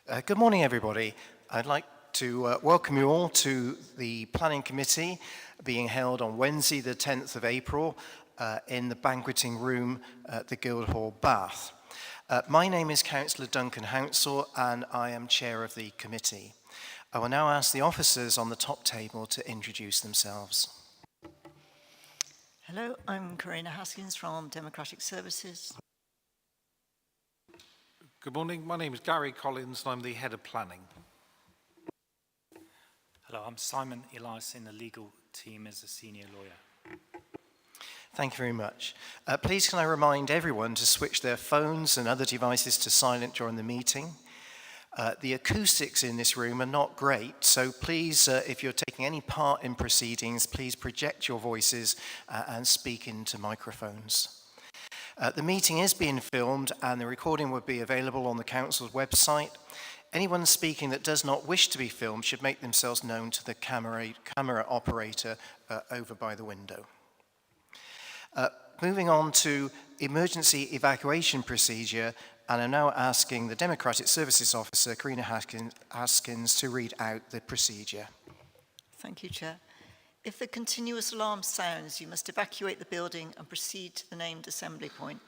Good morning, everybody. I'd like to welcome you all to the Planning Committee being held on Wednesday, the 10th of April, in the banqueting room at the Guildhall, Bath. My name is Councillor Duncan Hounsell, and I am chair of the committee. I will now ask the officers on the top table to introduce themselves. Hello, I'm Karina Haskins from Democratic Services. Good morning, my name is Gary Collins and I'm the Head of Planning. Hello, I'm Simon Elias in the legal team as a senior lawyer. Thank you very much. Please can I remind everyone to switch their phones and other devices to silent during the meeting. The acoustics in this room are not great, so please, if you're taking any part in proceedings, please project your voices and speak into microphones. The meeting is being filmed and the recording will be available on the Council's website. Anyone speaking that does not wish to be filmed should make themselves known to the camera operator over by the window. Moving on to emergency evacuation procedure, and I'm now asking the Democratic Services Officer, Karina Haskins, to read out the procedure. Thank you, Chair. If the continuous alarm sounds, you must evacuate the building and proceed to the named assembly point.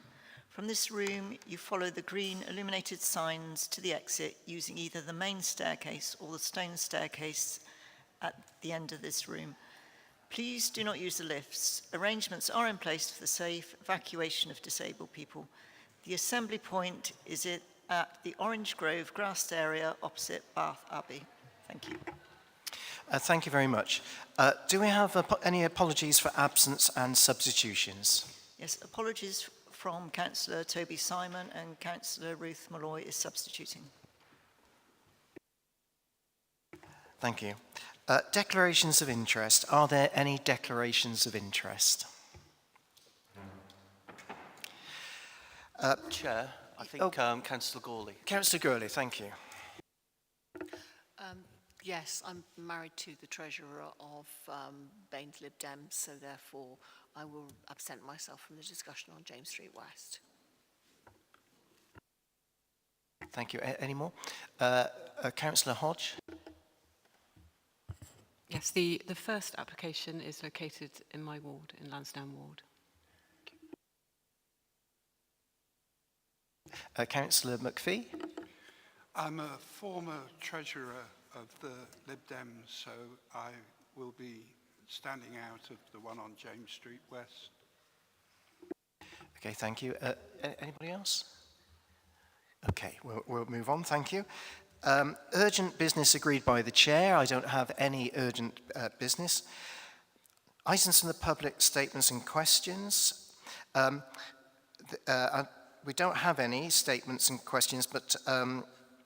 From this room, you follow the green illuminated signs to the exit using either the main staircase or the stone staircase at the end of this room. Please do not use the lifts. Arrangements are in place for the safe evacuation of disabled people. The assembly point is at the Orange Grove grassed area opposite Bath Abbey. Thank you. Thank you very much. Do we have any apologies for absence and substitutions? Yes, apologies from Councillor Toby Simon, and Councillor Ruth Malloy is substituting. Thank you. Declarations of interest. Are there any declarations of interest? Chair, I think Councillor Gawley. Councillor Gurley, thank you. Yes, I'm married to the Treasurer of Baines Lib Dems, so therefore I will absent myself from the discussion on James Street West. Thank you. Any more? Councillor Hodge? Yes, the first application is located in my ward, in Lansdowne Ward. Councillor McPhee? I'm a former Treasurer of the Lib Dems, so I will be standing out of the one on James Street West. Okay, thank you. Anybody else? Okay, we'll move on, thank you. Urgent business agreed by the chair. I don't have any urgent business. Items from the public, statements and questions. We don't have any statements and questions, but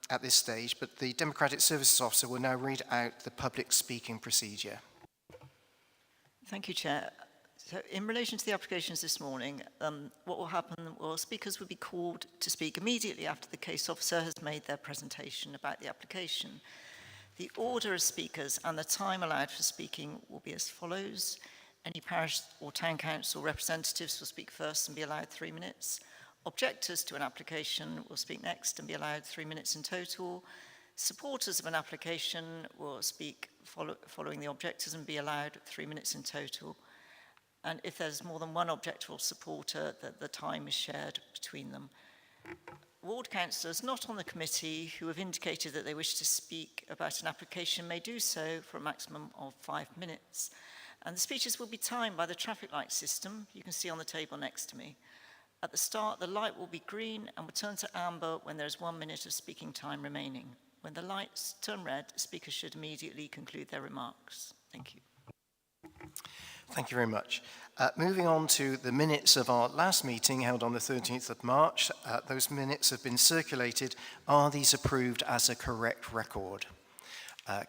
at this stage, but the Democratic Services Officer will now read out the public speaking procedure. Thank you, Chair. So in relation to the applications this morning, what will happen, well, speakers will be called to speak immediately after the case officer has made their presentation about the application. The order of speakers and the time allowed for speaking will be as follows. Any parish or town council representatives will speak first and be allowed 3 minutes. Objectors to an application will speak next and be allowed 3 minutes in total. Supporters of an application will speak following the objectors and be allowed 3 minutes in total. And if there's more than one objector or supporter, the time is shared between them. Ward councillors not on the committee who have indicated that they wish to speak about an application may do so for a maximum of 5 minutes. And the speeches will be timed by the traffic light system you can see on the table next to me. At the start, the light will be green and will turn to amber when there is 1 minute of speaking time remaining. When the lights turn red, speakers should immediately conclude their remarks. Thank you. Thank you very much. Moving on to the minutes of our last meeting held on the 13th of March. Those minutes have been circulated. Are these approved as a correct record?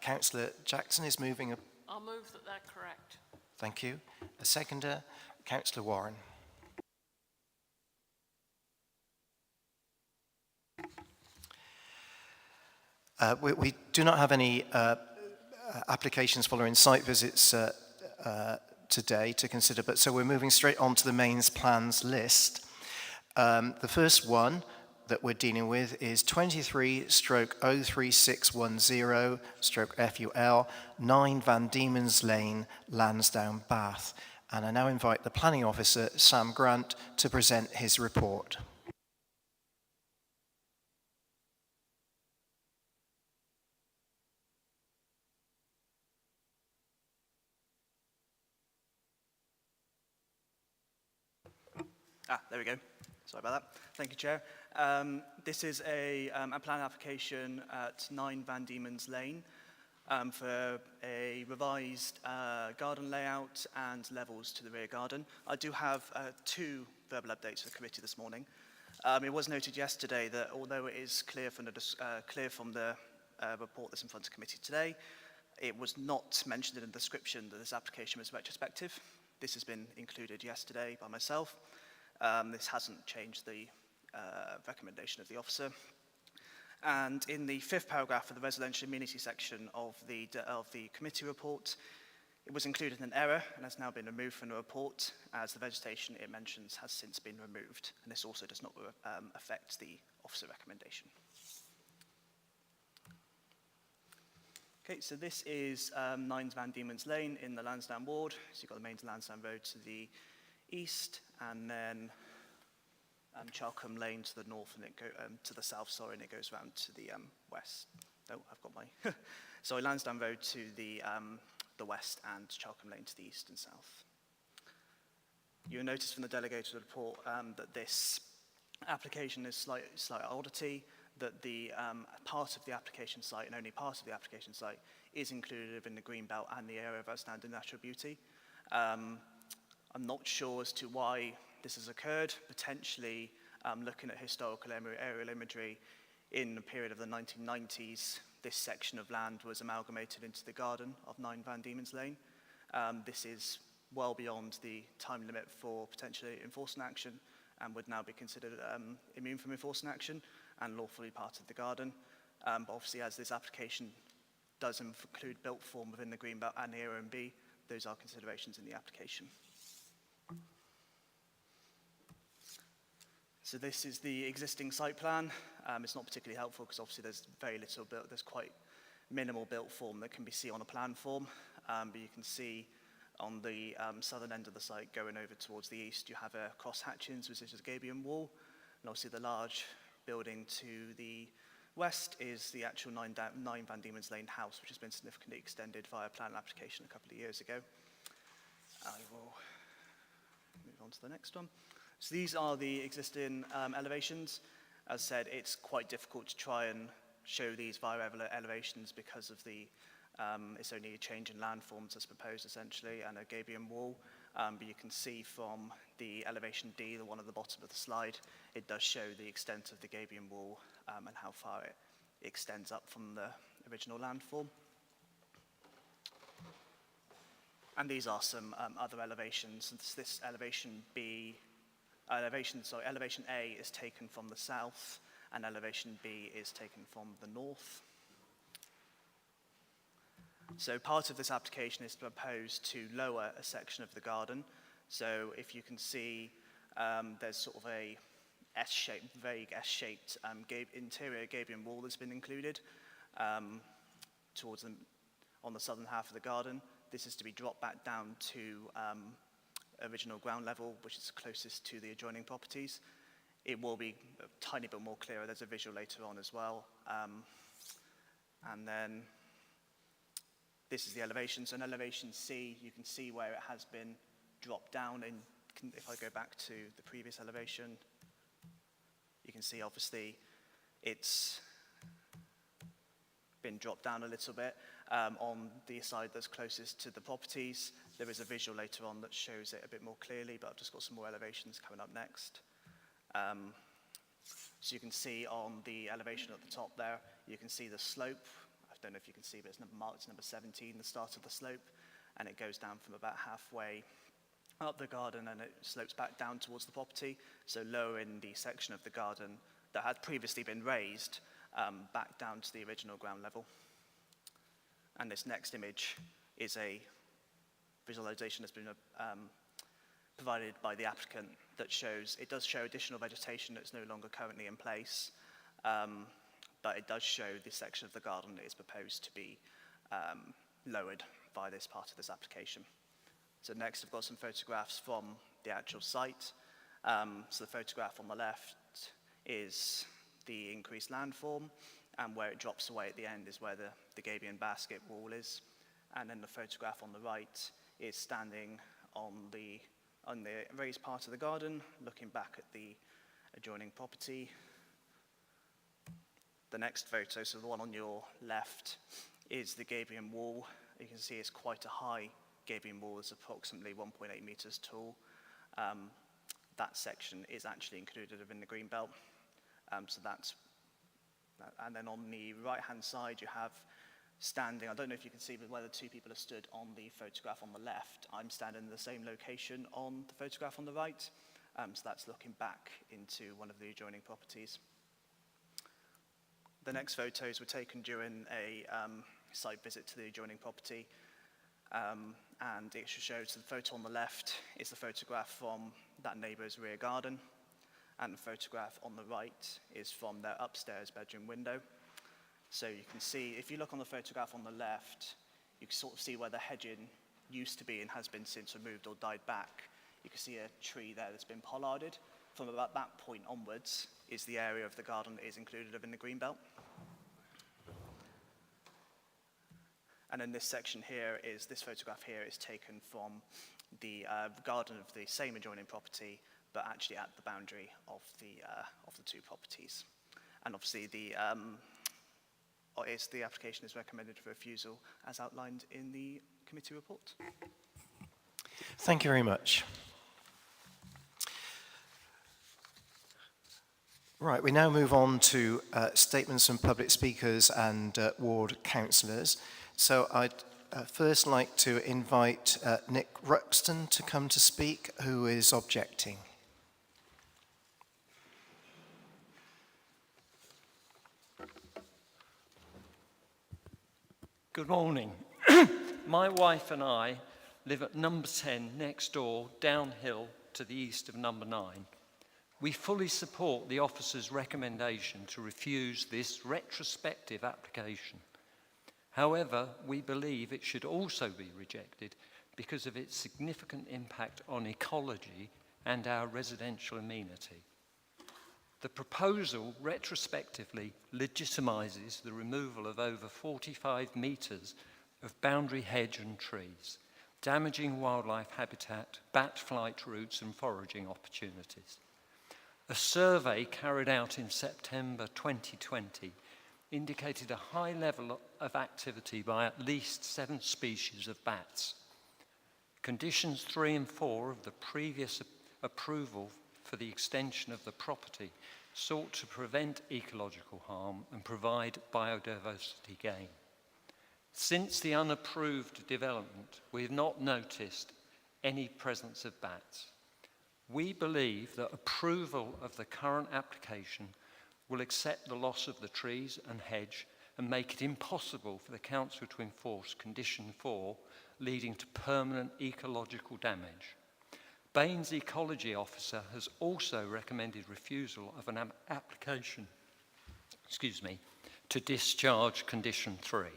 Councillor Jackson is moving. I'll move that they're correct. Thank you. A seconder, Councillor Warren. We do not have any applications following site visits today to consider, but so we're moving straight on to the mains plans list. The first one that we're dealing with is 23/03610/FUL 9 Van Diemen's Lane, Lansdowne, Bath. And I now invite the Planning Officer, Sam Grant, to present his report. There we go. Sorry about that. Thank you, Chair. This is a plan application at 9 Van Diemen's Lane for a revised garden layout and levels to the rear garden. I do have 2 verbal updates for the committee this morning. It was noted yesterday that although it is clear from the report that's in front of the committee today, it was not mentioned in the description that this application was retrospective. This has been included yesterday by myself. This hasn't changed the recommendation of the officer. And in the 5th paragraph of the residential amenity section of the committee report, it was included an error and has now been removed from the report, as the vegetation it mentions has since been removed. And this also does not affect the officer recommendation. Okay, so this is 9 Van Diemen's Lane in the Lansdowne ward. So you've got the main Lansdowne Road to the east, and then Chalcombe Lane to the north, and it to the south, sorry, and it goes around to the west. Oh, I've got my sorry, Lansdowne Road to the west, and Chalcombe Lane to the east and south. You'll notice from the delegated report that this application is slight oddity, that the part of the application site, and only part of the application site, is included within the green belt and the area of outstanding natural beauty. I'm not sure as to why this has occurred. Potentially, looking at historical aerial imagery, in the period of the 1990s, this section of land was amalgamated into the garden of 9 Van Diemen's Lane. This is well beyond the time limit for potentially enforcement action, and would now be considered immune from enforcement action and lawfully part of the garden. But obviously, as this application does include built form within the green belt and the Area B, those are considerations in the application. So this is the existing site plan. It's not particularly helpful because obviously there's very little built, there's quite minimal built form that can be seen on a plan form. But you can see on the southern end of the site going over towards the east, you have a cross hatchings, which is a gabion wall. And obviously the large building to the west is the actual 9 Van Diemen's Lane house, which has been significantly extended via plan application a couple of years ago. I will move on to the next one. So these are the existing elevations. As said, it's quite difficult to try and show these via elevations because of the, it's only a change in landforms as proposed essentially, and a gabion wall. But you can see from the elevation D, the one at the bottom of the slide, it does show the extent of the gabion wall and how far it extends up from the original landform. And these are some other elevations. This elevation B, elevation A is taken from the south, and elevation B is taken from the north. So part of this application is to propose to lower a section of the garden. So if you can see, there's sort of a S-shaped, vague S-shaped interior gabion wall that's been included towards on the southern half of the garden. This is to be dropped back down to original ground level, which is closest to the adjoining properties. It will be a tiny bit more clearer. There's a visual later on as well. And then this is the elevation. So in elevation C, you can see where it has been dropped down. If I go back to the previous elevation, you can see obviously it's been dropped down a little bit. On the side that's closest to the properties, there is a visual later on that shows it a bit more clearly, but I've just got some more elevations coming up next. So you can see on the elevation at the top there, you can see the slope. I don't know if you can see, but it's marked number 17, the start of the slope, and it goes down from about halfway up the garden, and it slopes back down towards the property, so lowering the section of the garden that had previously been raised back down to the original ground level. And this next image is a visualization that's been provided by the applicant that shows, it does show additional vegetation that's no longer currently in place, but it does show this section of the garden that is proposed to be lowered by this part of this application. So next I've got some photographs from the actual site. So the photograph on the left is the increased landform, and where it drops away at the end is where the gabion basket wall is. And then the photograph on the right is standing on the raised part of the garden, looking back at the adjoining property. The next photo, so the one on your left, is the gabion wall. You can see it's quite a high gabion wall. It's approximately 1.8 meters tall. That section is actually included within the green belt. And then on the right-hand side, you have standing, I don't know if you can see, but where the two people are stood on the photograph on the left, I'm standing in the same location on the photograph on the right. So that's looking back into one of the adjoining properties. The next photos were taken during a site visit to the adjoining property. And it shows the photo on the left is the photograph from that neighbour's rear garden. And the photograph on the right is from their upstairs bedroom window. So you can see, if you look on the photograph on the left, you can sort of see where the hedging used to be and has been since removed or died back. You can see a tree there that's been pollarded. From about that point onwards is the area of the garden that is included within the green belt. And then this section here is, this photograph here is taken from the garden of the same adjoining property, but actually at the boundary of the two properties. And obviously the application is recommended for refusal as outlined in the committee report. Thank you very much. Right, we now move on to statements from public speakers and ward councillors. So I'd first like to invite Nick Ruxton to come to speak, who is objecting. Good morning. My wife and I live at number 10 next door, downhill to the east of number 9. We fully support the officer's recommendation to refuse this retrospective application. However, we believe it should also be rejected because of its significant impact on ecology and our residential amenity. The proposal retrospectively legitimizes the removal of over 45 meters of boundary hedge and trees, damaging wildlife habitat, bat flight routes and foraging opportunities. A survey carried out in September 2020 indicated a high level of activity by at least 7 species of bats. Conditions 3 and 4 of the previous approval for the extension of the property sought to prevent ecological harm and provide biodiversity gain. Since the unapproved development, we have not noticed any presence of bats. We believe that approval of the current application will accept the loss of the trees and hedge and make it impossible for the council to enforce condition 4, leading to permanent ecological damage. Bain's Ecology Officer has also recommended refusal of an application to discharge condition 3.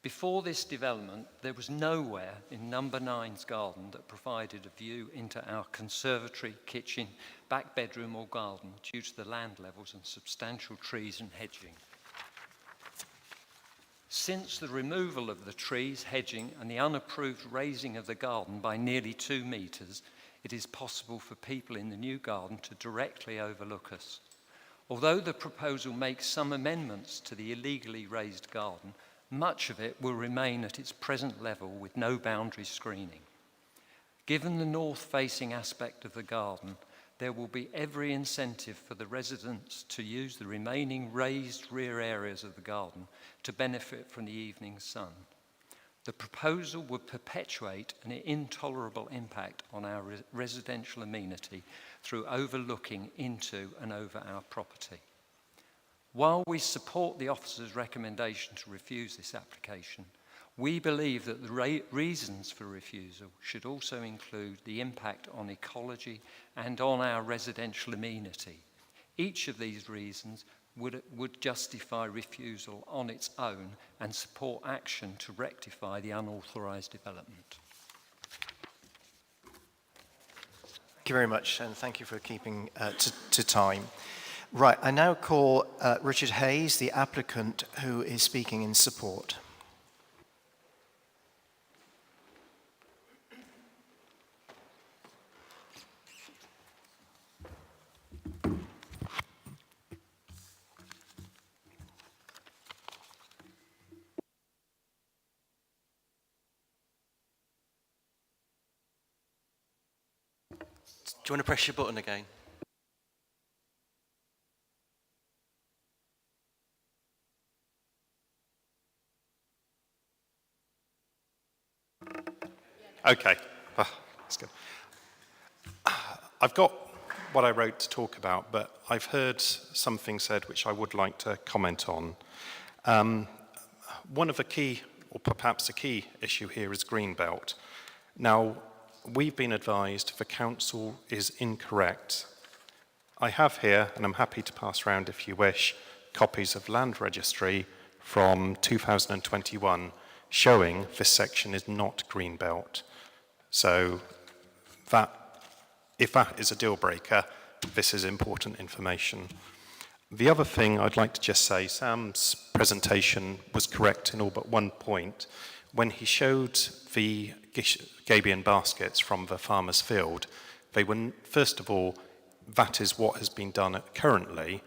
Before this development, there was nowhere in number 9's garden that provided a view into our conservatory, kitchen, back bedroom or garden due to the land levels and substantial trees and hedging. Since the removal of the trees, hedging and the unapproved raising of the garden by nearly 2 meters, it is possible for people in the new garden to directly overlook us. Although the proposal makes some amendments to the illegally raised garden, much of it will remain at its present level with no boundary screening. Given the north-facing aspect of the garden, there will be every incentive for the residents to use the remaining raised rear areas of the garden to benefit from the evening sun. The proposal would perpetuate an intolerable impact on our residential amenity through overlooking into and over our property. While we support the officer's recommendation to refuse this application, We believe that the reasons for refusal should also include the impact on ecology and on our residential amenity. Each of these reasons would justify refusal on its own and support action to rectify the unauthorised development. Thank you very much, and thank you for keeping to time. Right, I now call Richard Hayes, the applicant, who is speaking in support. Do you want to press your button again? Okay, that's good. I've got what I wrote to talk about, but I've heard something said which I would like to comment on. One of the key, or perhaps a key issue here is Greenbelt. Now, we've been advised the council is incorrect. I have here, and I'm happy to pass around if you wish, copies of land registry from 2021 showing this section is not Greenbelt. So if that is a deal breaker, this is important information. The other thing I'd like to just say, Sam's presentation was correct in all but one point. When he showed the Gabion baskets from the farmer's field, they were, first of all, that is what has been done currently,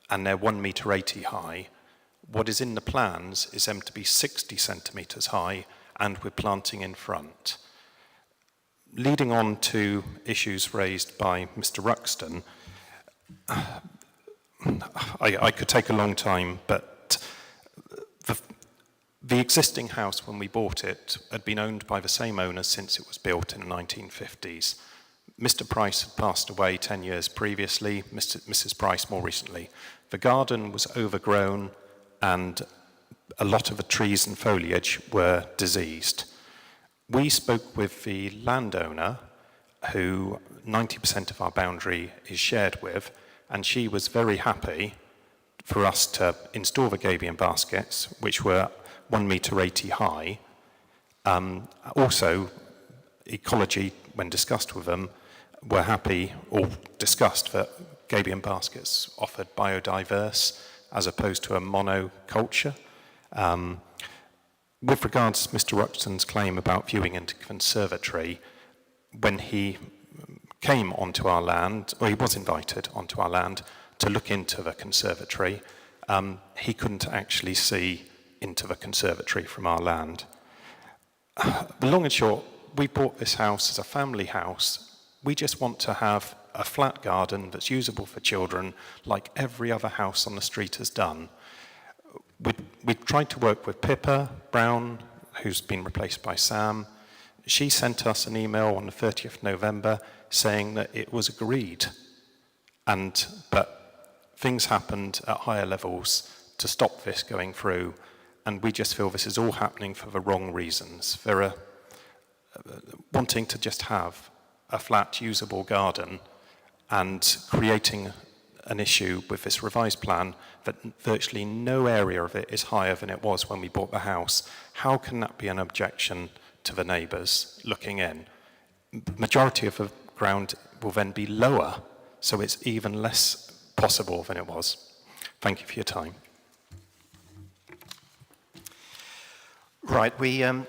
and they're 1.80 metre high. What is in the plans is them to be 60 centimetres high, and we're planting in front. Leading on to issues raised by Mr. Ruxton, I could take a long time, but the existing house, when we bought it, had been owned by the same owner since it was built in the 1950s. Mr. Price had passed away 10 years previously, Mrs. Price more recently. The garden was overgrown and a lot of the trees and foliage were diseased. We spoke with the landowner, who 90% of our boundary is shared with, and she was very happy for us to install the Gabion baskets, which were 1.80 metre high. Also, ecology, when discussed with them, were happy or discussed that Gabion baskets offered biodiverse as opposed to a monoculture. With regards to Mr. Ruxton's claim about viewing into conservatory, when he came onto our land, or he was invited onto our land to look into the conservatory, he couldn't actually see into the conservatory from our land. The long and short, we bought this house as a family house. We just want to have a flat garden that's usable for children like every other house on the street has done. We tried to work with Pippa Brown, who's been replaced by Sam. She sent us an email on the 30th November saying that it was agreed. But things happened at higher levels to stop this going through, and we just feel this is all happening for the wrong reasons. They're wanting to just have a flat, usable garden and creating an issue with this revised plan that virtually no area of it is higher than it was when we bought the house. How can that be an objection to the neighbours looking in? Majority of the ground will then be lower, so it's even less possible than it was. Thank you for your time. Right, we now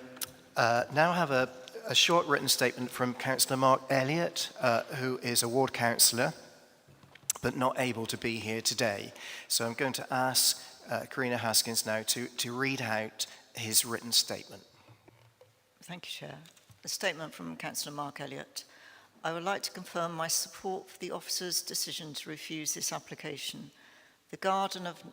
have a short written statement from Councillor Mark Elliott, who is a ward councillor, but not able to be here today. So I'm going to ask Karina Haskins now to read out his written statement. Thank you, Chair. A statement from Councillor Mark Elliott. I would like to confirm my support for the officer's decision to refuse this application. The garden of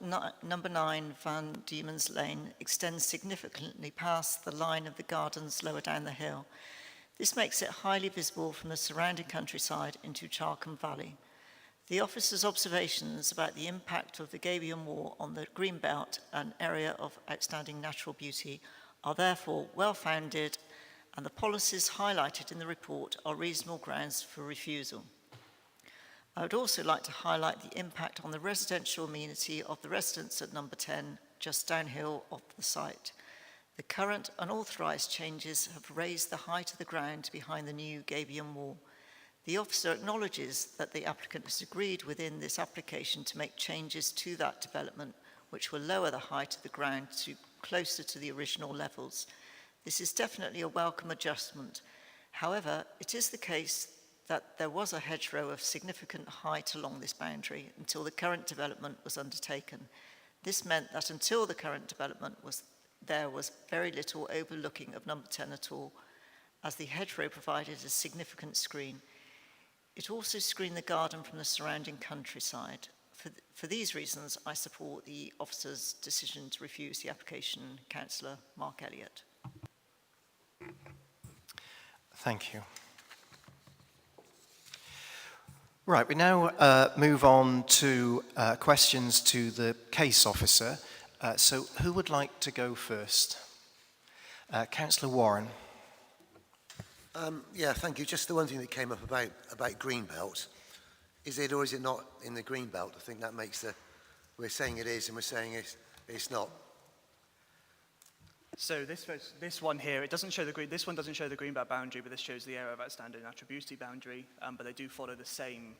number 9 Van Diemen's Lane extends significantly past the line of the gardens lower down the hill. This makes it highly visible from the surrounding countryside into Charkham Valley. The officer's observations about the impact of the Gabion War on the Greenbelt, an area of outstanding natural beauty, are therefore well-founded, and the policies highlighted in the report are reasonable grounds for refusal. I would also like to highlight the impact on the residential amenity of the residents at number 10, just downhill of the site. The current unauthorised changes have raised the height of the ground behind the new gabion wall. The officer acknowledges that the applicant has agreed within this application to make changes to that development, which will lower the height of the ground to closer to the original levels. This is definitely a welcome adjustment. However, it is the case that there was a hedgerow of significant height along this boundary until the current development was undertaken. This meant that until the current development there was very little overlooking of number 10 at all, as the hedgerow provided a significant screen. It also screened the garden from the surrounding countryside. For these reasons, I support the officer's decision to refuse the application. Councillor Mark Elliott. Thank you. Right, we now move on to questions to the case officer. So who would like to go first? Councillor Warren. Yeah, thank you. Just the one thing that came up about Greenbelt. Is it or is it not in the Greenbelt? I think that makes we're saying it is and we're saying it's not. So this one here, it doesn't show this one doesn't show the Greenbelt boundary, but this shows the area of outstanding attributary boundary, but they do follow the same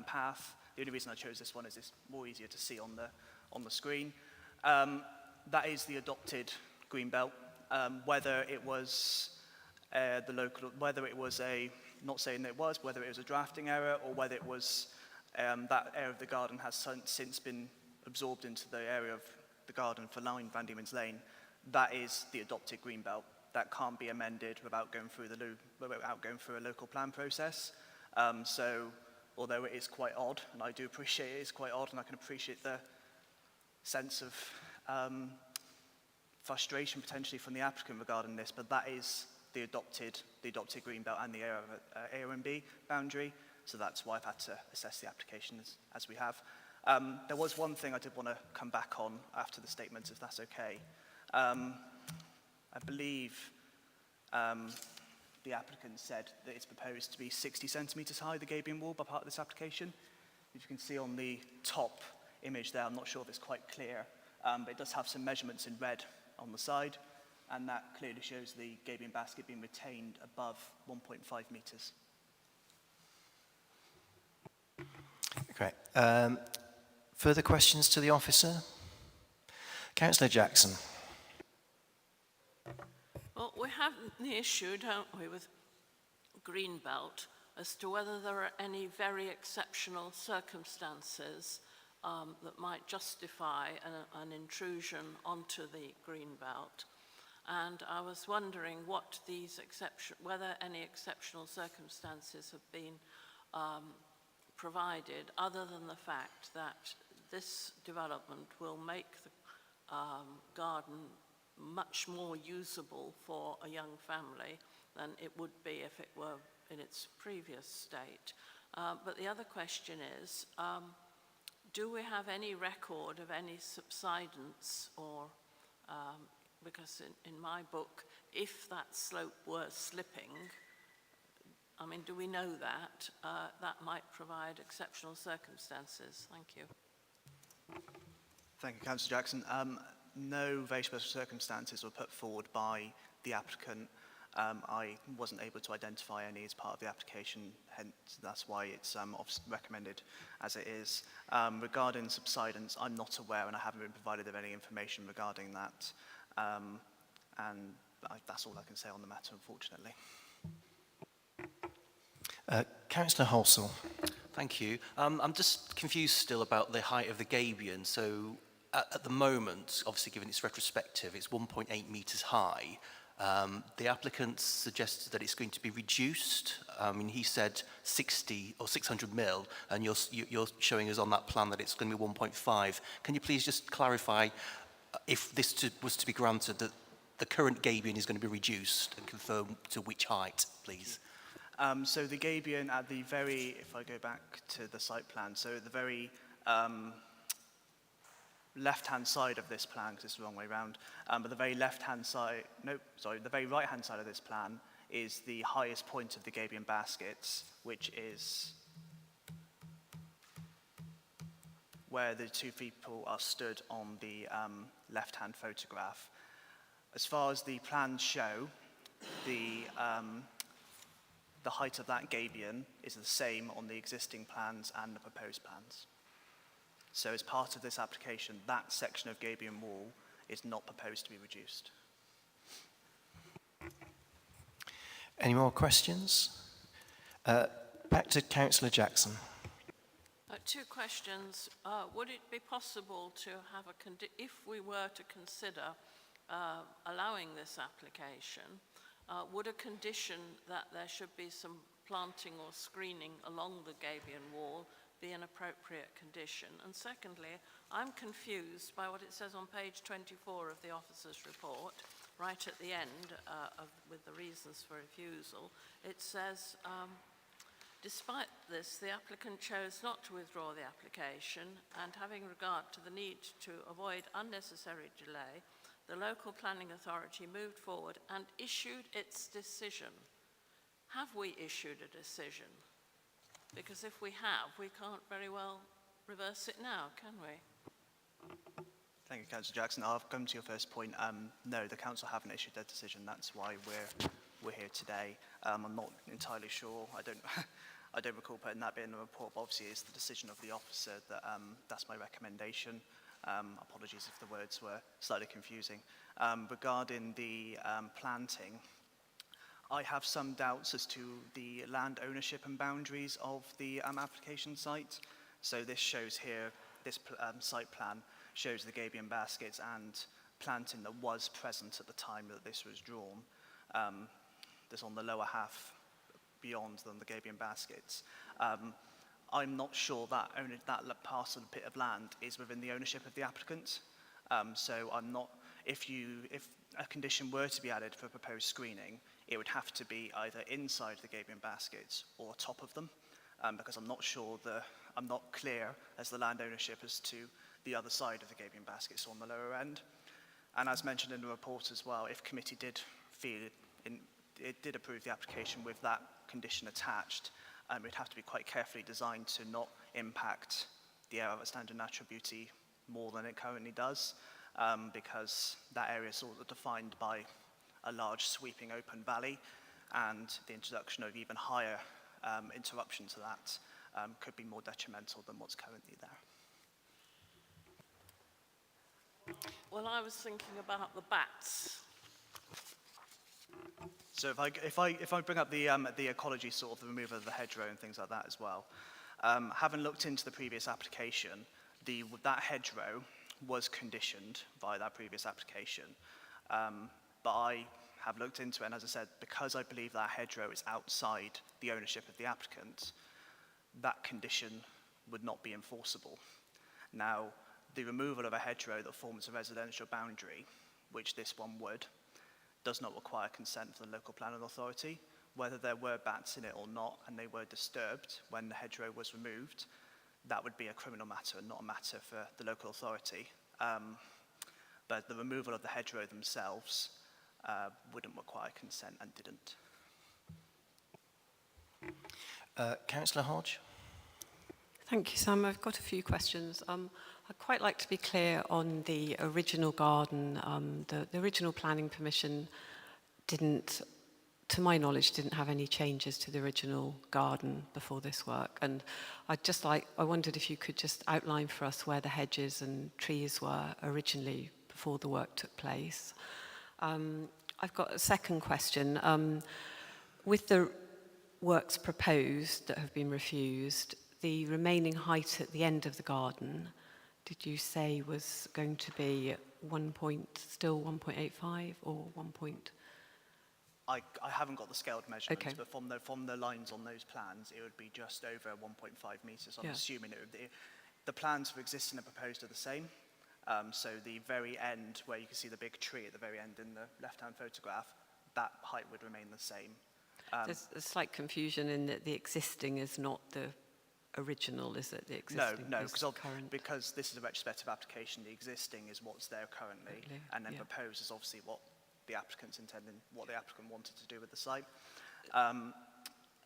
path. The only reason I chose this one is it's more easier to see on the screen. That is the adopted Greenbelt. Whether it was whether it was not saying that it was, whether it was a drafting error or whether it was that area of the garden has since been absorbed into the area of the garden for 9 Van Diemen's Lane, that is the adopted Greenbelt. That can't be amended without going through a local plan process. So although it is quite odd, and I do appreciate it is quite odd, and I can appreciate the sense of frustration potentially from the applicant regarding this, but that is the adopted Greenbelt and the AONB boundary, so that's why I've had to assess the application as we have. There was one thing I did want to come back on after the statements, if that's okay. I believe the applicant said that it's proposed to be 60 centimetres high, the gabion wall, by part of this application. If you can see on the top image there, I'm not sure if it's quite clear, but it does have some measurements in red on the side, and that clearly shows the gabion basket being retained above 1.5 metres. Great. Further questions to the officer? Councillor Jackson. Well, we have the issue, don't we, with Greenbelt, as to whether there are any very exceptional circumstances that might justify an intrusion onto the Greenbelt. And I was wondering what whether any exceptional circumstances have been provided, other than the fact that this development will make the garden much more usable for a young family than it would be if it were in its previous state. But the other question is, do we have any record of any subsidence or, because in my book, if that slope were slipping, I mean, do we know that? That might provide exceptional circumstances. Thank you. Thank you, Councillor Jackson. No very special circumstances were put forward by the applicant. I wasn't able to identify any as part of the application, hence that's why it's recommended as it is. Regarding subsidence, I'm not aware and I haven't been provided of any information regarding that. That's all I can say on the matter, unfortunately. Councillor Halsall. Thank you. I'm just confused still about the height of the gabion. So at the moment, obviously given it's retrospective, it's 1.8 metres high. The applicant suggested that it's going to be reduced. I mean, he said 60 or 600 mil, and you're showing us on that plan that it's going to be 1.5. Can you please just clarify if this was to be granted that the current gabion is going to be reduced and confirm to which height, please? So the gabion at the very, if I go back to the site plan, so at the very left-hand side of this plan, because it's the wrong way around, but the very left-hand side, the very right-hand side of this plan is the highest point of the Gabion baskets, which is where the two people are stood on the left-hand photograph. As far as the plans show, the height of that gabion is the same on the existing plans and the proposed plans. So as part of this application, that section of gabion wall is not proposed to be reduced. Any more questions? Back to Councillor Jackson. Two questions. Would it be possible to have if we were to consider allowing this application, would a condition that there should be some planting or screening along the gabion wall be an appropriate condition? And secondly, I'm confused by what it says on page 24 of the officer's report, right at the end with the reasons for refusal. It says, despite this, the applicant chose not to withdraw the application, and having regard to the need to avoid unnecessary delay, the local planning authority moved forward and issued its decision. Have we issued a decision? Because if we have, we can't very well reverse it now, can we? Thank you, Councillor Jackson. I'll come to your first point. No, the council haven't issued their decision. That's why we're here today. I'm not entirely sure. I don't recall putting that bit in the report, but obviously it's the decision of the officer that that's my recommendation. Apologies if the words were slightly confusing. Regarding the planting, I have some doubts as to the land ownership and boundaries of the application site. So this shows here, this site plan shows the gabion baskets and planting that was present at the time that this was drawn. There's on the lower half beyond than the gabion baskets. I'm not sure that that parcel bit of land is within the ownership of the applicant. So I'm not, if a condition were to be added for proposed screening, it would have to be either inside the gabion baskets or top of them, because I'm not sure I'm not clear as the land ownership as to the other side of the gabion baskets on the lower end. And as mentioned in the report as well, if committee did feel it did approve the application with that condition attached, it'd have to be quite carefully designed to not impact the area of standard natural beauty more than it currently does, because that area is sort of defined by a large sweeping open valley, and the introduction of even higher interruption to that could be more detrimental than what's currently there. Well, I was thinking about the bats. So if I bring up the ecology, sort of the removal of the hedgerow and things like that as well, having looked into the previous application, that hedgerow was conditioned by that previous application, but I have looked into it, and as I said, because I believe that hedgerow is outside the ownership of the applicant, that condition would not be enforceable. Now, the removal of a hedgerow that forms a residential boundary, which this one would, does not require consent from the local planning authority. Whether there were bats in it or not, and they were disturbed when the hedgerow was removed, that would be a criminal matter and not a matter for the local authority. But the removal of the hedgerow themselves wouldn't require consent and didn't. Councillor Hodge? Thank you, Sam. I've got a few questions. I'd quite like to be clear on the original garden. The original planning permission didn't, to my knowledge, didn't have any changes to the original garden before this work. And I wondered if you could just outline for us where the hedges and trees were originally before the work took place. I've got a second question. With the works proposed that have been refused, the remaining height at the end of the garden, did you say was going to be still 1.85 or 1 point? I haven't got the scaled measurements, Okay. but from the lines on those plans, it would be just over 1.5 metres. I'm assuming it would be. The plans for existing and proposed are the same. So the very end, where you can see the big tree at the very end in the left-hand photograph, that height would remain the same. There's a slight confusion in that the existing is not the original, is it? The existing? No, is current? because this is a retrospective application, the existing is what's there currently, Okay, and then yeah. proposed is obviously what the applicant's intending, what the applicant wanted to do with the site.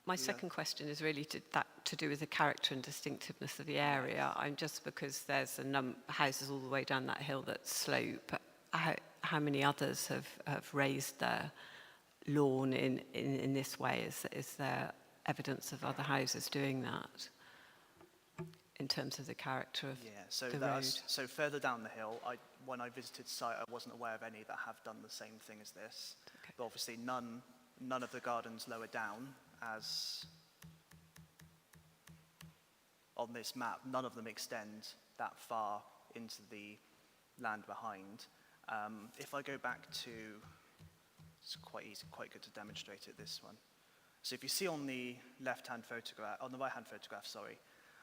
My second question is really to do with the character and distinctiveness of the area. I'm just because there's houses all the way down that hill that slope. How many others have raised their lawn in this way? Is there evidence of other houses doing that in terms of the character of the road? So further down the hill, when I visited the site, I wasn't aware of any that have done the same thing as this. Okay. But obviously none of the gardens lower down, as on this map, none of them extend that far into the land behind. If I go back to, it's quite easy, quite good to demonstrate it, this one. So if you see on the left-hand photograph, on the right-hand photograph, sorry,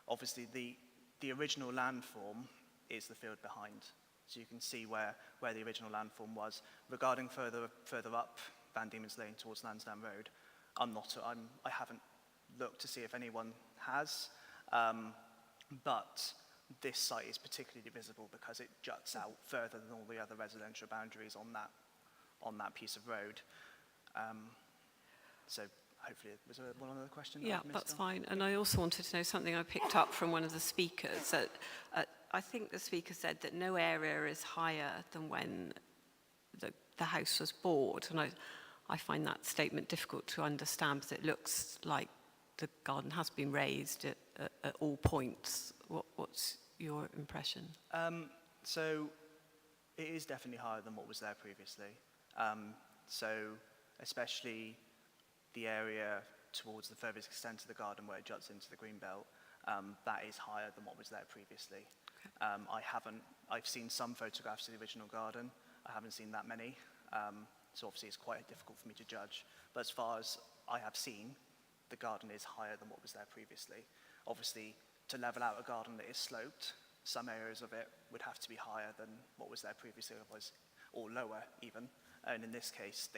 obviously the original landform is the field behind. So you can see where the original landform was. Regarding further up Van Diemen's Lane towards Lansdowne Road, I haven't looked to see if anyone has, but this site is particularly visible because it juts out further than all the other residential boundaries on that piece of road. So hopefully, was there one other question? Yeah, that's fine. And I also wanted to know something I picked up from one of the speakers. That I think the speaker said that no area is higher than when the house was bought. And I find that statement difficult to understand because it looks like the garden has been raised at all points. What's your impression? So it is definitely higher than what was there previously. So especially the area towards the furthest extent of the garden where it juts into the green belt, that is higher than what was there previously. Okay. I've seen some photographs of the original garden. I haven't seen that many. So obviously it's quite difficult for me to judge. But as far as I have seen, the garden is higher than what was there previously. Obviously, to level out a garden that is sloped, some areas of it would have to be higher than what was there previously, or lower even. And in this case,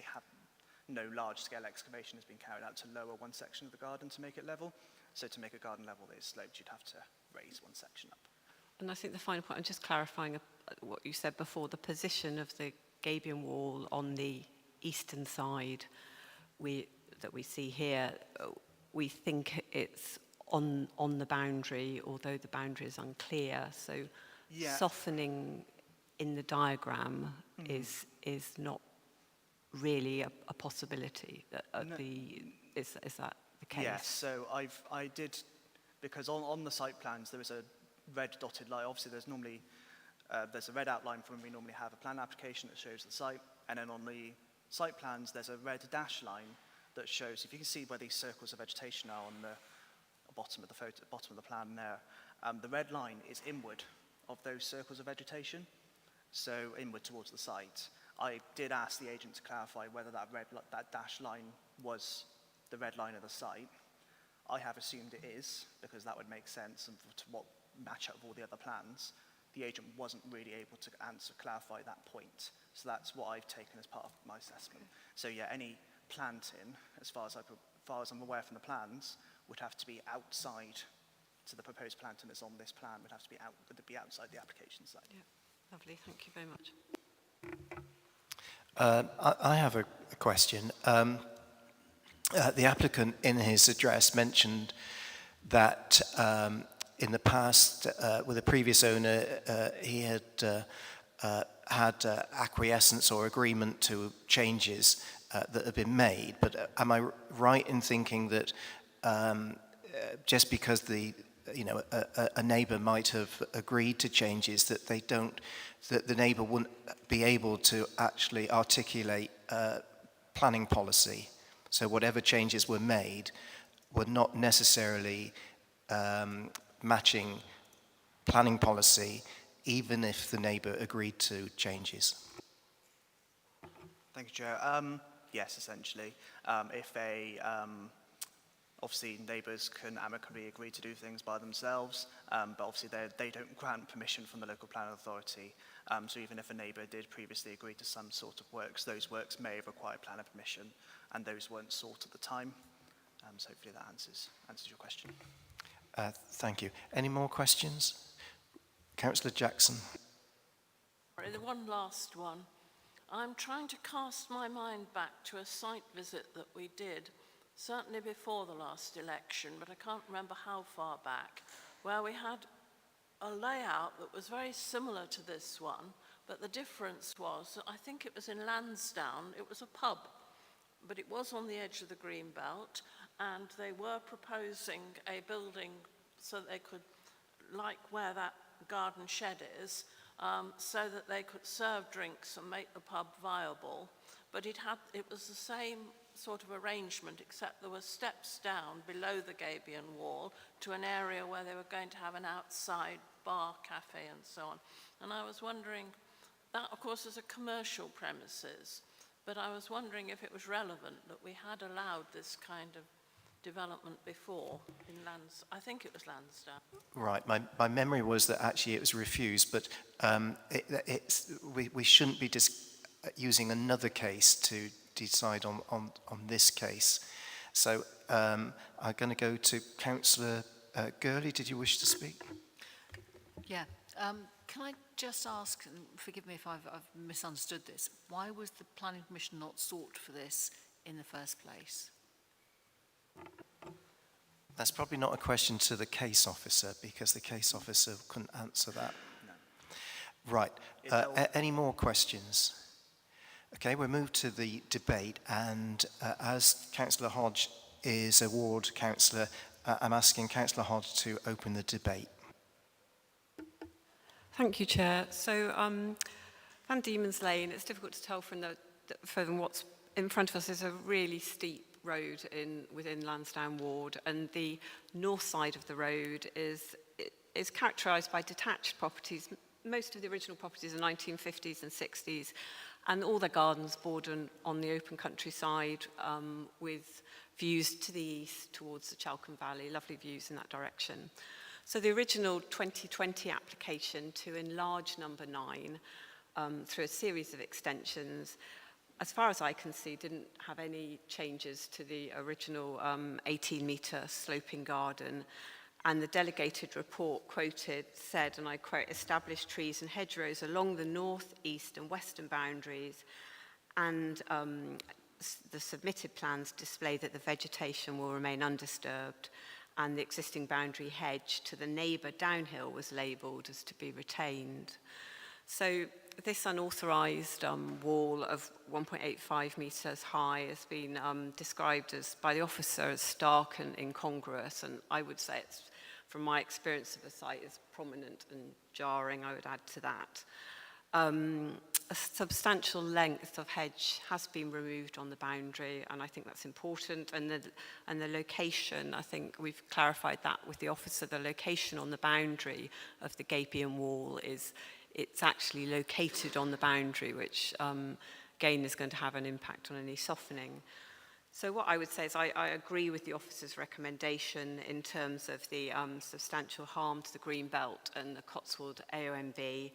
no large-scale excavation has been carried out to lower one section of the garden to make it level. So to make a garden level that is sloped, you'd have to raise one section up. And I think the final point, I'm just clarifying what you said before, the position of the gabion wall on the eastern side that we see here, we think it's on the boundary, although the boundary is unclear. So yeah. Softening in the diagram is not really a possibility. Is that the case? Yes, so I did, because on the site plans there is a red dotted line. Obviously there's a red outline for when we normally have a plan application that shows the site, and then on the site plans there's a red dash line that shows, if you can see where these circles of vegetation are on the bottom of the plan there, the red line is inward of those circles of vegetation, so inward towards the site. I did ask the agent to clarify whether that dash line was the red line of the site. I have assumed it is, because that would make sense and to match up with all the other plans. The agent wasn't really able to clarify that point. So that's what I've taken as part of my assessment. So yeah, any planting, as far as I'm aware from the plans, would have to be outside to the proposed planting that's on this plan, would have to be outside the application site. Yeah, lovely, thank you very much. I have a question. The applicant in his address mentioned that in the past, with a previous owner, he had had acquiescence or agreement to changes that have been made. But am I right in thinking that just because a neighbour might have agreed to changes, that that the neighbour wouldn't be able to actually articulate planning policy? So whatever changes were made were not necessarily matching planning policy, even if the neighbour agreed to changes. Thank you, Chair. Yes, essentially. Obviously neighbours can amicably agree to do things by themselves, but obviously they don't grant permission from the local planning authority. So even if a neighbour did previously agree to some sort of works, those works may have required planning permission, and those weren't sought at the time. So hopefully that answers your question. Thank you. Any more questions? Councillor Jackson. Sorry, the one last one. I'm trying to cast my mind back to a site visit that we did, certainly before the last election, but I can't remember how far back, where we had a layout that was very similar to this one, but the difference was that I think it was in Lansdowne, it was a pub, but it was on the edge of the green belt, and they were proposing a building so they could, like where that garden shed is, so that they could serve drinks and make the pub viable. But it was the same sort of arrangement, except there were steps down below the Gabion wall to an area where they were going to have an outside bar, cafe, and so on. And I was wondering, that of course is a commercial premises, but I was wondering if it was relevant that we had allowed this kind of development before in I think it was Lansdowne. Right, my memory was that actually it was refused, but we shouldn't be using another case to decide on this case. So I'm going to go to Councillor Gurley. Did you wish to speak? Yeah. Can I just ask, and forgive me if I've misunderstood this, why was the planning permission not sought for this in the first place? That's probably not a question to the case officer, because the case officer couldn't answer that. No. Right. Any more questions? Okay, we'll move to the debate, and as Councillor Hodge is a ward councillor, I'm asking Councillor Hodge to open the debate. Thank you, Chair. So, Van Diemen's Lane, it's difficult to tell from what's in front of us is a really steep road within Lansdowne Ward, and the north side of the road is characterised by detached properties. Most of the original properties are 1950s and 60s, and all their gardens border on the open countryside with views to the east towards the Chalcombe Valley, lovely views in that direction. So the original 2020 application to enlarge number 9 through a series of extensions, as far as I can see, didn't have any changes to the original 18-metre sloping garden. And the delegated report quoted said, and I quote, "established trees and hedgerows along the north, east and western boundaries, and the submitted plans display that the vegetation will remain undisturbed, and the existing boundary hedge to the neighbour downhill was labelled as to be retained." So this unauthorised wall of 1.85 metres high has been described by the officer as stark and incongruous, and I would say it's, from my experience of the site, is prominent and jarring, I would add to that. A substantial length of hedge has been removed on the boundary, and I think that's important. And the location, I think we've clarified that with the officer, the location on the boundary of the Gabion wall it's actually located on the boundary, which again is going to have an impact on any softening. So what I would say is I agree with the officer's recommendation in terms of the substantial harm to the green belt and the Cotswold AONB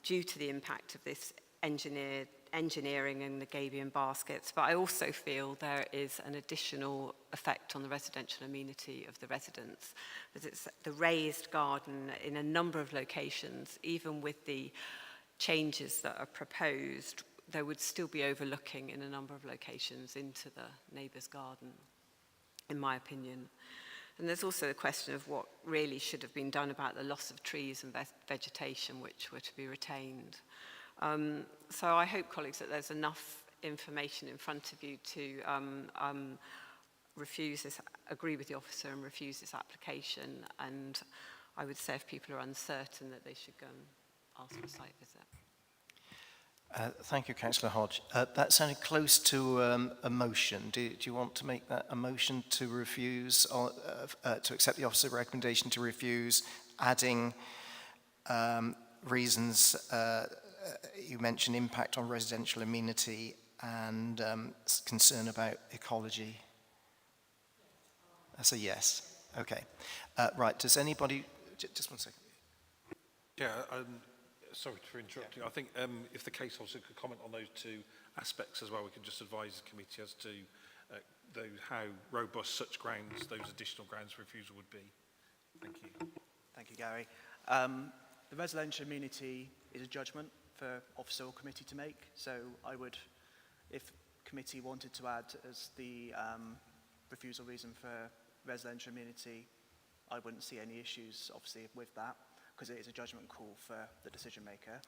due to the impact of this engineering and the Gabion baskets. But I also feel there is an additional effect on the residential amenity of the residents, because it's the raised garden in a number of locations. Even with the changes that are proposed, there would still be overlooking in a number of locations into the neighbour's garden, in my opinion. And there's also the question of what really should have been done about the loss of trees and vegetation which were to be retained. So I hope, colleagues, that there's enough information in front of you to agree with the officer and refuse this application. And I would say if people are uncertain that they should go and ask for a site visit. Thank you, Councillor Hodge. That sounded close to a motion. Do you want to make that a motion to refuse, or to accept the officer's recommendation to refuse, adding reasons? You mentioned impact on residential amenity and concern about ecology. That's a yes. Okay. Right. Does anybody... Just one second. Yeah, sorry for interrupting. I think if the case officer could comment on those two aspects as well, we could just advise the committee as to how robust such grounds, those additional grounds for refusal would be. Thank you. Thank you, Gary. The residential immunity is a judgment for officer or committee to make. So I would, if committee wanted to add as the refusal reason for residential immunity, I wouldn't see any issues, obviously, with that, because it is a judgment call for the decision maker.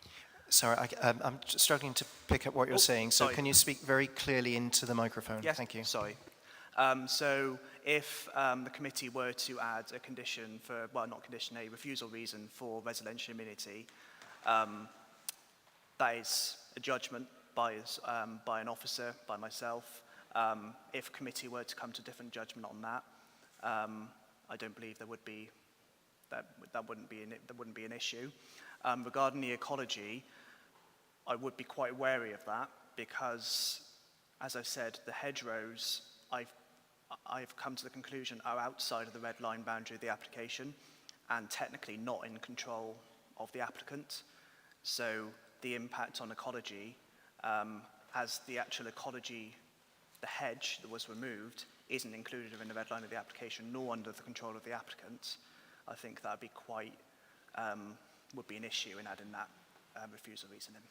Sorry, I'm struggling to pick up what you're saying, so sorry. can you speak very clearly into the microphone? Yes, Thank you. sorry. So if the committee were to add a condition for, well, not condition, a refusal reason for residential immunity, that is a judgment by an officer, by myself. If committee were to come to a different judgment on that, I don't believe there would be, that wouldn't be an issue. Regarding the ecology, I would be quite wary of that because, as I've said, the hedgerows, I've come to the conclusion, are outside of the red line boundary of the application and technically not in control of the applicant. So the impact on ecology, as the actual ecology, the hedge that was removed, isn't included in the red line of the application, nor under the control of the applicant, I think that would be quite, would be an issue in adding that refusal reasoning.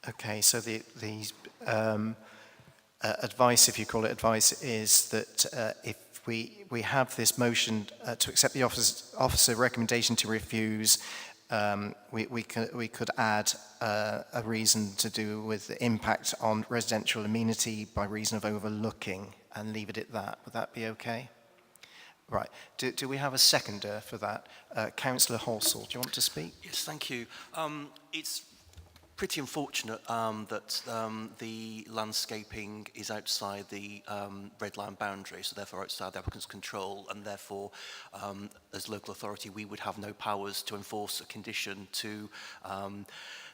Okay, so the advice, if you call it advice, is that if we have this motion to accept the officer recommendation to refuse, we could add a reason to do with the impact on residential amenity by reason of overlooking and leave it at that. Would that be okay? Right. Do we have a seconder for that? Councillor Halsall, do you want to speak? Yes, thank you. It's pretty unfortunate that the landscaping is outside the red line boundary, so therefore outside the applicant's control, and therefore, as local authority, we would have no powers to enforce a condition to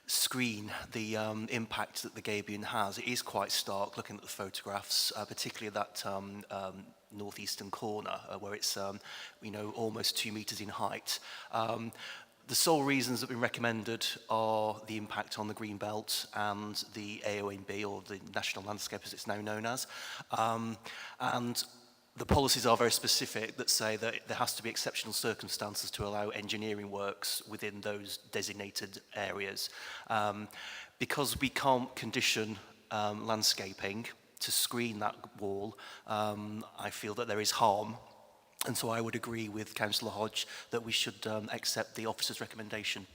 screen the impact that the gabion has. It is quite stark looking at the photographs, particularly that northeastern corner where it's almost 2 meters in height. The sole reasons that have been recommended are the impact on the green belt and the AONB, or the National Landscape as it's now known as. And the policies are very specific that say that there has to be exceptional circumstances to allow engineering works within those designated areas. Because we can't condition landscaping to screen that wall, I feel that there is harm. And so I would agree with Councillor Hodge that we should accept the officer's recommendation.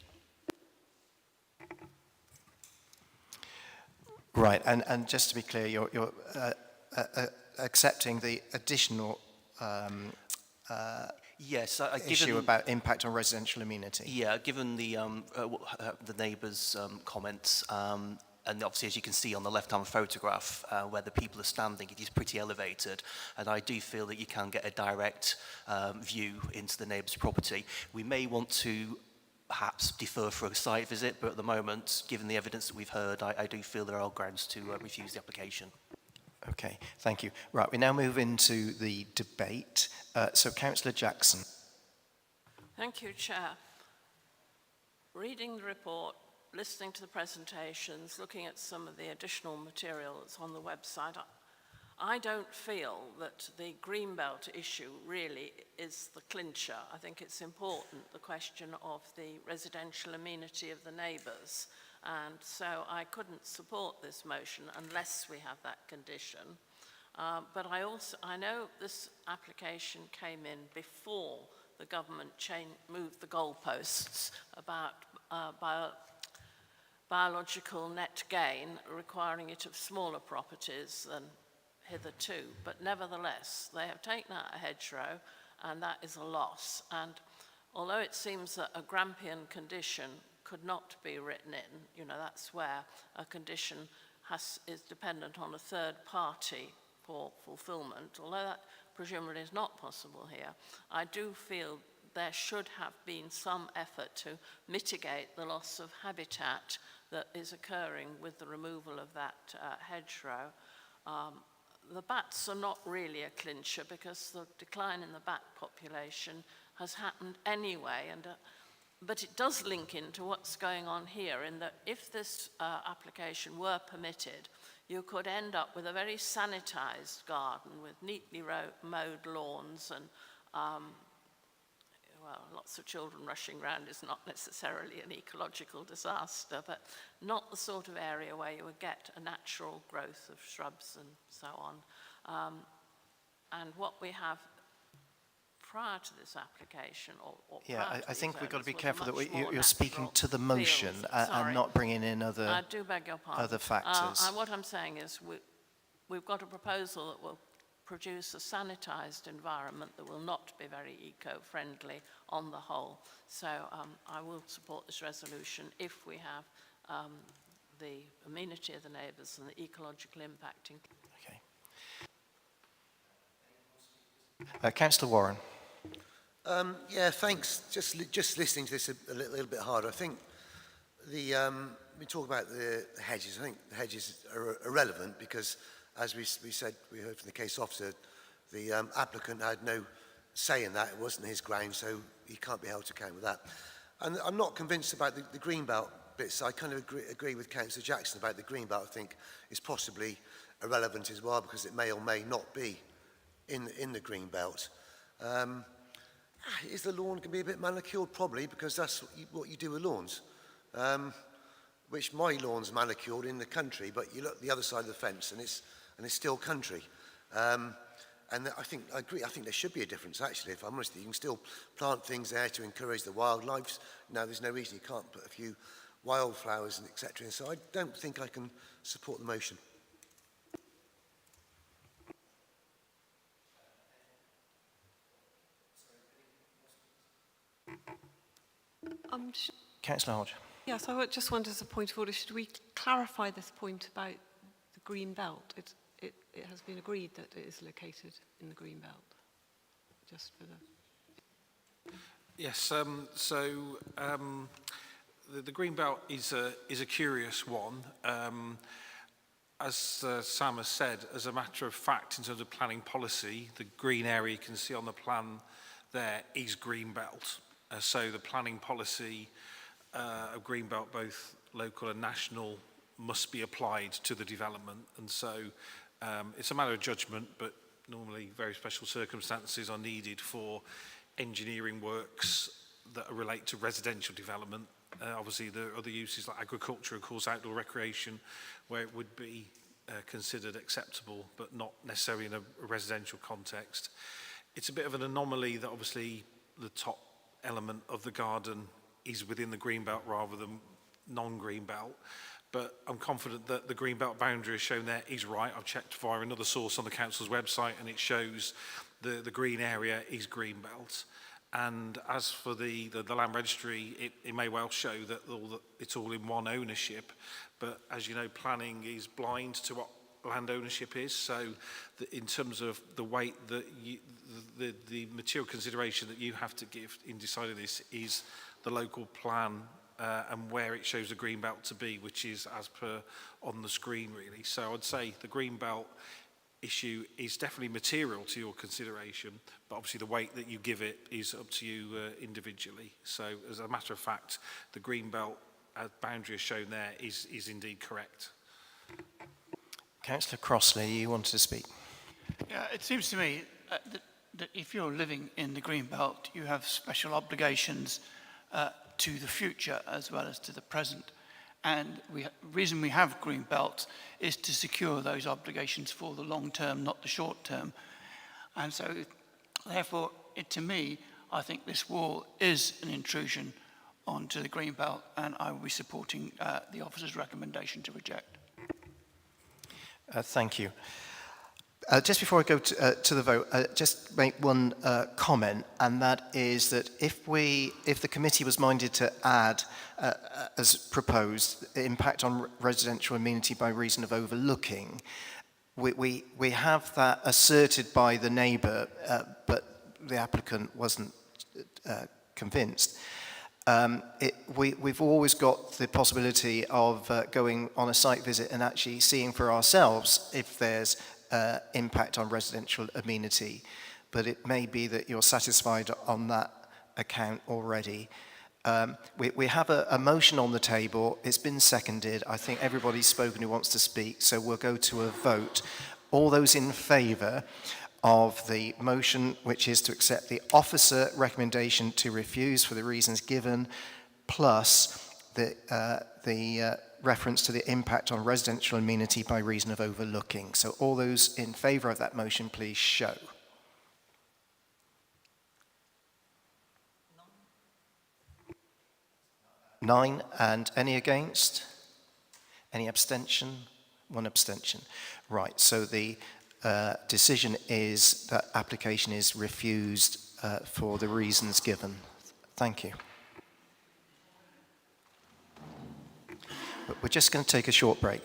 Right, and just to be clear, you're accepting the additional yes, issue about impact on residential amenity. Yeah, given the neighbours' comments, and obviously, as you can see on the left-hand photograph, where the people are standing, it is pretty elevated. And I do feel that you can get a direct view into the neighbour's property. We may want to perhaps defer for a site visit, but at the moment, given the evidence that we've heard, I do feel there are grounds to refuse the application. Okay, thank you. Right, we now move into the debate. So, Councillor Jackson. Thank you, Chair. Reading the report, listening to the presentations, looking at some of the additional material that's on the website, I don't feel that the Greenbelt issue really is the clincher. I think it's important, the question of the residential amenity of the neighbours. And so I couldn't support this motion unless we have that condition. But I know this application came in before the government moved the goalposts about biological net gain, requiring it of smaller properties than hitherto. But nevertheless, they have taken out a hedgerow, and that is a loss. And although it seems that a Grampian condition could not be written in, that's where a condition is dependent on a third party for fulfillment, although that presumably is not possible here, I do feel there should have been some effort to mitigate the loss of habitat that is occurring with the removal of that hedgerow. The bats are not really a clincher because the decline in the bat population has happened anyway, but it does link into what's going on here in that if this application were permitted, you could end up with a very sanitized garden with neatly mowed lawns and well, lots of children rushing around is not necessarily an ecological disaster, but not the sort of area where you would get a natural growth of shrubs and so on. And what we have prior to this application, or Yeah, prior to I think these we've got to be owners, was a careful that much more you're speaking natural to the motion field. and Sorry. not bringing in I other do beg your pardon. other factors. What I'm saying is we've got a proposal that will produce a sanitised environment that will not be very eco-friendly on the whole. So I will support this resolution if we have the amenity of the neighbours and the ecological impact. Councillor Warren. Yeah, thanks. Just listening to this a little bit harder. I think we talk about the hedges. I think the hedges are irrelevant because, as we said, we heard from the case officer, the applicant had no say in that. It wasn't his ground, so he can't be held to account with that. And I'm not convinced about the greenbelt bits. I kind of agree with Councillor Jackson about the greenbelt. I think is possibly irrelevant as well because it may or may not be in the greenbelt. Is the lawn going to be a bit manicured? Probably, because that's what you do with lawns. Which my lawn's manicured in the country, but you look the other side of the fence and it's still country. And I agree. I think there should be a difference, actually. If I'm honest, you can still plant things there to encourage the wildlife. Now, there's no reason you can't put a few wildflowers and etc. So I don't think I can support the motion. Councillor Hodge. Yes, I just wanted as a point of order, should we clarify this point about the green belt? It has been agreed that it is located in the green belt, just for the... Yes, the green belt is a curious one. As Sam has said, as a matter of fact, in terms of planning policy, the green area you can see on the plan there is green belt. So the planning policy of green belt, both local and national, must be applied to the development. And so it's a matter of judgment, but normally very special circumstances are needed for engineering works that relate to residential development. Obviously, there are other uses like agriculture, of course, outdoor recreation, where it would be considered acceptable, but not necessarily in a residential context. It's a bit of an anomaly that obviously the top element of the garden is within the green belt rather than non-green belt. But I'm confident that the green belt boundary as shown there is right. I've checked via another source on the council's website and it shows the green area is green belt. And as for the land registry, it may well show that it's all in one ownership. But as you know, planning is blind to what land ownership is. So in terms of the weight that the material consideration that you have to give in deciding this is the local plan and where it shows the green belt to be, which is as per on the screen really. So I'd say the green belt issue is definitely material to your consideration, but obviously the weight that you give it is up to you individually. So as a matter of fact, the green belt boundary as shown there is indeed correct. Councillor Crossley, you wanted to speak. Yeah, it seems to me that if you're living in the green belt, you have special obligations to the future as well as to the present. And the reason we have green belts is to secure those obligations for the long term, not the short term. And so, therefore, to me, I think this wall is an intrusion onto the green belt, and I will be supporting the officer's recommendation to reject. Thank you. Just before I go to the vote, just make one comment, and that is that if the committee was minded to add, as proposed, impact on residential amenity by reason of overlooking, we have that asserted by the neighbour, but the applicant wasn't convinced. We've always got the possibility of going on a site visit and actually seeing for ourselves if there's impact on residential amenity, but it may be that you're satisfied on that account already. We have a motion on the table. It's been seconded. I think everybody's spoken who wants to speak, so we'll go to a vote. All those in favour of the motion, which is to accept the officer recommendation to refuse for the reasons given, plus the reference to the impact on residential amenity by reason of overlooking. So all those in favour of that motion, please show. Nine. And any against? Any abstention? One abstention. Right, so the decision is that application is refused for the reasons given. Thank you. But we're just going to take a short break.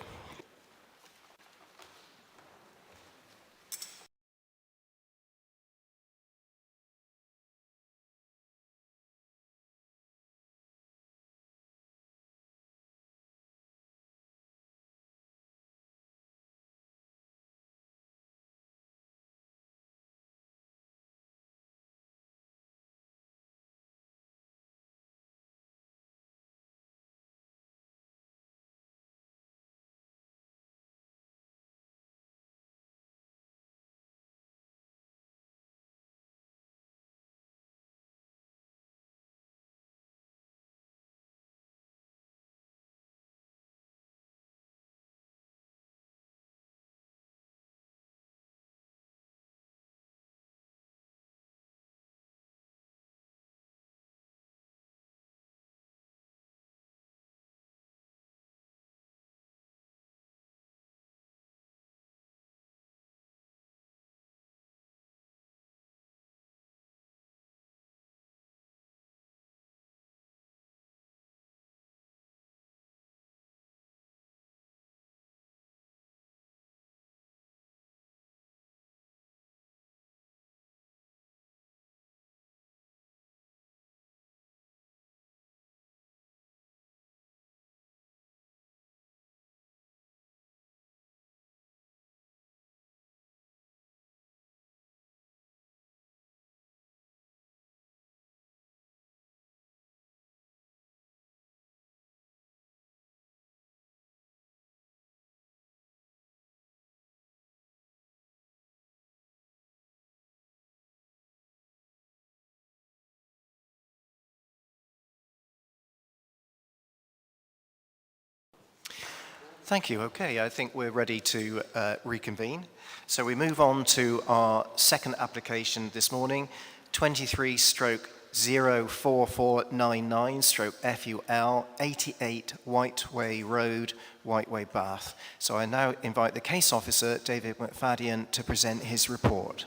Thank you. Okay, I think we're ready to reconvene. So we move on to our second application this morning, 23/04499/FUL 88 Whiteway Road, Whiteway, Bath. So I now invite the case officer, David McFadden, to present his report.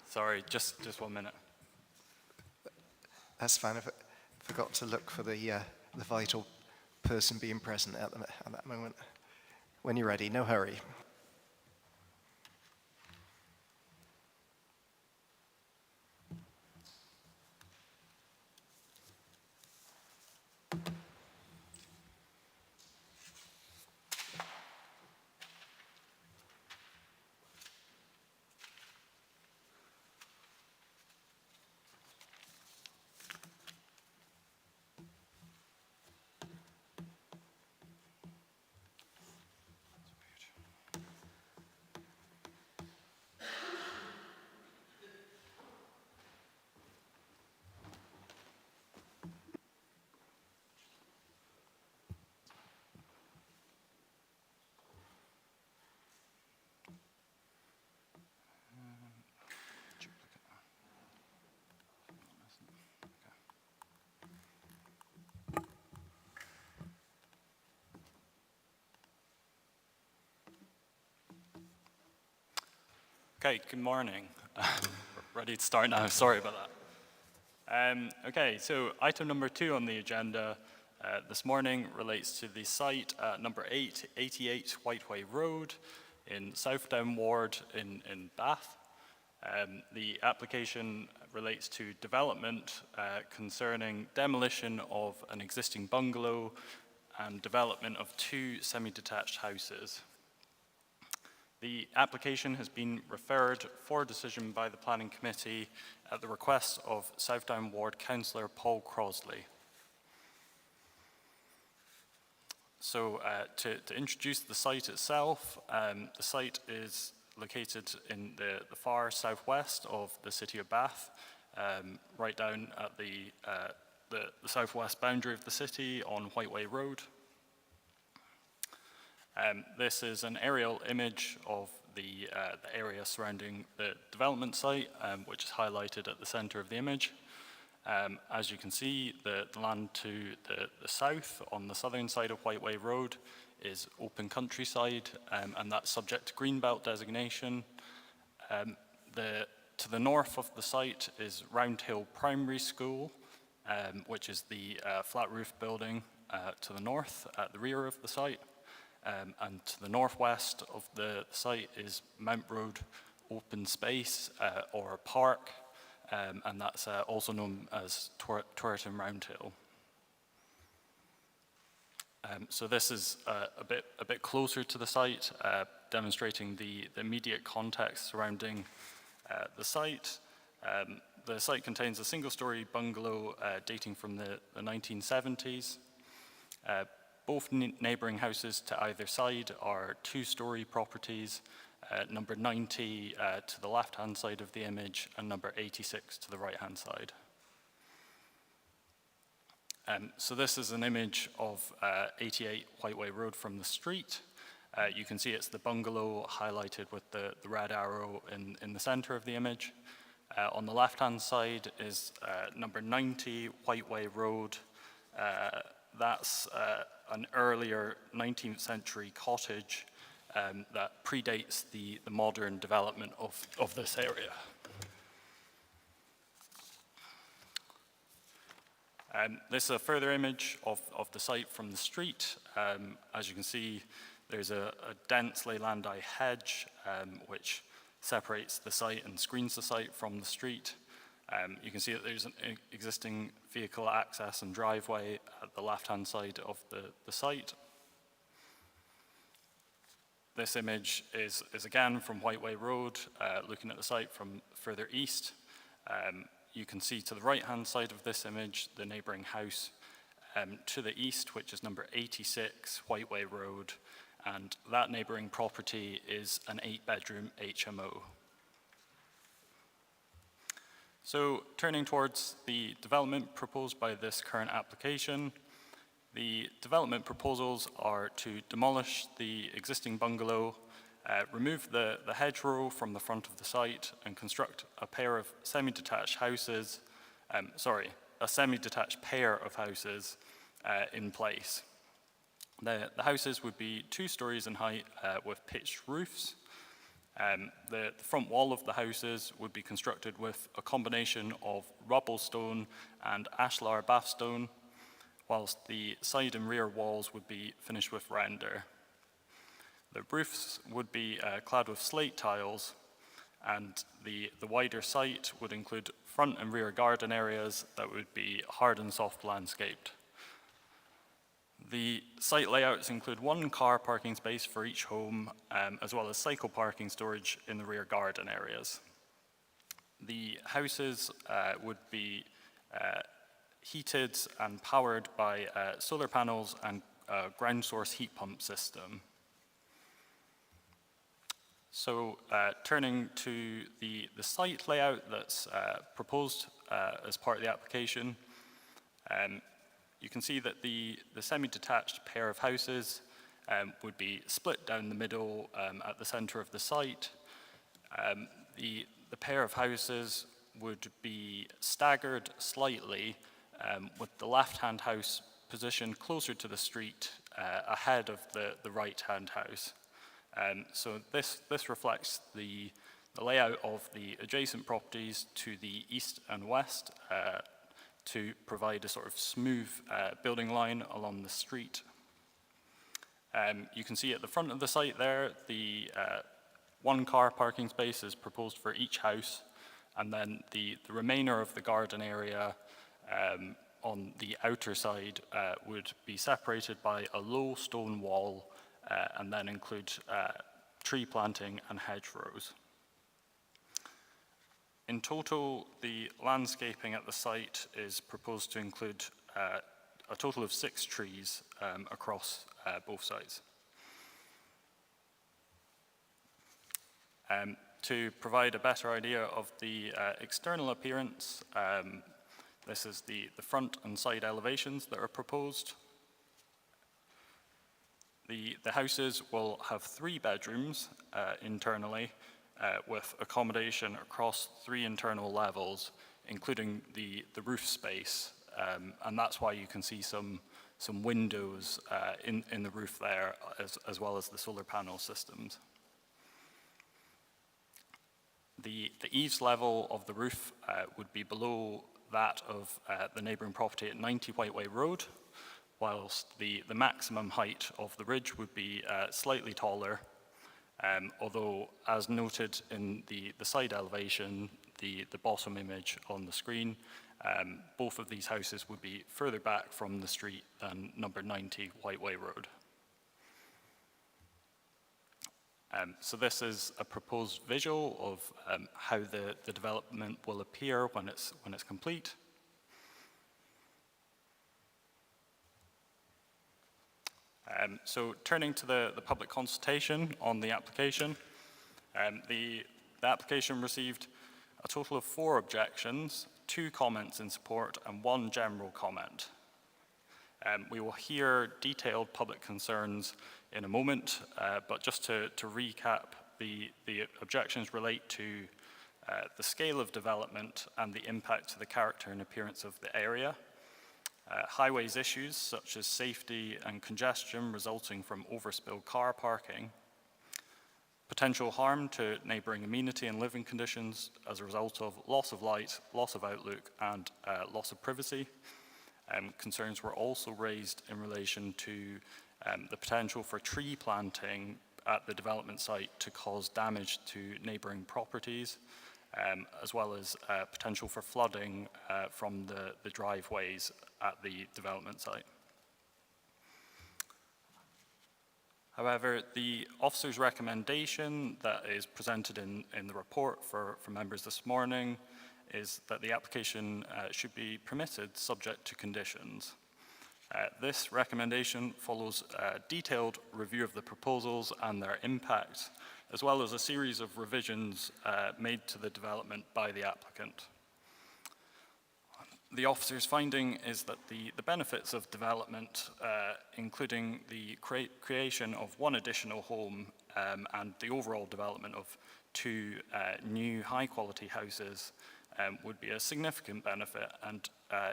Sorry, just 1 minute. That's fine. I forgot to look for the vital person being present at that moment. When you're ready, no hurry. Okay, good morning. Ready to start now, sorry about that. Okay, so item number 2 on the agenda this morning relates to the site at number 8, 88 Whiteway Road in Southdown Ward in Bath. The application relates to development concerning demolition of an existing bungalow and development of 2 semi-detached houses. The application has been referred for decision by the Planning Committee at the request of Southdown Ward Councillor Paul Crosley. So to introduce the site itself, the site is located in the far southwest of the city of Bath, right down at the southwest boundary of the city on Whiteway Road. This is an aerial image of the area surrounding the development site, which is highlighted at the center of the image. As you can see, the land to the south, on the southern side of Whiteway Road, is open countryside, and that's subject to Greenbelt designation. To the north of the site is Roundhill Primary School, which is the flat roof building to the north at the rear of the site. And to the northwest of the site is Mount Road Open Space or Park, and that's also known as Twerton Roundhill. So this is a bit closer to the site, demonstrating the immediate context surrounding the site. The site contains a single-story bungalow dating from the 1970s. Both neighbouring houses to either side are two-story properties, number 90 to the left-hand side of the image and number 86 to the right-hand side. So this is an image of 88 Whiteway Road from the street. You can see it's the bungalow highlighted with the red arrow in the centre of the image. On the left-hand side is number 90 Whiteway Road. That's an earlier 19th century cottage that predates the modern development of this area. This is a further image of the site from the street. As you can see, there's a dense Leylandii hedge which separates the site and screens the site from the street. You can see that there's an existing vehicle access and driveway at the left-hand side of the site. This image is again from Whiteway Road, looking at the site from further east. You can see to the right-hand side of this image the neighbouring house to the east, which is number 86 Whiteway Road, and that neighbouring property is an 8-bedroom HMO. So turning towards the development proposed by this current application, the development proposals are to demolish the existing bungalow, remove the hedgerow from the front of the site and construct a pair of semi-detached houses, a semi-detached pair of houses in place. The houses would be 2 stories in height with pitched roofs. The front wall of the houses would be constructed with a combination of rubble stone and ashlar bathstone, whilst the side and rear walls would be finished with render. The roofs would be clad with slate tiles, and the wider site would include front and rear garden areas that would be hard and soft landscaped. The site layouts include 1 car parking space for each home, as well as cycle parking storage in the rear garden areas. The houses would be heated and powered by solar panels and a ground source heat pump system. So turning to the site layout that's proposed as part of the application, you can see that the semi-detached pair of houses would be split down the middle at the center of the site. The pair of houses would be staggered slightly with the left-hand house positioned closer to the street ahead of the right-hand house. So this reflects the layout of the adjacent properties to the east and west to provide a sort of smooth building line along the street. You can see at the front of the site there, the 1 car parking space is proposed for each house, and then the remainder of the garden area on the outer side would be separated by a low stone wall and then include tree planting and hedgerows. In total, the landscaping at the site is proposed to include a total of 6 trees across both sites. To provide a better idea of the external appearance, this is the front and side elevations that are proposed. The houses will have 3 bedrooms internally, with accommodation across 3 internal levels, including the roof space, and that's why you can see some windows in the roof there, as well as the solar panel systems. The eaves level of the roof would be below that of the neighbouring property at 90 Whiteway Road, whilst the maximum height of the ridge would be slightly taller, although as noted in the side elevation, the bottom image on the screen, both of these houses would be further back from the street than number 90 Whiteway Road. So this is a proposed visual of how the development will appear when it's complete. So turning to the public consultation on the application, the application received a total of 4 objections, 2 comments in support, and 1 general comment. We will hear detailed public concerns in a moment, but just to recap, the objections relate to the scale of development and the impact to the character and appearance of the area, highways issues such as safety and congestion resulting from overspill car parking, potential harm to neighbouring amenity and living conditions as a result of loss of light, loss of outlook, and loss of privacy. Concerns were also raised in relation to the potential for tree planting at the development site to cause damage to neighbouring properties, as well as potential for flooding from the driveways at the development site. However, the officer's recommendation that is presented in the report for members this morning is that the application should be permitted subject to conditions. This recommendation follows a detailed review of the proposals and their impact, as well as a series of revisions made to the development by the applicant. The officer's finding is that the benefits of development, including the creation of 1 additional home and the overall development of 2 new high-quality houses, would be a significant benefit and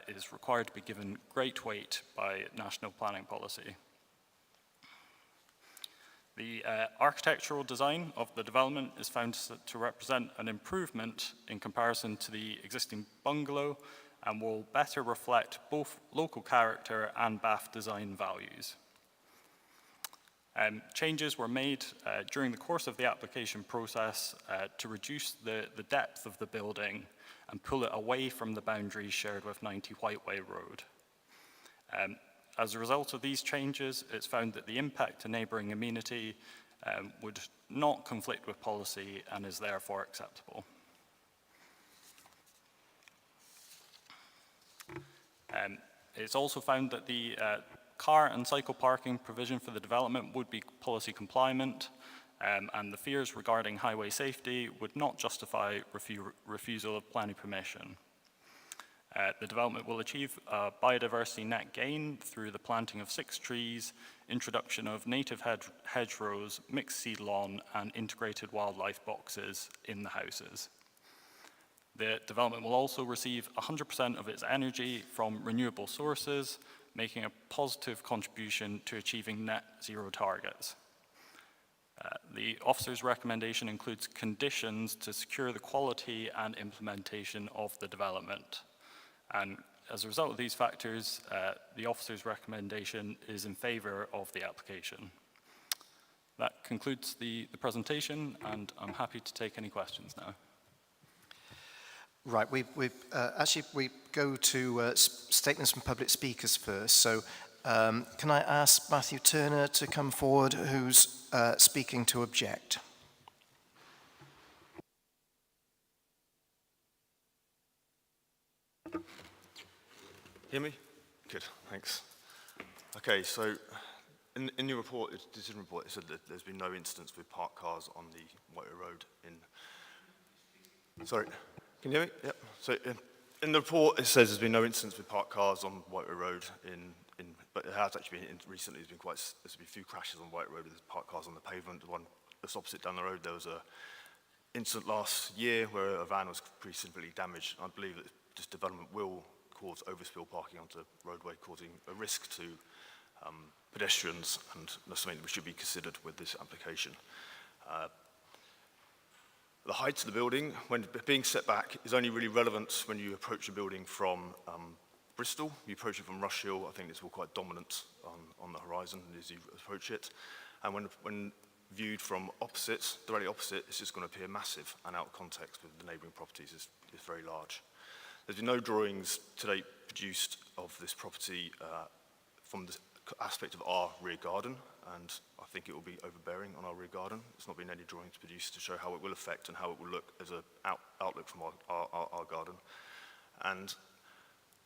is required to be given great weight by national planning policy. The architectural design of the development is found to represent an improvement in comparison to the existing bungalow and will better reflect both local character and BAF design values. Changes were made during the course of the application process to reduce the depth of the building and pull it away from the boundaries shared with 90 Whiteway Road. As a result of these changes, it's found that the impact to neighbouring amenity would not conflict with policy and is therefore acceptable. It's also found that the car and cycle parking provision for the development would be policy compliant, and the fears regarding highway safety would not justify refusal of planning permission. The development will achieve a biodiversity net gain through the planting of 6 trees, introduction of native hedgerows, mixed seed lawn, and integrated wildlife boxes in the houses. The development will also receive 100% of its energy from renewable sources, making a positive contribution to achieving net zero targets. The officer's recommendation includes conditions to secure the quality and implementation of the development. And as a result of these factors, the officer's recommendation is in favour of the application. That concludes the presentation, and I'm happy to take any questions now. Right, we go to statements from public speakers first. So can I ask Matthew Turner to come forward, who's speaking to object? Hear me? Good, thanks. Okay, so in your report, decision report, it said that there's been no incidents with parked cars on the Whiteway Road in... Sorry, can you hear me? Yep. So in the report, it says there's been no incidents with parked cars on Whiteway Road but it has actually been, recently, there's been a few crashes on White Road with parked cars on the pavement. The one that's opposite down the road, there was a incident last year where a van was pretty severely damaged. I believe that this development will cause overspill parking onto the roadway, causing a risk to pedestrians, and that's something that should be considered with this application. The height of the building, when being set back, is only really relevant when you approach a building from Bristol. You approach it from Rush Hill, I think this will quite dominant on the horizon as you approach it. And when viewed from opposite, directly opposite, it's just going to appear massive, and out of context with the neighbouring properties is very large. There's been no drawings to date produced of this property from the aspect of our rear garden, and I think it will be overbearing on our rear garden. There's not been any drawings produced to show how it will affect and how it will look as an outlook from our garden. And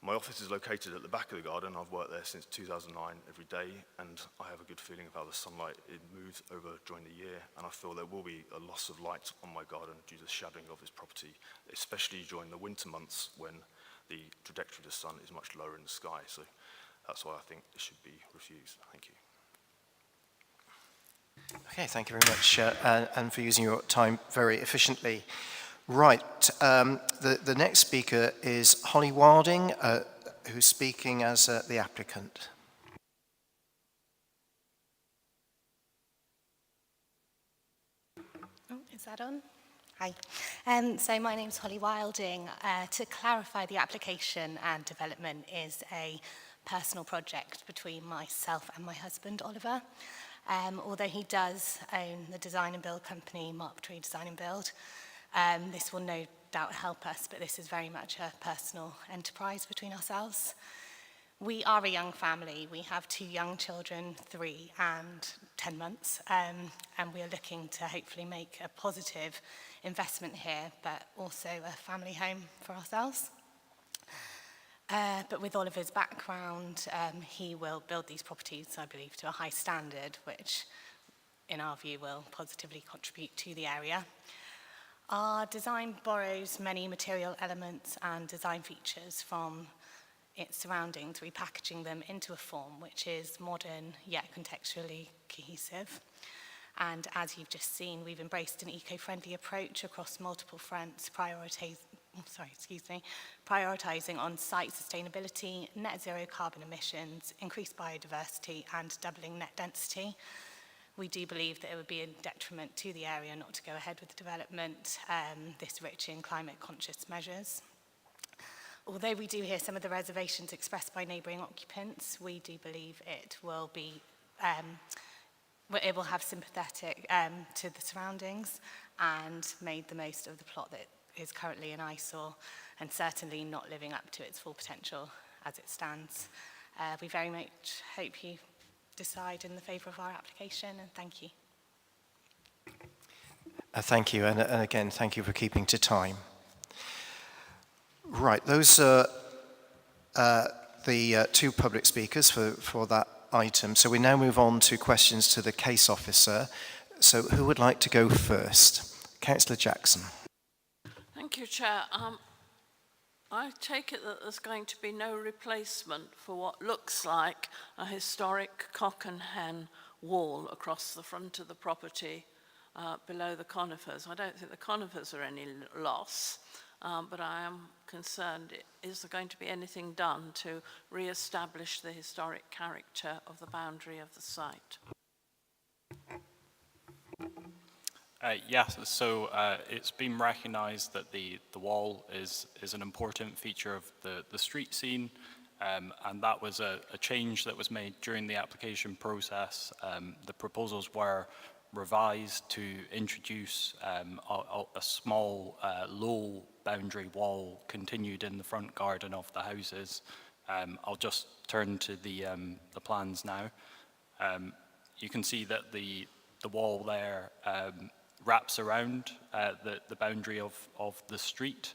my office is located at the back of the garden. I've worked there since 2009 every day, and I have a good feeling of how the sunlight moves over during the year, and I feel there will be a loss of light on my garden due to the shadowing of this property, especially during the winter months when the trajectory of the sun is much lower in the sky. So that's why I think it should be refused. Thank you. Okay, thank you very much, and for using your time very efficiently. Right, the next speaker is Holly Wilding, who's speaking as the applicant. Oh, is that on? Hi. So my name's Holly Wilding. To clarify, the application and development is a personal project between myself and my husband, Oliver. Although he does own the design and build company, Mark Tree Design and Build, this will no doubt help us, but this is very much a personal enterprise between ourselves. We are a young family. We have 2 young children, 3 and 10 months, and we are looking to hopefully make a positive investment here, but also a family home for ourselves. But with Oliver's background, he will build these properties, I believe, to a high standard, which in our view will positively contribute to the area. Our design borrows many material elements and design features from its surroundings, repackaging them into a form which is modern yet contextually cohesive. And as you've just seen, we've embraced an eco-friendly approach across multiple fronts, prioritizing on-site sustainability, net zero carbon emissions, increased biodiversity, and doubling net density. We do believe that it would be a detriment to the area not to go ahead with the development, this rich in climate-conscious measures. Although we do hear some of the reservations expressed by neighbouring occupants, we do believe it will be, it will have sympathetic to the surroundings and made the most of the plot that is currently an eyesore and certainly not living up to its full potential as it stands. We very much hope you decide in the favour of our application, and thank you. Thank you, and again, thank you for keeping to time. Right, those are the 2 public speakers for that item. So we now move on to questions to the case officer. So who would like to go first? Councillor Jackson. Thank you, Chair. I take it that there's going to be no replacement for what looks like a historic cock and hen wall across the front of the property below the conifers. I don't think the conifers are any loss, but I am concerned, is there going to be anything done to re-establish the historic character of the boundary of the site? Yes, so it's been recognised that the wall is an important feature of the street scene, and that was a change that was made during the application process. The proposals were revised to introduce a small low boundary wall continued in the front garden of the houses. I'll just turn to the plans now. You can see that the wall there wraps around the boundary of the street,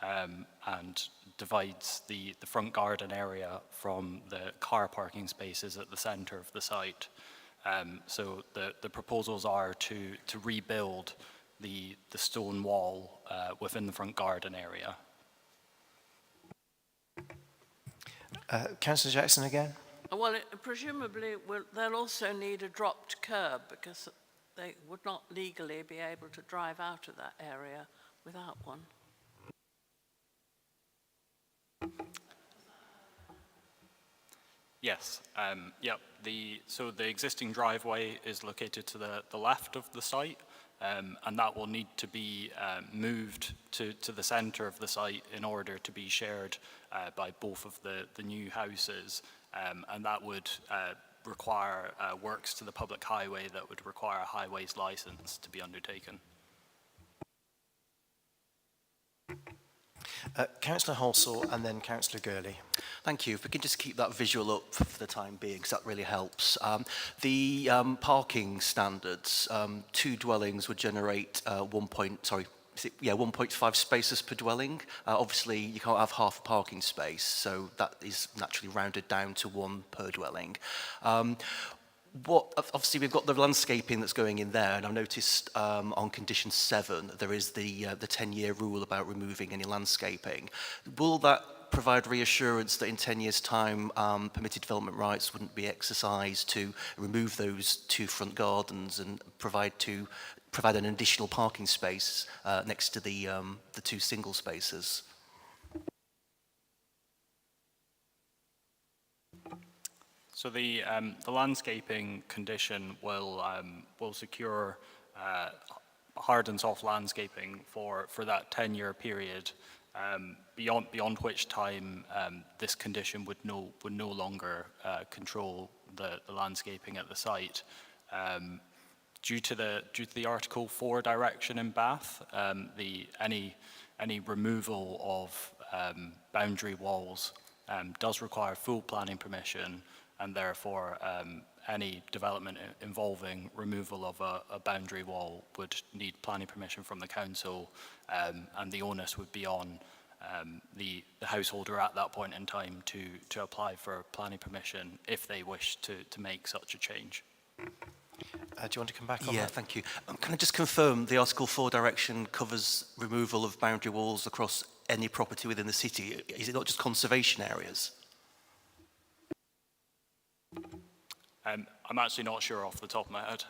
and divides the front garden area from the car parking spaces at the centre of the site. So the proposals are to rebuild the stone wall within the front garden area. Councillor Jackson again. Well, presumably they'll also need a dropped curb because they would not legally be able to drive out of that area without one. Yes, yep. So the existing driveway is located to the left of the site, and that will need to be moved to the centre of the site in order to be shared by both of the new houses, and that would require works to the public highway that would require a highways licence to be undertaken. Councillor Halsall and then Councillor Gurley. Thank you. If we can just keep that visual up for the time being, because that really helps. The parking standards, 2 dwellings would generate 1.5 spaces per dwelling. Obviously, you can't have half a parking space, so that is naturally rounded down to 1 per dwelling. Obviously, we've got the landscaping that's going in there, and I've noticed on condition 7 there is the 10-year rule about removing any landscaping. Will that provide reassurance that in 10 years' time permitted development rights wouldn't be exercised to remove those 2 front gardens and provide an additional parking space next to the 2 single spaces? So the landscaping condition will secure hard and soft landscaping for that 10-year period, beyond which time this condition would no longer control the landscaping at the site. Due to the Article 4 direction in Bath, any removal of boundary walls does require full planning permission, and therefore any development involving removal of a boundary wall would need planning permission from the council, and the onus would be on the householder at that point in time to apply for planning permission if they wish to make such a change. Do you want to come back on that? Yeah, thank you. Can I just confirm the Article 4 direction covers removal of boundary walls across any property within the city? Is it not just conservation areas? I'm actually not sure off the top of my head.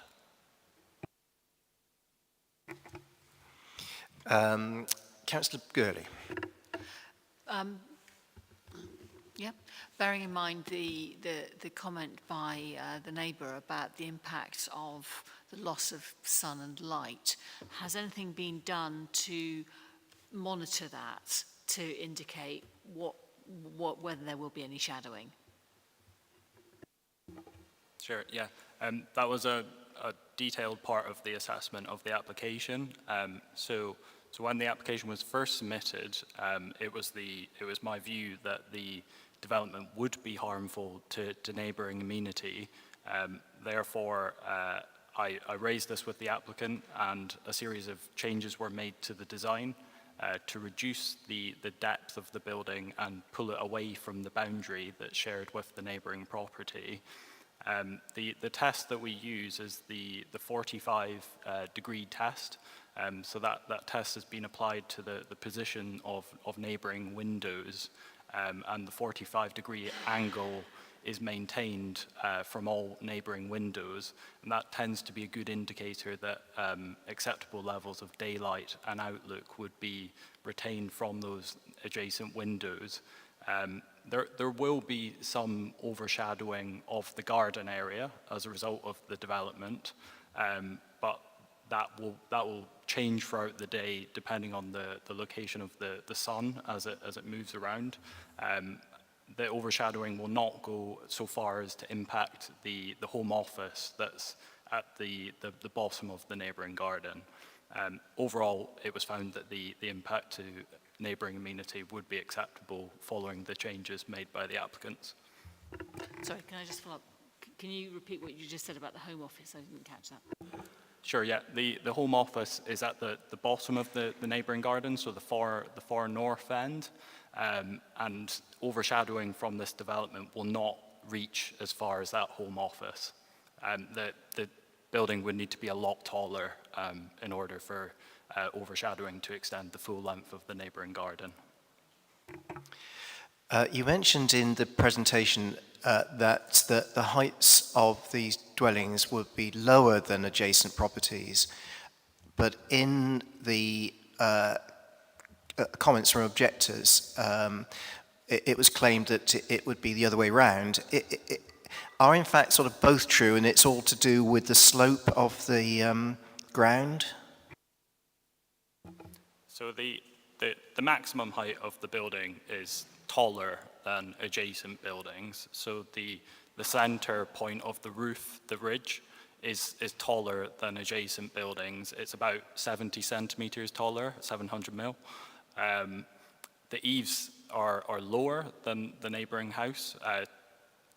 Councillor Gurley. Yeah, bearing in mind the comment by the neighbour about the impact of the loss of sun and light, has anything been done to monitor that to indicate whether there will be any shadowing? Sure, yeah. That was a detailed part of the assessment of the application. So when the application was first submitted, it was my view that the development would be harmful to neighbouring amenity. Therefore, I raised this with the applicant, and a series of changes were made to the design to reduce the depth of the building and pull it away from the boundary that's shared with the neighbouring property. The test that we use is the 45 degree test. So that test has been applied to the position of neighbouring windows, and the 45 degree angle is maintained from all neighbouring windows, and that tends to be a good indicator that acceptable levels of daylight and outlook would be retained from those adjacent windows. There will be some overshadowing of the garden area as a result of the development, but that will change throughout the day depending on the location of the sun as it moves around. The overshadowing will not go so far as to impact the home office that's at the bottom of the neighbouring garden. Overall, it was found that the impact to neighbouring amenity would be acceptable following the changes made by the applicants. Sorry, can I just follow up? Can you repeat what you just said about the Home Office? I didn't catch that. Sure, yeah. The Home Office is at the bottom of the neighbouring garden, so the far north end, and overshadowing from this development will not reach as far as that Home Office. The building would need to be a lot taller in order for overshadowing to extend the full length of the neighbouring garden. You mentioned in the presentation that the heights of these dwellings would be lower than adjacent properties, but in the comments from objectors, it was claimed that it would be the other way round. Are in fact sort of both true, and it's all to do with the slope of the ground? So the maximum height of the building is taller than adjacent buildings. So the center point of the roof, the ridge, is taller than adjacent buildings. It's about 70 centimeters taller, 700 mil. The eaves are lower than the neighboring house,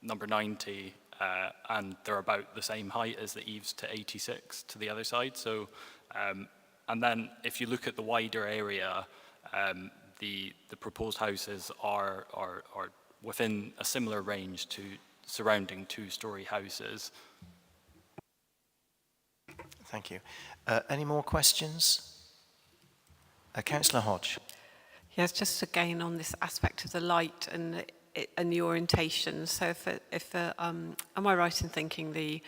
number 90, and they're about the same height as the eaves to 86 to the other side. So, and then if you look at the wider area, the proposed houses are within a similar range to surrounding two-storey houses. Thank you. Any more questions? Councillor Hodge. Yes, just again on this aspect of the light and the orientation. So am I right in thinking the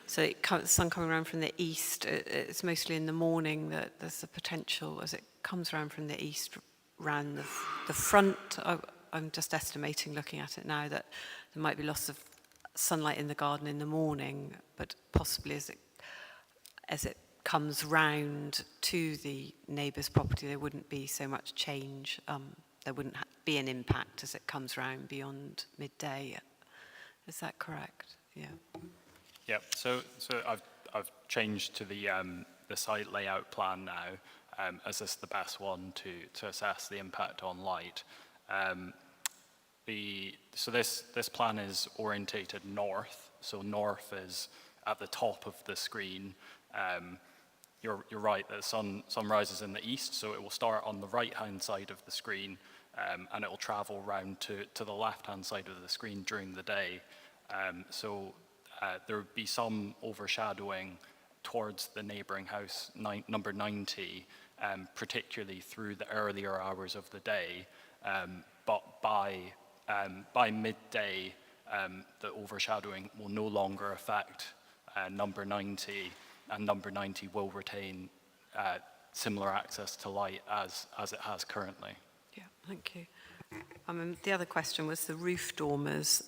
sun coming around from the east, it's mostly in the morning that there's a potential as it comes around from the east round the front. I'm just estimating, looking at it now, that there might be loss of sunlight in the garden in the morning, but possibly as it comes round to the neighbour's property, there wouldn't be so much change. There wouldn't be an impact as it comes round beyond midday. Is that correct? Yeah. Yeah. So I've changed to the site layout plan now, as this is the best one to assess the impact on light. So this plan is orientated north. So north is at the top of the screen. You're right, the sun rises in the east, so it will start on the right-hand side of the screen, and it will travel round to the left-hand side of the screen during the day. So there would be some overshadowing towards the neighbouring house, number 90, particularly through the earlier hours of the day. But by midday, the overshadowing will no longer affect number 90, and number 90 will retain similar access to light as it has currently. Yeah, thank you. The other question was the roof dormers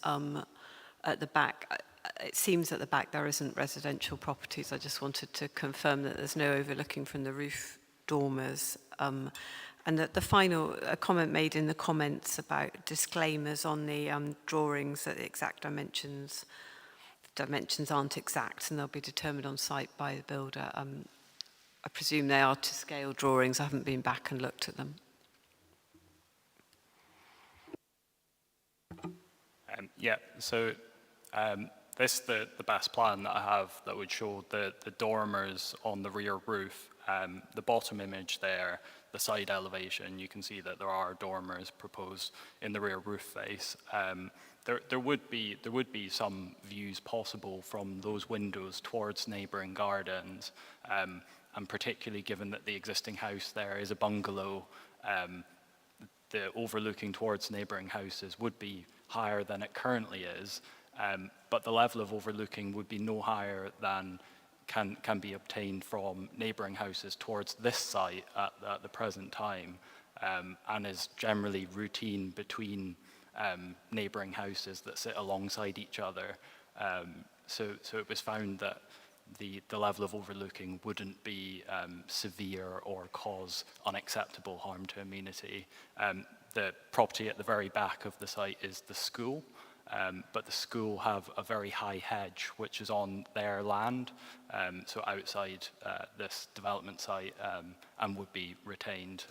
at the back. It seems at the back there isn't residential properties. I just wanted to confirm that there's no overlooking from the roof dormers. And that the final comment made in the comments about disclaimers on the drawings that the exact dimensions aren't exact and they'll be determined on site by the builder. I presume they are to scale drawings. I haven't been back and looked at them. Yeah, so this the best plan that I have that would show the dormers on the rear roof. The bottom image there, the side elevation, you can see that there are dormers proposed in the rear roof face. There would be some views possible from those windows towards neighbouring gardens, and particularly given that the existing house there is a bungalow, the overlooking towards neighbouring houses would be higher than it currently is, but the level of overlooking would be no higher than can be obtained from neighbouring houses towards this site at the present time, and is generally routine between neighbouring houses that sit alongside each other. So it was found that the level of overlooking wouldn't be severe or cause unacceptable harm to amenity. The property at the very back of the site is the school, but the school have a very high hedge which is on their land, so outside this development site, and would be retained.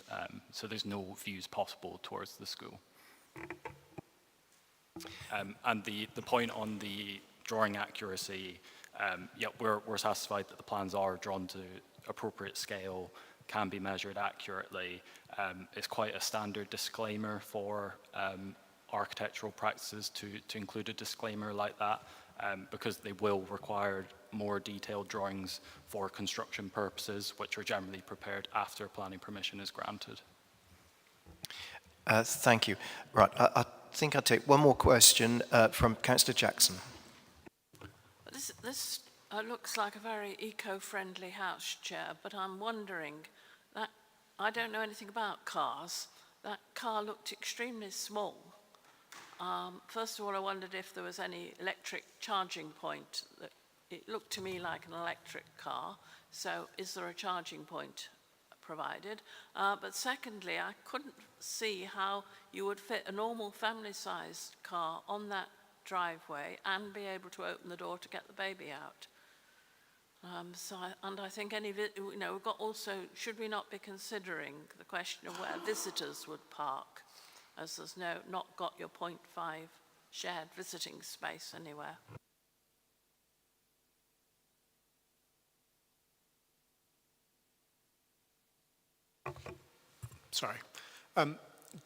So there's no views possible towards the school. And the point on the drawing accuracy, Yet we're satisfied that the plans are drawn to appropriate scale, can be measured accurately. It's quite a standard disclaimer for architectural practices to include a disclaimer like that, because they will require more detailed drawings for construction purposes, which are generally prepared after planning permission is granted. Thank you. Right, I think I'll take one more question from Councillor Jackson. This looks like a very eco-friendly house, Chair, but I'm wondering that I don't know anything about cars. That car looked extremely small. First of all, I wondered if there was any electric charging point. It looked to me like an electric car, so is there a charging point provided? But secondly, I couldn't see how you would fit a normal family-sized car on that driveway and be able to open the door to get the baby out. I think we've got also, should we not be considering the question of where visitors would park, as there's not got your 0.5 shared visiting space anywhere? Sorry.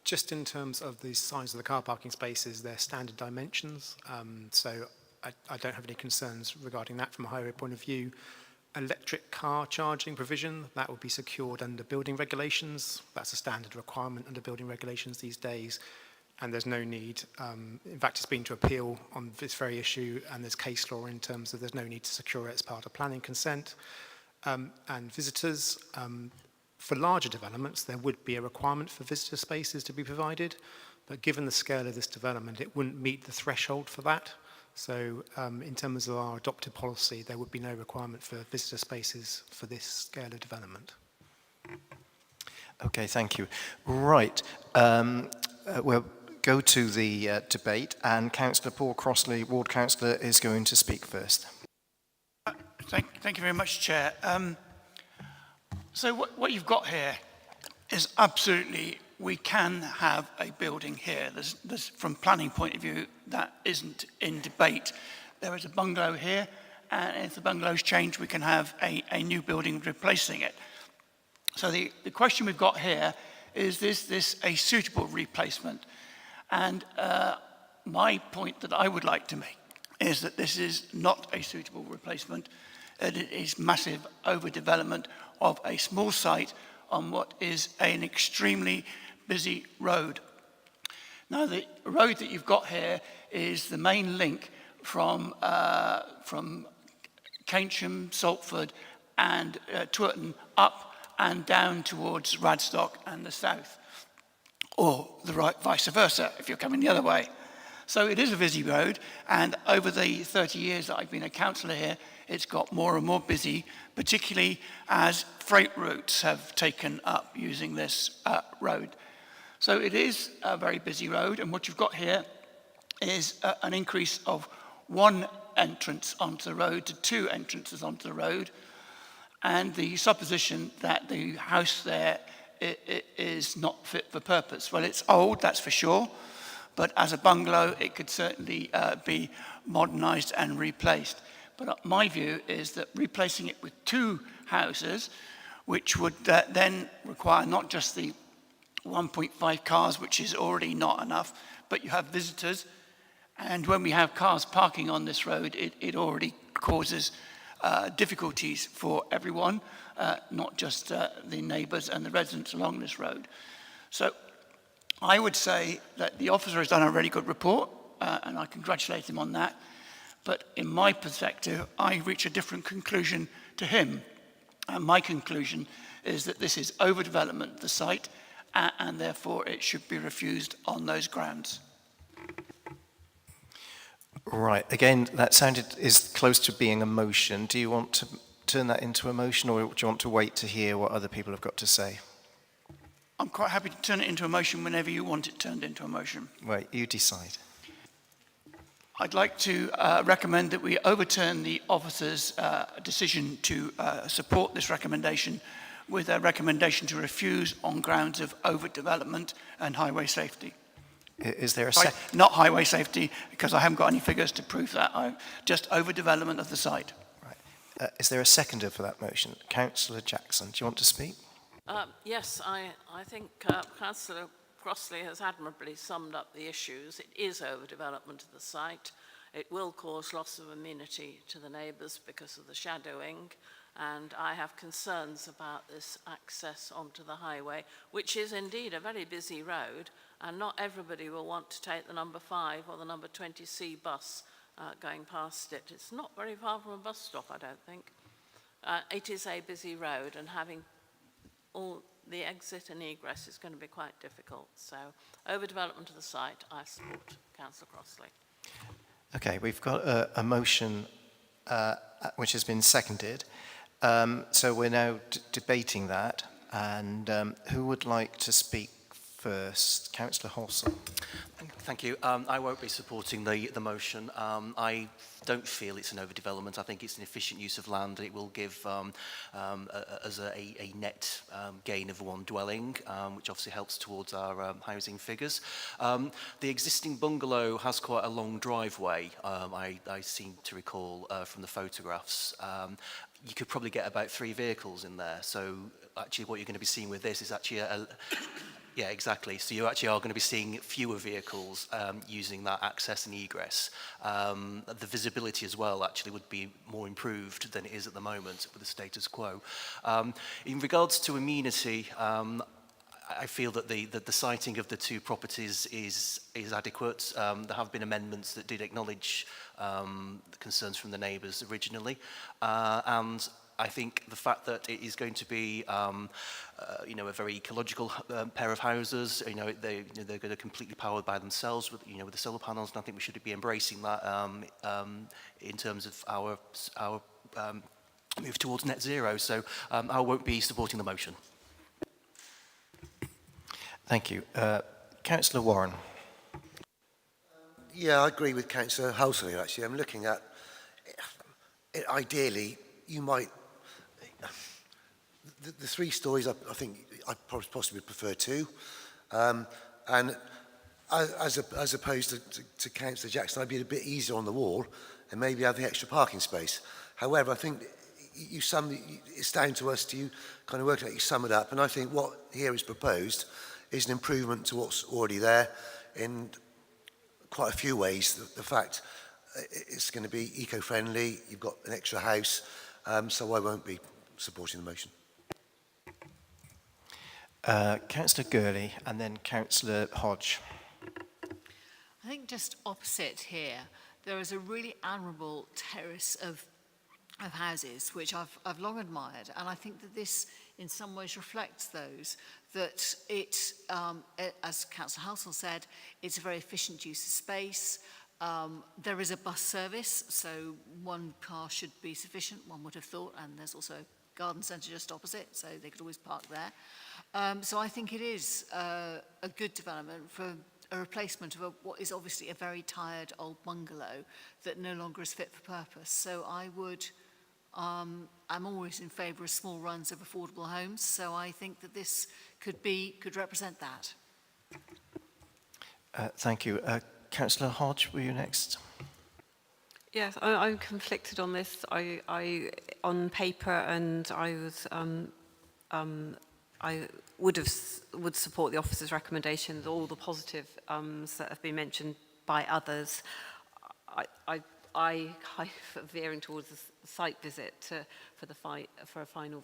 Just in terms of the size of the car parking spaces, they're standard dimensions, so I don't have any concerns regarding that from a highway point of view. Electric car charging provision, that will be secured under building regulations. That's a standard requirement under building regulations these days, and there's no need. In fact, it's been to appeal on this very issue, and there's case law in terms of there's no need to secure it as part of planning consent. And visitors, for larger developments, there would be a requirement for visitor spaces to be provided, but given the scale of this development, it wouldn't meet the threshold for that. So in terms of our adopted policy, there would be no requirement for visitor spaces for this scale of development. Okay, thank you. Right, we'll go to the debate, and Councillor Paul Crossley, Ward Councillor, is going to speak first. Thank you very much, Chair. So what you've got here is absolutely, we can have a building here. There's from planning point of view, that isn't in debate. There is a bungalow here, and if the bungalow's changed, we can have a new building replacing it. So the question we've got here is this a suitable replacement? And my point that I would like to make is that this is not a suitable replacement. It is massive overdevelopment of a small site on what is an extremely busy road. Now, the road that you've got here is the main link from Keynsham, Salford, and Twerton up and down towards Radstock and the south, or the right vice versa if you're coming the other way. So it is a busy road, and over the 30 years that I've been a councillor here, it's got more and more busy, particularly as freight routes have taken up using this road. So it is a very busy road, and what you've got here is an increase of one entrance onto the road to two entrances onto the road, and the supposition that the house there is not fit for purpose. Well, it's old, that's for sure, but as a bungalow, it could certainly be modernised and replaced. But my view is that replacing it with two houses, which would then require not just the 1.5 cars, which is already not enough, but you have visitors. And when we have cars parking on this road, it already causes difficulties for everyone, not just the neighbours and the residents along this road. So I would say that the officer has done a really good report, and I congratulate him on that. But in my perspective, I reach a different conclusion to him. And my conclusion is that this is overdevelopment of the site, and therefore it should be refused on those grounds. Right, again, that is close to being a motion. Do you want to turn that into a motion, or do you want to wait to hear what other people have got to say? I'm quite happy to turn it into a motion whenever you want it turned into a motion. Right, you decide. I'd like to recommend that we overturn the officer's decision to support this recommendation with a recommendation to refuse on grounds of overdevelopment and highway safety. Is there a Sorry, second? not highway safety, because I haven't got any figures to prove that. Just overdevelopment of the site. Is there a seconder for that motion? Councillor Jackson, do you want to speak? Yes, I think Councillor Crossley has admirably summed up the issues. It is overdevelopment of the site. It will cause loss of amenity to the neighbours because of the shadowing, and I have concerns about this access onto the highway, which is indeed a very busy road, and not everybody will want to take the number 5 or the number 20C bus going past it. It's not very far from a bus stop, I don't think. It is a busy road, and having all the exit and egress is going to be quite difficult. So, overdevelopment of the site, I support Councillor Crossley. Okay, we've got a motion which has been seconded. So we're now debating that. And who would like to speak first? Councillor Halsall. Thank you. I won't be supporting the motion. I don't feel it's an overdevelopment. I think it's an efficient use of land. It will give us a net gain of one dwelling, which obviously helps towards our housing figures. The existing bungalow has quite a long driveway, I seem to recall from the photographs. You could probably get about 3 vehicles in there. So actually what you're going to be seeing with this is actually yeah, exactly. So you actually are going to be seeing fewer vehicles using that access and egress. The visibility as well actually would be more improved than it is at the moment with the status quo. In regards to amenity, I feel that the siting of the 2 properties is adequate. There have been amendments that did acknowledge the concerns from the neighbours originally, and I think the fact that it is going to be, you know, a very ecological pair of houses, you know, they're going to completely powered by themselves with, you know, with the solar panels, and I think we should be embracing that in terms of our move towards net zero. So I won't be supporting the motion. Thank you. Councillor Warren. Yeah, I agree with Councillor Halsall here, actually. I'm looking at, ideally, you might, the 3 stories, I think I possibly prefer 2. And as opposed to Councillor Jackson, I'd be a bit easier on the wall and maybe have the extra parking space. However, I think it's down to us to kind of work out, you sum it up. And I think what here is proposed is an improvement to what's already there in quite a few ways. The fact it's going to be eco-friendly, you've got an extra house, so I won't be supporting the motion. Councillor Gurley and then Councillor Hodge. I think just opposite here, there is a really admirable terrace of houses, which I've long admired, and I think that this in some ways reflects those, that it, as Councillor Halsall said, it's a very efficient use of space. There is a bus service, so 1 car should be sufficient, one would have thought, and there's also a garden centre just opposite, so they could always park there. So I think it is a good development for a replacement of what is obviously a very tired old bungalow that no longer is fit for purpose. So I would, I'm always in favour of small runs of affordable homes, so I think that this could represent that. Thank you. Councillor Hodge, were you next? Yes, I'm conflicted on this. I on paper, and I would support the officer's recommendations, all the positives that have been mentioned by others. I kind of veering towards a site visit for a final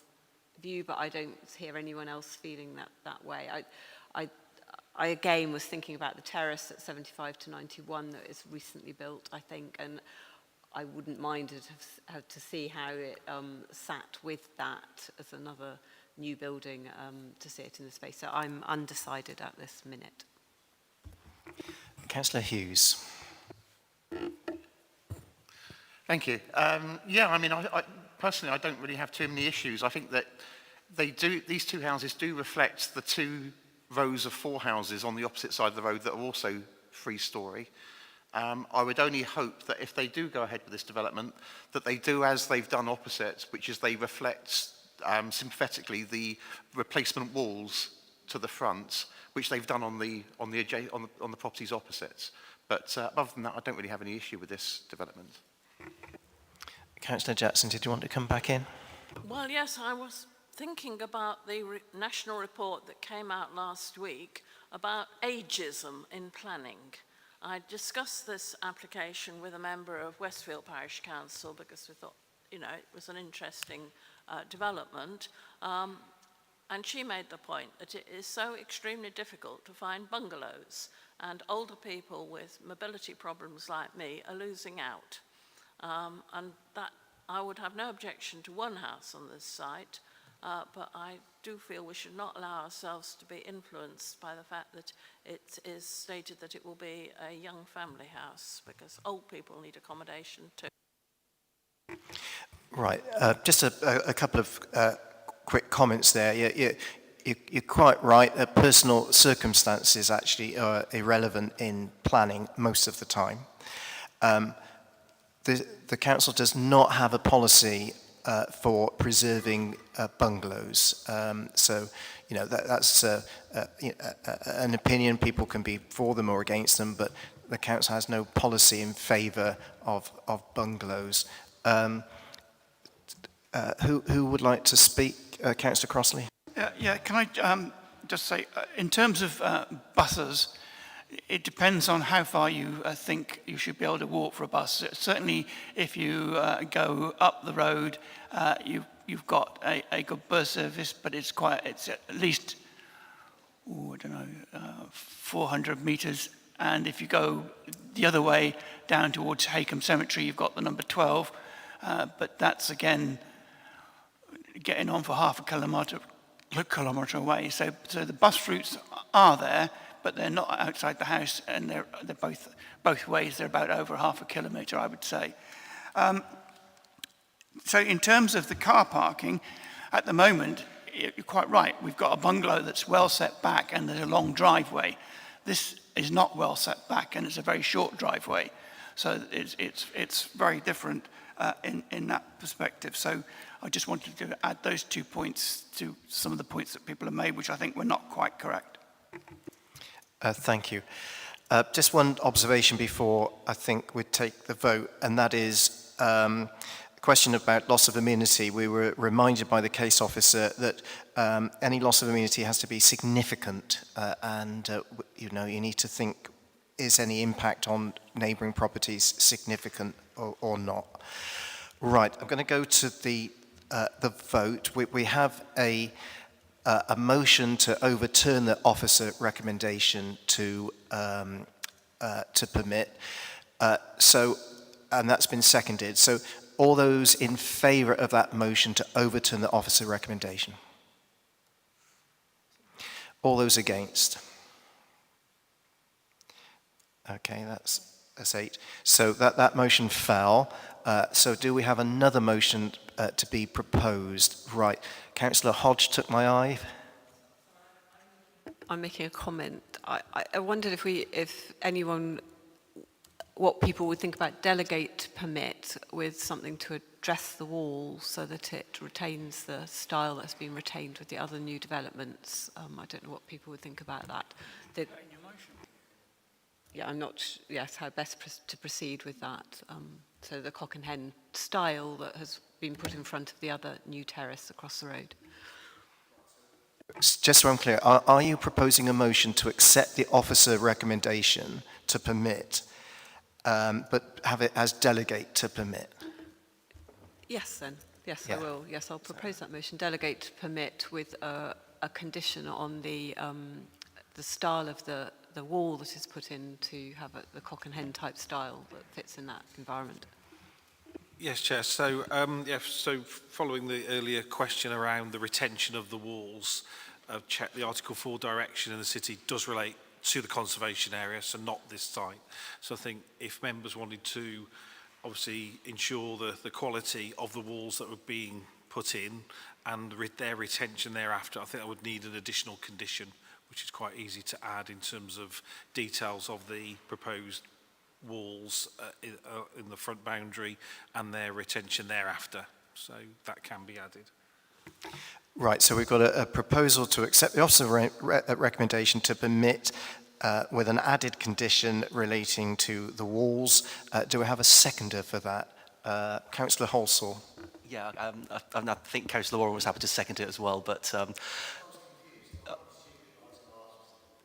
view, but I don't hear anyone else feeling that way. I again was thinking about the terrace at 75 to 91 that is recently built, I think, and I wouldn't mind to see how it sat with that as another new building to see it in the space. So I'm undecided at this minute. Councillor Hughes. Thank you. Yeah, I mean, I personally, I don't really have too many issues. I think that these 2 houses do reflect the 2 rows of 4 houses on the opposite side of the road that are also 3-storey. I would only hope that if they do go ahead with this development, that they do as they've done opposite, which is they reflect sympathetically the replacement walls to the front which they've done on the properties opposite. But other than that, I don't really have any issue with this development. Councillor Jackson, did you want to come back in? Well, yes, I was thinking about the national report that came out last week about ageism in planning. I discussed this application with a member of Westfield Parish Council because we thought, you know, it was an interesting development. And she made the point that it is so extremely difficult to find bungalows, and older people with mobility problems like me are losing out. And that I would have no objection to one house on this site, but I do feel we should not allow ourselves to be influenced by the fact that it is stated that it will be a young family house, because old people need accommodation too. Right, just a couple of quick comments there. You're quite right that personal circumstances actually are irrelevant in planning most of the time. The council does not have a policy for preserving bungalows. So, you know, that's an opinion. People can be for them or against them, but the council has no policy in favour of bungalows. Who would like to speak? Councillor Crossley. Yeah, can I just say, in terms of buses, it depends on how far you think you should be able to walk for a bus. Certainly, if you go up the road, you've got a good bus service, but it's at least, I don't know, 400 metres. And if you go the other way down towards Haycombe Cemetery, you've got the number 12, but that's again getting on for half a kilometre away. So the bus routes are there, but they're not outside the house, and they're both ways. They're about over half a kilometre, I would say. So in terms of the car parking, at the moment, you're quite right. We've got a bungalow that's well set back, and there's a long driveway. This is not well set back, and it's a very short driveway. So it's very different in that perspective. So I just wanted to add those 2 points to some of the points that people have made, which I think were not quite correct. Thank you. Just one observation before I think we'd take the vote, and that is a question about loss of amenity. We were reminded by the case officer that any loss of amenity has to be significant, and you know, you need to think, is any impact on neighbouring properties significant or not? Right, I'm going to go to the vote. We have a motion to overturn the officer recommendation to permit. And that's been seconded. So all those in favour of that motion to overturn the officer recommendation? All those against? Okay, that's 8. So that motion fell. So do we have another motion to be proposed? Right. Councillor Hodge took my eye. I'm making a comment. I wondered if anyone, what people would think about delegate to permit with something to address the wall so that it retains the style that's been retained with the other new developments. I don't know what people would think about that. Yeah, I'm not, yes, how best to proceed with that. So the cock and hen style that has been put in front of the other new terrace across the road. Just so I'm clear, are you proposing a motion to accept the officer recommendation to permit, but have it as delegate to permit? Yes, then. Yes, yeah. I will. Yes, I'll propose that motion. Delegate to permit with a condition on the style of the wall that is put in to have the cock and hen type style that fits in that environment. Yes, Chair. So, so following the earlier question around the retention of the walls, check the Article 4 direction in the city does relate to the conservation area, so not this site. So I think if members wanted to obviously ensure the quality of the walls that were being put in and their retention thereafter, I think that would need an additional condition, which is quite easy to add in terms of details of the proposed walls in the front boundary and their retention thereafter. So that can be added. Right, so we've got a proposal to accept the officer recommendation to permit with an added condition relating to the walls. Do we have a seconder for that? Councillor Halsall. Yeah, I think Councillor Warren was happy to second it as well, but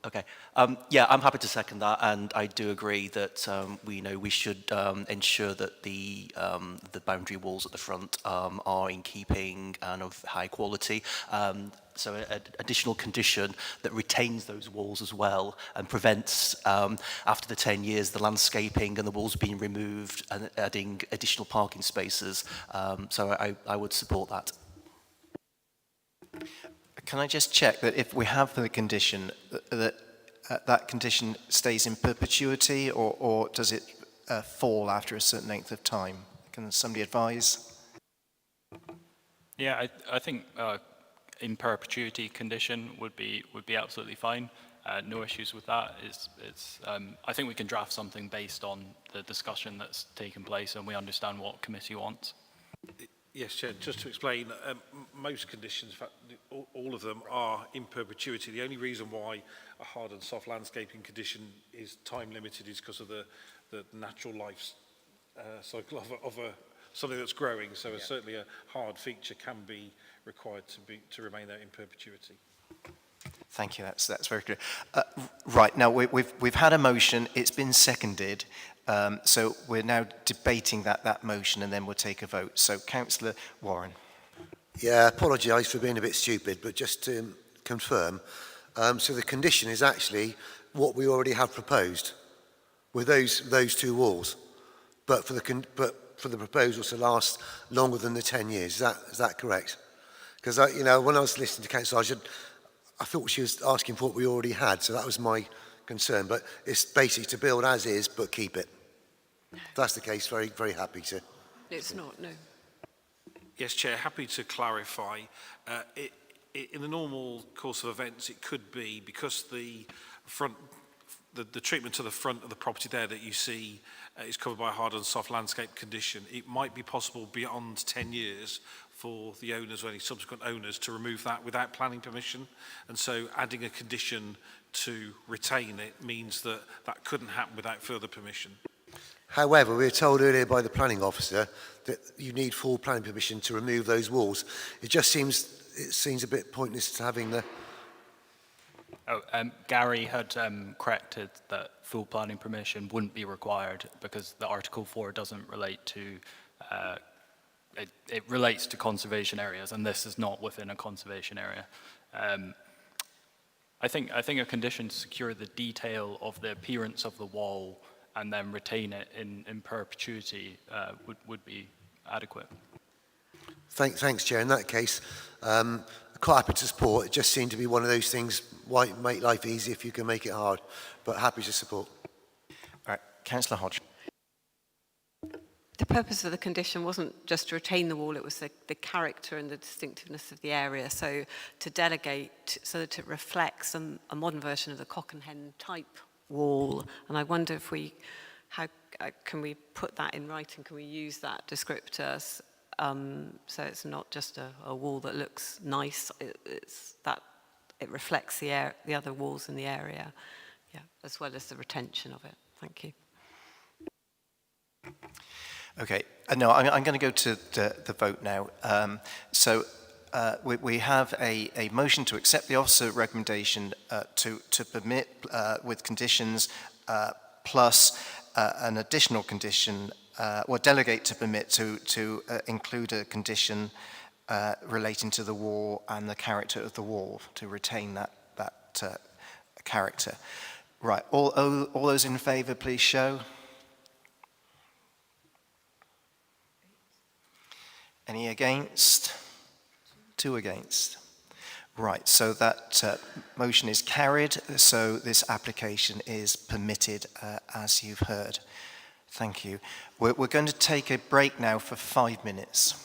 okay. Yeah, I'm happy to second that, and I do agree that we should ensure that the boundary walls at the front are in keeping and of high quality. So an additional condition that retains those walls as well and prevents, after the 10 years, the landscaping and the walls being removed and adding additional parking spaces. So I would support that. Can I just check that if we have the condition, that that condition stays in perpetuity, or does it fall after a certain length of time? Can somebody advise? Yeah, I think in perpetuity condition would be absolutely fine. No issues with that. I think we can draft something based on the discussion that's taken place, and we understand what committee wants. Yes, Chair, just to explain, most conditions, in fact, all of them are in perpetuity. The only reason why a hard and soft landscaping condition is time limited is because of the natural life cycle of something that's growing. So certainly a hard feature can be required to remain there in perpetuity. Thank you. That's very clear. Right now we've had a motion. It's been seconded. So we're now debating that motion, and then we'll take a vote. So, Councillor Warren. Yeah, I apologise for being a bit stupid, but just to confirm, so the condition is actually what we already have proposed with those two walls, but for the proposals to last longer than the 10 years. Is that correct? Because when I was listening to Councillor, I thought she was asking for what we already had, so that was my concern. But it's basically to build as is, but keep it. If that's the case, very, very happy to. It's not, no. Yes, Chair, happy to clarify. In the normal course of events, it could be because the treatment to the front of the property there that you see is covered by a hard and soft landscape condition. It might be possible beyond 10 years for the owners or any subsequent owners to remove that without planning permission. And so adding a condition to retain it means that that couldn't happen without further permission. However, we were told earlier by the planning officer that you need full planning permission to remove those walls. It seems a bit pointless to having the... Gary had corrected that full planning permission wouldn't be required because the Article 4 doesn't relate to... It relates to conservation areas, and this is not within a conservation area. I think a condition to secure the detail of the appearance of the wall and then retain it in perpetuity would be adequate. Thanks, Chair. In that case, quite happy to support. It just seemed to be one of those things, why make life easy if you can make it hard, but happy to support. All right, Councillor Hodge. The purpose of the condition wasn't just to retain the wall, it was the character and the distinctiveness of the area. So to delegate so that it reflects a modern version of the cock and hen type wall. And I wonder if how can we put that in writing? Can we use that descriptor so it's not just a wall that looks nice, it's that it reflects the other walls in the area, yeah, as well as the retention of it. Thank you. Okay, no, I'm going to go to the vote now. We have a motion to accept the officer recommendation to permit with conditions plus an additional condition, or delegate to permit to include a condition relating to the wall and the character of the wall, to retain that character. Right, all those in favour, please show. Any against? 2 against. Right, so that motion is carried, so this application is permitted as you've heard. Thank you. We're going to take a break now for 5 minutes.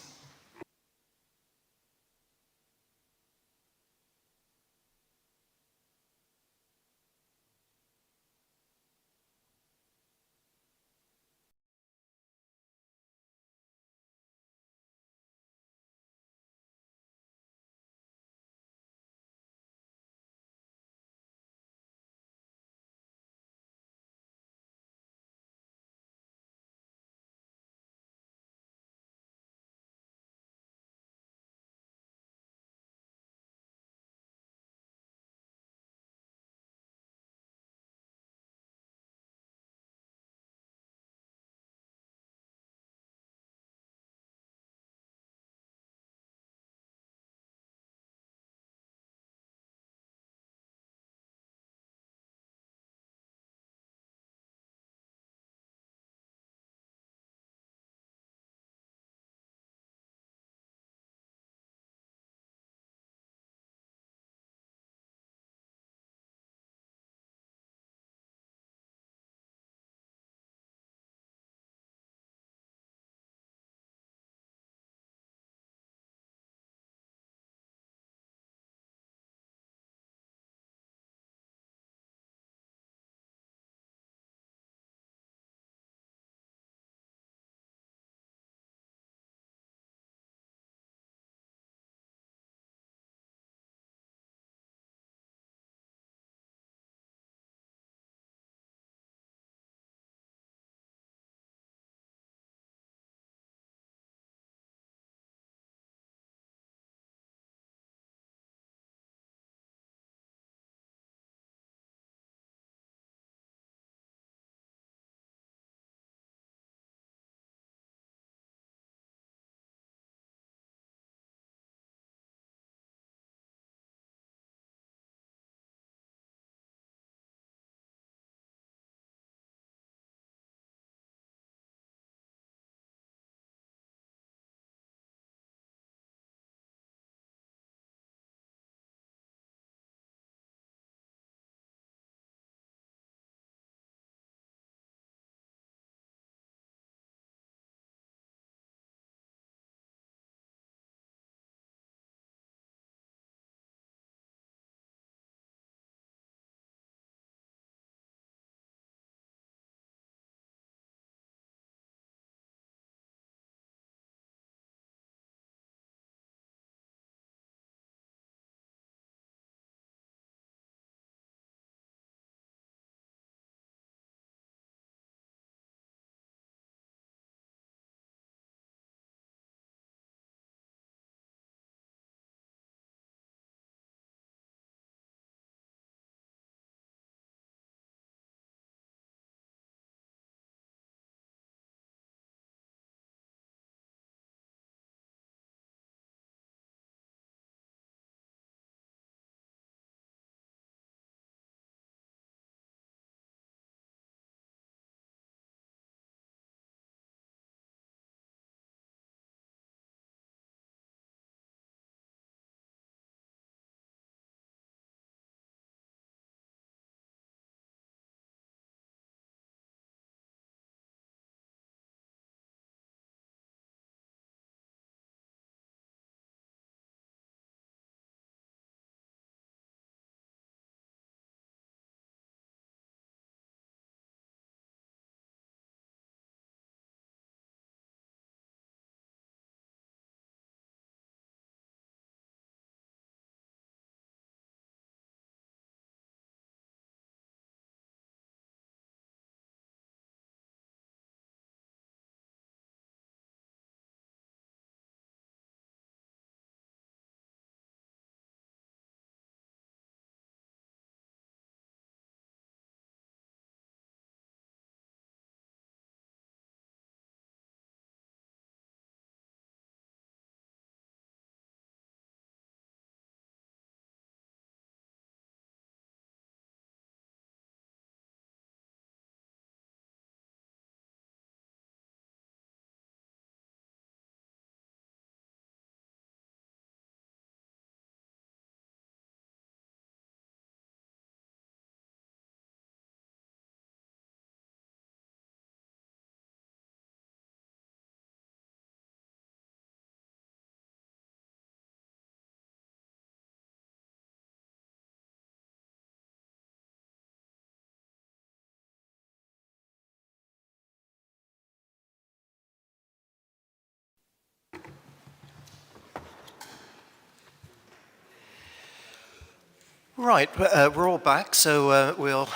Right, we're all back, so we'll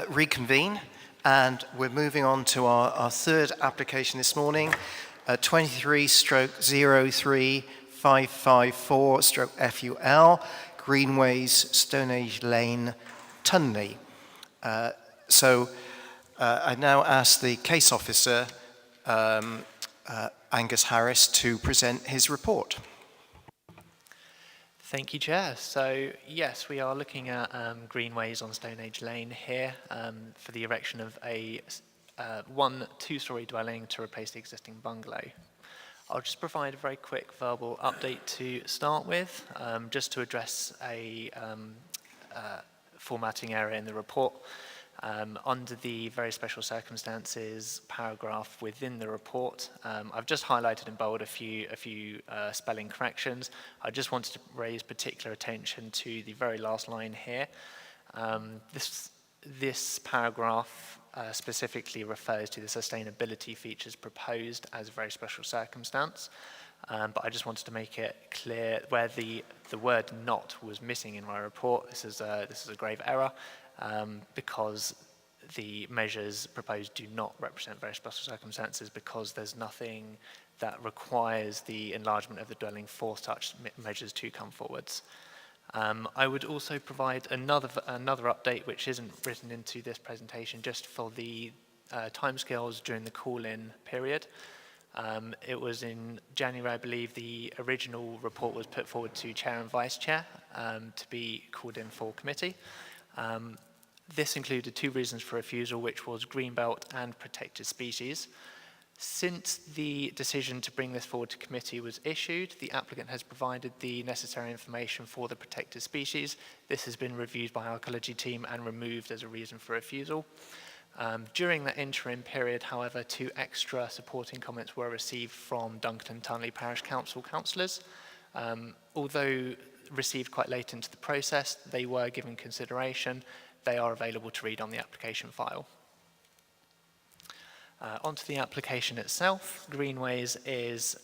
reconvene, and we're moving on to our third application this morning, 23/03554/FUL, Greenways, Stone Age Lane, Tunley. I now ask the case officer, Angus Harris, to present his report. Thank you, Chair. So, yes, we are looking at Greenways on Stone Age Lane here for the erection of a one two-storey dwelling to replace the existing bungalow. I'll just provide a very quick verbal update to start with, just to address a formatting error in the report. Under the very special circumstances paragraph within the report, I've just highlighted in bold a few spelling corrections. I just wanted to raise particular attention to the very last line here. This paragraph specifically refers to the sustainability features proposed as a very special circumstance, but I just wanted to make it clear where the word "not" was missing in my report. This is a grave error. Because the measures proposed do not represent very special circumstances, because there's nothing that requires the enlargement of the dwelling for such measures to come forwards. I would also provide another update which isn't written into this presentation, just for the timescales during the call-in period. It was in January, I believe, the original report was put forward to Chair and Vice Chair to be called in for committee. This included two reasons for refusal, which was greenbelt and protected species. Since the decision to bring this forward to committee was issued, the applicant has provided the necessary information for the protected species. This has been reviewed by our ecology team and removed as a reason for refusal. During that interim period, however, two extra supporting comments were received from Dunkerton Tunley Parish Council councillors. Although received quite late into the process, they were given consideration. They are available to read on the application file. Onto the application itself. Greenways is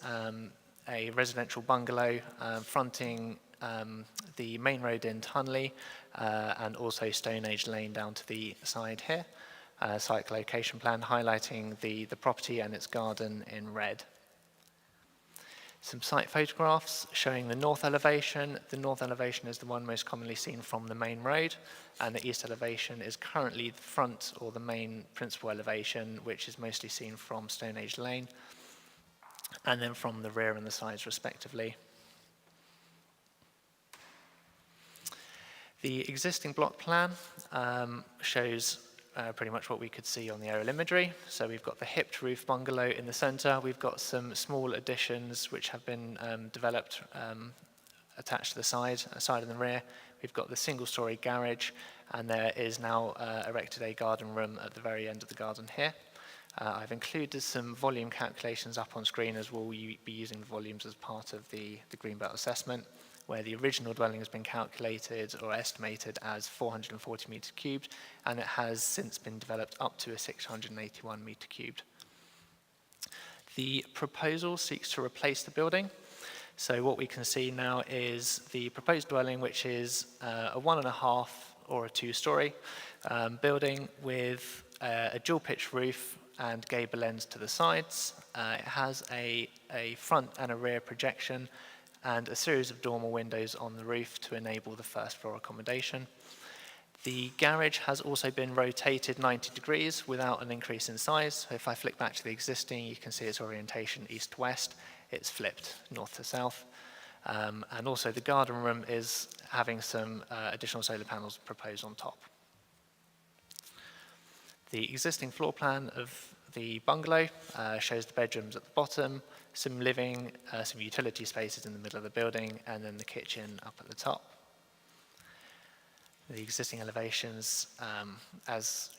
a residential bungalow fronting the main road in Tunley and also Stone Age Lane down to the side here. Site location plan highlighting the property and its garden in red. Some site photographs showing the north elevation. The north elevation is the one most commonly seen from the main road, and the east elevation is currently the front or the main principal elevation, which is mostly seen from Stone Age Lane, and then from the rear and the sides respectively. The existing block plan shows pretty much what we could see on the aerial imagery. So we've got the hipped roof bungalow in the center. We've got some small additions which have been developed attached to the side and the rear. We've got the single-story garage, and there is now erected a garden room at the very end of the garden here. I've included some volume calculations up on screen, as we'll be using the volumes as part of the Greenbelt assessment, where the original dwelling has been calculated or estimated as 440 metres cubed, and it has since been developed up to a 681 metre cubed. The proposal seeks to replace the building. So what we can see now is the proposed dwelling, which is a 1.5 or a 2-storey building with a dual pitch roof and gable ends to the sides. It has a front and a rear projection and a series of dormer windows on the roof to enable the first floor accommodation. The garage has also been rotated 90 degrees without an increase in size. So if I flick back to the existing, you can see its orientation east-west. It's flipped north to south. And also the garden room is having some additional solar panels proposed on top. The existing floor plan of the bungalow shows the bedrooms at the bottom, some living, some utility spaces in the middle of the building, and then the kitchen up at the top. The existing elevations, as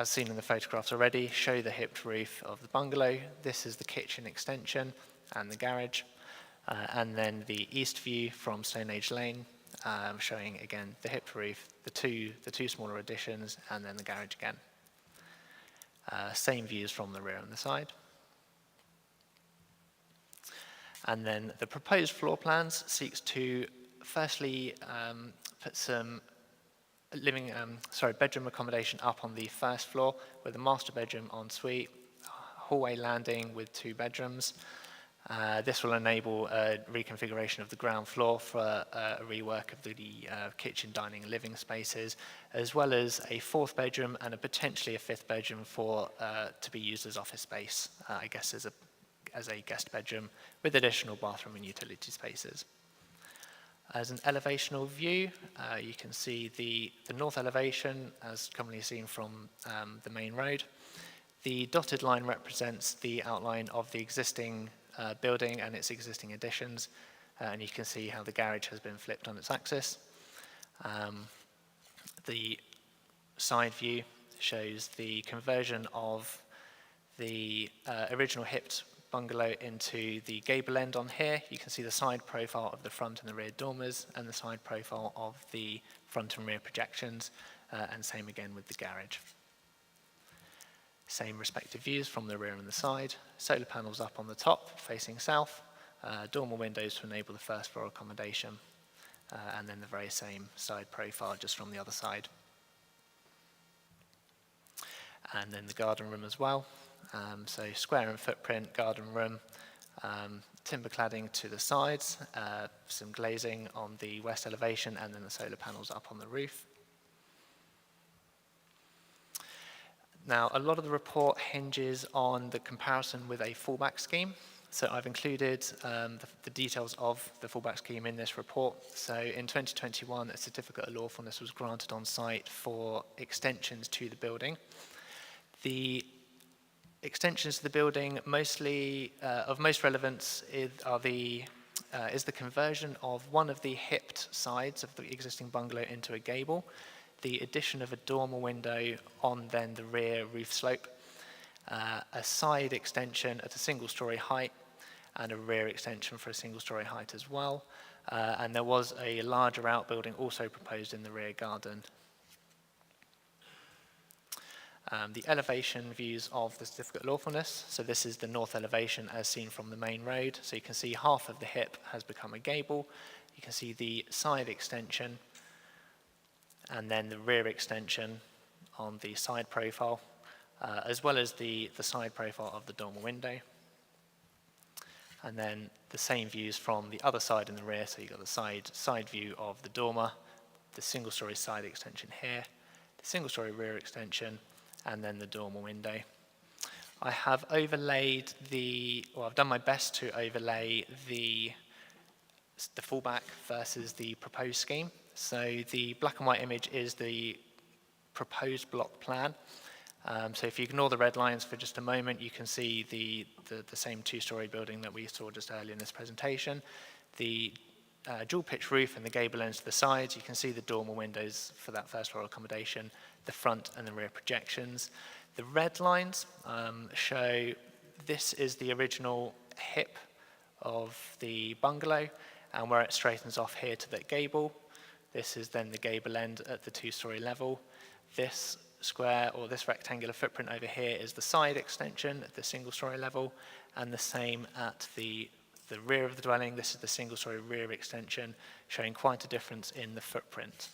seen in the photographs already, show the hipped roof of the bungalow. This is the kitchen extension and the garage, and then the east view from Stone Age Lane, showing again the hipped roof, the two smaller additions, and then the garage again. Same views from the rear and the side. And then the proposed floor plans seeks to firstly put some bedroom accommodation up on the first floor with a master bedroom ensuite, hallway landing with 2 bedrooms. This will enable a reconfiguration of the ground floor for a rework of the kitchen, dining, and living spaces, as well as a 4th bedroom and potentially a 5th bedroom to be used as office space, I guess as a guest bedroom with additional bathroom and utility spaces. As an elevational view, you can see the north elevation as commonly seen from the main road. The dotted line represents the outline of the existing building and its existing additions, and you can see how the garage has been flipped on its axis. The side view shows the conversion of the original hipped bungalow into the gable end on here. You can see the side profile of the front and the rear dormers and the side profile of the front and rear projections, and same again with the garage. Same respective views from the rear and the side. Solar panels up on the top facing south, dormer windows to enable the first floor accommodation, and then the very same side profile just from the other side. And then the garden room as well. So square in footprint, garden room, timber cladding to the sides, some glazing on the west elevation, and then the solar panels up on the roof. Now, a lot of the report hinges on the comparison with a fallback scheme. So I've included the details of the fallback scheme in this report. So in 2021, a certificate of lawfulness was granted on site for extensions to the building. The extensions to the building mostly of most relevance is the conversion of one of the hipped sides of the existing bungalow into a gable, the addition of a dormer window on then the rear roof slope, a side extension at a single-storey height, and a rear extension for a single-storey height as well. And there was a larger outbuilding also proposed in the rear garden. The elevation views of the certificate of lawfulness. So this is the north elevation as seen from the main road. So you can see half of the hip has become a gable. You can see the side extension and then the rear extension on the side profile, as well as the side profile of the dormer window. And then the same views from the other side in the rear. So you've got the side view of the dormer, the single-storey side extension here, the single-storey rear extension, and then the dormer window. I have overlaid I've done my best to overlay the fallback versus the proposed scheme. So the black and white image is the proposed block plan. So if you ignore the red lines for just a moment, you can see the same 2-storey building that we saw just earlier in this presentation. The dual pitch roof and the gable ends to the sides. You can see the dormer windows for that first floor accommodation, the front and the rear projections. The red lines show this is the original hip of the bungalow, and where it straightens off here to the gable. This is then the gable end at the 2-storey level. This square or this rectangular footprint over here is the side extension at the single-storey level, and the same at the rear of the dwelling. This is the single-storey rear extension, showing quite a difference in the footprint.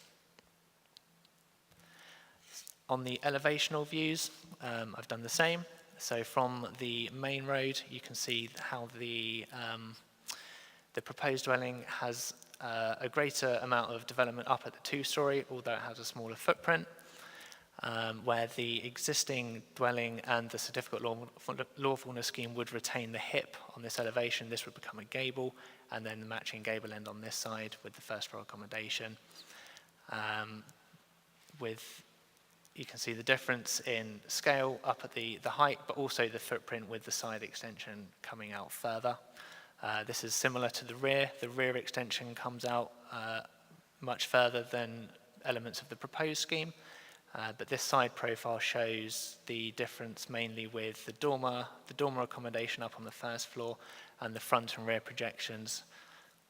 On the elevational views, I've done the same. So from the main road, you can see how the proposed dwelling has a greater amount of development up at the 2-storey, although it has a smaller footprint, where the existing dwelling and the certificate lawfulness scheme would retain the hip on this elevation. This would become a gable, and then the matching gable end on this side with the first floor accommodation. You can see the difference in scale up at the height, but also the footprint with the side extension coming out further. This is similar to the rear. The rear extension comes out much further than elements of the proposed scheme, but this side profile shows the difference mainly with the dormer accommodation up on the first floor and the front and rear projections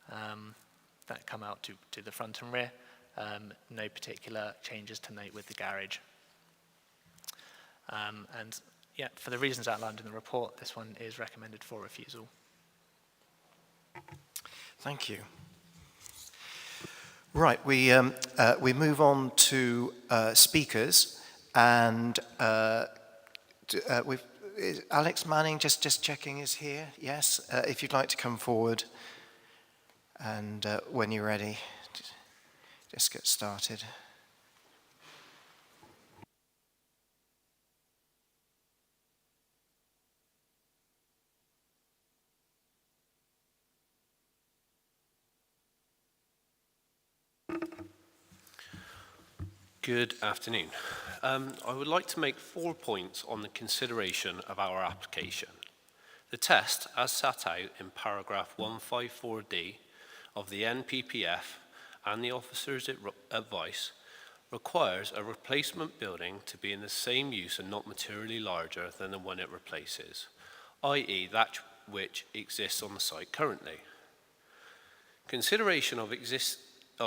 that come out to the front and rear. No particular changes to note with the garage. And yeah, for the reasons outlined in the report, this one is recommended for refusal. Thank you. Right, we move on to speakers, and is Alex Manning, just checking, is here. Yes, if you'd like to come forward, and when you're ready, just get started. Good afternoon. I would like to make 4 points on the consideration of our application. The test, as set out in paragraph 154D of the NPPF and the officer's advice, requires a replacement building to be in the same use and not materially larger than the one it replaces, i.e. that which exists on the site currently. Consideration of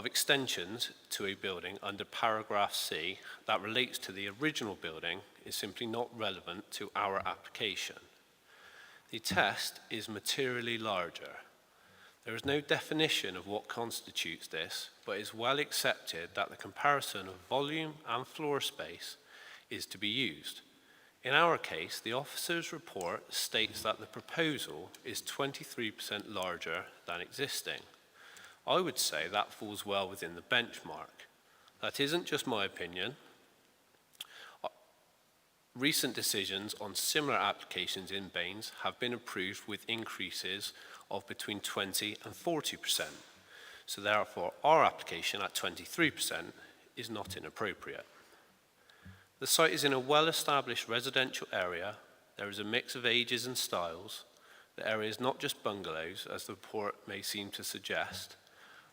extensions to a building under paragraph C that relates to the original building is simply not relevant to our application. The test is materially larger. There is no definition of what constitutes this, but it is well accepted that the comparison of volume and floor space is to be used. In our case, the officer's report states that the proposal is 23% larger than existing. I would say that falls well within the benchmark. That isn't just my opinion. Recent decisions on similar applications in Baines have been approved with increases of between 20 and 40%. So therefore, our application at 23% is not inappropriate. The site is in a well-established residential area. There is a mix of ages and styles. The area is not just bungalows, as the report may seem to suggest,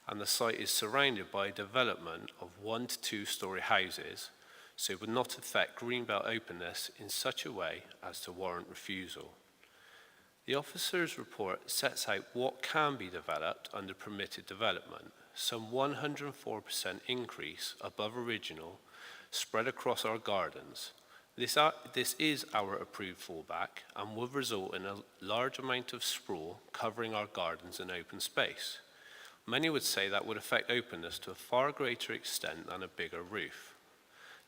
and the site is surrounded by a development of 1 to 2 story houses, so it would not affect greenbelt openness in such a way as to warrant refusal. The officer's report sets out what can be developed under permitted development, some 104% increase above original spread across our gardens. This is our approved fallback and would result in a large amount of sprawl covering our gardens and open space. Many would say that would affect openness to a far greater extent than a bigger roof.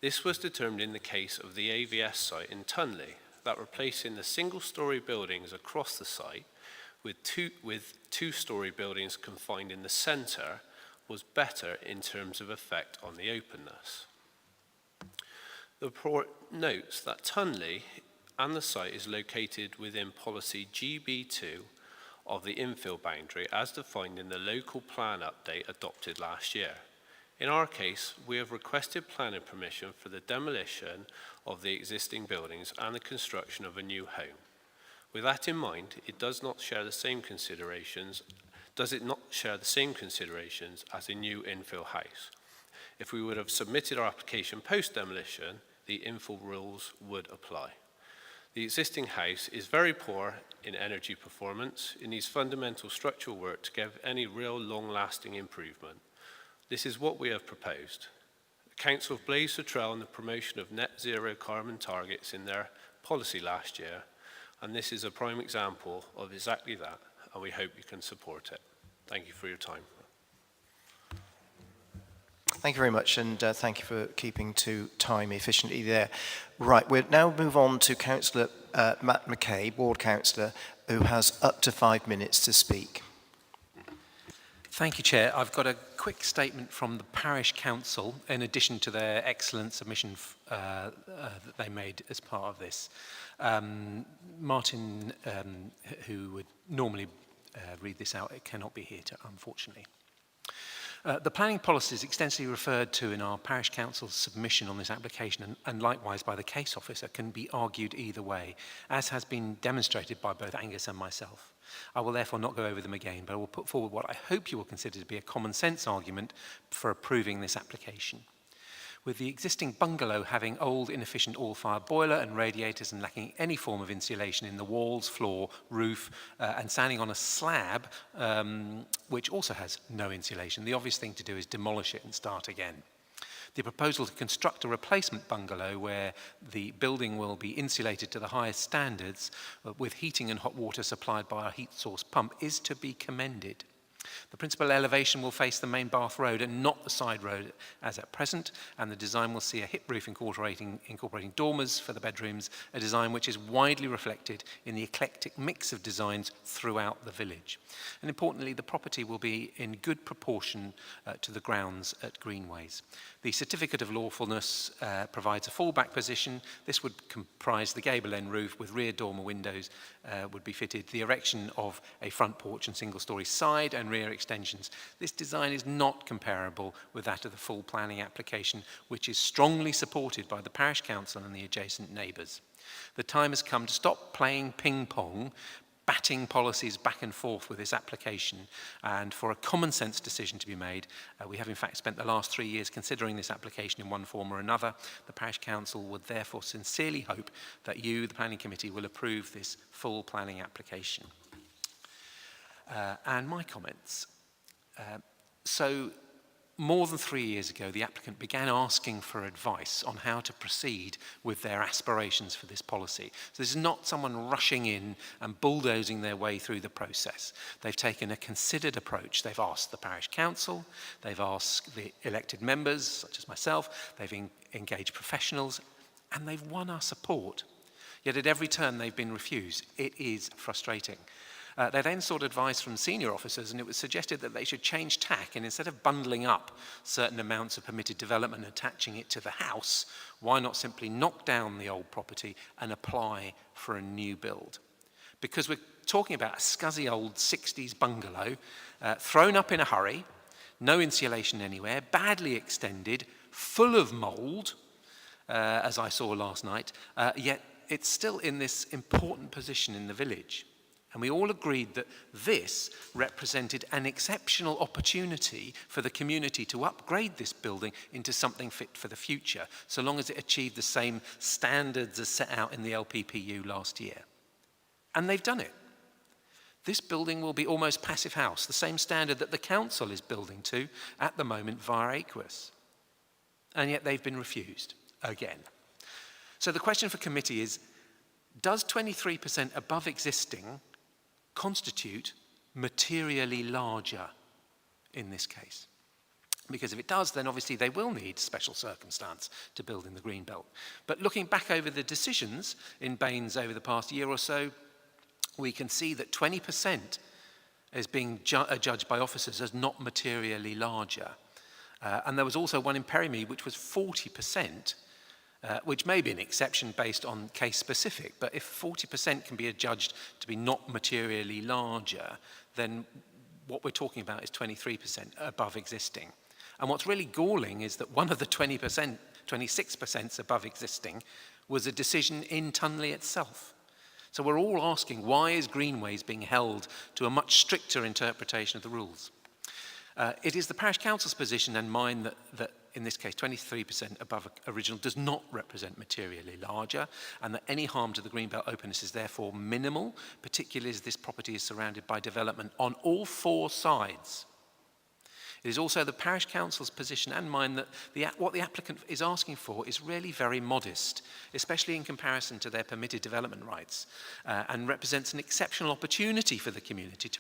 This was determined in the case of the AVS site in Tunley, that replacing the single-story buildings across the site with two-story buildings confined in the centre was better in terms of effect on the openness. The report notes that Tunley and the site is located within policy GB2 of the infill boundary as defined in the local plan update adopted last year. In our case, we have requested planning permission for the demolition of the existing buildings and the construction of a new home. With that in mind, it does not share the same considerations as a new infill house. If we would have submitted our application post-demolition, the infill rules would apply. The existing house is very poor in energy performance. It needs fundamental structural work to give any real long-lasting improvement. This is what we have proposed. The Council have blazed the trail on the promotion of net zero carbon targets in their policy last year, and this is a prime example of exactly that, and we hope you can support it. Thank you for your time. Thank you very much, and thank you for keeping to time efficiently there. Right, we'll now move on to Councillor Matt McKay, Ward Councillor, who has up to 5 minutes to speak. Thank you, Chair. I've got a quick statement from the Parish Council, in addition to their excellent submission that they made as part of this. Martin, who would normally read this out, cannot be here, unfortunately. The planning policy is extensively referred to in our Parish Council's submission on this application and likewise by the case officer can be argued either way, as has been demonstrated by both Angus and myself. I will therefore not go over them again, but I will put forward what I hope you will consider to be a common sense argument for approving this application. With the existing bungalow having old, inefficient oil-fired boiler and radiators and lacking any form of insulation in the walls, floor, roof, and standing on a slab, which also has no insulation, the obvious thing to do is demolish it and start again. The proposal to construct a replacement bungalow where the building will be insulated to the highest standards with heating and hot water supplied by a heat source pump is to be commended. The principal elevation will face the main Bath Road and not the side road as at present, and the design will see a hip roof incorporating dormers for the bedrooms, a design which is widely reflected in the eclectic mix of designs throughout the village. And importantly, the property will be in good proportion to the grounds at Greenways. The certificate of lawfulness provides a fallback position. This would comprise the gable end roof with rear dormer windows would be fitted, the erection of a front porch and single-storey side and rear extensions. This design is not comparable with that of the full planning application, which is strongly supported by the parish council and the adjacent neighbours. The time has come to stop playing ping-pong, batting policies back and forth with this application, and for a common sense decision to be made. We have in fact spent the last 3 years considering this application in one form or another. The parish council would therefore sincerely hope that you, the planning committee, will approve this full planning application. And my comments. So more than 3 years ago, the applicant began asking for advice on how to proceed with their aspirations for this policy. So this is not someone rushing in and bulldozing their way through the process. They've taken a considered approach. They've asked the parish council, they've asked the elected members, such as myself, they've engaged professionals, and they've won our support. Yet at every turn they've been refused. It is frustrating. They then sought advice from senior officers, and it was suggested that they should change tack, and instead of bundling up certain amounts of permitted development and attaching it to the house, why not simply knock down the old property and apply for a new build? Because we're talking about a scuzzy old 60s bungalow, thrown up in a hurry, no insulation anywhere, badly extended, full of mould, as I saw last night, yet it's still in this important position in the village. And we all agreed that this represented an exceptional opportunity for the community to upgrade this building into something fit for the future, so long as it achieved the same standards as set out in the LPPU last year. And they've done it. This building will be almost passive house, the same standard that the council is building to at the moment via Aquis. And yet they've been refused again. So the question for committee is, does 23% above existing constitute materially larger in this case? Because if it does, then obviously they will need special circumstance to build in the green belt. But looking back over the decisions in Baines over the past year or so, we can see that 20% is being judged by officers as not materially larger. And there was also one in Perrymead which was 40%, which may be an exception based on case specific, but if 40% can be adjudged to be not materially larger, then what we're talking about is 23% above existing. And what's really galling is that one of the 20%, 26% above existing was a decision in Tunley itself. So we're all asking, why is Greenways being held to a much stricter interpretation of the rules? It is the parish council's position and mine that in this case 23% above original does not represent materially larger, and that any harm to the greenbelt openness is therefore minimal, particularly as this property is surrounded by development on all four sides. It is also the parish council's position and mine that what the applicant is asking for is really very modest, especially in comparison to their permitted development rights, and represents an exceptional opportunity for the community to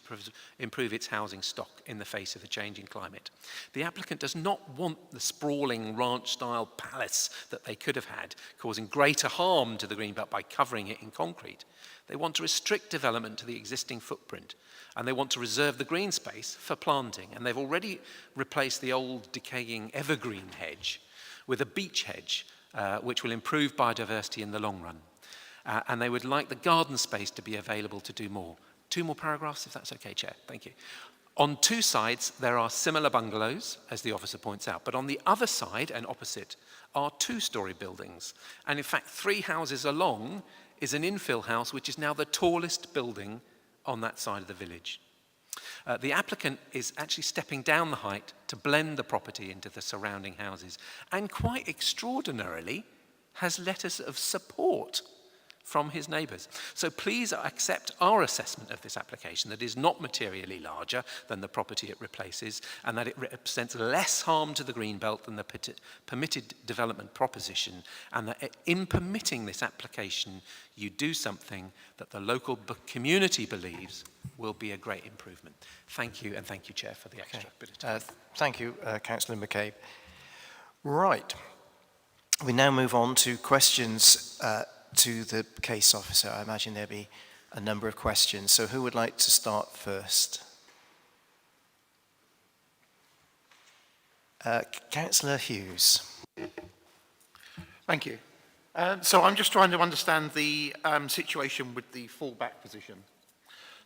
improve its housing stock in the face of the changing climate. The applicant does not want the sprawling ranch-style palace that they could have had, causing greater harm to the greenbelt by covering it in concrete. They want to restrict development to the existing footprint, and they want to reserve the green space for planting. And they've already replaced the old decaying evergreen hedge with a beech hedge, which will improve biodiversity in the long run. And they would like the garden space to be available to do more. 2 more paragraphs, if that's okay, Chair. Thank you. On 2 sides, there are similar bungalows, as the officer points out, but on the other side and opposite are 2-storey buildings. And in fact, 3 houses along is an infill house, which is now the tallest building on that side of the village. The applicant is actually stepping down the height to blend the property into the surrounding houses, and quite extraordinarily has letters of support from his neighbours. So please accept our assessment of this application, that it is not materially larger than the property it replaces, and that it represents less harm to the greenbelt than the permitted development proposition, and that in permitting this application, you do something that the local community believes will be a great improvement. Thank you, and thank you, Chair, for the extra bit of time. Thank you, Councillor McCabe. Right. We now move on to questions to the case officer. I imagine there'll be a number of questions. So who would like to start first? Councillor Hughes. Thank you. So I'm just trying to understand the situation with the fallback position.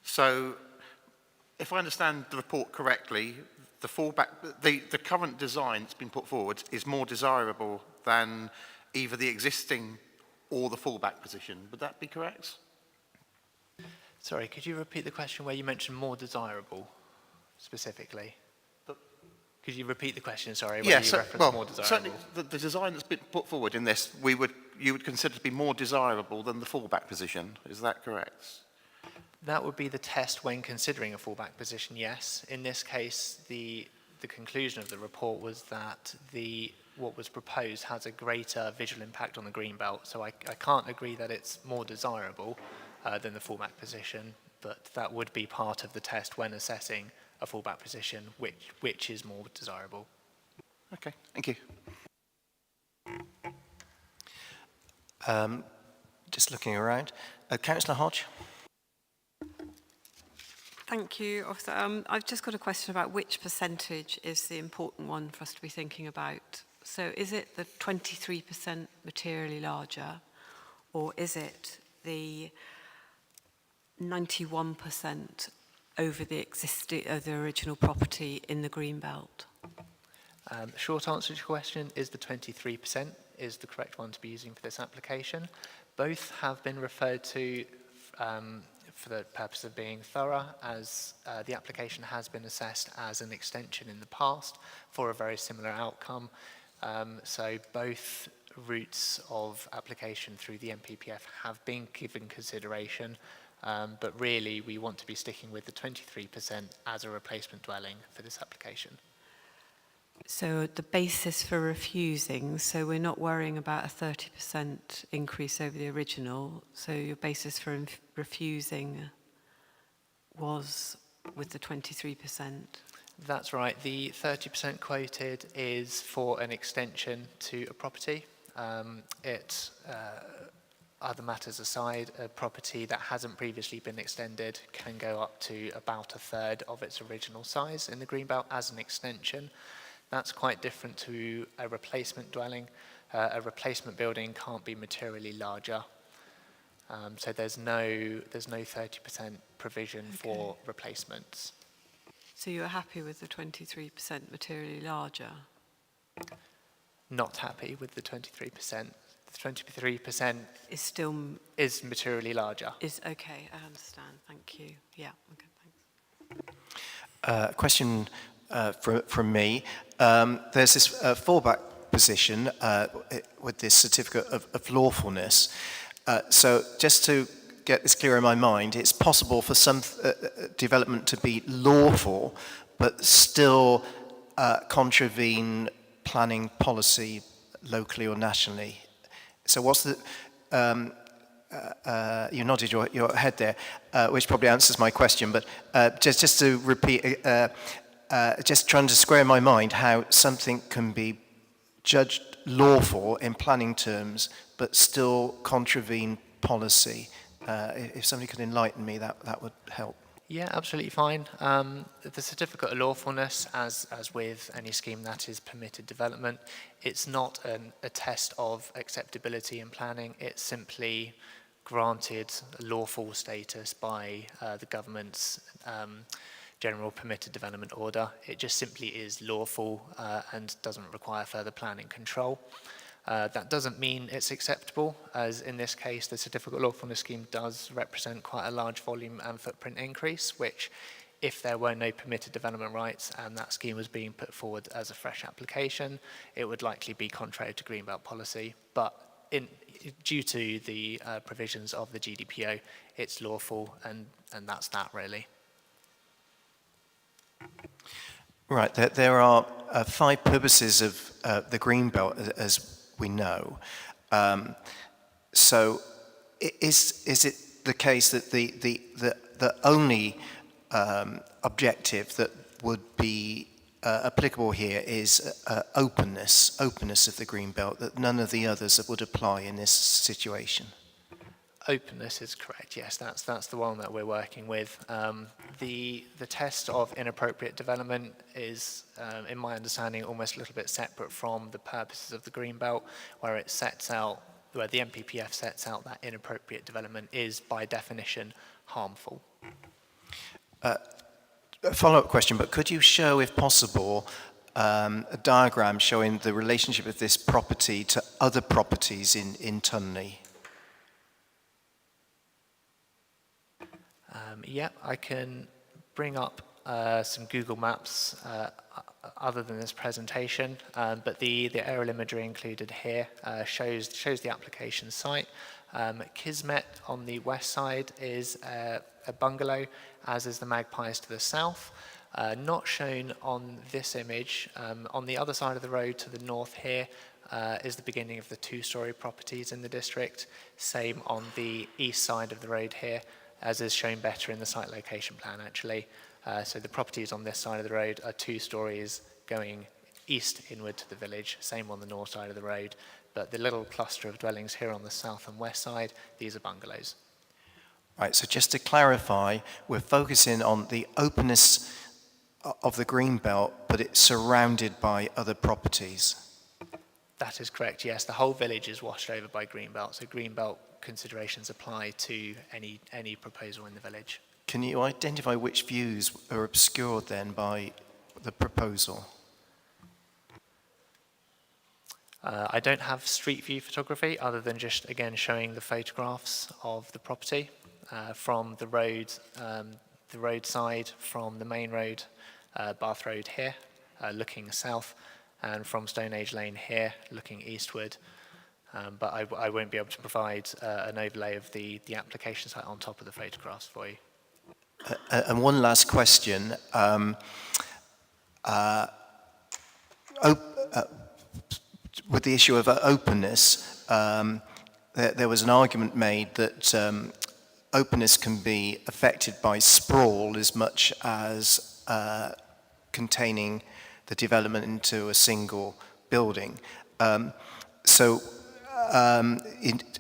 So if I understand the report correctly, the current design that's been put forward is more desirable than either the existing or the fallback position. Would that be correct? Sorry, could you repeat the question where you mentioned more desirable specifically? Could you repeat the question, sorry, where you referenced more desirable? Certainly the design that's been put forward in this, you would consider to be more desirable than the fallback position. Is that correct? That would be the test when considering a fallback position, yes. In this case, the conclusion of the report was that what was proposed has a greater visual impact on the greenbelt. So I can't agree that it's more desirable than the fallback position, but that would be part of the test when assessing a fallback position, which is more desirable. Okay, thank you. Just looking around. Councillor Hodge. Thank you, Officer. I've just got a question about which percentage is the important one for us to be thinking about. So is it the 23% materially larger, or is it the 91% over the original property in the Greenbelt? The short answer to your question is the 23% is the correct one to be using for this application. Both have been referred to for the purpose of being thorough, as the application has been assessed as an extension in the past for a very similar outcome. So both routes of application through the MPPF have been given consideration, but really we want to be sticking with the 23% as a replacement dwelling for this application. So the basis for refusing, so we're not worrying about a 30% increase over the original, so your basis for refusing was with the 23%? That's right. The 30% quoted is for an extension to a property. Other matters aside, a property that hasn't previously been extended can go up to about a third of its original size in the Greenbelt as an extension. That's quite different to a replacement dwelling. A replacement building can't be materially larger. So there's no 30% provision for replacements. So you're happy with the 23% materially larger? Not happy with the 23%. The 23% is materially larger. Okay, I understand. Thank you. Yeah, okay, thanks. Question from me. There's this fallback position with this certificate of lawfulness. So just to get this clear in my mind, it's possible for some development to be lawful but still contravene planning policy locally or nationally. So what's the, you nodded your head there, which probably answers my question, but just to repeat, just trying to square in my mind how something can be judged lawful in planning terms, but still contravene policy. If somebody could enlighten me, that would help. Yeah, absolutely fine. The certificate of lawfulness, as with any scheme that is permitted development, it's not a test of acceptability in planning. It's simply granted lawful status by the government's general permitted development order. It just simply is lawful and doesn't require further planning control. That doesn't mean it's acceptable, as in this case the certificate of lawfulness scheme does represent quite a large volume and footprint increase, which if there were no permitted development rights and that scheme was being put forward as a fresh application, it would likely be contrary to Greenbelt policy. But due to the provisions of the GDPO, it's lawful, and that's that really. Right, there are 5 purposes of the Greenbelt, as we know. So is it the case that the only objective that would be applicable here is openness of the Greenbelt, that none of the others would apply in this situation? Openness is correct, yes, that's the one that we're working with. The test of inappropriate development is, in my understanding, almost a little bit separate from the purposes of the Greenbelt, where it sets out, where the NPPF sets out that inappropriate development is, by definition, harmful. A follow-up question, but could you show, if possible, a diagram showing the relationship of this property to other properties in Tunley? Yeah, I can bring up some Google Maps other than this presentation, but the aerial imagery included here shows the application site. Kismet on the west side is a bungalow, as is the Magpies to the south. Not shown on this image. On the other side of the road to the north here is the beginning of the 2-storey properties in the district. Same on the east side of the road here, as is shown better in the site location plan actually. So the properties on this side of the road are 2 stories going east inward to the village, same on the north side of the road, but the little cluster of dwellings here on the south and west side, these are bungalows. Right, so just to clarify, we're focusing on the openness of the Greenbelt, but it's surrounded by other properties. That is correct, yes. The whole village is washed over by Greenbelt, so Greenbelt considerations apply to any proposal in the village. Can you identify which views are obscured then by the proposal? I don't have street view photography other than just, again, showing the photographs of the property from the roadside, from the main road, Bath Road here, looking south, and from Stone Age Lane here, looking eastward. But I won't be able to provide an overlay of the application site on top of the photographs for you. And one last question. With the issue of openness, there was an argument made that openness can be affected by sprawl as much as containing the development into a single building.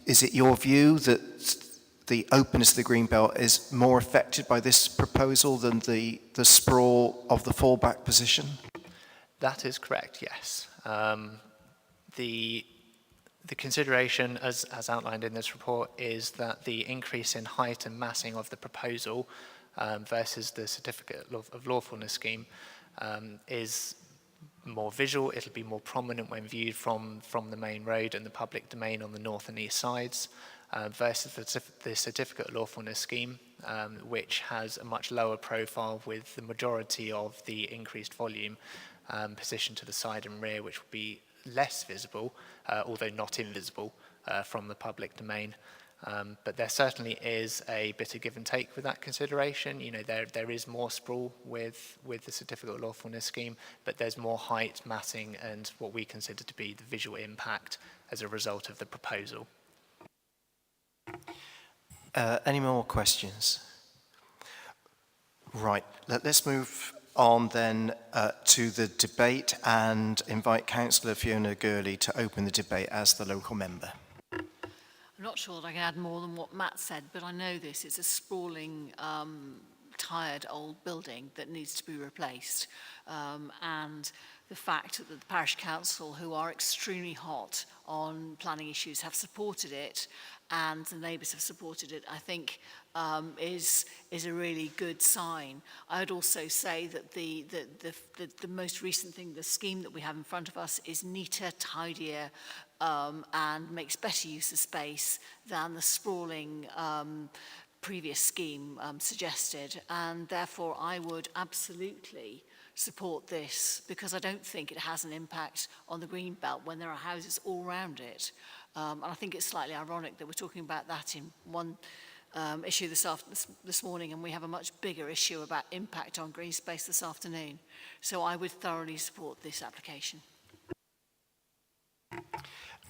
Is it your view that the openness of the Greenbelt is more affected by this proposal than the sprawl of the fallback position? That is correct, yes. The consideration, as outlined in this report, is that the increase in height and massing of the proposal versus the certificate of lawfulness scheme is more visual. It'll be more prominent when viewed from the main road and the public domain on the north and east sides versus the certificate of lawfulness scheme, which has a much lower profile with the majority of the increased volume positioned to the side and rear, which will be less visible, although not invisible, from the public domain. But there certainly is a bit of give and take with that consideration. You know, there is more sprawl with the certificate of lawfulness scheme, but there's more height, massing, and what we consider to be the visual impact as a result of the proposal. Any more questions? Right, let's move on then to the debate and invite Councillor Fiona Gurley to open the debate as the local member. I'm not sure that I can add more than what Matt said, but I know this. It's a sprawling, tired old building that needs to be replaced. And the fact that the parish council, who are extremely hot on planning issues, have supported it, and the neighbours have supported it, I think is a really good sign. I would also say that the most recent thing, the scheme that we have in front of us, is neater, tidier, and makes better use of space than the sprawling previous scheme suggested. And therefore, I would absolutely support this, because I don't think it has an impact on the green belt when there are houses all around it. And I think it's slightly ironic that we're talking about that in one issue this morning, and we have a much bigger issue about impact on green space this afternoon. So I would thoroughly support this application.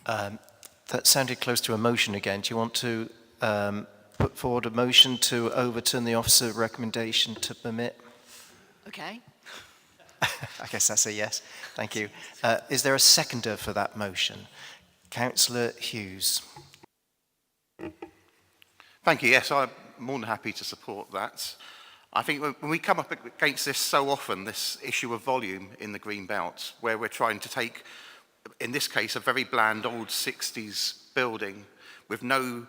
That sounded close to a motion again. Do you want to put forward a motion to overturn the officer recommendation to permit? Okay. I guess that's a yes. Thank you. Is there a seconder for that motion? Councillor Hughes. Thank you. Yes, I'm more than happy to support that. I think when we come up against this so often, this issue of volume in the green belt, where we're trying to take, in this case, a very bland old 60s building with no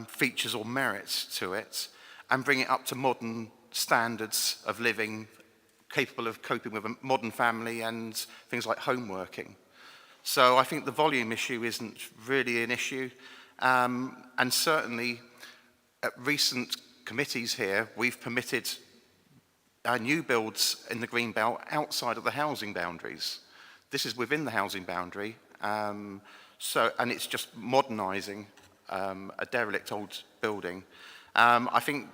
features or merits to it, and bring it up to modern standards of living, capable of coping with a modern family and things like home working. So I think the volume issue isn't really an issue. And certainly at recent committees here, we've permitted new builds in the green belt outside of the housing boundaries. This is within the housing boundary, and it's just modernising a derelict old building. I think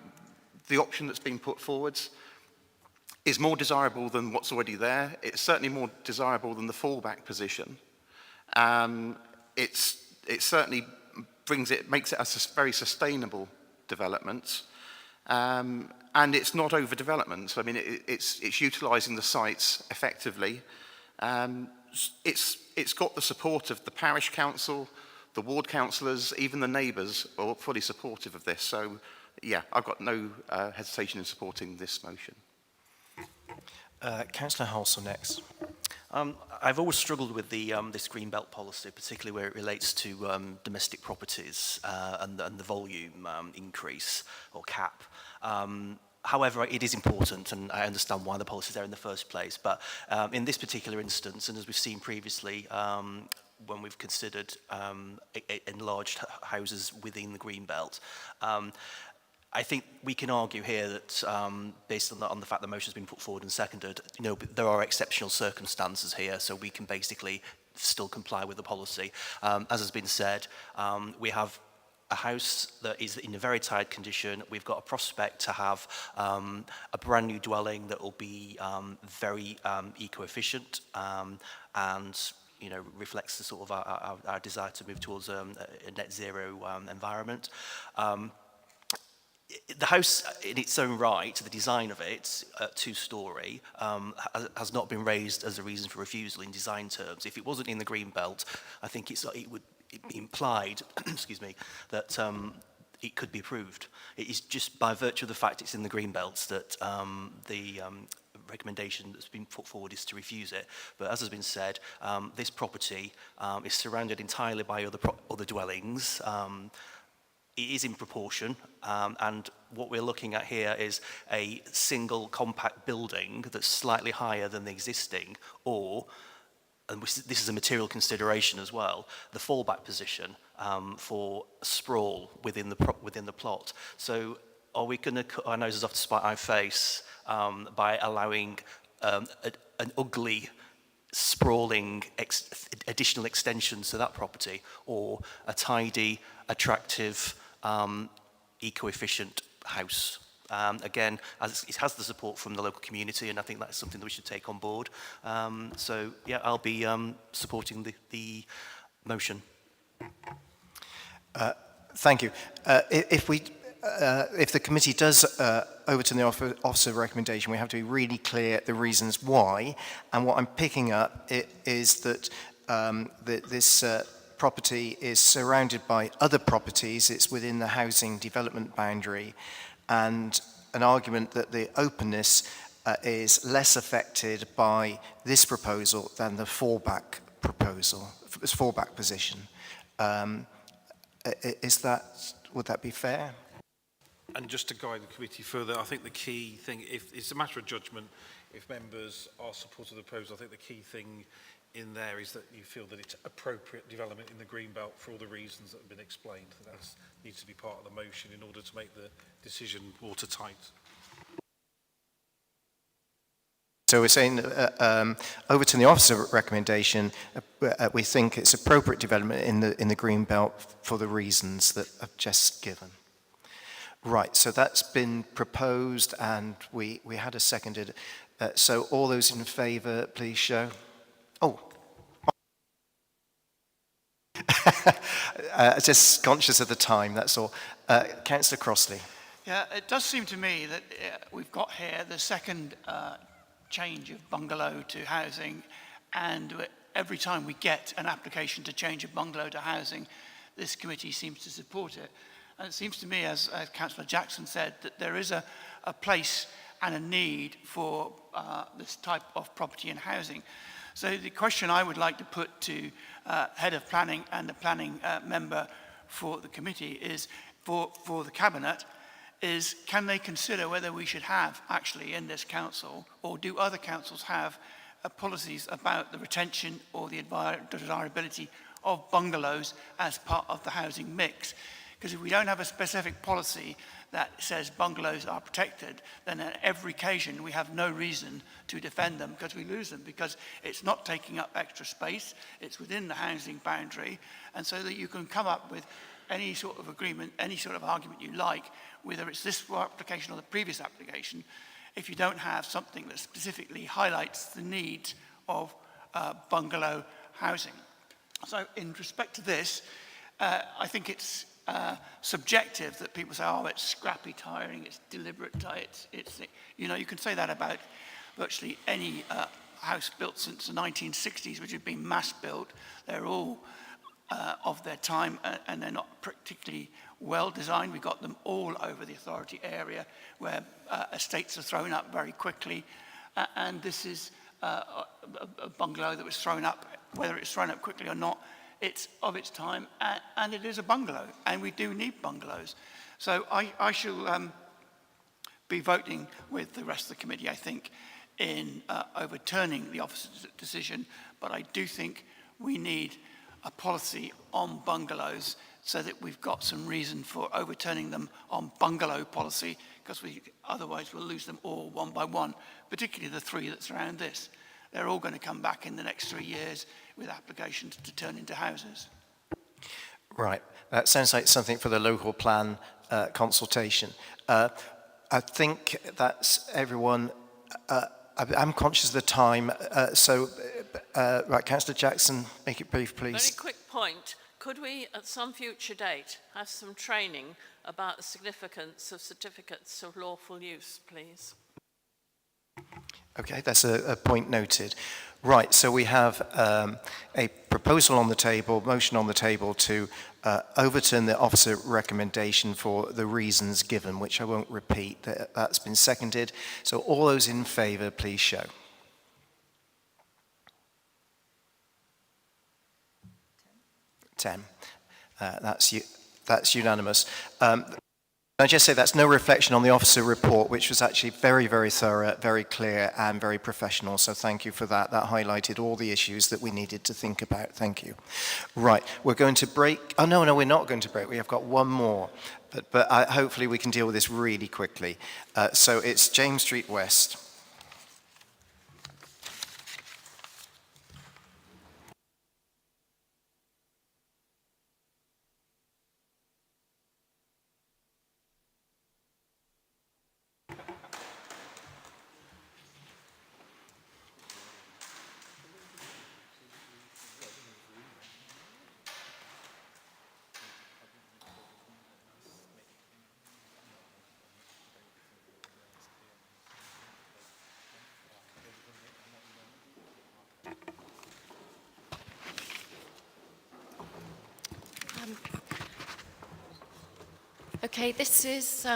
the option that's been put forward is more desirable than what's already there. It's certainly more desirable than the fallback position. It certainly makes it a very sustainable development, and it's not overdevelopment. I mean, it's utilising the sites effectively. It's got the support of the parish council, the ward councillors, even the neighbours are fully supportive of this. So, yeah, I've got no hesitation in supporting this motion. Councillor Halsall next. I've always struggled with the this green belt policy, particularly where it relates to domestic properties and the volume increase or cap. However, it is important, and I understand why the policy is there in the first place. But in this particular instance, and as we've seen previously, when we've considered enlarged houses within the green belt, I think we can argue here that, based on the fact the motion has been put forward and seconded, there are exceptional circumstances here, so we can basically still comply with the policy. As has been said, we have a house that is in a very tired condition. We've got a prospect to have a brand new dwelling that will be very eco-efficient and reflects the sort of our desire to move towards a net zero environment. The house in its own right, the design of it, two-storey, has not been raised as a reason for refusal in design terms. If it wasn't in the green belt, I think it would be implied, excuse me, that it could be approved. It is just by virtue of the fact it's in the green belt that the recommendation that's been put forward is to refuse it. But as has been said, this property is surrounded entirely by other dwellings. It is in proportion, and what we're looking at here is a single compact building that's slightly higher than the existing, or, and this is a material consideration as well, the fallback position for sprawl within the plot. So are we going to cut our noses off to spite our face by allowing an ugly, sprawling additional extensions to that property, or a tidy, attractive, eco-efficient house? Again, as it has the support from the local community, and I think that's something that we should take on board. So yeah, I'll be supporting the motion. Thank you. If the committee does overturn the officer recommendation, we have to be really clear the reasons why. And what I'm picking up is that this property is surrounded by other properties. It's within the housing development boundary, and an argument that the openness is less affected by this proposal than the fallback position. Would that be fair? And just to guide the committee further, I think the key thing, if it's a matter of judgment, if members are supportive of the proposal, I think the key thing in there is that you feel that it's appropriate development in the green belt for all the reasons that have been explained. That needs to be part of the motion in order to make the decision watertight. So we're saying overturn the officer recommendation. We think it's appropriate development in the green belt for the reasons that I've just given. Right, so that's been proposed and we had a seconded. So all those in favour, please show. Oh. Just conscious of the time, that's all. Councillor Crossley. Yeah, it does seem to me that we've got here the second change of bungalow to housing, and every time we get an application to change a bungalow to housing, this committee seems to support it. And it seems to me, as Councillor Jackson said, that there is a place and a need for this type of property and housing. So the question I would like to put to Head of Planning and the planning member for the committee is, for the Cabinet, is can they consider whether we should have actually in this council, or do other councils have policies about the retention or the desirability of bungalows as part of the housing mix? Because if we don't have a specific policy that says bungalows are protected, then on every occasion we have no reason to defend them, because we lose them, because it's not taking up extra space, it's within the housing boundary, and so that you can come up with any sort of agreement, any sort of argument you like, whether it's this application or the previous application, if you don't have something that specifically highlights the needs of bungalow housing. So in respect to this, I think it's subjective that people say, oh, it's scrappy tiring, it's deliberate, it's you know, you can say that about virtually any house built since the 1960s, which have been mass built. They're all of their time, and they're not particularly well designed. We got them all over the authority area where estates are thrown up very quickly, and this is a bungalow that was thrown up. Whether it's thrown up quickly or not, it's of its time, and it is a bungalow, and we do need bungalows. So I shall be voting with the rest of the committee, I think, in overturning the officer's decision, but I do think we need a policy on bungalows so that we've got some reason for overturning them on bungalow policy, because otherwise we'll lose them all one by one, particularly the three that surround this. They're all going to come back in the next 3 years with applications to turn into houses. Right, that sounds like something for the local plan consultation. I think that's everyone. I'm conscious of the time, right, Councillor Jackson, make it brief, please. Very quick point. Could we, at some future date, have some training about the significance of certificates of lawful use, please? Okay, that's a point noted. Right, so we have a proposal on the table, motion on the table to overturn the officer recommendation for the reasons given, which I won't repeat. That's been seconded. So all those in favour, please show. That's unanimous. I just say that's no reflection on the officer report, which was actually very, very thorough, very clear and very professional. So thank you for that. That highlighted all the issues that we needed to think about. Thank you. Right, we're going to break. Oh, no, we're not going to break. We have got one more. But hopefully we can deal with this really quickly. So it's James Street West. Okay, this is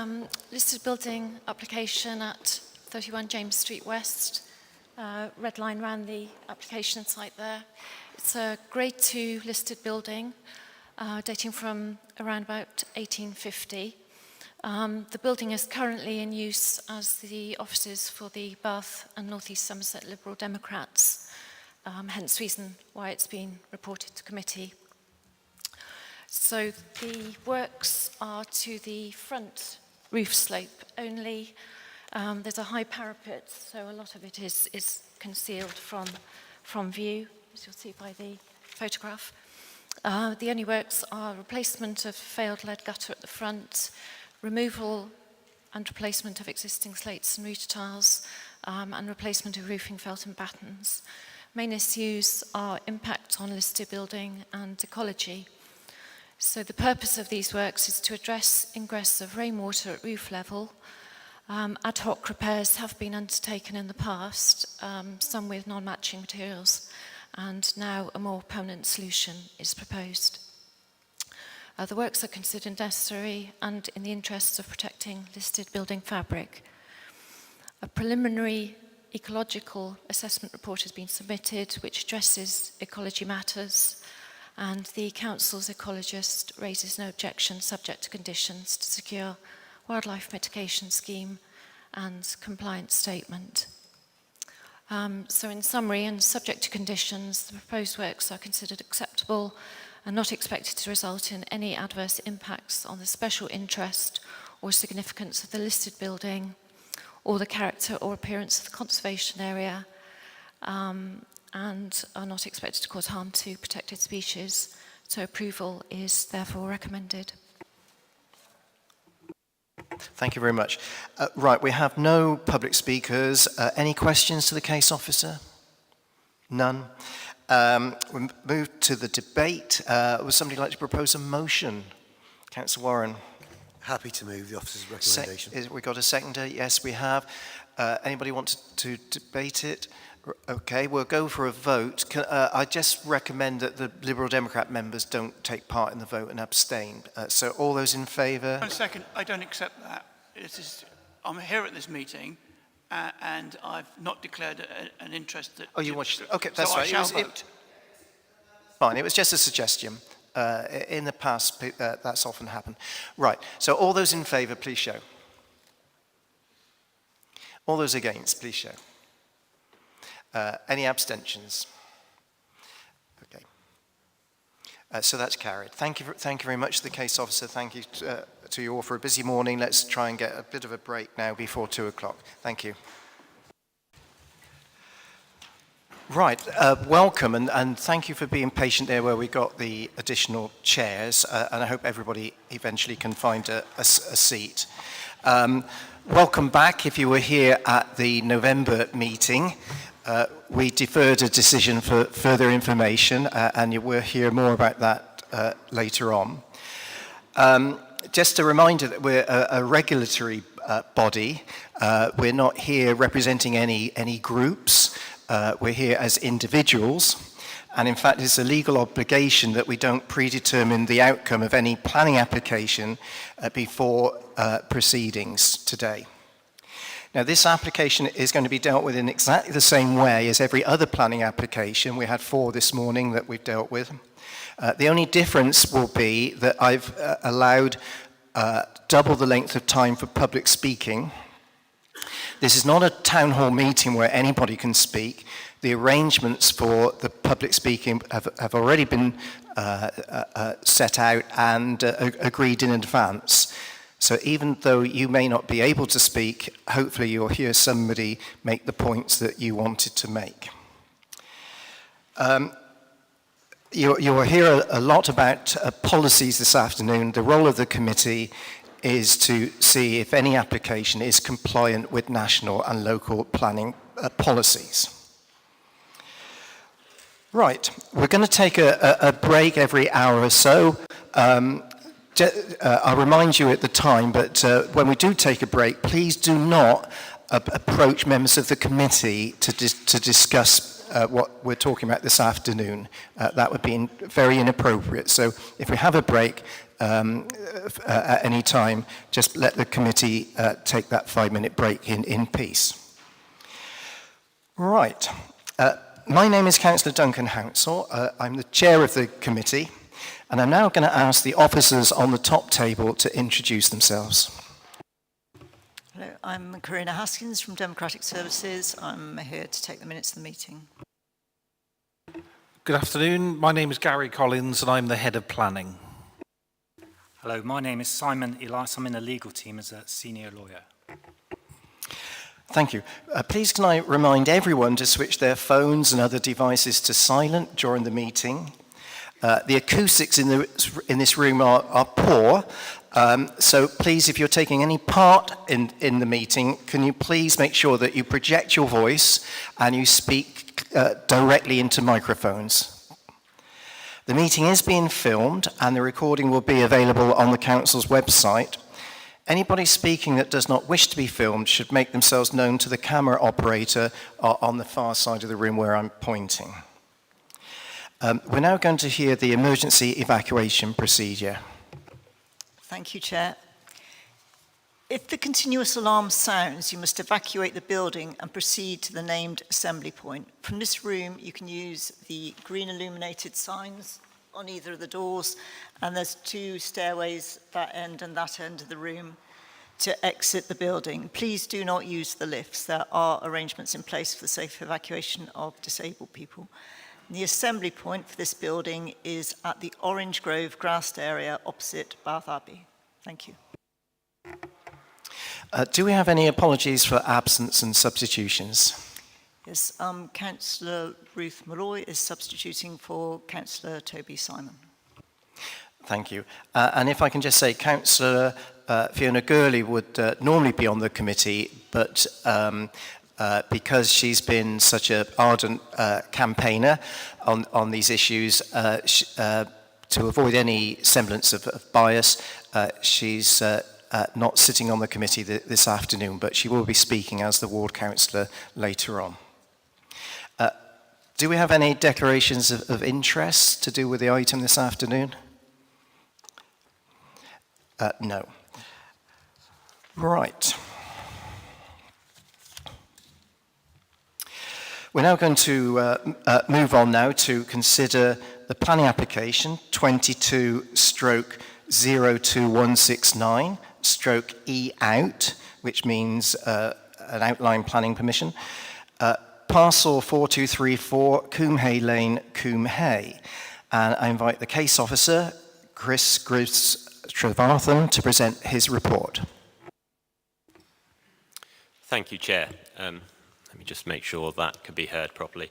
listed building application at 31 James Street West. Red line around the application site there. It's a grade 2 listed building dating from around about 1850. The building is currently in use as the offices for the Bath and North East Somerset Liberal Democrats, hence the reason why it's been reported to committee. So the works are to the front roof slope only. There's a high parapet, so a lot of it is concealed from view, as you'll see by the photograph. The only works are replacement of failed lead gutter at the front, removal and replacement of existing slates and router tiles, and replacement of roofing felt and battens. Main issues are impact on listed building and ecology. So the purpose of these works is to address ingress of rainwater at roof level. Ad hoc repairs have been undertaken in the past, some with non-matching materials, and now a more permanent solution is proposed. The works are considered necessary and in the interests of protecting listed building fabric. A preliminary ecological assessment report has been submitted which addresses ecology matters, and the Council's ecologist raises no objection subject to conditions to secure wildlife mitigation scheme and compliance statement. So in summary, and subject to conditions, the proposed works are considered acceptable and not expected to result in any adverse impacts on the special interest or significance of the listed building or the character or appearance of the conservation area, and are not expected to cause harm to protected species. So approval is therefore recommended. Thank you very much. Right, we have no public speakers. Any questions to the case officer? None. We move to the debate. Would somebody like to propose a motion? Councillor Warren. Happy to move the officer's recommendation. We got a seconder? Yes, we have. Anybody want to debate it? Okay, we'll go for a vote. I just recommend that the Liberal Democrat members don't take part in the vote and abstain. So all those in favour? 1 second, I don't accept that. I'm here at this meeting and I've not declared an interest that... Oh, you want to... Okay, that's so right. I shall vote. Fine, it was just a suggestion. In the past, that's often happened. Right, so all those in favour, please show. All those against, please show. Any abstentions? Okay. So that's carried. Thank you very much to the case officer. Thank you to you all for a busy morning. Let's try and get a bit of a break now before 2 o'clock. Thank you. Right, welcome, and thank you for being patient there where we got the additional chairs, and I hope everybody eventually can find a seat. Welcome back. If you were here at the November meeting, we deferred a decision for further information, and you will hear more about that later on. Just a reminder that we're a regulatory body. We're not here representing any groups. We're here as individuals, and in fact it's a legal obligation that we don't predetermine the outcome of any planning application before proceedings today. Now this application is going to be dealt with in exactly the same way as every other planning application. We had 4 this morning that we've dealt with. The only difference will be that I've allowed double the length of time for public speaking. This is not a town hall meeting where anybody can speak. The arrangements for the public speaking have already been set out and agreed in advance. So even though you may not be able to speak, hopefully you'll hear somebody make the points that you wanted to make. You'll hear a lot about policies this afternoon. The role of the committee is to see if any application is compliant with national and local planning policies. Right, we're going to take a break every hour or so. I'll remind you at the time, but when we do take a break, please do not approach members of the committee to discuss what we're talking about this afternoon. That would be very inappropriate. So if we have a break at any time, just let the committee take that 5-minute break in peace. Right. My name is Councillor Duncan Hounsell. I'm the chair of the committee, and I'm now going to ask the officers on the top table to introduce themselves. Hello, I'm Karina Haskins from Democratic Services. I'm here to take the minutes of the meeting. Good afternoon. My name is Gary Collins and I'm the head of planning. Hello, my name is Simon Elias. I'm in the legal team as a senior lawyer. Thank you. Please can I remind everyone to switch their phones and other devices to silent during the meeting. The acoustics in this room are poor, so please, if you're taking any part in the meeting, can you please make sure that you project your voice and you speak directly into microphones. The meeting is being filmed and the recording will be available on the Council's website. Anybody speaking that does not wish to be filmed should make themselves known to the camera operator on the far side of the room where I'm pointing. We're now going to hear the emergency evacuation procedure. Thank you, Chair. If the continuous alarm sounds, you must evacuate the building and proceed to the named assembly point. From this room, you can use the green illuminated signs on either of the doors, and there's 2 stairways, that end and that end of the room, to exit the building. Please do not use the lifts. There are arrangements in place for the safe evacuation of disabled people. And the assembly point for this building is at the Orange Grove grassed area opposite Bath Abbey. Thank you. Do we have any apologies for absence and substitutions? Yes, Councillor Ruth Malloy is substituting for Councillor Toby Simon. Thank you. And if I can just say, Councillor Fiona Gurley would normally be on the committee, but because she's been such an ardent campaigner on these issues, to avoid any semblance of bias, she's not sitting on the committee this afternoon, but she will be speaking as the ward councillor later on. Do we have any declarations of interest to do with the item this afternoon? No. Right. We're now going to move on now to consider the planning application 22/02169/E out, which means an outline planning permission. Parcel 4234, Coombe Hay Lane, Coombe Hay. And I invite the case officer, Chris Trevarthen, to present his report. Thank you, Chair. Let me just make sure that can be heard properly.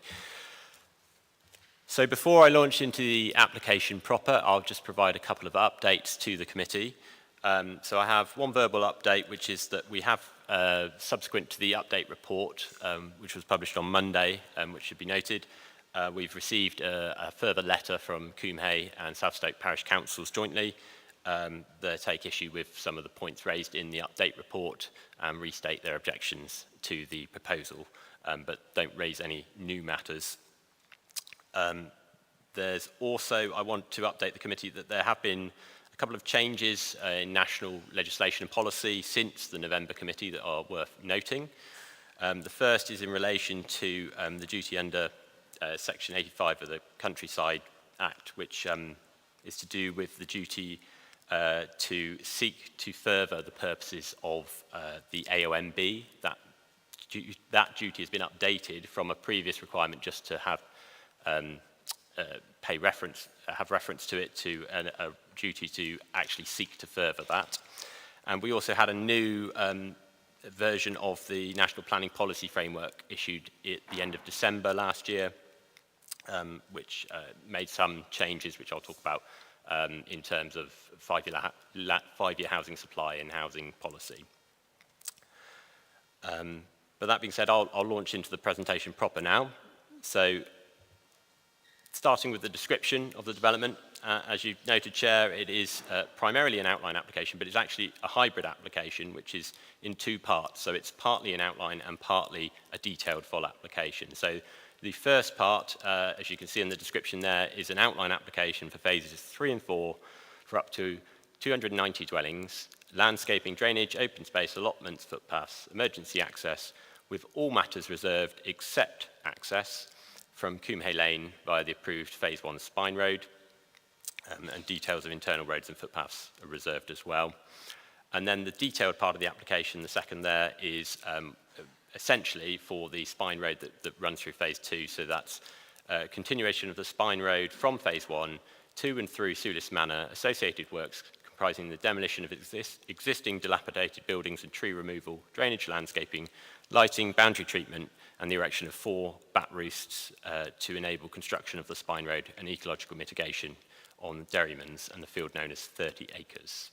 So before I launch into the application proper, I'll just provide a couple of updates to the committee. So I have one verbal update, which is that we have, subsequent to the update report, which was published on Monday, which should be noted, we've received a further letter from Coombe Hay and South Stoke Parish Councils jointly. They take issue with some of the points raised in the update report and restate their objections to the proposal, but don't raise any new matters. There's also, I want to update the committee that there have been a couple of changes in national legislation and policy since the November committee that are worth noting. The first is in relation to the duty under Section 85 of the Countryside Act, which is to do with the duty to seek to further the purposes of the AONB. That duty has been updated from a previous requirement just to have have reference to it to a duty to actually seek to further that. And we also had a new version of the National Planning Policy Framework issued at the end of December last year, which made some changes, which I'll talk about in terms of five-year housing supply and housing policy. But that being said, I'll launch into the presentation proper now. So, starting with the description of the development, as you noted, Chair, it is primarily an outline application, but it's actually a hybrid application, which is in 2 parts. So it's partly an outline and partly a detailed full application. So the first part, as you can see in the description there, is an outline application for phases 3 and 4 for up to 290 dwellings, landscaping, drainage, open space, allotments, footpaths, emergency access, with all matters reserved except access from Coombe Hay Lane via the approved Phase 1 Spine Road, and details of internal roads and footpaths are reserved as well. And then the detailed part of the application, the second there, is essentially for the Spine Road that runs through Phase 2, so that's continuation of the Spine Road from Phase 1 to and through Sulis Manor, associated works comprising the demolition of existing dilapidated buildings and tree removal, drainage, landscaping, lighting, boundary treatment, and the erection of 4 bat roosts to enable construction of the spine road and ecological mitigation on Derrymans and the field known as 30 acres.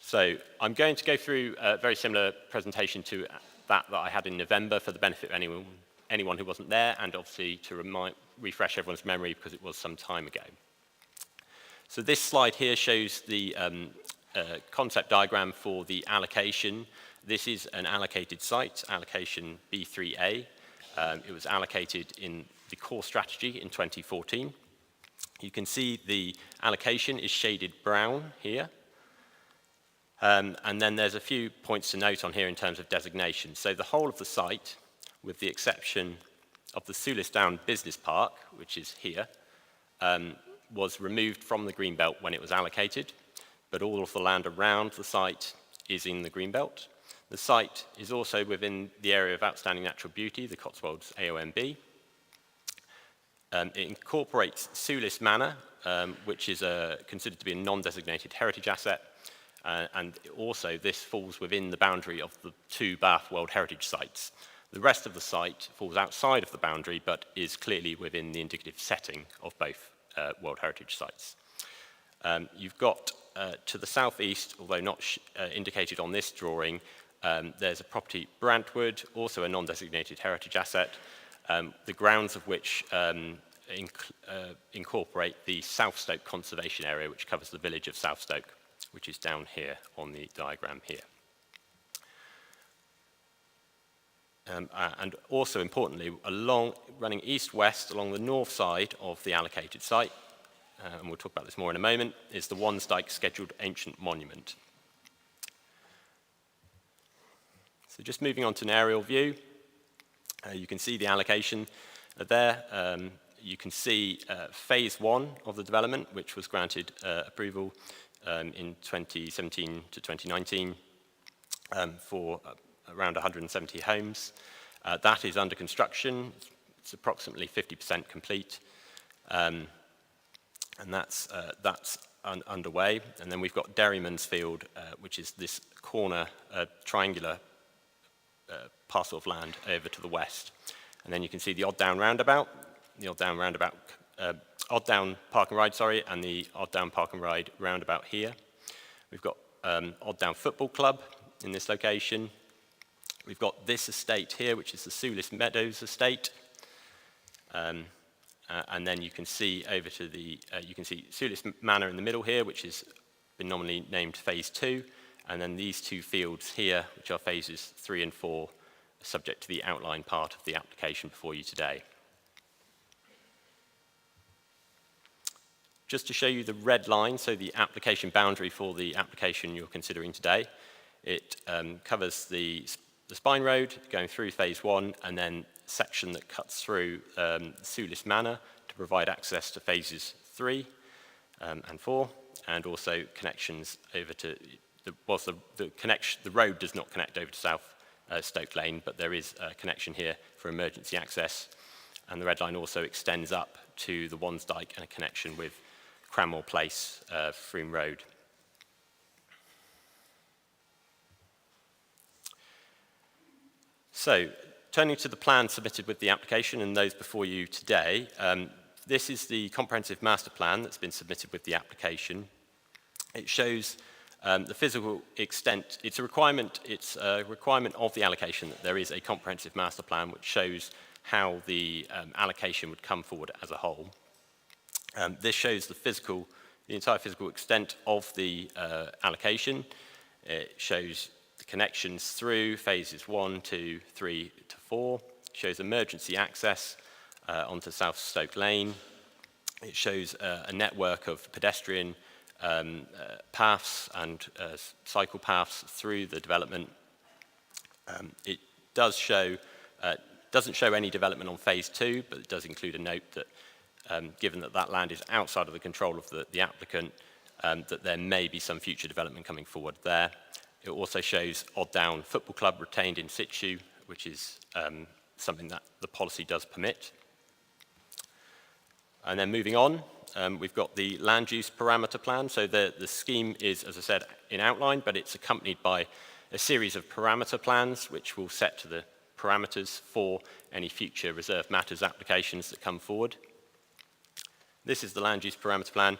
So I'm going to go through a very similar presentation to that I had in November for the benefit of anyone who wasn't there, and obviously to refresh everyone's memory because it was some time ago. So this slide here shows the concept diagram for the allocation. This is an allocated site, allocation B3A. It was allocated in the core strategy in 2014. You can see the allocation is shaded brown here. And then there's a few points to note on here in terms of designation. So the whole of the site, with the exception of the Soulis Down Business Park, which is here, was removed from the Greenbelt when it was allocated, but all of the land around the site is in the Greenbelt. The site is also within the area of outstanding natural beauty, the Cotswolds AONB. It incorporates Soulis Manor, which is considered to be a non-designated heritage asset, and also this falls within the boundary of the 2 Bath World Heritage Sites. The rest of the site falls outside of the boundary, but is clearly within the indicative setting of both World Heritage Sites. You've got to the southeast, although not indicated on this drawing, there's a property Brantwood, also a non-designated heritage asset, the grounds of which incorporate the South Stoke Conservation Area, which covers the village of South Stoke, which is down here on the diagram here. And also importantly, running east-west along the north side of the allocated site, and we'll talk about this more in a moment, is the Wansdyke Scheduled Ancient Monument. So just moving on to an aerial view, you can see the allocation there. You can see phase 1 of the development, which was granted approval in 2017 to 2019 for around 170 homes. That is under construction. It's approximately 50% complete. And that's underway. And then we've got Derrymans Field, which is this corner, triangular parcel of land over to the west. And then you can see the Odd Down Roundabout, Odd Down Park and Ride, sorry, and the Odd Down Park and Ride roundabout here. We've got Odd Down Football Club in this location. We've got this estate here, which is the Soulis Meadows estate. And then you can see over to the, you can see Soulis Manor in the middle here, which has been nominally named phase 2. And then these 2 fields here, which are phases 3 and 4, subject to the outline part of the application before you today. Just to show you the red line, so the application boundary for the application you're considering today, it covers the spine road going through phase 1, and then a section that cuts through Soulis Manor to provide access to phases 3 and 4, and also connections over to, the road does not connect over to South Stoke Lane, but there is a connection here for emergency access, and the red line also extends up to the Wansdyke and a connection with Cranmore Place, Froome Road. So, turning to the plan submitted with the application and those before you today, this is the comprehensive master plan that's been submitted with the application. It shows the physical extent. It's a requirement of the allocation that there is a comprehensive master plan which shows how the allocation would come forward as a whole. This shows the entire physical extent of the allocation. It shows the connections through phases 1, 2, 3 to 4. It shows emergency access onto South Stoke Lane. It shows a network of pedestrian paths and cycle paths through the development. It doesn't show any development on phase 2, but it does include a note that given that that land is outside of the control of the applicant, that there may be some future development coming forward there. It also shows Odd Down Football Club retained in situ, which is something that the policy does permit. And then moving on, we've got the land use parameter plan. So the scheme is, as I said, in outline, but it's accompanied by a series of parameter plans which will set to the parameters for any future reserve matters applications that come forward. This is the land use parameter plan.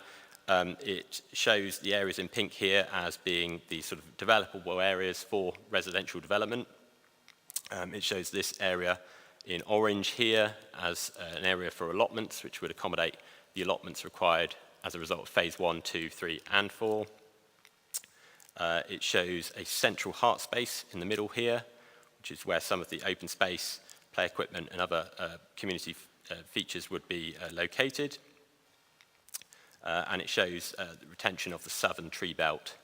It shows the areas in pink here as being the sort of developable areas for residential development. It shows this area in orange here as an area for allotments, which would accommodate the allotments required as a result of phase 1, 2, 3, and 4. It shows a central heart space in the middle here, which is where some of the open space, play equipment, and other community features would be located. And it shows the retention of the southern tree belt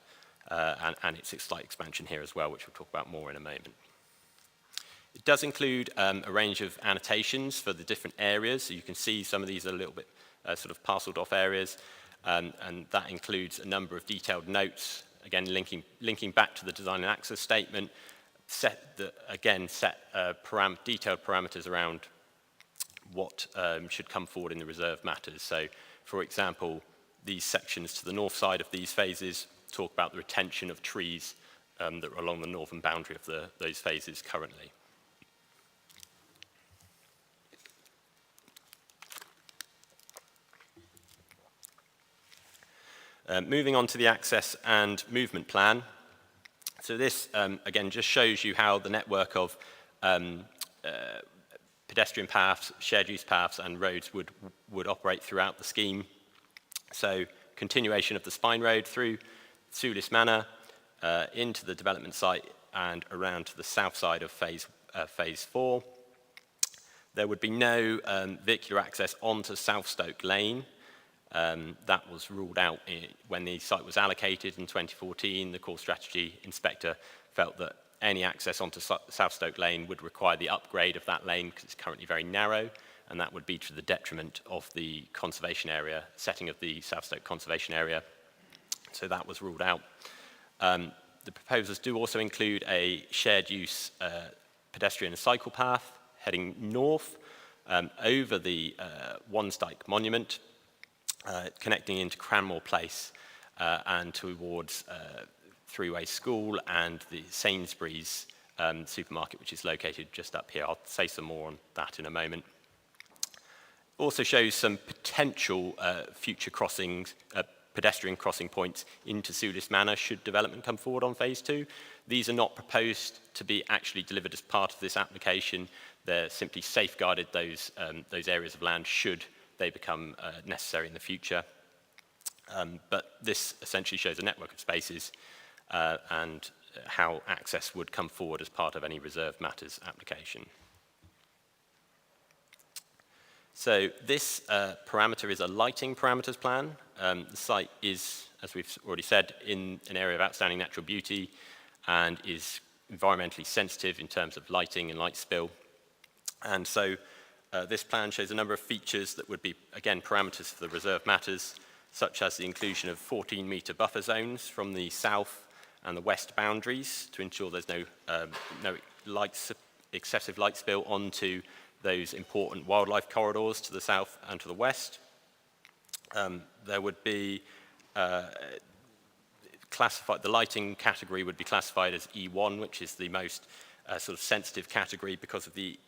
and its slight expansion here as well, which we'll talk about more in a moment. It does include a range of annotations for the different areas. So you can see some of these are a little bit sort of parceled off areas, and that includes a number of detailed notes, again linking back to the design and access statement, set detailed parameters around what should come forward in the reserve matters. So, for example, these sections to the north side of these phases talk about the retention of trees that are along the northern boundary of those phases currently. Moving on to the access and movement plan. So this, again, just shows you how the network of pedestrian paths, shared use paths, and roads would operate throughout the scheme. So continuation of the spine road through Sulis Manor into the development site and around to the south side of phase 4. There would be no vehicular access onto South Stoke Lane. That was ruled out when the site was allocated in 2014. The core strategy inspector felt that any access onto South Stoke Lane would require the upgrade of that lane because it's currently very narrow, and that would be to the detriment of the conservation area, setting of the South Stoke Conservation Area. So that was ruled out. The proposals do also include a shared use pedestrian and cycle path heading north over the Wansdyke Monument, connecting into Cranmore Place and towards Three-Way School and the Sainsbury's supermarket, which is located just up here. I'll say some more on that in a moment. Also shows some potential future crossings, pedestrian crossing points into Sulis Manor should development come forward on phase 2. These are not proposed to be actually delivered as part of this application. They're simply safeguarded those areas of land should they become necessary in the future. But this essentially shows a network of spaces and how access would come forward as part of any reserve matters application. So this parameter is a lighting parameters plan. The site is, as we've already said, in an area of outstanding natural beauty and is environmentally sensitive in terms of lighting and light spill. And so this plan shows a number of features that would be, again, parameters for the reserve matters, such as the inclusion of 14-metre buffer zones from the south and the west boundaries to ensure there's no excessive light spill onto those important wildlife corridors to the south and to the west. There would be the lighting category would be classified as E1, which is the most sort of sensitive category because of the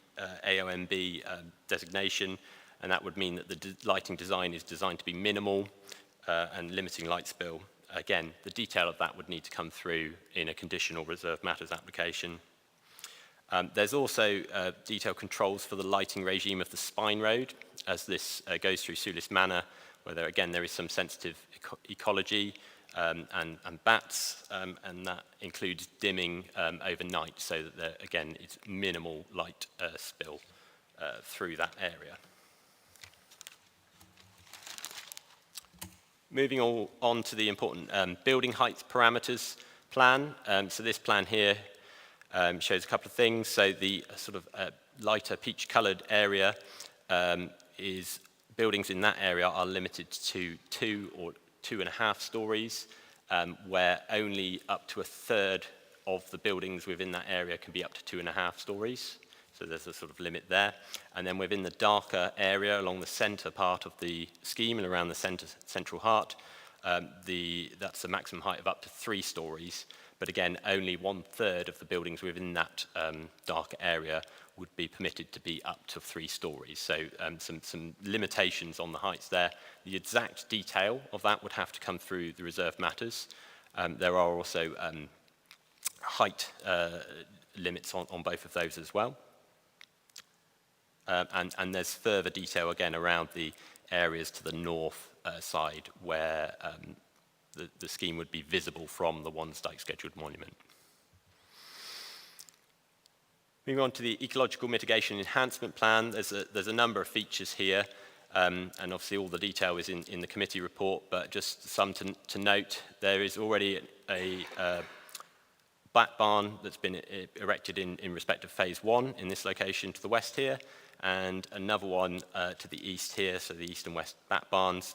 AONB designation, and that would mean that the lighting design is designed to be minimal and limiting light spill. Again, the detail of that would need to come through in a conditional reserve matters application. There's also detailed controls for the lighting regime of the spine road as this goes through Sulis Manor, where there is some sensitive ecology and bats, and that includes dimming overnight so that again it's minimal light spill through that area. Moving on to the important building height parameters plan. So this plan here shows a couple of things. So the sort of lighter peach-coloured area is buildings in that area are limited to 2 or 2.5 stories, where only up to a third of the buildings within that area can be up to 2.5 stories. So there's a sort of limit there. And then within the darker area along the centre part of the scheme and around the central heart, that's a maximum height of up to 3 stories. But again, only 1/3 of the buildings within that darker area would be permitted to be up to 3 stories. So some limitations on the heights there. The exact detail of that would have to come through the reserved matters. There are also height limits on both of those as well. And there's further detail again around the areas to the north side where the scheme would be visible from the Wansdyke Scheduled Monument. Moving on to the Ecological Mitigation Enhancement Plan, there's a number of features here, and obviously all the detail is in the committee report, but just some to note. There is already a black barn that's been erected in respect of phase 1 in this location to the west here, and another one to the east here, so the east and west back barns.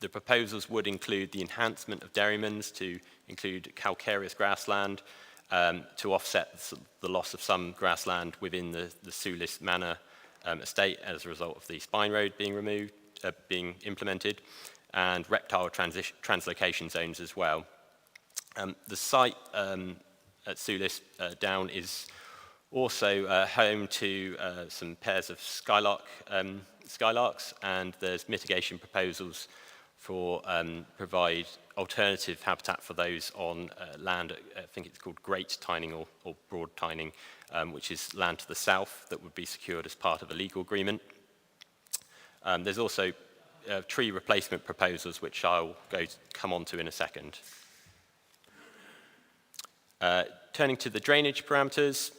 The proposals would include the enhancement of dairylands to include calcareous grassland to offset the loss of some grassland within the Sulis Manor estate as a result of the spine road being implemented, and reptile translocation zones as well. The site at Sulis Down is also home to some pairs of skylarks, and there's mitigation proposals for provide alternative habitat for those on land, I think it's called great tining or broad tining, which is land to the south that would be secured as part of a legal agreement. There's also tree replacement proposals, which I'll come on to in a second. Turning to the drainage parameters,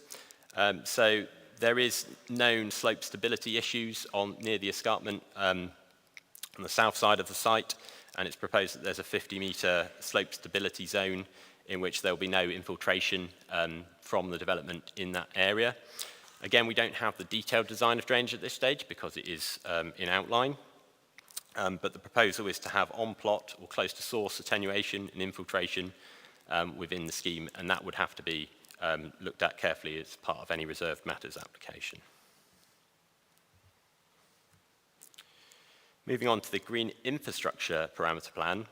so there is known slope stability issues near the escarpment on the south side of the site, and it's proposed that there's a 50-metre slope stability zone in which there will be no infiltration from the development in that area. Again, we don't have the detailed design of drainage at this stage because it is in outline, but the proposal is to have on-plot or close to source attenuation and infiltration within the scheme, and that would have to be looked at carefully as part of any reserved matters application. Moving on to the green infrastructure parameter plan.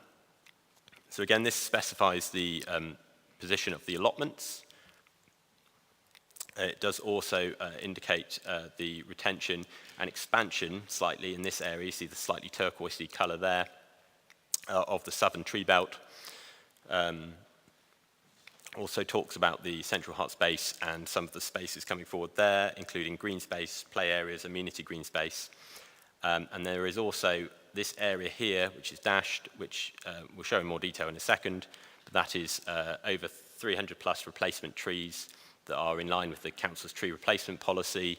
So again, this specifies the position of the allotments. It does also indicate the retention and expansion slightly in this area. You see the slightly turquoisey colour there of the southern tree belt. Also talks about the central heart space and some of the spaces coming forward there, including green space, play areas, amenity green space. And there is also this area here, which is dashed, which we'll show in more detail in a second, but that is over 300 plus replacement trees that are in line with the council's tree replacement policy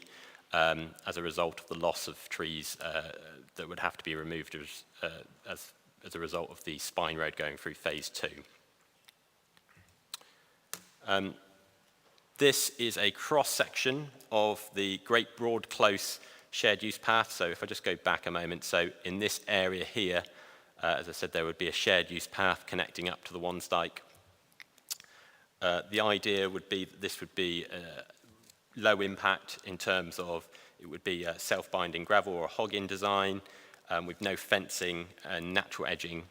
as a result of the loss of trees that would have to be removed as a result of the spine road going through phase 2. This is a cross-section of the Great Broad Close shared use path. So if I just go back a moment, so in this area here, as I said, there would be a shared use path connecting up to the Wansdyke. The idea would be that this would be low impact in terms of it would be a self-binding gravel or a hog-in design with no fencing and natural edging.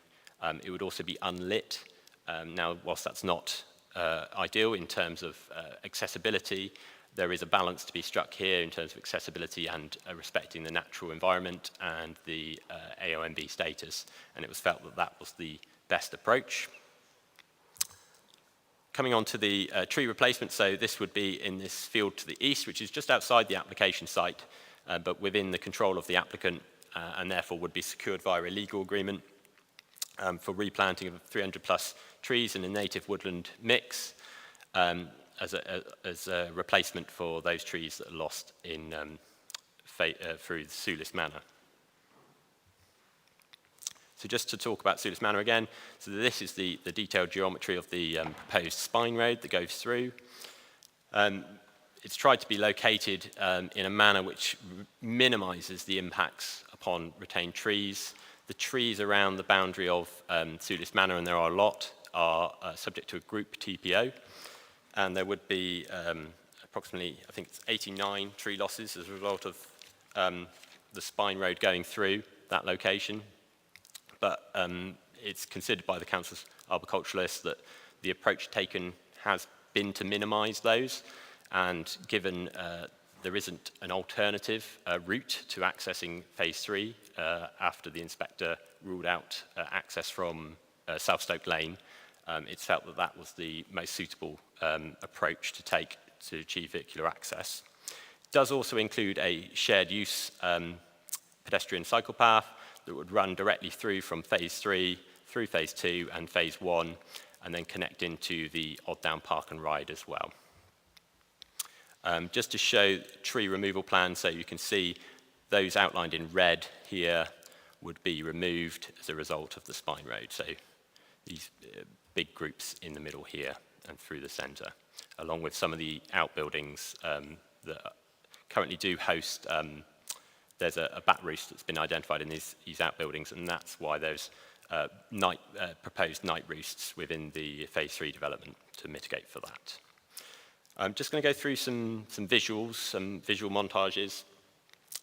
It would also be unlit. Now, whilst that's not ideal in terms of accessibility, there is a balance to be struck here in terms of accessibility and respecting the natural environment and the AONB status, and it was felt that that was the best approach. Coming on to the tree replacement, so this would be in this field to the east, which is just outside the application site, but within the control of the applicant, and therefore would be secured via a legal agreement for replanting of 300 plus trees in a native woodland mix, as a replacement for those trees that are lost in through the Sulis Manor. So just to talk about Sulis Manor again, so this is the detailed geometry of the proposed spine road that goes through. It's tried to be located in a manner which minimises the impacts upon retained trees. The trees around the boundary of Sulis Manor, and there are a lot, are subject to a group TPO. And there would be a approximately, I think it's 89 tree losses as a result of the spine road going through that location. But it's considered by the council's arboriculturalists that the approach taken has been to minimise those, and given there isn't an alternative route to accessing phase 3 after the inspector ruled out access from South Stoke Lane, it's felt that that was the most suitable approach to take to achieve vehicular access. It does also include a shared use pedestrian cycle path that would run directly through from phase 3 through phase 2 and phase 1, and then connect into the Odd Down Park and Ride as well. Just to show tree removal plans, so you can see those outlined in red here would be removed as a result of the spine road. So these big groups in the middle here and through the centre, along with some of the outbuildings that currently do host, there's a bat roost that's been identified in these outbuildings, and that's why there's proposed night roosts within the phase 3 development to mitigate for that. I'm just going to go through some visuals, some visual montages.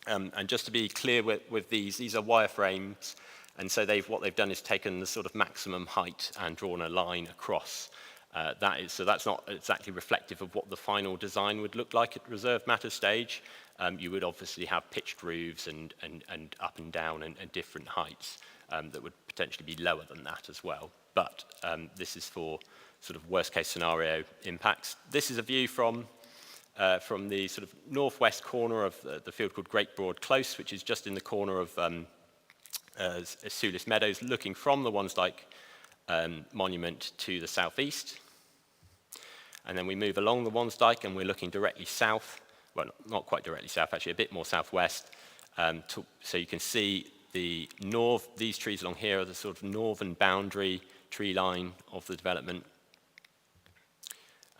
And just to be clear with these are wireframes, and so what they've done is taken the sort of maximum height and drawn a line across. So that's not exactly reflective of what the final design would look like at reserve matter stage. You would obviously have pitched roofs and up and down and different heights that would potentially be lower than that as well. But this is for sort of worst case scenario impacts. This is a view from the sort of northwest corner of the field called Great Broad Close, which is just in the corner of Sulis Meadows, looking from the Wansdyke monument to the southeast. And then we move along the Wansdyke and we're looking directly south, well, not quite directly south, actually a bit more southwest. So you can see these trees along here are the sort of northern boundary tree line of the development.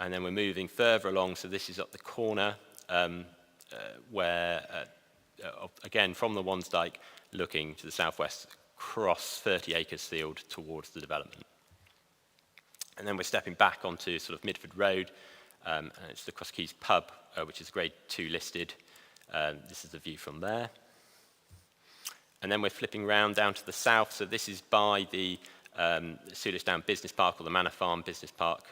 And then we're moving further along, so this is up the corner where, again, from the Wansdyke, looking to the southwest, across 30 acres field towards the development. And then we're stepping back onto sort of Midford Road, and it's the Cross Keys pub, which is grade 2 listed. This is the view from there. And then we're flipping round down to the south, so this is by the Sulis Down Business Park, or the Manor Farm Business Park,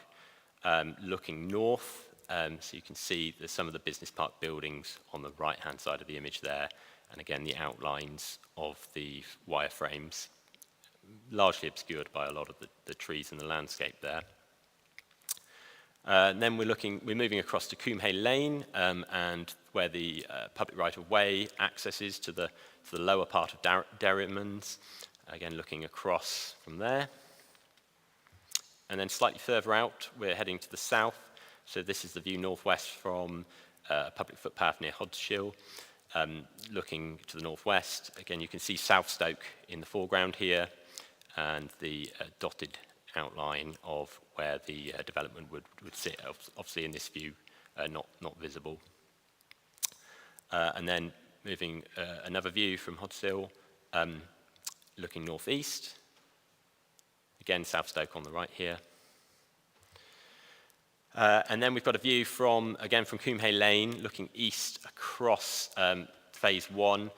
looking north. So you can see there's some of the business park buildings on the right-hand side of the image there. And again, the outlines of the wireframes, largely obscured by a lot of the trees in the landscape there. And then we're moving across to Coombe Lane, and where the public right-of-way accesses to the lower part of Derrimans. Again, looking across from there. And then slightly further out, we're heading to the south. So this is the view northwest from a public footpath near Hodshill. Looking to the northwest, again, you can see South Stoke in the foreground here, and the dotted outline of where the development would sit, obviously in this view, not visible. And then moving another view from Hodshill, looking northeast. Again, South Stoke on the right here. And then we've got a view again from Coombe Lane, looking east across phase 1.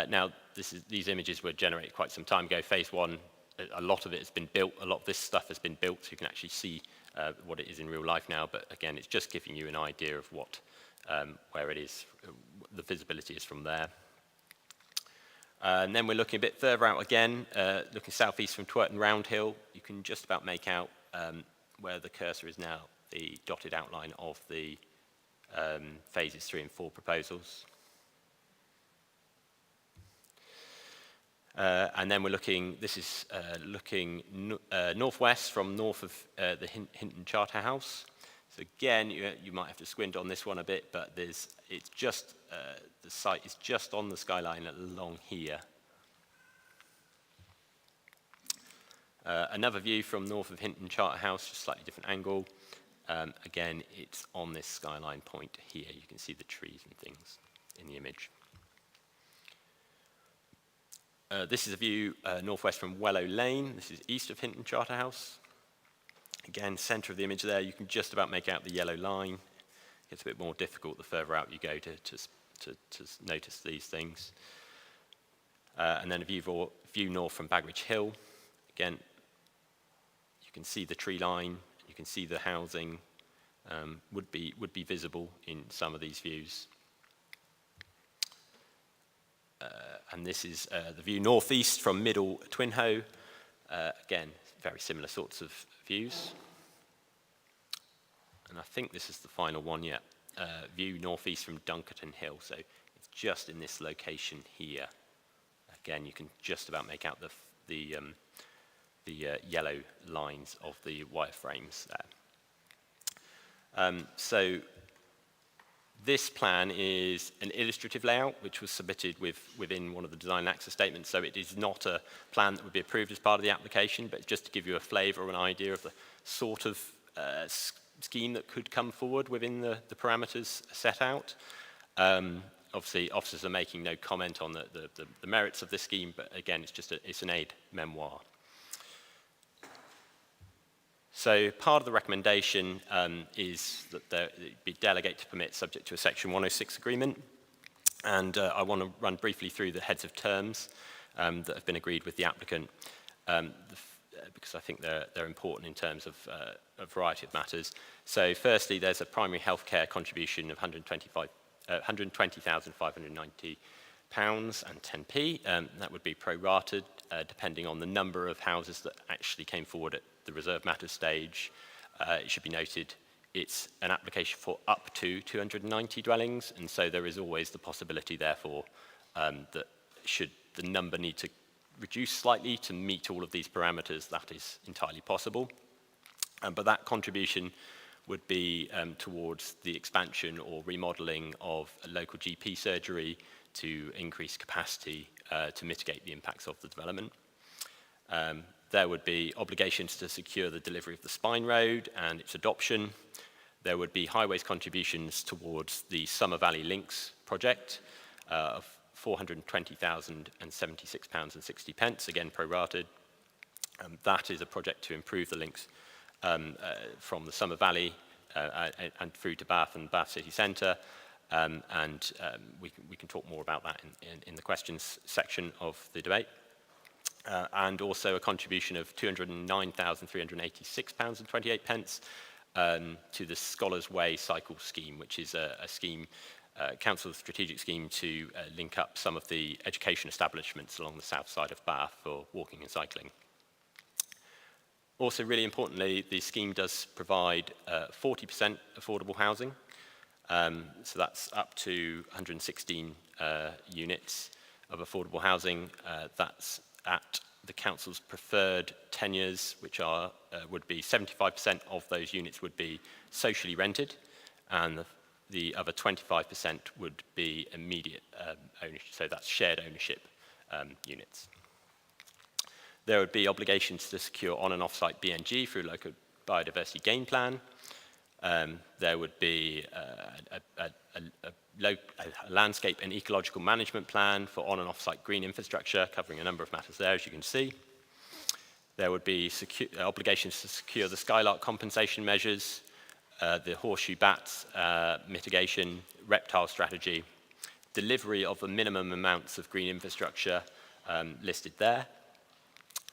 Now, these images were generated quite some time ago. Phase 1, a lot of it has been built. A lot of this stuff has been built, so you can actually see what it is in real life now. But again, it's just giving you an idea of where it is, the visibility is from there. And then we're looking a bit further out again, looking southeast from Twerton Roundhill. You can just about make out where the cursor is now, the dotted outline of the phases 3 and 4 proposals. And then we're looking, this is looking northwest from north of the Hinton Charterhouse. So again, you might have to squint on this one a bit, but it's just, the site is just on the skyline along here. Another view from north of Hinton Charterhouse, just slightly different angle. Again, it's on this skyline point here. You can see the trees and things in the image. This is a view northwest from Wellow Lane. This is east of Hinton Charterhouse. Again, centre of the image there, you can just about make out the yellow line gets a bit more difficult the further out you go to notice these things. And then a view north from Bagridge Hill. Again, you can see the tree line, you can see the housing would be visible in some of these views. And this is the view northeast from Middle Twinhoe. Again, very similar sorts of views. And I think this is the final one yet. View northeast from Dunkerton Hill. So it's just in this location here. Again, you can just about make out the yellow lines of the wireframes there. So this plan is an illustrative layout, which was submitted within one of the design and access statements. So it is not a plan that would be approved as part of the application, but just to give you a flavour or an idea of the sort of scheme that could come forward within the parameters set out. Obviously, officers are making no comment on the merits of this scheme, but again, it's an aid memoir. So part of the recommendation is that it be delegate to permit subject to a Section 106 agreement. And I want to run briefly through the heads of terms that have been agreed with the applicant, because I think they're important in terms of a variety of matters. So firstly, there's a primary healthcare contribution of £120,590 and 10p. That would be prorated depending on the number of houses that actually came forward at the reserve matters stage. It should be noted it's an application for up to 290 dwellings, and so there is always the possibility, therefore, that should the number need to reduce slightly to meet all of these parameters, that is entirely possible. But that contribution would be towards the expansion or remodelling of a local GP surgery to increase capacity to mitigate the impacts of the development. There would be obligations to secure the delivery of the Spine Road and its adoption. There would be highways contributions towards the Summer Valley Links project of £420,076.60, again prorated. That is a project to improve the links from the Summer Valley and through to Bath and Bath City Centre. We can talk more about that in the questions section of the debate. And also a contribution of £209,386.28 to the Scholars Way Cycle Scheme, which is a scheme, council's strategic scheme to link up some of the education establishments along the south side of Bath for walking and cycling. Also, really importantly, the scheme does provide 40% affordable housing. So that's up to 116 units of affordable housing. That's at the council's preferred tenures, which are would be 75% of those units would be socially rented, and the other 25% would be immediate ownership, so that's shared ownership units. There would be obligations to secure on and off-site BNG through local biodiversity gain plan. There would be a landscape and ecological management plan for on and off-site green infrastructure, covering a number of matters there, as you can see. There would be obligations to secure the skylark compensation measures, the horseshoe bats mitigation, reptile strategy, delivery of the minimum amounts of green infrastructure listed there.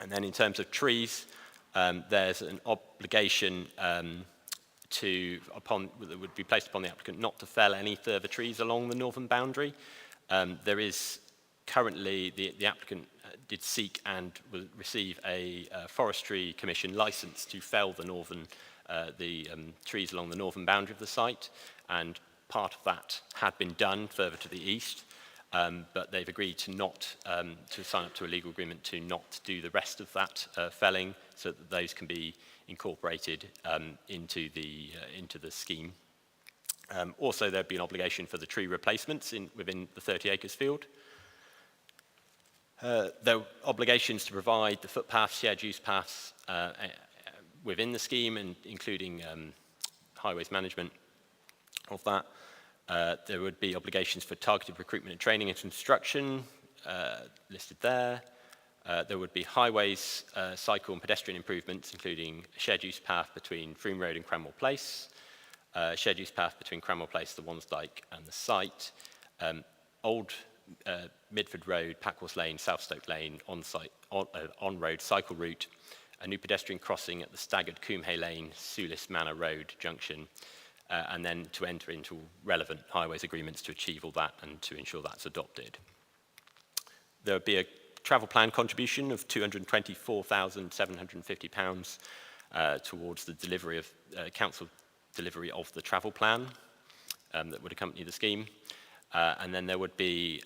And then in terms of trees, there's an obligation that would be placed upon the applicant not to fell any further trees along the northern boundary. There is currently, the applicant did seek and will receive a forestry commission license to fell the trees along the northern boundary of the site, and part of that had been done further to the east. But they've agreed to not to sign up to a legal agreement to not do the rest of that felling, so that those can be incorporated into the scheme. Also, there'd be an obligation for the tree replacements within the 30 acres field. There are obligations to provide the footpaths, shared use paths within the scheme, and including highways management of that. There would be obligations for targeted recruitment and training and construction listed there. There would be highways, cycle and pedestrian improvements, including a shared use path between Froome Road and Cranmore Place. shared use path between Cranwell Place, the Wansdyke and the site, old Midford Road, Packhorse Lane, Southstoke Lane, on-road cycle route, a new pedestrian crossing at the staggered Coombe Lane, Sulis Manor Road junction, and then to enter into relevant highways agreements to achieve all that and to ensure that's adopted. There would be a travel plan contribution of £224,750 towards the delivery of council delivery of the travel plan that would accompany the scheme. And then there would be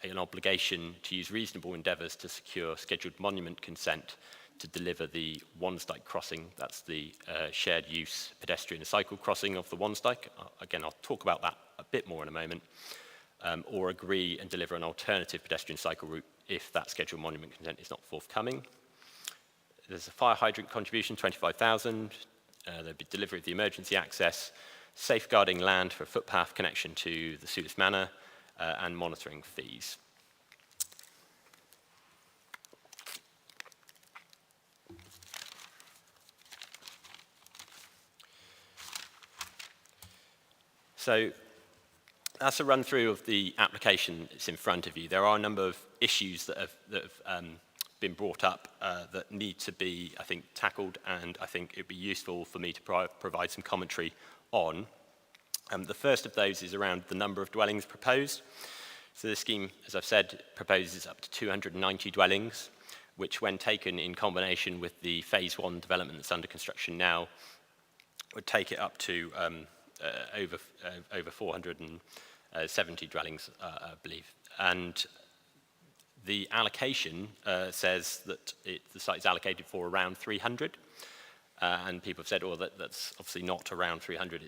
an obligation to use reasonable endeavours to secure scheduled monument consent to deliver the Wansdyke crossing. That's the shared use pedestrian and cycle crossing of the Wansdyke. Again, I'll talk about that a bit more in a moment. Or agree and deliver an alternative pedestrian cycle route if that scheduled monument consent is not forthcoming. There's a fire hydrant contribution, 25,000. There'd be delivery of the emergency access, safeguarding land for a footpath connection to the Sulis Manor, and monitoring fees. So that's a run through of the application that's in front of you. There are a number of issues that have been brought up that need to be, I think, tackled, and I think it'd be useful for me to provide some commentary on. The first of those is around the number of dwellings proposed. So this scheme, as I've said, proposes up to 290 dwellings, which when taken in combination with the phase 1 development that's under construction now, would take it up to over 470 dwellings, I believe. And the allocation says that the site is allocated for around 300. And people have said, oh, that's obviously not around 300,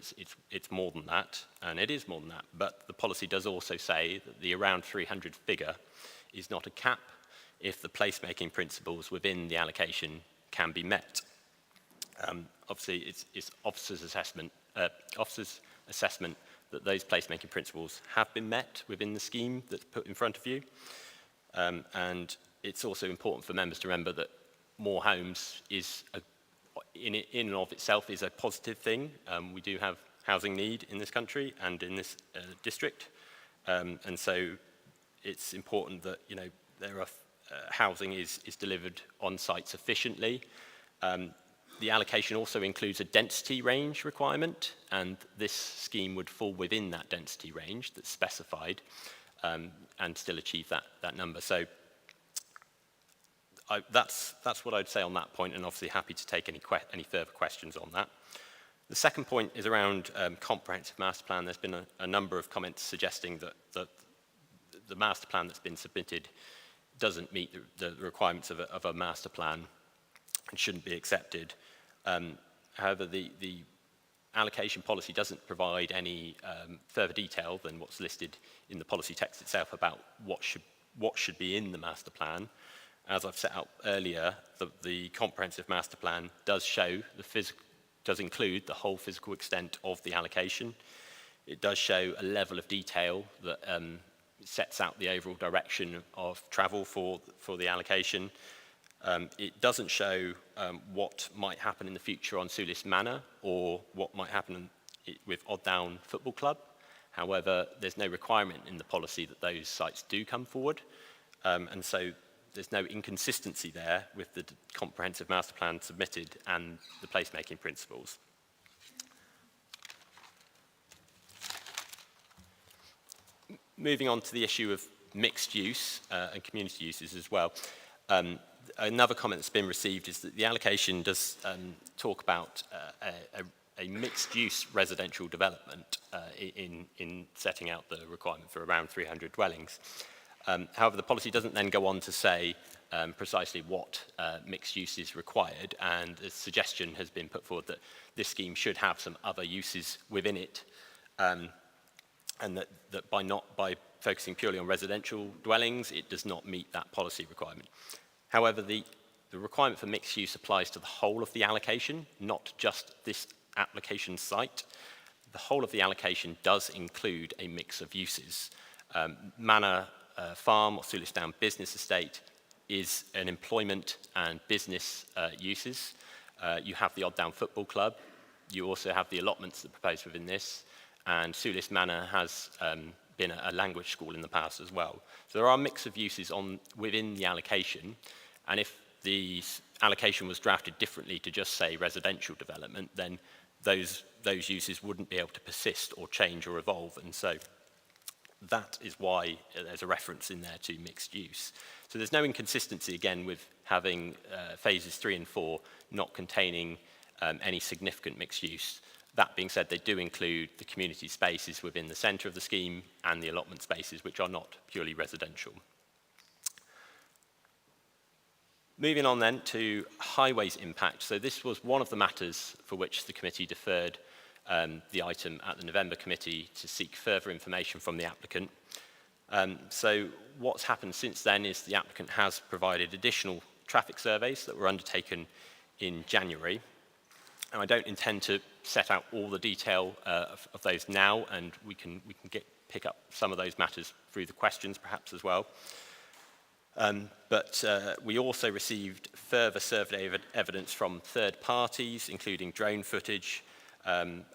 it's more than that, and it is more than that. But the policy does also say that the around 300 figure is not a cap if the placemaking principles within the allocation can be met. Obviously, it's officers' assessment that those placemaking principles have been met within the scheme that's put in front of you. And it's also important for members to remember that more homes is in and of itself is a positive thing. We do have housing need in this country and in this district, and so it's important that there are housing is delivered on site sufficiently. The allocation also includes a density range requirement, and this scheme would fall within that density range that's specified, and still achieve that number. So that's what I'd say on that point, and obviously happy to take any further questions on that. The second point is around comprehensive master plan. There's been a number of comments suggesting that the master plan that's been submitted doesn't meet the requirements of a master plan and shouldn't be accepted. However, the allocation policy doesn't provide any further detail than what's listed in the policy text itself about what should be in the master plan. As I've set out earlier, the comprehensive master plan does include the whole physical extent of the allocation. It does show a level of detail that sets out the overall direction of travel for the allocation. It doesn't show what might happen in the future on Sulis Manor or what might happen with Odd Down Football Club. However, there's no requirement in the policy that those sites do come forward. And so there's no inconsistency there with the comprehensive master plan submitted and the placemaking principles. Moving on to the issue of mixed use and community uses as well. Another comment that's been received is that the allocation does talk about a mixed-use residential development in setting out the requirement for around 300 dwellings. However, the policy doesn't then go on to say precisely what mixed use is required, and a suggestion has been put forward that this scheme should have some other uses within it, and that by focusing purely on residential dwellings, it does not meet that policy requirement. However, the requirement for mixed use applies to the whole of the allocation, not just this application site. The whole of the allocation does include a mix of uses. Manor Farm or Sulis Down Business Estate is an employment and business uses. You have the Odd Down Football Club, You also have the allotments that are proposed within this, and Sulis Manor has been a language school in the past as well. So there are a mix of uses within the allocation, and if the allocation was drafted differently to just say residential development, then those uses wouldn't be able to persist or change or evolve, and so that is why there's a reference in there to mixed use. So there's no inconsistency again with having phases 3 and 4 not containing any significant mixed use. That being said, they do include the community spaces within the centre of the scheme and the allotment spaces, which are not purely residential. Moving on then to highways impact. So this was one of the matters for which the committee deferred the item at the November committee to seek further information from the applicant. So what's happened since then is the applicant has provided additional traffic surveys that were undertaken in January. And I don't intend to set out all the detail of those now, and we can pick up some of those matters through the questions perhaps as well. But we also received further survey evidence from third parties, including drone footage and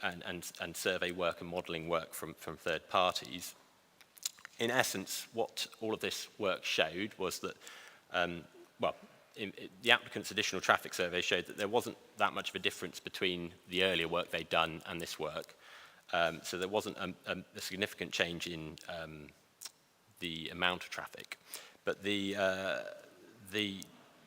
survey work and modelling work from third parties. In essence, what all of this work showed was that, the applicant's additional traffic survey showed that there wasn't that much of a difference between the earlier work they'd done and this work. So there wasn't a significant change in the amount of traffic. But the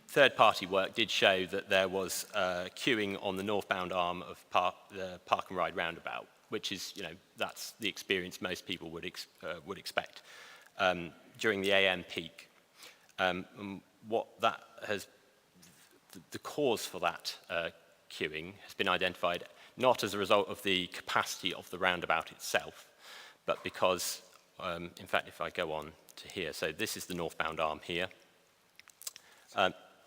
third-party work did show that there was queuing on the northbound arm of the Park and Ride roundabout, which is, that's the experience most people would expect during the AM peak. What that has, the cause for that queuing has been identified not as a result of the capacity of the roundabout itself, but because, in fact, if I go on to here, so this is the northbound arm here.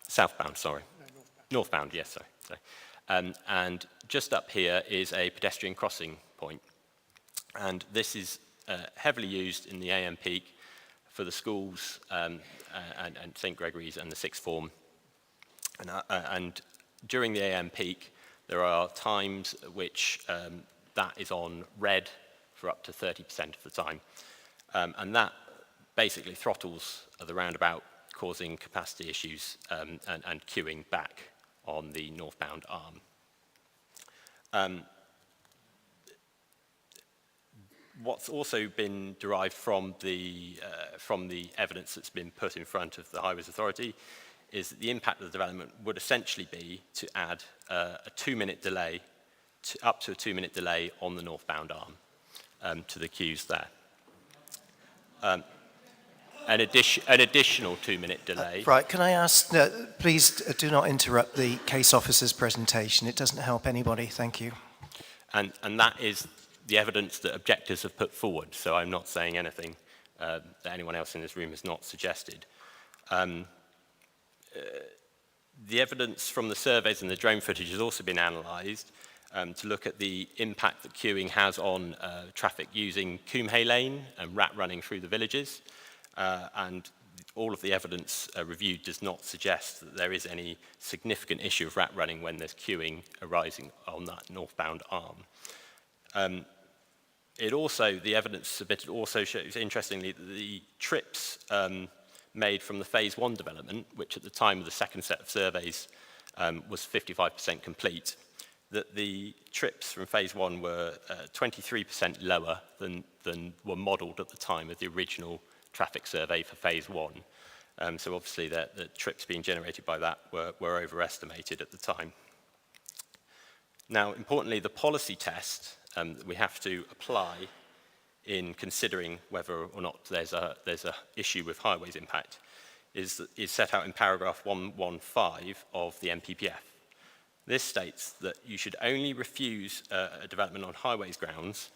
Southbound, sorry. No, northbound, yes, sorry. And just up here is a pedestrian crossing point. And this is heavily used in the AM peak for the schools and St. Gregory's and the sixth form. And during the AM peak, there are times at which that is on red for up to 30% of the time. And that basically throttles the roundabout, causing capacity issues and queuing back on the northbound arm. What's also been derived from the evidence that's been put in front of the Highways Authority is that the impact of the development would essentially be to add a 2-minute delay, up to a 2-minute delay on the northbound arm to the queues there. An additional 2-minute delay. Right, can I ask, please do not interrupt the case officer's presentation. It doesn't help anybody, thank you. And that is the evidence that objectors have put forward, so I'm not saying anything that anyone else in this room has not suggested. The evidence from the surveys and the drone footage has also been analysed to look at the impact that queuing has on traffic using Coombe Lane and rat running through the villages. And all of the evidence reviewed does not suggest that there is any significant issue of rat running when there's queuing arising on that northbound arm. The evidence submitted also shows, interestingly, that the trips made from the phase 1 development, which at the time of the second set of surveys was 55% complete, that the trips from phase 1 were 23% lower than were modelled at the time of the original traffic survey for phase 1. So obviously the trips being generated by that were overestimated at the time. Now, importantly, the policy test that we have to apply in considering whether or not there's a issue with highways impact is set out in paragraph 115 of the NPPF. This states that you should only refuse a development on highways grounds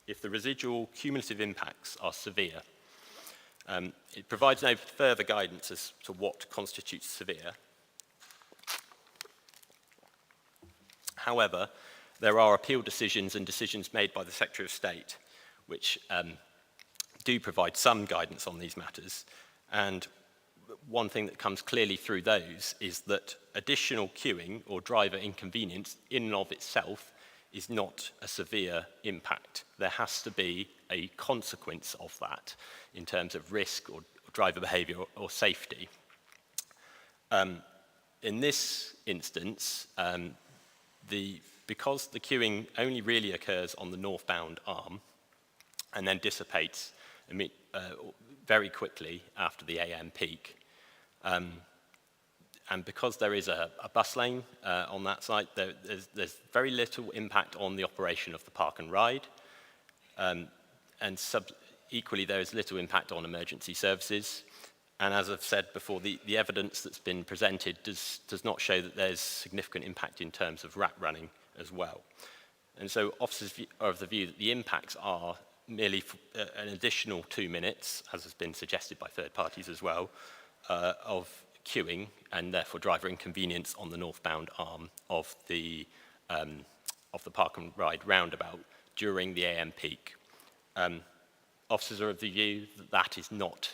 if the residual cumulative impacts are severe. It provides no further guidance as to what constitutes severe. However, there are appeal decisions and decisions made by the Secretary of State which do provide some guidance on these matters. And one thing that comes clearly through those is that additional queuing or driver inconvenience in and of itself is not a severe impact. There has to be a consequence of that in terms of risk or driver behaviour or safety. In this instance, because the queuing only really occurs on the northbound arm and then dissipates very quickly after the AM peak, and because there is a bus lane on that site, there's very little impact on the operation of the park and ride. Equally, there is little impact on emergency services. And as I've said before, the evidence that's been presented does not show that there's significant impact in terms of rat running as well. And so officers are of the view that the impacts are merely an additional 2 minutes, as has been suggested by third parties as well, of queuing and therefore driver inconvenience on the northbound arm of the park and ride roundabout during the AM peak. Officers are of the view that that is not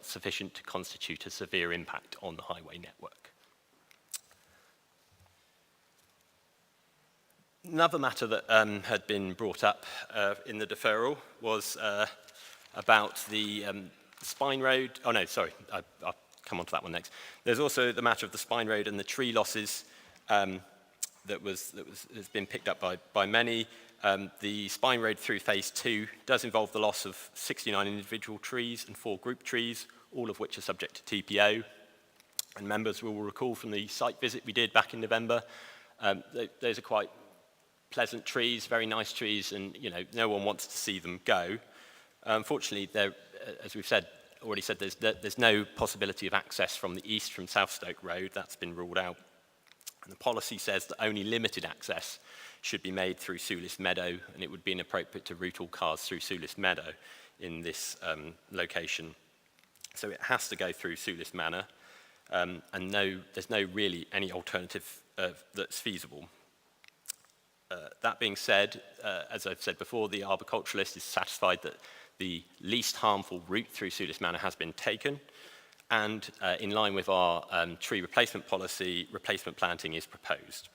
sufficient to constitute a severe impact on the highway network. Another matter that had been brought up in the deferral was about the Spine Road. Oh no, sorry, I'll come on to that one next. There's also the matter of the Spine Road and the tree losses that has been picked up by many. The Spine Road through phase 2 does involve the loss of 69 individual trees and 4 group trees, all of which are subject to TPO. And members will recall from the site visit we did back in November, those are quite pleasant trees, very nice trees, and no one wants to see them go. Unfortunately, as we've already said, there's no possibility of access from the east from Southstoke Road. That's been ruled out. And the policy says that only limited access should be made through Sulis Meadow, and it would be inappropriate to route all cars through Sulis Meadow in this location. So it has to go through Sulis Manor, and there's no really any alternative that's feasible. That being said, as I've said before, the arboriculturalist is satisfied that the least harmful route through Sulis Manor has been taken, and in line with our tree replacement policy, replacement planting is proposed.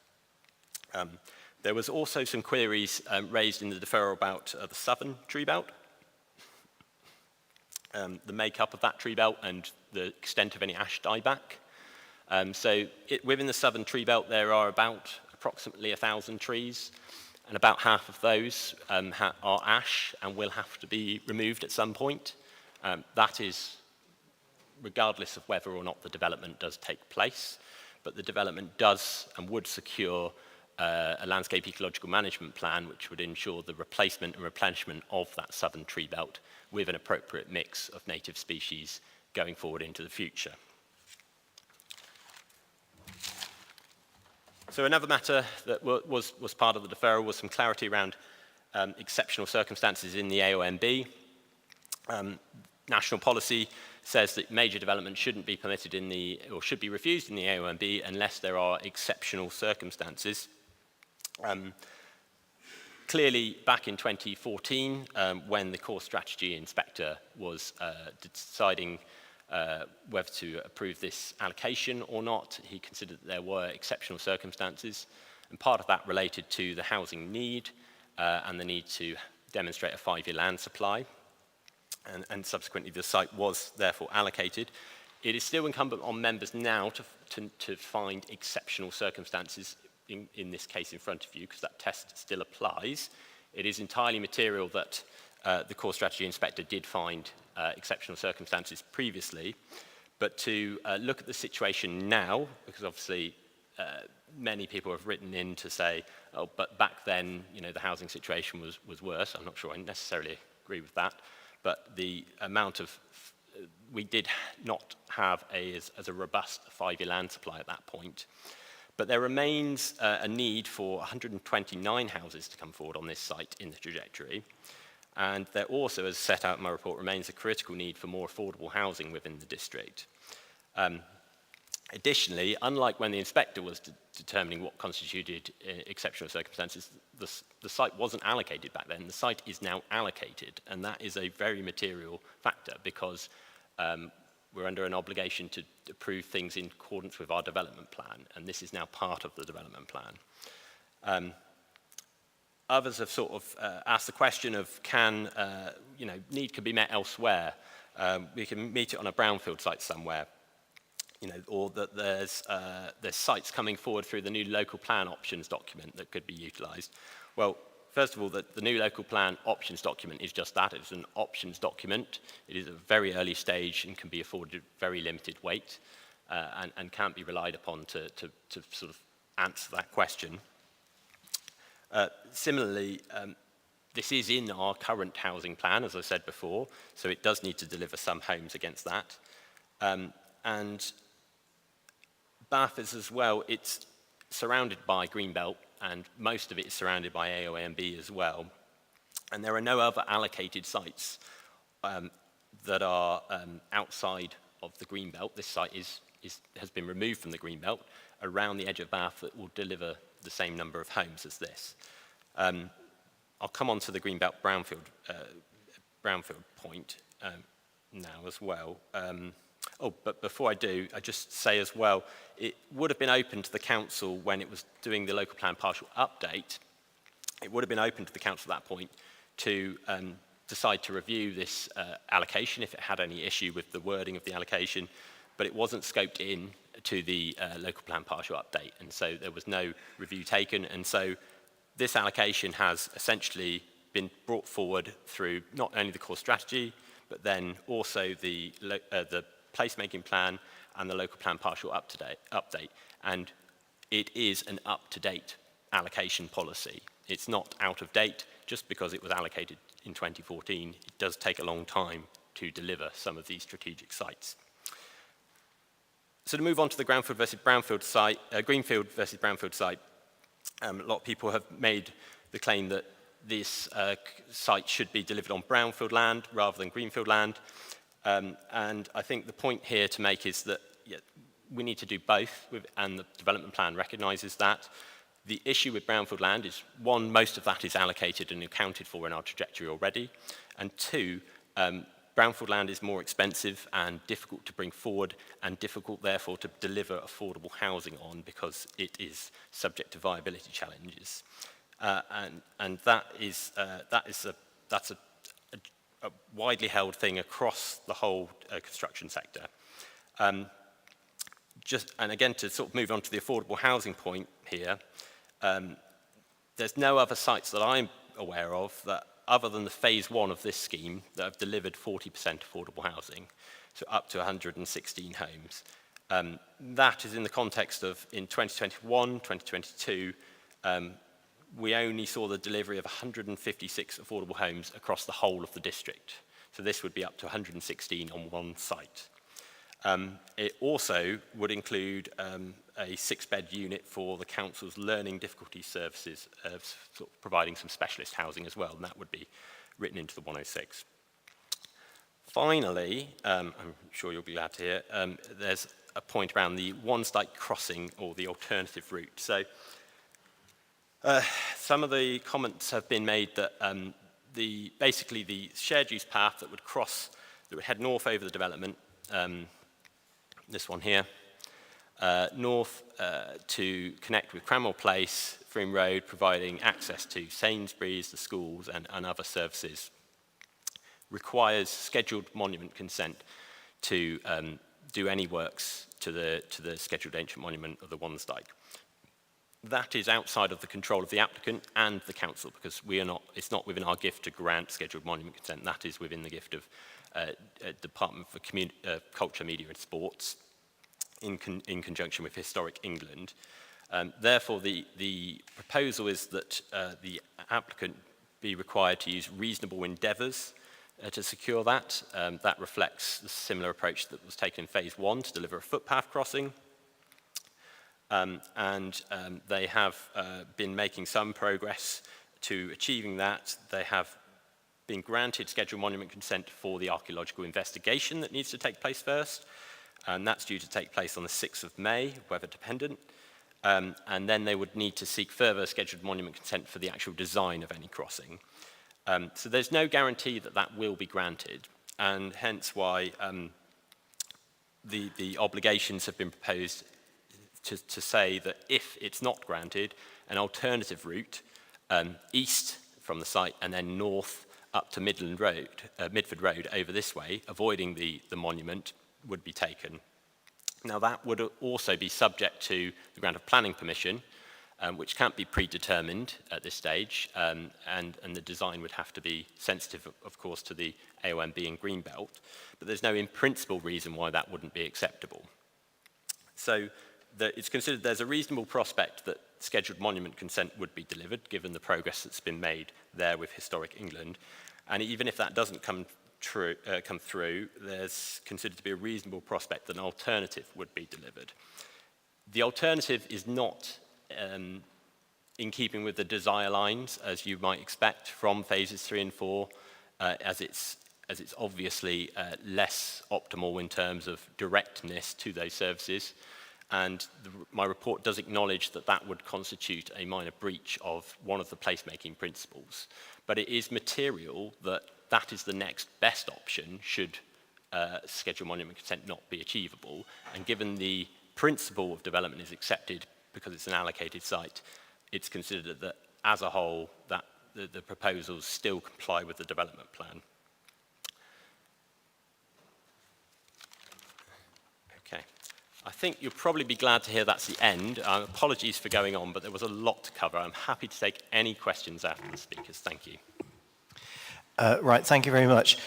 There was also some queries raised in the deferral about the southern tree belt, the makeup of that tree belt and the extent of any ash dieback. Within the southern tree belt, there are approximately 1,000 trees, and about half of those are ash and will have to be removed at some point. That is regardless of whether or not the development does take place, but the development does and would secure a landscape ecological management plan which would ensure the replacement and replenishment of that southern tree belt with an appropriate mix of native species going forward into the future. So another matter that was part of the deferral was some clarity around exceptional circumstances in the AONB. National policy says that major development shouldn't be permitted or should be refused in the AONB unless there are exceptional circumstances. Clearly, back in 2014, when the core strategy inspector was deciding whether to approve this allocation or not, he considered that there were exceptional circumstances, and part of that related to the housing need and the need to demonstrate a 5-year land supply, and subsequently the site was therefore allocated. It is still incumbent on members now to find exceptional circumstances in this case in front of you, because that test still applies. It is entirely material that the core strategy inspector did find exceptional circumstances previously, but to look at the situation now, because obviously many people have written in to say, oh, but back then, the housing situation was worse. I'm not sure I necessarily agree with that, but the amount of, we did not have as a robust 5-year land supply at that point. But there remains a need for 129 houses to come forward on this site in the trajectory. And there also, as set out in my report, remains a critical need for more affordable housing within the district. Additionally, unlike when the inspector was determining what constituted exceptional circumstances, the site wasn't allocated back then. The site is now allocated, and that is a very material factor because we're under an obligation to approve things in accordance with our development plan, and this is now part of the development plan. Others have sort of asked the question of can, need could be met elsewhere. We can meet it on a brownfield site somewhere, or that there's sites coming forward through the new local plan options document that could be utilised. Well, first of all, the new local plan options document is just that. It's an options document. It is a very early stage and can be afforded very limited weight and can't be relied upon to sort of answer that question. Similarly, this is in our current housing plan, as I said before, so it does need to deliver some homes against that. And Bath is as well, it's surrounded by Greenbelt, and most of it is surrounded by AOAMB as well. And there are no other allocated sites that are outside of the Greenbelt. This site has been removed from the Greenbelt around the edge of Bath that will deliver the same number of homes as this. I'll come on to the Greenbelt brownfield point now as well. But before I do, I just say as well, it would have been open to the council when it was doing the local plan partial update. It would have been open to the council at that point to decide to review this allocation if it had any issue with the wording of the allocation, but it wasn't scoped in to the local plan partial update, and so there was no review taken, and so this allocation has essentially been brought forward through not only the core strategy, but then also the placemaking plan and the local plan partial update, and it is an up-to-date allocation policy. It's not out of date just because it was allocated in 2014. It does take a long time to deliver some of these strategic sites. So to move on to the Greenfield versus Brownfield site, a lot of people have made the claim that this site should be delivered on brownfield land rather than greenfield land. And I think the point here to make is that we need to do both, and the development plan recognises that. The issue with brownfield land is, one, most of that is allocated and accounted for in our trajectory already, and two, brownfield land is more expensive and difficult to bring forward and difficult, therefore, to deliver affordable housing on because it is subject to viability challenges. And that's a widely held thing across the whole construction sector. And again, to sort of move on to the affordable housing point here, there's no other sites that I'm aware of that, other than the phase one of this scheme, that have delivered 40% affordable housing, so up to 116 homes. That is in the context of, in 2021, 2022, we only saw the delivery of 156 affordable homes across the whole of the district. So this would be up to 116 on one site. It also would include a 6-bed unit for the council's learning difficulty services, sort of providing some specialist housing as well, and that would be written into the 106. Finally, I'm sure you'll be glad to hear, there's a point around the one-site crossing or the alternative route. So some of the comments have been made that basically the shared use path that would head north over the development, this one here, north to connect with Cranwell Place, Frome Road, providing access to Sainsbury's, the schools, and other services, requires scheduled monument consent to do any works to the scheduled ancient monument of the Wansdyke. That is outside of the control of the applicant and the council, because it's not within our gift to grant scheduled monument consent. That is within the gift of Department for Culture, Media and Sports in conjunction with Historic England. Therefore, the proposal is that the applicant be required to use reasonable endeavours to secure that. That reflects the similar approach that was taken in phase one to deliver a footpath crossing. They have been making some progress to achieving that. They have been granted scheduled monument consent for the archaeological investigation that needs to take place first, and that's due to take place on the 6th of May, weather dependent. And then they would need to seek further scheduled monument consent for the actual design of any crossing. So there's no guarantee that that will be granted, and hence why the obligations have been proposed to say that if it's not granted, an alternative route east from the site and then north up to Midford Road over this way, avoiding the monument, would be taken. Now that would also be subject to the grant of planning permission, which can't be predetermined at this stage, and the design would have to be sensitive, of course, to the AONB and Greenbelt, but there's no in principle reason why that wouldn't be acceptable. So it's considered there's a reasonable prospect that scheduled monument consent would be delivered, given the progress that's been made there with Historic England, and even if that doesn't come through, there's considered to be a reasonable prospect that an alternative would be delivered. The alternative is not in keeping with the desire lines, as you might expect from phases 3 and 4, as it's obviously less optimal in terms of directness to those services. And my report does acknowledge that that would constitute a minor breach of one of the placemaking principles. But it is material that that is the next best option should scheduled monument consent not be achievable. And given the principle of development is accepted because it's an allocated site, it's considered that as a whole, that the proposals still comply with the development plan. Okay, I think you'll probably be glad to hear that's the end. Apologies for going on, but there was a lot to cover. I'm happy to take any questions after the speakers. Thank you. Right, thank you very much.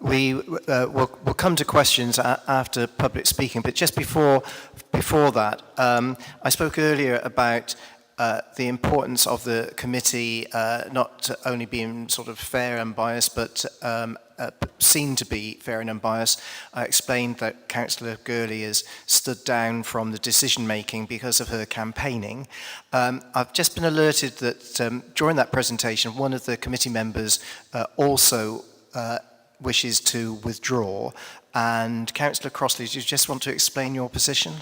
We'll come to questions after public speaking, but just before that, I spoke earlier about the importance of the committee not only being sort of fair and unbiased, but seen to be fair and unbiased. I explained that Councillor Gurley has stood down from the decision making because of her campaigning. I've just been alerted that during that presentation, one of the committee members also wishes to withdraw. And Councillor Crossley, do you just want to explain your position?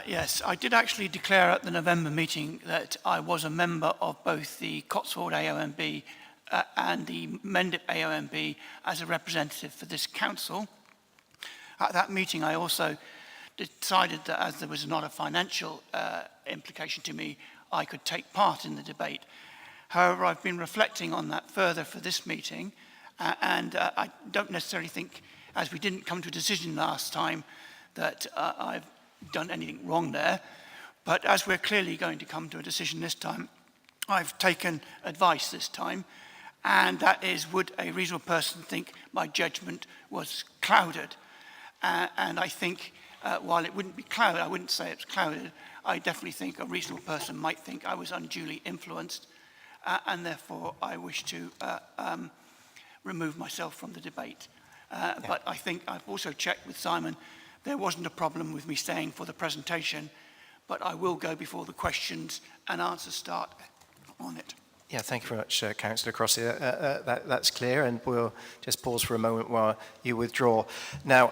Yes, I did actually declare at the November meeting that I was a member of both the Cotswold AONB and the Mendip AONB as a representative for this council. At that meeting, I also decided that as there was not a financial implication to me, I could take part in the debate. However, I've been reflecting on that further for this meeting, and I don't necessarily think, as we didn't come to a decision last time, that I've done anything wrong there. But as we're clearly going to come to a decision this time, I've taken advice this time, and that is, would a reasonable person think my judgment was clouded? And I think, while it wouldn't be clouded, I wouldn't say it's clouded, I definitely think a reasonable person might think I was unduly influenced, and therefore I wish to remove myself from the debate. But I think I've also checked with Simon. There wasn't a problem with me staying for the presentation, but I will go before the questions and answers start on it. Yeah, thank you very much, Councillor Crossley. That's clear, and we'll just pause for a moment while you withdraw. Now,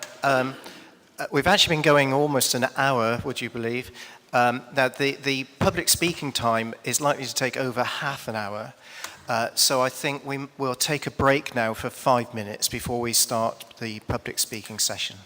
we've actually been going almost an hour, would you believe? Now, the public speaking time is likely to take over half an hour. So I think we'll take a break now for 5 minutes before we start the public speaking session.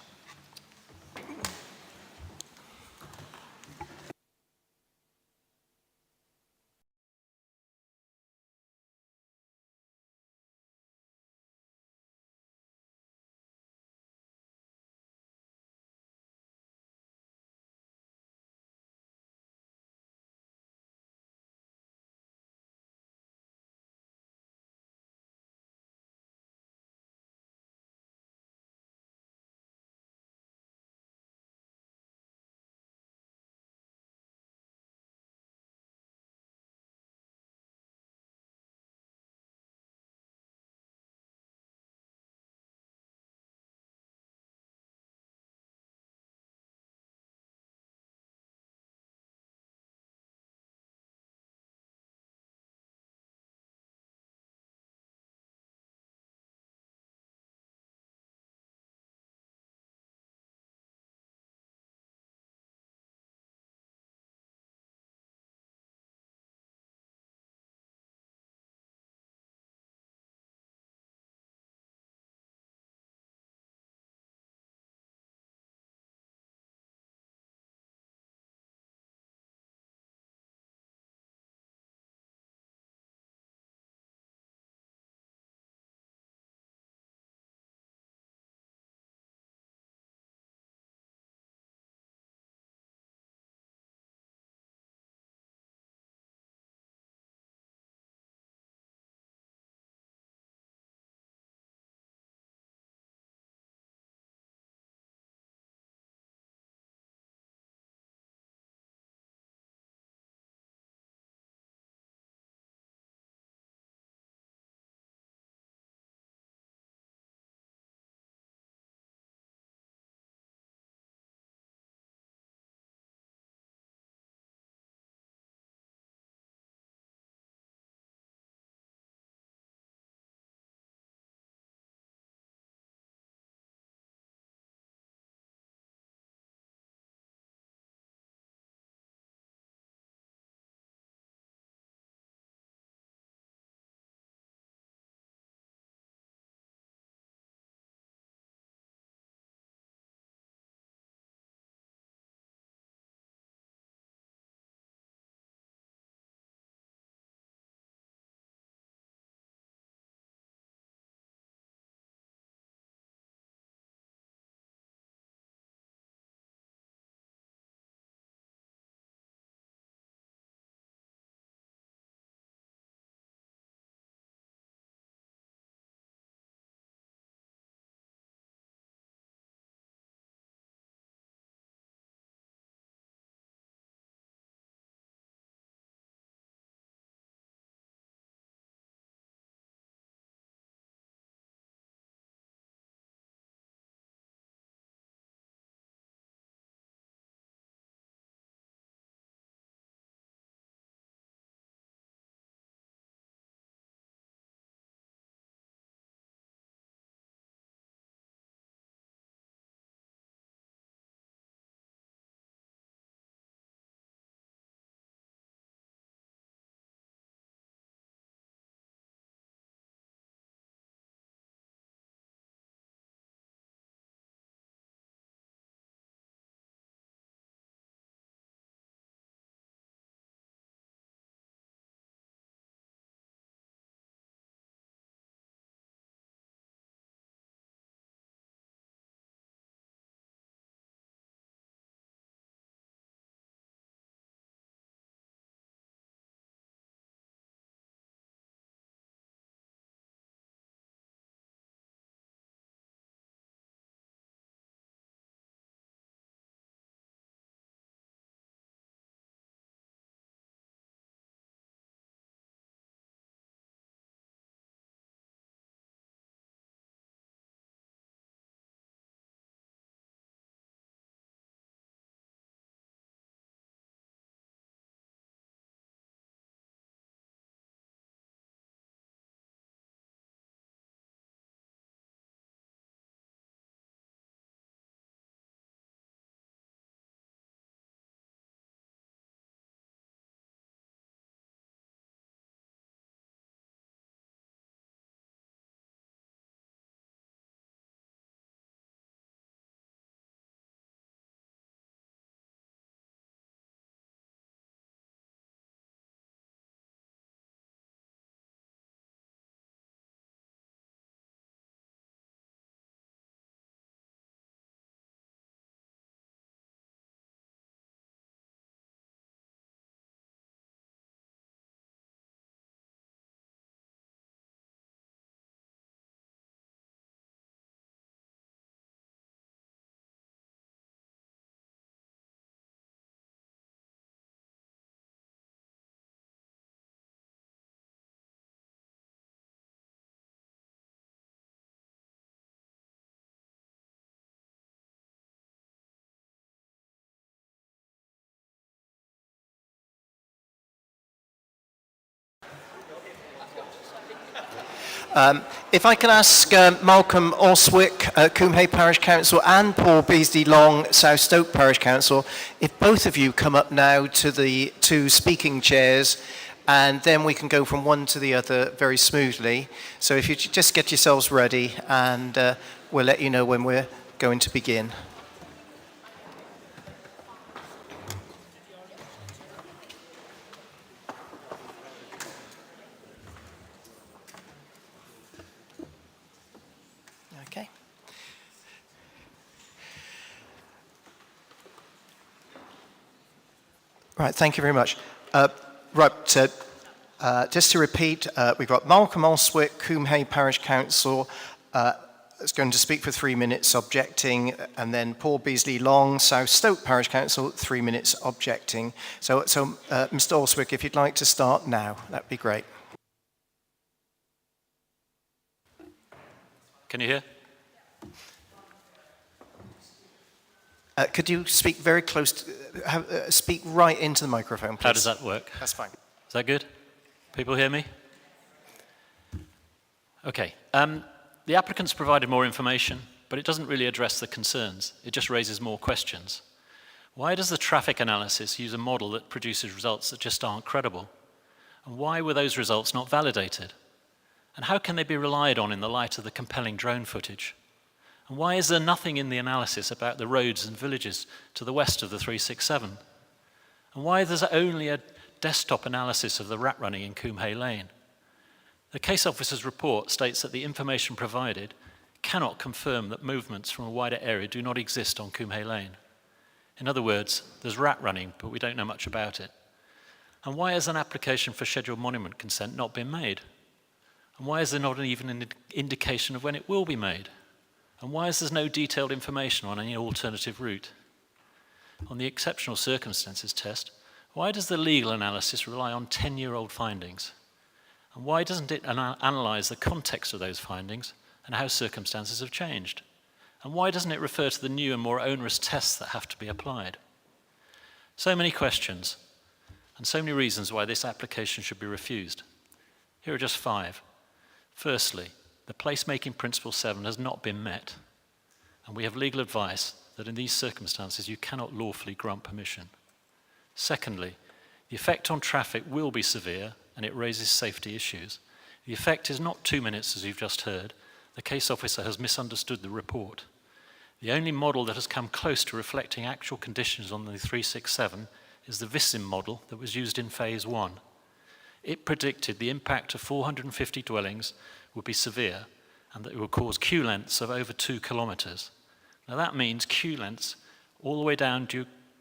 If I can ask Malcolm Oswick, Coombe Hay Parish Council, and Paul Beasley Long, South Stoke Parish Council, if both of you come up now to the two speaking chairs, and then we can go from one to the other very smoothly. So if you just get yourselves ready, and we'll let you know when we're going to begin. Okay. Right, thank you very much. Just to repeat, we've got Malcolm Oswick, Coombe Hay Parish Council, is going to speak for 3 minutes objecting, and then Paul Beasley Long, South Stoke Parish Council, 3 minutes objecting. So Mr. Oswick, if you'd like to start now, that'd be great. Can you hear? Could you speak very close, speak right into the microphone, please? How does that work? That's fine. Is that good? People hear me? Okay. The applicants provided more information, but it doesn't really address the concerns. It just raises more questions. Why does the traffic analysis use a model that produces results that just aren't credible? And why were those results not validated? And how can they be relied on in the light of the compelling drone footage? And why is there nothing in the analysis about the roads and villages to the west of the 367? And why there's only a desktop analysis of the rat running in Coombe Hay Lane? The case officer's report states that the information provided cannot confirm that movements from a wider area do not exist on Coombe Hay Lane. In other words, there's rat running, but we don't know much about it. And why has an application for scheduled monument consent not been made? And why is there not even an indication of when it will be made? And why is there no detailed information on any alternative route? On the exceptional circumstances test, why does the legal analysis rely on 10-year-old findings? And why doesn't it analyse the context of those findings and how circumstances have changed? And why doesn't it refer to the new and more onerous tests that have to be applied? So many questions, and so many reasons why this application should be refused. Here are just 5. Firstly, the placemaking principle 7 has not been met, and we have legal advice that in these circumstances you cannot lawfully grant permission. Secondly, the effect on traffic will be severe and it raises safety issues. The effect is not 2 minutes, as you've just heard. The case officer has misunderstood the report. The only model that has come close to reflecting actual conditions on the 367 is the Vissim model that was used in phase 1. It predicted the impact of 450 dwellings would be severe and that it would cause queue lengths of over 2 kilometres. Now that means queue lengths all the way down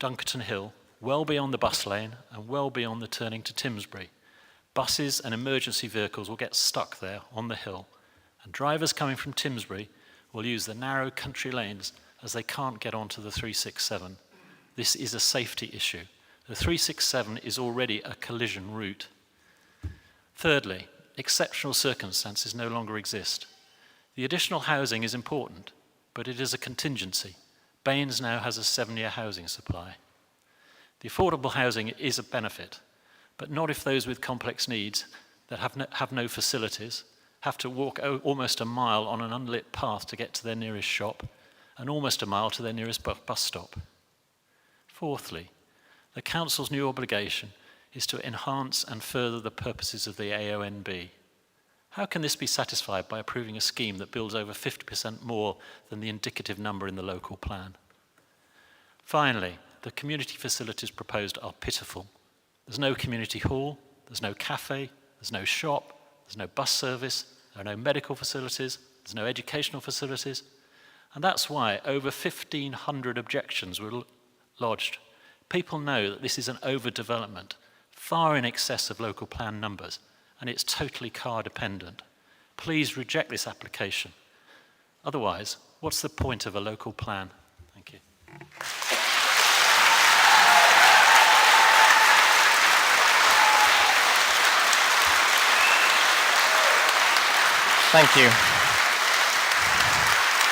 Dunkerton Hill, well beyond the bus lane and well beyond the turning to Timsbury. Buses and emergency vehicles will get stuck there on the hill, and drivers coming from Timsbury will use the narrow country lanes as they can't get onto the 367. This is a safety issue. The 367 is already a collision route. Thirdly, exceptional circumstances no longer exist. The additional housing is important, but it is a contingency. Baines now has a 7-year housing supply. The affordable housing is a benefit, but not if those with complex needs that have no facilities have to walk almost a mile on an unlit path to get to their nearest shop and almost a mile to their nearest bus stop. Fourthly, the Council's new obligation is to enhance and further the purposes of the AONB. How can this be satisfied by approving a scheme that builds over 50% more than the indicative number in the local plan? Finally, the community facilities proposed are pitiful. There's no community hall, there's no cafe, there's no shop, there's no bus service, there are no medical facilities, there's no educational facilities, and that's why over 1,500 objections were lodged. People know that this is an overdevelopment, far in excess of local plan numbers, and it's totally car dependent. Please reject this application. Otherwise, what's the point of a local plan? Thank you. Thank you.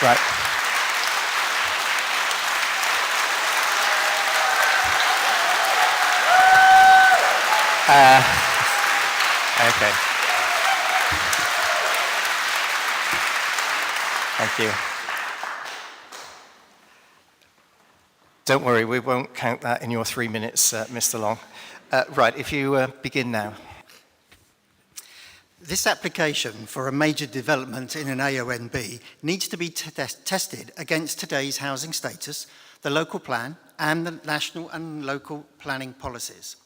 Right. Okay. Thank you. Don't worry, we won't count that in your 3 minutes, Mr. Long. Right, if you begin now. This application for a major development in an AONB needs to be tested against today's housing status, the local plan, and the national and local planning policies.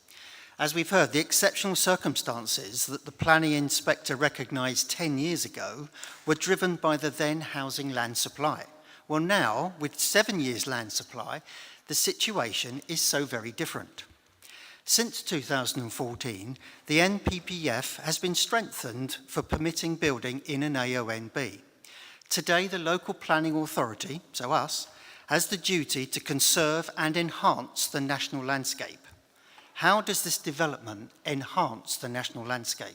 As we've heard, the exceptional circumstances that the planning inspector recognised 10 years ago were driven by the then housing land supply. Well, now, with 7 years land supply, the situation is so very different. Since 2014, the NPPF has been strengthened for permitting building in an AONB. Today, the local planning authority, so us, has the duty to conserve and enhance the national landscape. How does this development enhance the national landscape?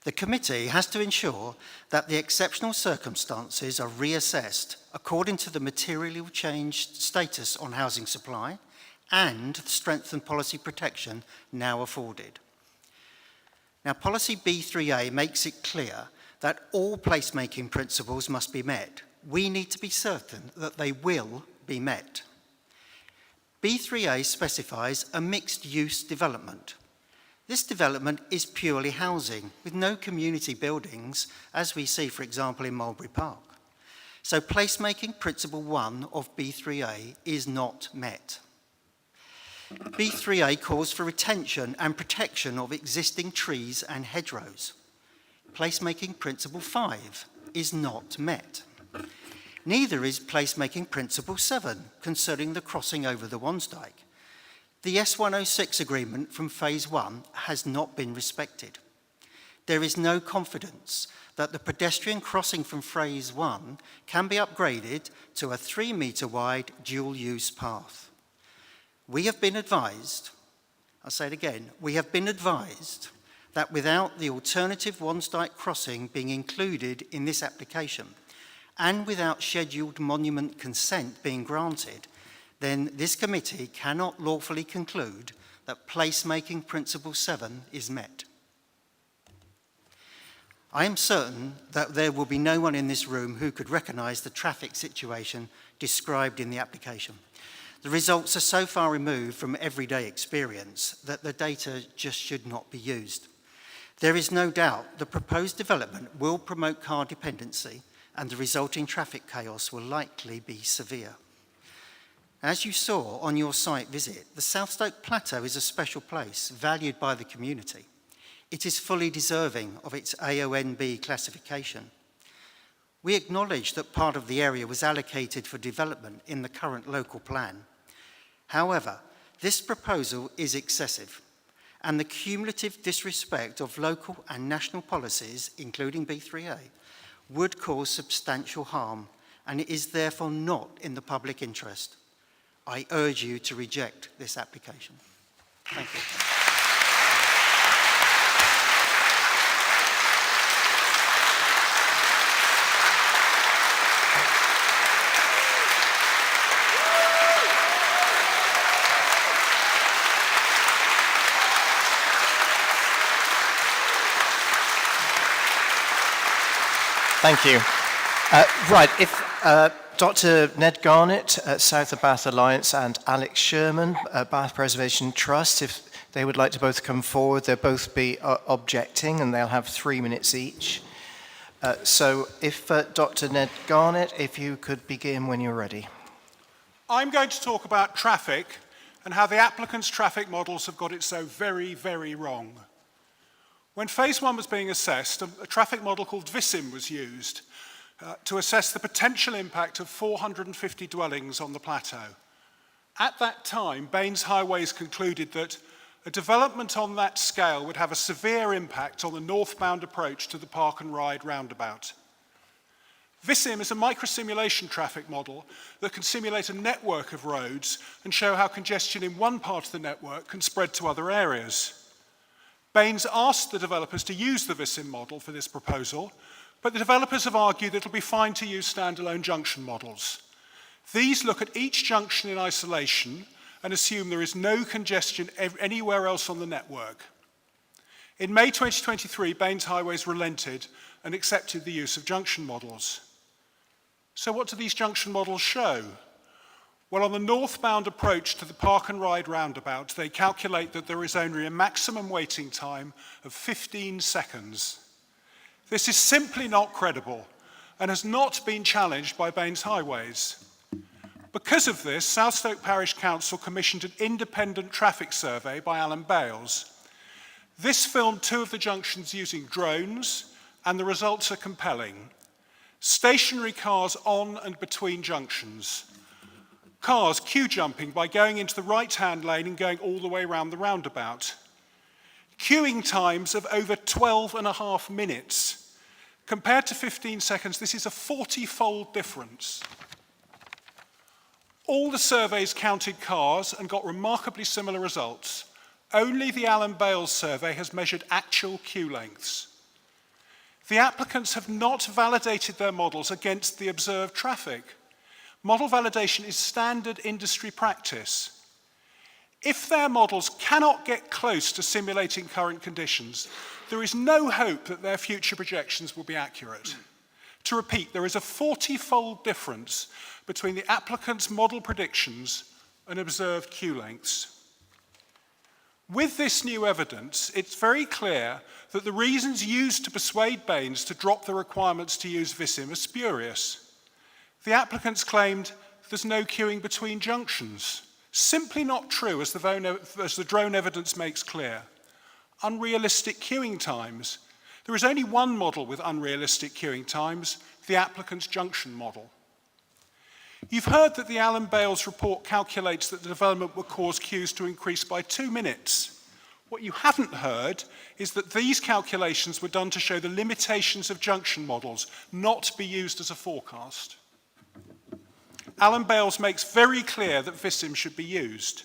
The committee has to ensure that the exceptional circumstances are reassessed according to the materially changed status on housing supply and the strengthened policy protection now afforded. Now, policy B3A makes it clear that all placemaking principles must be met. We need to be certain that they will be met. B3A specifies a mixed-use development. This development is purely housing, with no community buildings, as we see, for example, in Mulberry Park. So placemaking principle 1 of B3A is not met. B3A calls for retention and protection of existing trees and hedgerows. Placemaking principle 5 is not met. Neither is placemaking principle 7 concerning the crossing over the Wansdyke. The S106 agreement from phase 1 has not been respected. There is no confidence that the pedestrian crossing from phase 1 can be upgraded to a 3-metre wide dual-use path. We have been advised, I'll say it again, we have been advised that without the alternative Wansdyke crossing being included in this application, and without scheduled monument consent being granted, then this committee cannot lawfully conclude that placemaking principle 7 is met. I am certain that there will be no one in this room who could recognise the traffic situation described in the application. The results are so far removed from everyday experience that the data just should not be used. There is no doubt the proposed development will promote car dependency, and the resulting traffic chaos will likely be severe. As you saw on your site visit, the South Stoke Plateau is a special place, valued by the community. It is fully deserving of its AONB classification. We acknowledge that part of the area was allocated for development in the current local plan. However, this proposal is excessive, and the cumulative disrespect of local and national policies, including B3A, would cause substantial harm, and it is therefore not in the public interest. I urge you to reject this application. Thank you. Thank you. Right, if Dr. Ned Garnett at South of Bath Alliance and Alex Sherman at Bath Preservation Trust, if they would like to both come forward, they'll both be objecting and they'll have 3 minutes each. So if Dr. Ned Garnett, if you could begin when you're ready. I'm going to talk about traffic and how the applicant's traffic models have got it so very, very wrong. When phase 1 was being assessed, a traffic model called VISIM was used to assess the potential impact of 450 dwellings on the plateau. At that time, Baines Highways concluded that a development on that scale would have a severe impact on the northbound approach to the Park and Ride roundabout. VISIM is a microsimulation traffic model that can simulate a network of roads and show how congestion in one part of the network can spread to other areas. Baines asked the developers to use the VISIM model for this proposal, but the developers have argued that it'll be fine to use standalone junction models. These look at each junction in isolation and assume there is no congestion anywhere else on the network. In May 2023, Baines Highways relented and accepted the use of junction models. So what do these junction models show? Well, on the northbound approach to the Park and Ride roundabout, they calculate that there is only a maximum waiting time of 15 seconds. This is simply not credible and has not been challenged by Baines Highways. Because of this, Southstoke Parish Council commissioned an independent traffic survey by Alan Bales. This filmed 2 of the junctions using drones, and the results are compelling. Stationary cars on and between junctions. Cars queue jumping by going into the right-hand lane and going all the way around the roundabout. Queuing times of over 12.5 minutes. Compared to 15 seconds, this is a 40-fold difference. All the surveys counted cars and got remarkably similar results. Only the Alan Bales survey has measured actual queue lengths. The applicants have not validated their models against the observed traffic. Model validation is standard industry practice. If their models cannot get close to simulating current conditions, there is no hope that their future projections will be accurate. To repeat, there is a 40-fold difference between the applicant's model predictions and observed queue lengths. With this new evidence, it's very clear that the reasons used to persuade Baines to drop the requirements to use Vissim are spurious. The applicants claimed there's no queuing between junctions. Simply not true, as the drone evidence makes clear. Unrealistic queuing times. There is only one model with unrealistic queuing times, the applicant's junction model. You've heard that the Alan Bales report calculates that the development will cause queues to increase by 2 minutes. What you haven't heard is that these calculations were done to show the limitations of junction models, not be used as a forecast. Alan Bales makes very clear that Vissim should be used.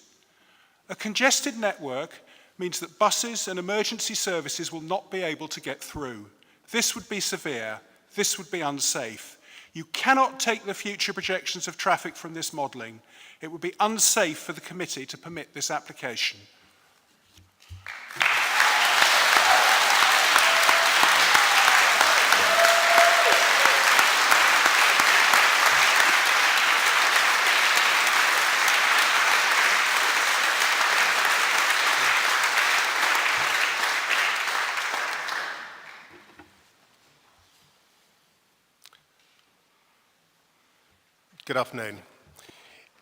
A congested network means that buses and emergency services will not be able to get through. This would be severe. This would be unsafe. You cannot take the future projections of traffic from this modelling. It would be unsafe for the committee to permit this application. Good afternoon.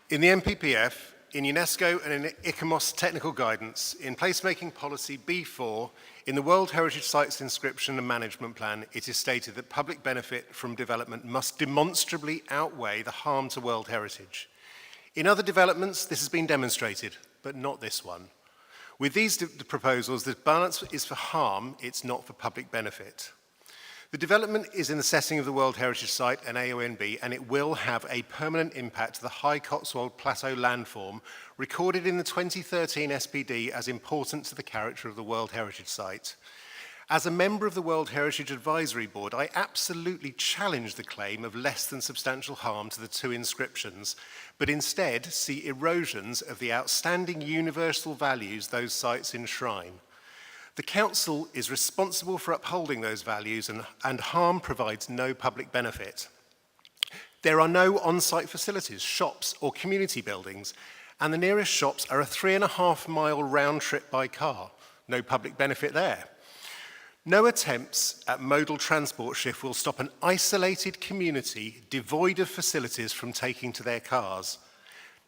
In the MPPF, in UNESCO and in ICOMOS technical guidance, in placemaking policy B4, in the World Heritage Sites Inscription and Management Plan, it is stated that public benefit from development must demonstrably outweigh the harm to world heritage. In other developments, this has been demonstrated, but not this one. With these proposals, the balance is for harm, it's not for public benefit. The development is in the setting of the World Heritage Site and AONB, and it will have a permanent impact to the High Cotswold Plateau landform, recorded in the 2013 SPD as important to the character of the World Heritage Site. As a member of the World Heritage Advisory Board, I absolutely challenge the claim of less than substantial harm to the 2 inscriptions, but instead see erosions of the outstanding universal values those sites enshrine. The Council is responsible for upholding those values, and harm provides no public benefit. There are no on-site facilities, shops or community buildings, and the nearest shops are a 3.5-mile round trip by car. No public benefit there. No attempts at modal transport shift will stop an isolated community devoid of facilities from taking to their cars.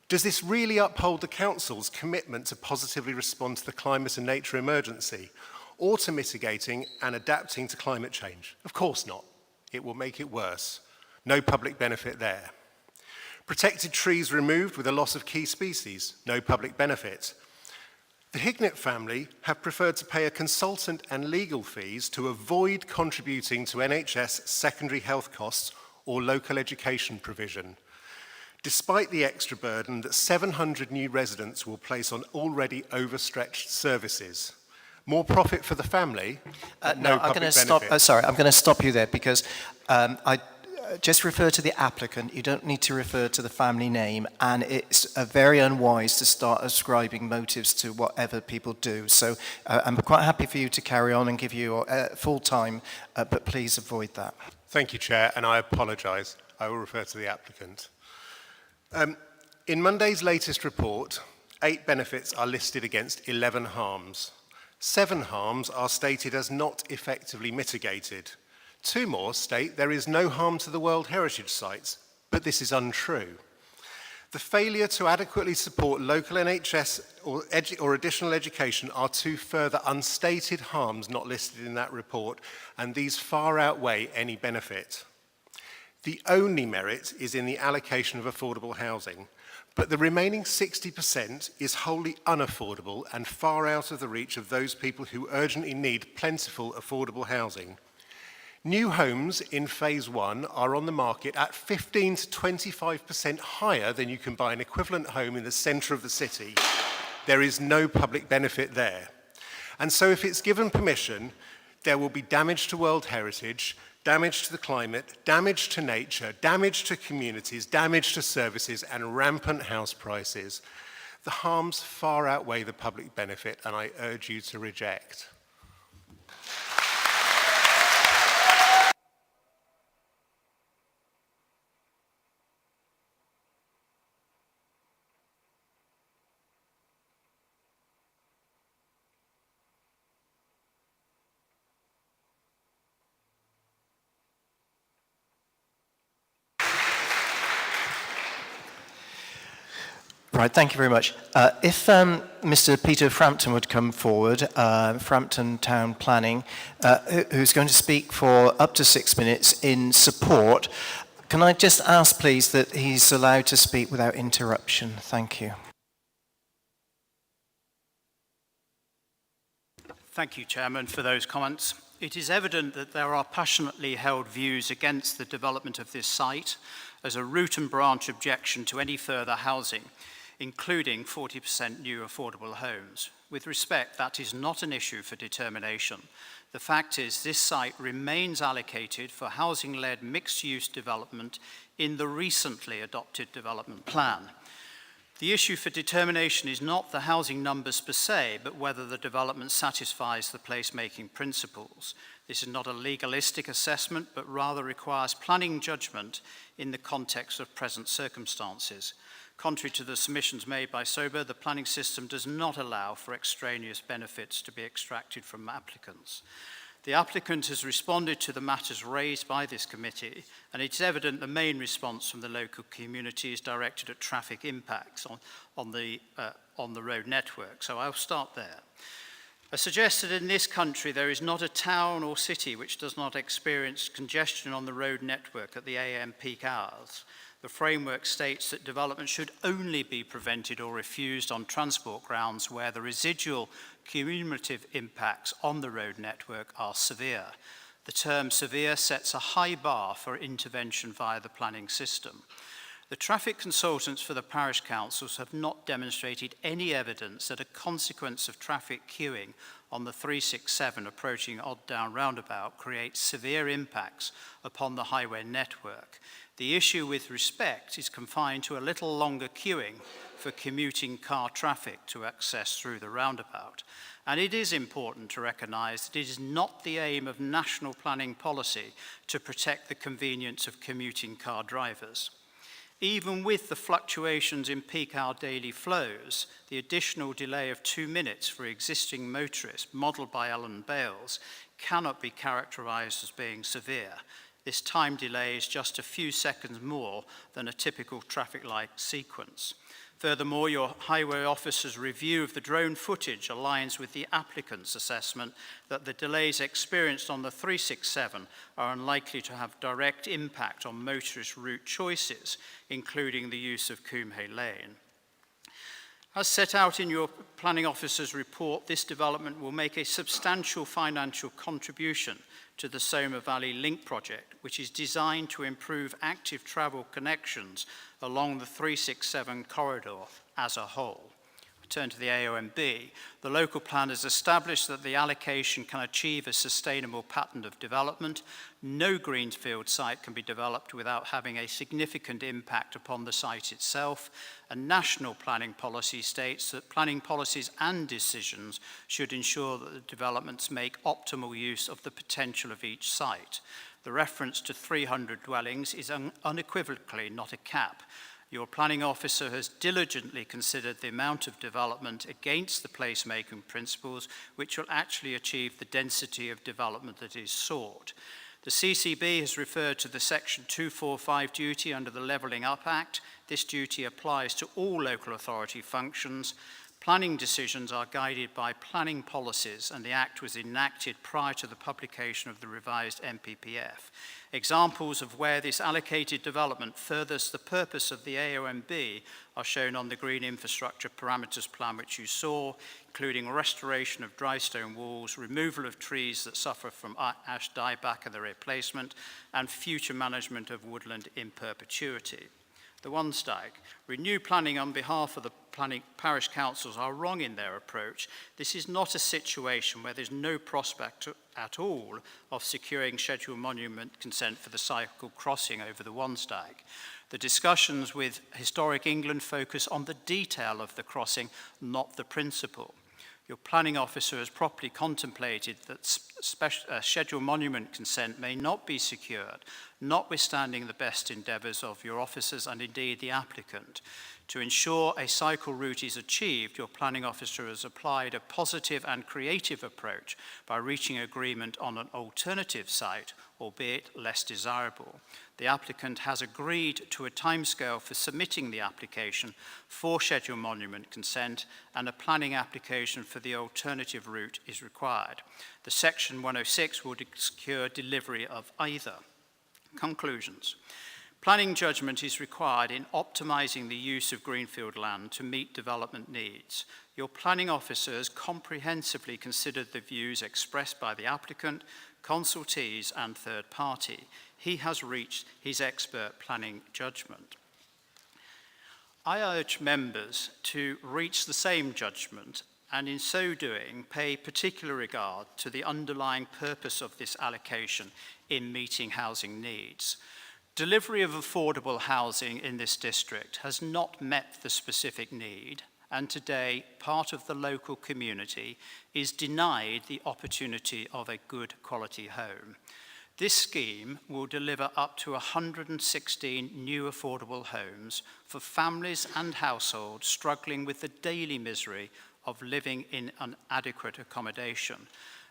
Does this really uphold the Council's commitment to positively respond to the climate and nature emergency, or to mitigating and adapting to climate change? Of course not. It will make it worse. No public benefit there. Protected trees removed with a loss of key species. No public benefit. The Hignett family have preferred to pay a consultant and legal fees to avoid contributing to NHS secondary health costs or local education provision, despite the extra burden that 700 new residents will place on already overstretched services. More profit for the family, no public benefit. I'm going to stop you there because just refer to the applicant. You don't need to refer to the family name, and it's very unwise to start ascribing motives to whatever people do. So I'm quite happy for you to carry on and give you full time, but please avoid that. Thank you, Chair, and I apologise. I will refer to the applicant. In Monday's latest report, 8 benefits are listed against 11 harms. 7 harms are stated as not effectively mitigated. 2 more state there is no harm to the World Heritage Sites, but this is untrue. The failure to adequately support local NHS or additional education are 2 further unstated harms not listed in that report, and these far outweigh any benefit. The only merit is in the allocation of affordable housing, but the remaining 60% is wholly unaffordable and far out of the reach of those people who urgently need plentiful affordable housing. New homes in phase 1 are on the market at 15 to 25% higher than you can buy an equivalent home in the centre of the city. There is no public benefit there. And so if it's given permission, there will be damage to World Heritage, damage to the climate, damage to nature, damage to communities, damage to services, and rampant house prices. The harms far outweigh the public benefit, and I urge you to reject. Right, thank you very much. If Mr. Peter Frampton would come forward, Frampton Town Planning, who's going to speak for up to 6 minutes in support. Can I just ask, please, that he's allowed to speak without interruption? Thank you. Thank you, Chairman, for those comments. It is evident that there are passionately held views against the development of this site as a root and branch objection to any further housing, including 40% new affordable homes. With respect, that is not an issue for determination. The fact is this site remains allocated for housing-led mixed-use development in the recently adopted development plan. The issue for determination is not the housing numbers per se, but whether the development satisfies the placemaking principles. This is not a legalistic assessment, but rather requires planning judgment in the context of present circumstances. Contrary to the submissions made by SOBER, the planning system does not allow for extraneous benefits to be extracted from applicants. The applicant has responded to the matters raised by this committee, and it's evident the main response from the local community is directed at traffic impacts on the road network. So I'll start there. I suggest that in this country there is not a town or city which does not experience congestion on the road network at the AM peak hours. The framework states that development should only be prevented or refused on transport grounds where the residual cumulative impacts on the road network are severe. The term severe sets a high bar for intervention via the planning system. The traffic consultants for the parish councils have not demonstrated any evidence that a consequence of traffic queuing on the 367 approaching Odd Down roundabout creates severe impacts upon the highway network. The issue with respect is confined to a little longer queuing for commuting car traffic to access through the roundabout. And it is important to recognise that it is not the aim of national planning policy to protect the convenience of commuting car drivers. Even with the fluctuations in peak hour daily flows, the additional delay of 2 minutes for existing motorists, modelled by Alan Bales, cannot be characterised as being severe. This time delay is just a few seconds more than a typical traffic light sequence. Furthermore, your highway officer's review of the drone footage aligns with the applicant's assessment that the delays experienced on the 367 are unlikely to have direct impact on motorist route choices, including the use of Coombe Lane. As set out in your planning officer's report, this development will make a substantial financial contribution to the Soma Valley Link project, which is designed to improve active travel connections along the 367 corridor as a whole. turn to the AONB, the local plan has established that the allocation can achieve a sustainable pattern of development. No greenfield site can be developed without having a significant impact upon the site itself. And national planning policy states that planning policies and decisions should ensure that the developments make optimal use of the potential of each site. The reference to 300 dwellings is unequivocally not a cap. Your planning officer has diligently considered the amount of development against the placemaking principles, which will actually achieve the density of development that is sought. The CCB has referred to the Section 245 duty under the Levelling Up Act. This duty applies to all local authority functions. Planning decisions are guided by planning policies, and the Act was enacted prior to the publication of the revised NPPF. Examples of where this allocated development furthers the purpose of the AONB are shown on the Green Infrastructure Parameters Plan, which you saw, including restoration of dry stone walls, removal of trees that suffer from ash dieback and their replacement, and future management of woodland in perpetuity. The Wansteig. Renew planning on behalf of the planning parish councils are wrong in their approach. This is not a situation where there's no prospect at all of securing scheduled monument consent for the cycle crossing over the Wansteig. The discussions with Historic England focus on the detail of the crossing, not the principle. Your planning officer has properly contemplated that scheduled monument consent may not be secured, notwithstanding the best endeavours of your officers and indeed the applicant. To ensure a cycle route is achieved, your planning officer has applied a positive and creative approach by reaching agreement on an alternative site, albeit less desirable. The applicant has agreed to a timescale for submitting the application for scheduled monument consent, and a planning application for the alternative route is required. The Section 106 will secure delivery of either. Conclusions. Planning judgment is required in optimising the use of greenfield land to meet development needs. Your planning officer has comprehensively considered the views expressed by the applicant, consultees and third party. He has reached his expert planning judgment. I urge members to reach the same judgment and in so doing pay particular regard to the underlying purpose of this allocation in meeting housing needs. Delivery of affordable housing in this district has not met the specific need, and today part of the local community is denied the opportunity of a good quality home. This scheme will deliver up to 116 new affordable homes for families and households struggling with the daily misery of living in inadequate accommodation.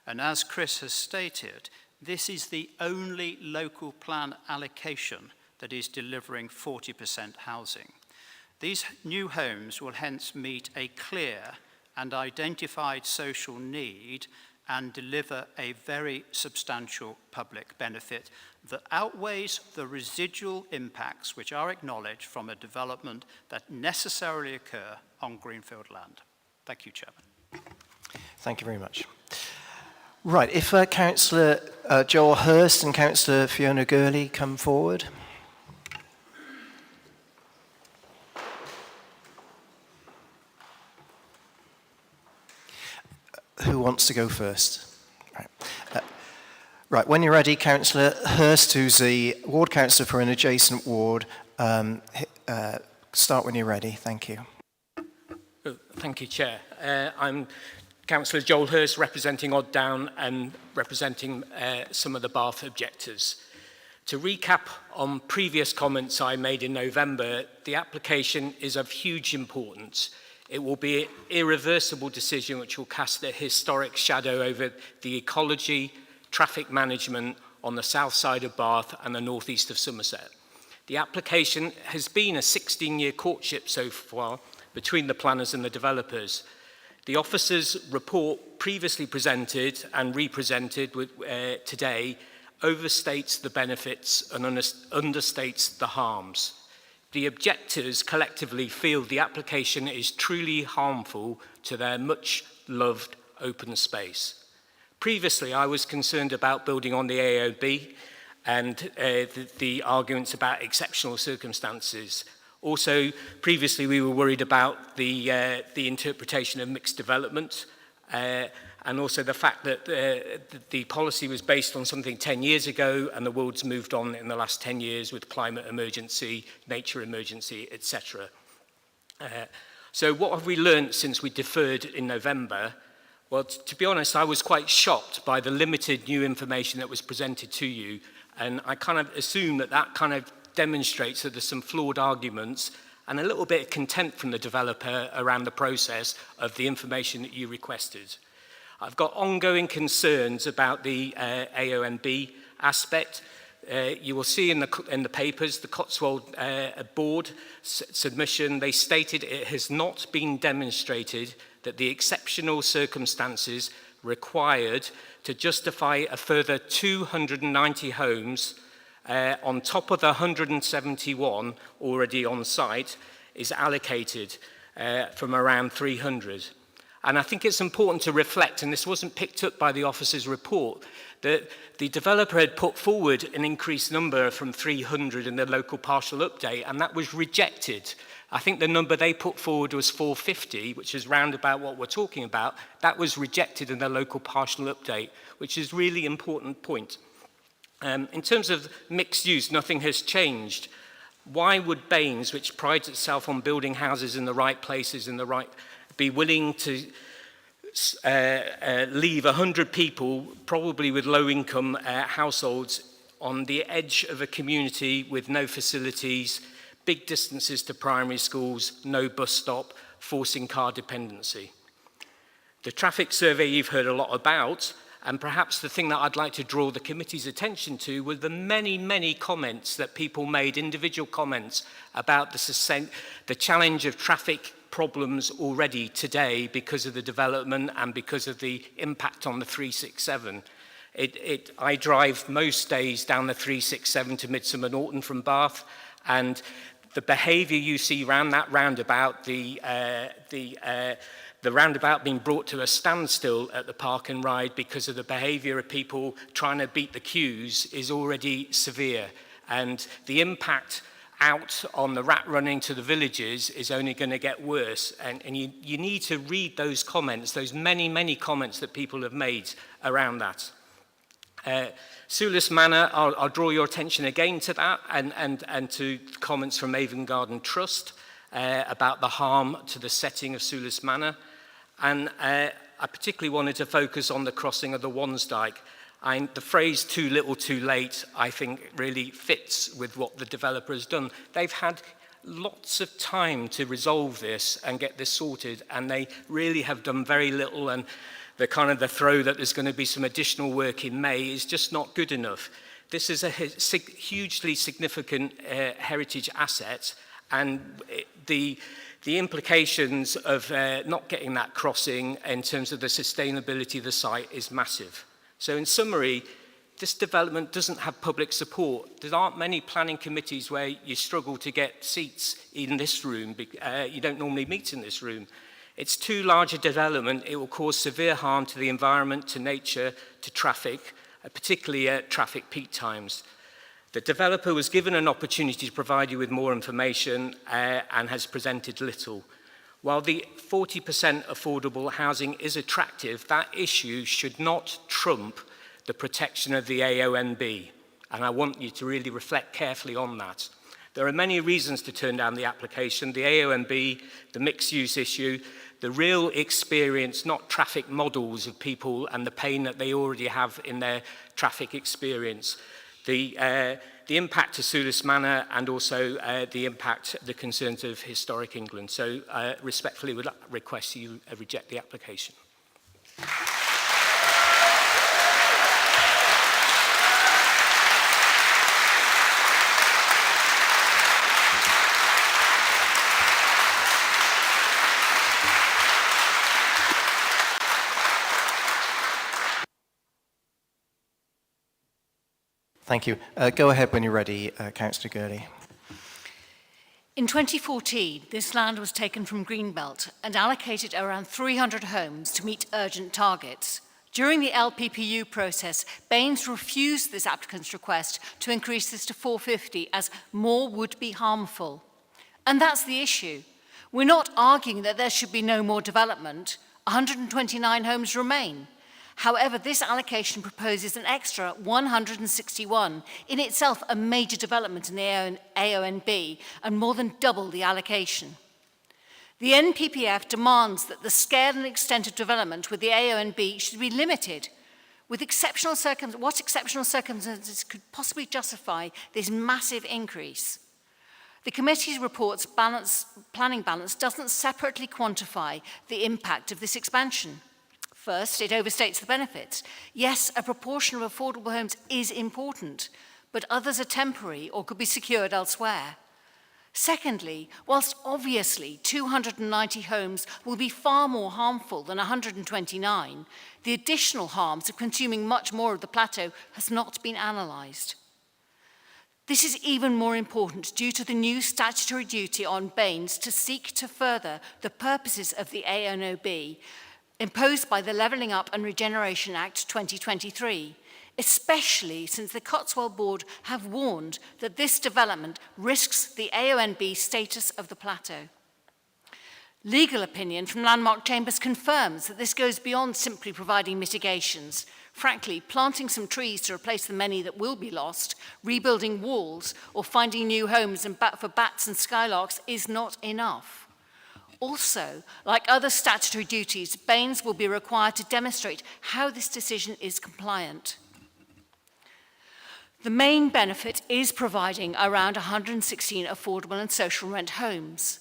And as Chris has stated, this is the only local plan allocation that is delivering 40% housing. These new homes will hence meet a clear and identified social need and deliver a very substantial public benefit that outweighs the residual impacts which are acknowledged from a development that necessarily occur on greenfield land. Thank you, Chairman. Thank you very much. Right, if Councillor Joel Hurst and Councillor Fiona Gurley come forward. Who wants to go first? Right, when you're ready, Councillor Hurst, who's the ward councillor for an adjacent ward, start when you're ready. Thank you. Thank you, Chair. I'm Councillor Joel Hurst, representing Odd Down and representing some of the Bath objectors. To recap on previous comments I made in November, the application is of huge importance. It will be an irreversible decision which will cast a historic shadow over the ecology, traffic management on the south side of Bath and the northeast of Somerset. The application has been a 16-year courtship so far between the planners and the developers. The officer's report previously presented and represented today overstates the benefits and understates the harms. The objectors collectively feel the application is truly harmful to their much-loved open space. Previously, I was concerned about building on the AOB and the arguments about exceptional circumstances. Also, previously we were worried about the interpretation of mixed development, and also the fact that the policy was based on something 10 years ago, and the world's moved on in the last 10 years with climate emergency, nature emergency, etc. So what have we learned since we deferred in November? Well, to be honest, I was quite shocked by the limited new information that was presented to you, and I kind of assume that that kind of demonstrates that there's some flawed arguments and a little bit of contempt from the developer around the process of the information that you requested. I've got ongoing concerns about the AONB aspect. You will see in the papers, the Cotswold board submission, they stated it has not been demonstrated that the exceptional circumstances required to justify a further 290 homes on top of the 171 already on site is allocated from around 300. And I think it's important to reflect, and this wasn't picked up by the officer's report, that the developer had put forward an increased number from 300 in the local partial update, and that was rejected. I think the number they put forward was 450, which is round about what we're talking about. That was rejected in the local partial update, which is a really important point. In terms of mixed use, nothing has changed. Why would Baines, which prides itself on building houses in the right places, be willing to leave 100 people, probably with low-income households, on the edge of a community with no facilities, big distances to primary schools, no bus stop, forcing car dependency? The traffic survey you've heard a lot about, and perhaps the thing that I'd like to draw the committee's attention to were the many, many comments that people made, individual comments about the challenge of traffic problems already today because of the development and because of the impact on the 367. I drive most days down the 367 to Midsummer Norton from Bath, and the behaviour you see around that roundabout, the roundabout being brought to a standstill at the park and ride because of the behaviour of people trying to beat the queues is already severe, and the impact out on the rat running to the villages is only going to get worse. And you need to read those comments, those many, many comments that people have made around that. Sulis Manor, I'll draw your attention again to that and to comments from Avon Garden Trust about the harm to the setting of Sulis Manor. And I particularly wanted to focus on the crossing of the Wansdyke. The phrase too little too late, I think, really fits with what the developer has done. They've had lots of time to resolve this and get this sorted, and they really have done very little, and the throw that there's going to be some additional work in May is just not good enough. This is a hugely significant heritage asset, and the implications of not getting that crossing in terms of the sustainability of the site is massive. So in summary, this development doesn't have public support. There aren't many planning committees where you struggle to get seats in this room. You don't normally meet in this room. It's too large a development. It will cause severe harm to the environment, to nature, to traffic, particularly at traffic peak times. The developer was given an opportunity to provide you with more information and has presented little. While the 40% affordable housing is attractive, that issue should not trump the protection of the AONB. And I want you to really reflect carefully on that. There are many reasons to turn down the application: the AONB, the mixed-use issue, the real experience, not traffic models of people and the pain that they already have in their traffic experience. The impact to Sulis Manor, and also the impact, the concerns of historic England. So respectfully would request you reject the application. Thank you. Go ahead when you're ready, Councillor Gurley. In 2014, this land was taken from Greenbelt and allocated around 300 homes to meet urgent targets. During the LPPU process, Baines refused this applicant's request to increase this to 450 as more would be harmful. And that's the issue. We're not arguing that there should be no more development. 129 homes remain. However, this allocation proposes an extra 161, in itself a major development in the AONB and more than double the allocation. The NPPF demands that the scale and extent of development with the AONB should be limited. What exceptional circumstances could possibly justify this massive increase? The committee's report's planning balance doesn't separately quantify the impact of this expansion. First, it overstates the benefits. Yes, a proportion of affordable homes is important, but others are temporary or could be secured elsewhere. Secondly, whilst obviously 290 homes will be far more harmful than 129, the additional harms of consuming much more of the plateau has not been analysed. This is even more important due to the new statutory duty on BAINS to seek to further the purposes of the AONB imposed by the Levelling Up and Regeneration Act 2023, especially since the Cotswold Board have warned that this development risks the AONB status of the plateau. Legal opinion from Landmark Chambers confirms that this goes beyond simply providing mitigations. Frankly, planting some trees to replace the many that will be lost, rebuilding walls, or finding new homes for bats and skylarks is not enough. Also, like other statutory duties, BAINS will be required to demonstrate how this decision is compliant. The main benefit is providing around 116 affordable and social rent homes.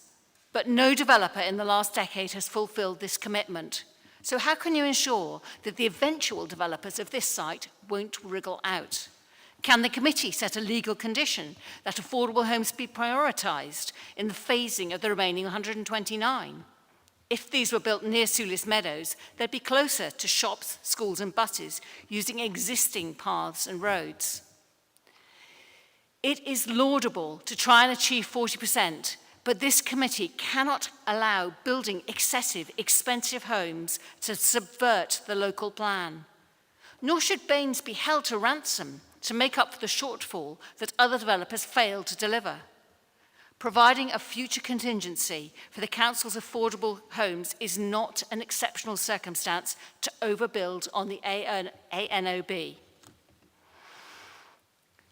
But no developer in the last decade has fulfilled this commitment. So how can you ensure that the eventual developers of this site won't wriggle out? Can the committee set a legal condition that affordable homes be prioritised in the phasing of the remaining 129? If these were built near Sulis Meadows, they'd be closer to shops, schools and buses using existing paths and roads. It is laudable to try and achieve 40%, but this committee cannot allow building excessive, expensive homes to subvert the local plan. Nor should BAINS be held to ransom to make up for the shortfall that other developers failed to deliver. Providing a future contingency for the council's affordable homes is not an exceptional circumstance to overbuild on the ANOB.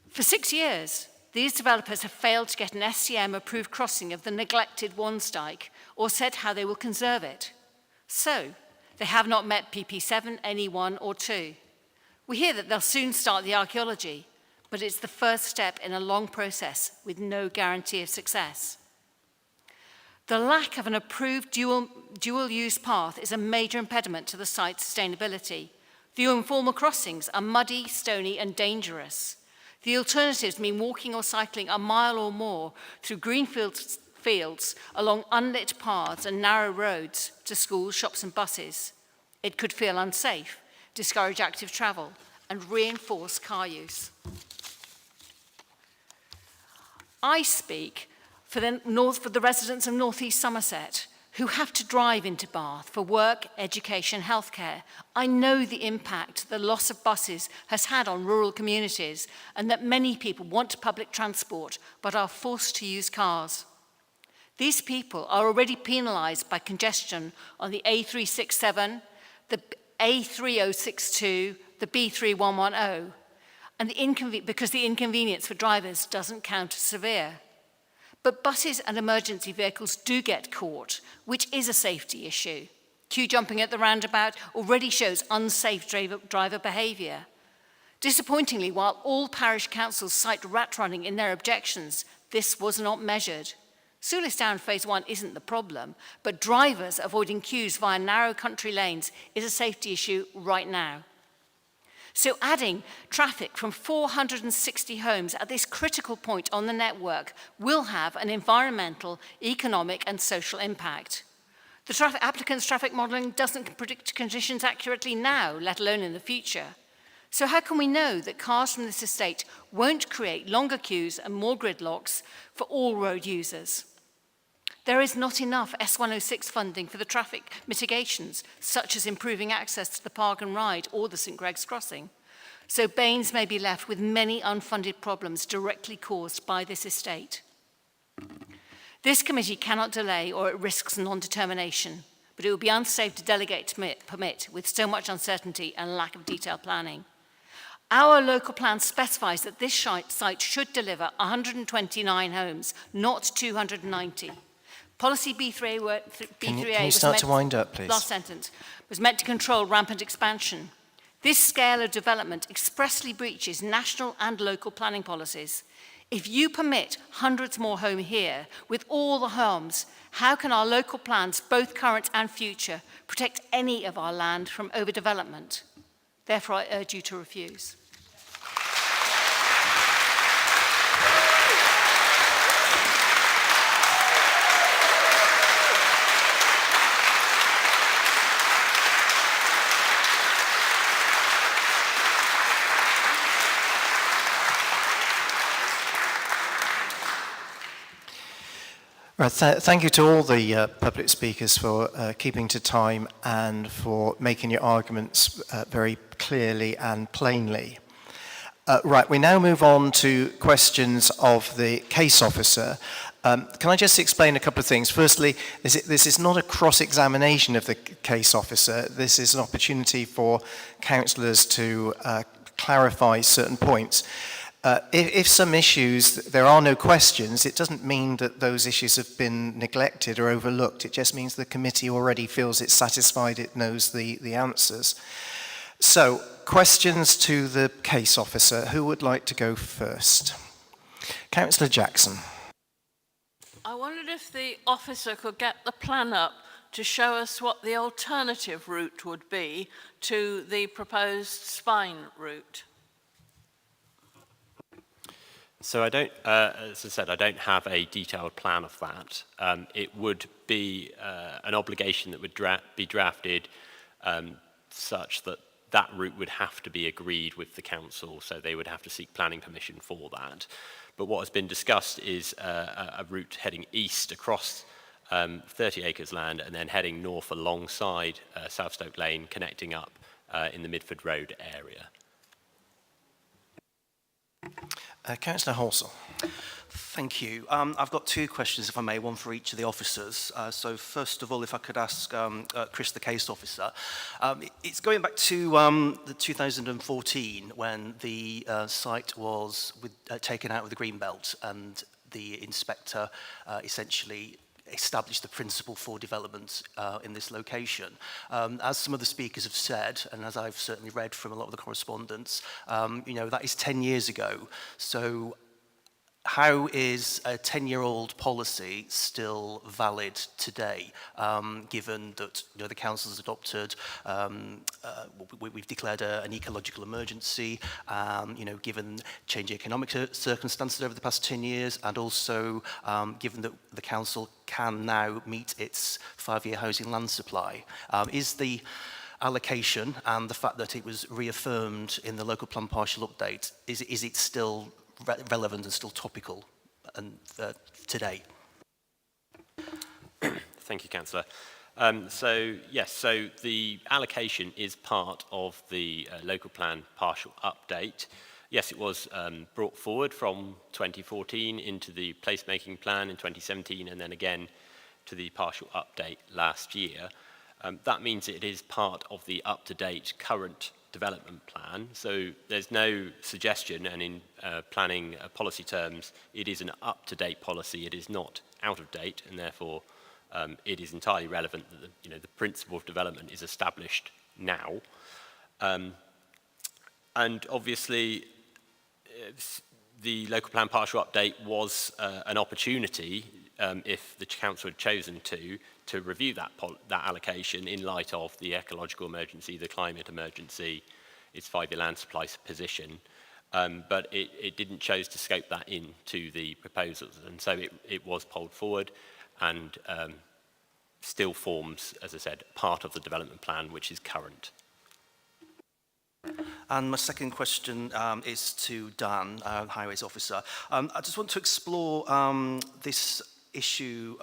For 6 years, these developers have failed to get an SCM-approved crossing of the neglected Wansdyke or said how they will conserve it. So, they have not met PP7, NE1 or 2. We hear that they'll soon start the archaeology, but it's the first step in a long process with no guarantee of success. The lack of an approved dual-use path is a major impediment to the site's sustainability. The informal crossings are muddy, stony and dangerous. The alternatives mean walking or cycling a mile or more through green fields along unlit paths and narrow roads to schools, shops and buses. It could feel unsafe, discourage active travel and reinforce car use. I speak for the residents of North East Somerset who have to drive into Bath for work, education, healthcare. I know the impact the loss of buses has had on rural communities and that many people want public transport but are forced to use cars. These people are already penalised by congestion on the A367, the A3062, the B3110, and because the inconvenience for drivers doesn't count as severe. But buses and emergency vehicles do get caught, which is a safety issue. Queue jumping at the roundabout already shows unsafe driver behaviour. Disappointingly, while all parish councils cite rat running in their objections, this was not measured. Sulis Down Phase 1 isn't the problem, but drivers avoiding queues via narrow country lanes is a safety issue right now. So adding traffic from 460 homes at this critical point on the network will have an environmental, economic and social impact. The applicant's traffic modelling doesn't predict conditions accurately now, let alone in the future. So how can we know that cars from this estate won't create longer queues and more gridlocks for all road users? There is not enough S106 funding for the traffic mitigations, such as improving access to the Park and Ride or the St Greg's Crossing. So BAINS may be left with many unfunded problems directly caused by this estate. This committee cannot delay or it risks non-determination, but it would be unsafe to delegate permit with so much uncertainty and lack of detailed planning. Our local plan specifies that this site should deliver 129 homes, not 290. Policy B3A, Can you start to wind up, please? Last sentence, was meant to control rampant expansion. This scale of development expressly breaches national and local planning policies. If you permit hundreds more homes here with all the homes, how can our local plans, both current and future, protect any of our land from overdevelopment? Therefore, I urge you to refuse. Right, thank you to all the public speakers for keeping to time and for making your arguments very clearly and plainly. Right, we now move on to questions of the case officer. Can I just explain a couple of things? Firstly, this is not a cross-examination of the case officer. This is an opportunity for councillors to clarify certain points. If some issues, there are no questions, it doesn't mean that those issues have been neglected or overlooked. It just means the committee already feels it's satisfied, it knows the answers. So, questions to the case officer. Who would like to go first? Councillor Jackson. I wondered if the officer could get the plan up to show us what the alternative route would be to the proposed spine route. So I don't, as I said, I don't have a detailed plan of that. It would be an obligation that would be drafted such that that route would have to be agreed with the council, so they would have to seek planning permission for that. But what has been discussed is a route heading east across 30 acres land and then heading north alongside South Stoke Lane, connecting up in the Midford Road area. Councillor Halsall. Thank you. I've got two questions, if I may, one for each of the officers. So first of all, if I could ask Chris, the case officer. It's going back to the 2014 when the site was taken out of the Greenbelt and the inspector essentially established the principle for development in this location. As some of the speakers have said, and as I've certainly read from a lot of the correspondence, that is 10 years ago. So how is a 10-year-old policy still valid today, given that the council has adopted, we've declared an ecological emergency, given changing economic circumstances over the past 10 years, and also given that the council can now meet its 5-year housing land supply. Is the allocation and the fact that it was reaffirmed in the local plan partial update, is it still relevant and still topical and today? Thank you, Councillor. Yes, so the allocation is part of the local plan partial update. Yes, it was brought forward from 2014 into the placemaking plan in 2017 and then again to the partial update last year. That means it is part of the up-to-date current development plan, so there's no suggestion, and in planning policy terms, it is an up-to-date policy, it is not out of date, and therefore it is entirely relevant that the principle of development is established now. And obviously, the local plan partial update was an opportunity, if the council had chosen to review that allocation in light of the ecological emergency, the climate emergency, its 5-year land supply position. But it didn't choose to scope that into the proposals. And so it was pulled forward and still forms, as I said, part of the development plan, which is current. And my second question is to Dan, Highways Officer. I just want to explore this issue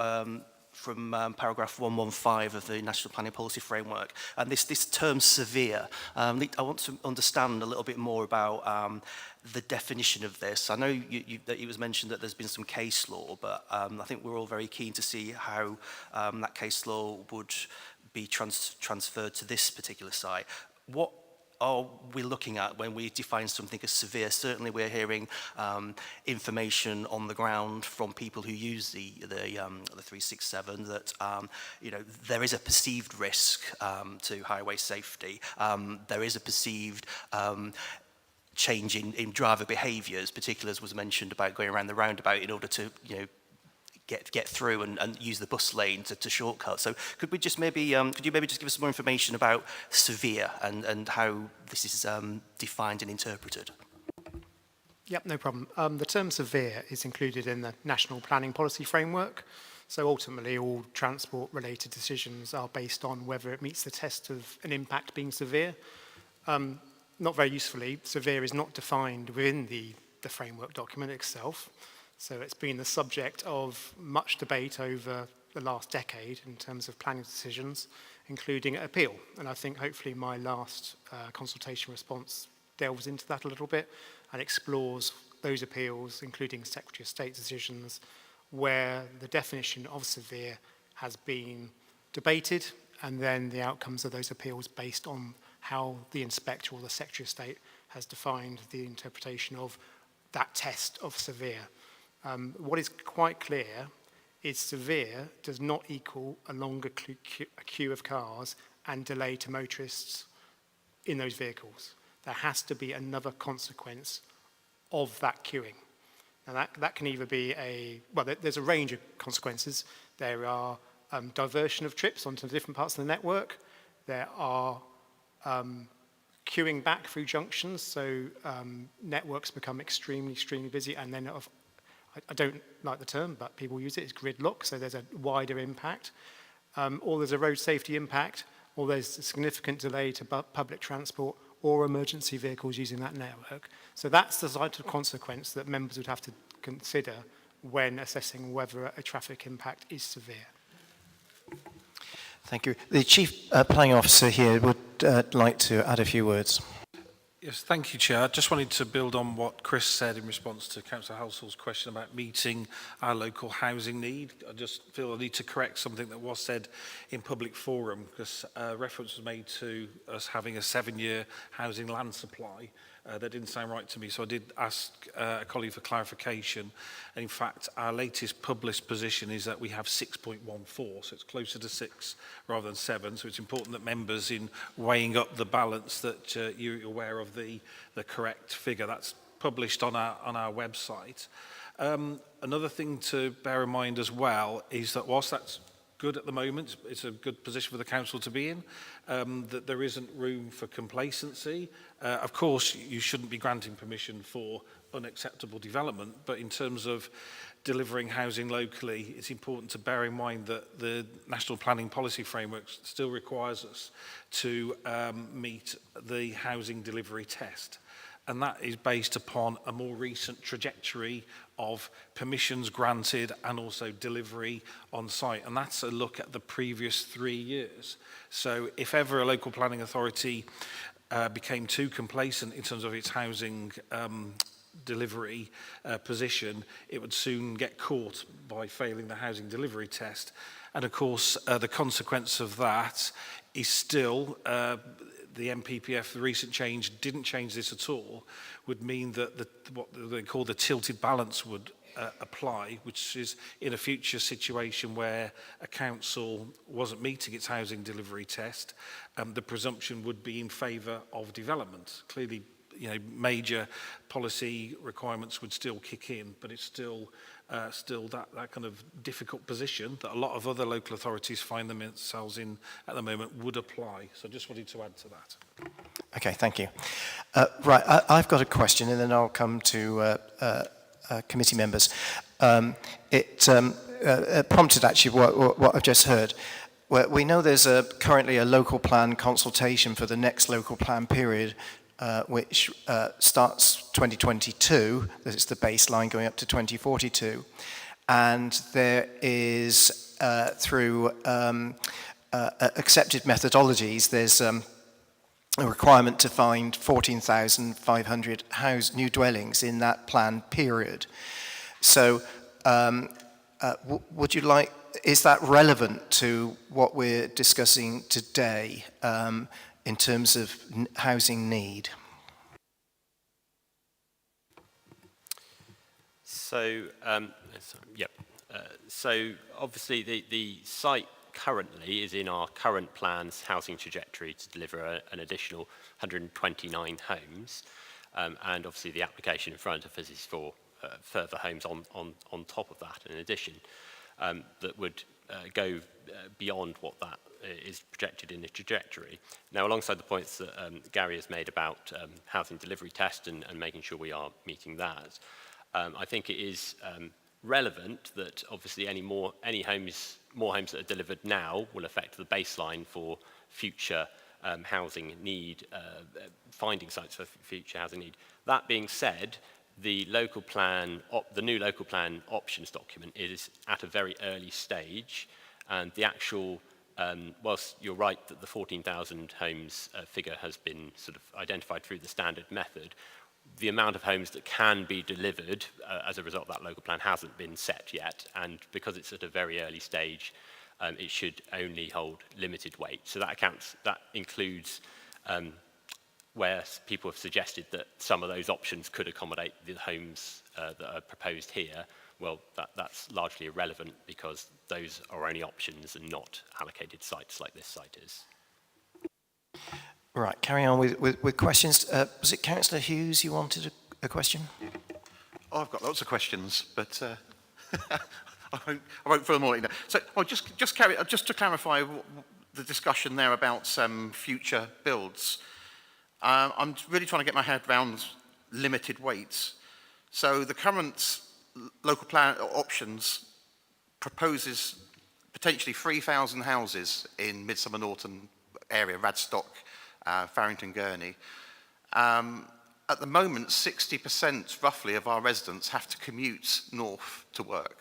from paragraph 115 of the National Planning Policy Framework. And this term severe, I want to understand a little bit more about the definition of this. I know that it was mentioned that there's been some case law, but I think we're all very keen to see how that case law would be transferred to this particular site. What are we looking at when we define something as severe? Certainly we're hearing information on the ground from people who use the 367 that there is a perceived risk to highway safety. There is a perceived change in driver behaviours, particularly as was mentioned about going around the roundabout in order to get through and use the bus lane to shortcut. So could you maybe just give us some more information about severe and how this is defined and interpreted? Yep, no problem. The term severe is included in the National Planning Policy Framework. So ultimately all transport related decisions are based on whether it meets the test of an impact being severe. Not very usefully, severe is not defined within the framework document itself. So it's been the subject of much debate over the last decade in terms of planning decisions, including appeal. And I think hopefully my last consultation response delves into that a little bit and explores those appeals, including Secretary of State decisions, where the definition of severe has been debated, and then the outcomes of those appeals based on how the inspector or the Secretary of State has defined the interpretation of that test of severe. What is quite clear is severe does not equal a longer queue of cars and delay to motorists in those vehicles. There has to be another consequence of that queuing. Now that can either be there's a range of consequences. There are diversion of trips onto different parts of the network. There are queuing back through junctions, so networks become extremely busy, and then I don't like the term, but people use it, it's gridlock, so there's a wider impact. Or there's a road safety impact, or there's a significant delay to public transport or emergency vehicles using that network. So that's the side of consequence that members would have to consider when assessing whether a traffic impact is severe. Thank you. The Chief Planning Officer here would like to add a few words. Yes, thank you, Chair. I just wanted to build on what Chris said in response to Councillor Halsall's question about meeting our local housing need. I just feel I need to correct something that was said in public forum, because reference was made to us having a 7-year housing land supply. That didn't sound right to me, so I did ask a colleague for clarification. And in fact, our latest published position is that we have 6.14, so it's closer to 6 rather than 7. So it's important that members, in weighing up the balance, that you're aware of the correct figure. That's published on our website. Another thing to bear in mind as well is that whilst that's good at the moment, it's a good position for the council to be in, that there isn't room for complacency. Of course, you shouldn't be granting permission for unacceptable development, but in terms of delivering housing locally, it's important to bear in mind that the National Planning Policy Framework still requires us to meet the housing delivery test. And that is based upon a more recent trajectory of permissions granted and also delivery on site. And that's a look at the previous 3 years. So if ever a local planning authority became too complacent in terms of its housing delivery position, it would soon get caught by failing the housing delivery test. And of course, the consequence of that is still the NPPF, the recent change, didn't change this at all, would mean that what they call the tilted balance would apply, which is in a future situation where a council wasn't meeting its housing delivery test, the presumption would be in favour of development. Clearly, major policy requirements would still kick in, but it's still that kind of difficult position that a lot of other local authorities find themselves in at the moment would apply. So I just wanted to add to that. Okay, thank you. Right, I've got a question, and then I'll come to committee members. It prompted actually what I've just heard. We know there's currently a local plan consultation for the next local plan period, which starts 2022, that it's the baseline going up to 2042. and there is, through accepted methodologies, there's a requirement to find 14,500 new dwellings in that planned period. So would you like, is that relevant to what we're discussing today in terms of housing need? So, so obviously the site currently is in our current plan's housing trajectory to deliver an additional 129 homes. And obviously the application in front of us is for further homes on top of that in addition, that would go beyond what that is projected in the trajectory. Now, alongside the points that Gary has made about housing delivery test and making sure we are meeting that, I think it is relevant that obviously more homes that are delivered now will affect the baseline for future housing need, finding sites for future housing need. That being said, the local plan, the new local plan options document is at a very early stage, and the actual, whilst you're right that the 14,000 homes figure has been sort of identified through the standard method, the amount of homes that can be delivered as a result of that local plan hasn't been set yet, and because it's at a very early stage, it should only hold limited weight. So that includes where people have suggested that some of those options could accommodate the homes that are proposed here. Well, that's largely irrelevant because those are only options and not allocated sites like this site is. Right, carry on with questions. Was it Councillor Hughes you wanted a question? Oh, I've got lots of questions, but I won't fill them all in. So, just to clarify the discussion there about future builds. I'm really trying to get my head around limited weights. So the current local plan options proposes potentially 3,000 houses in Midsummer Norton area, Radstock, Farrington, Gurney. At the moment, 60% roughly of our residents have to commute north to work.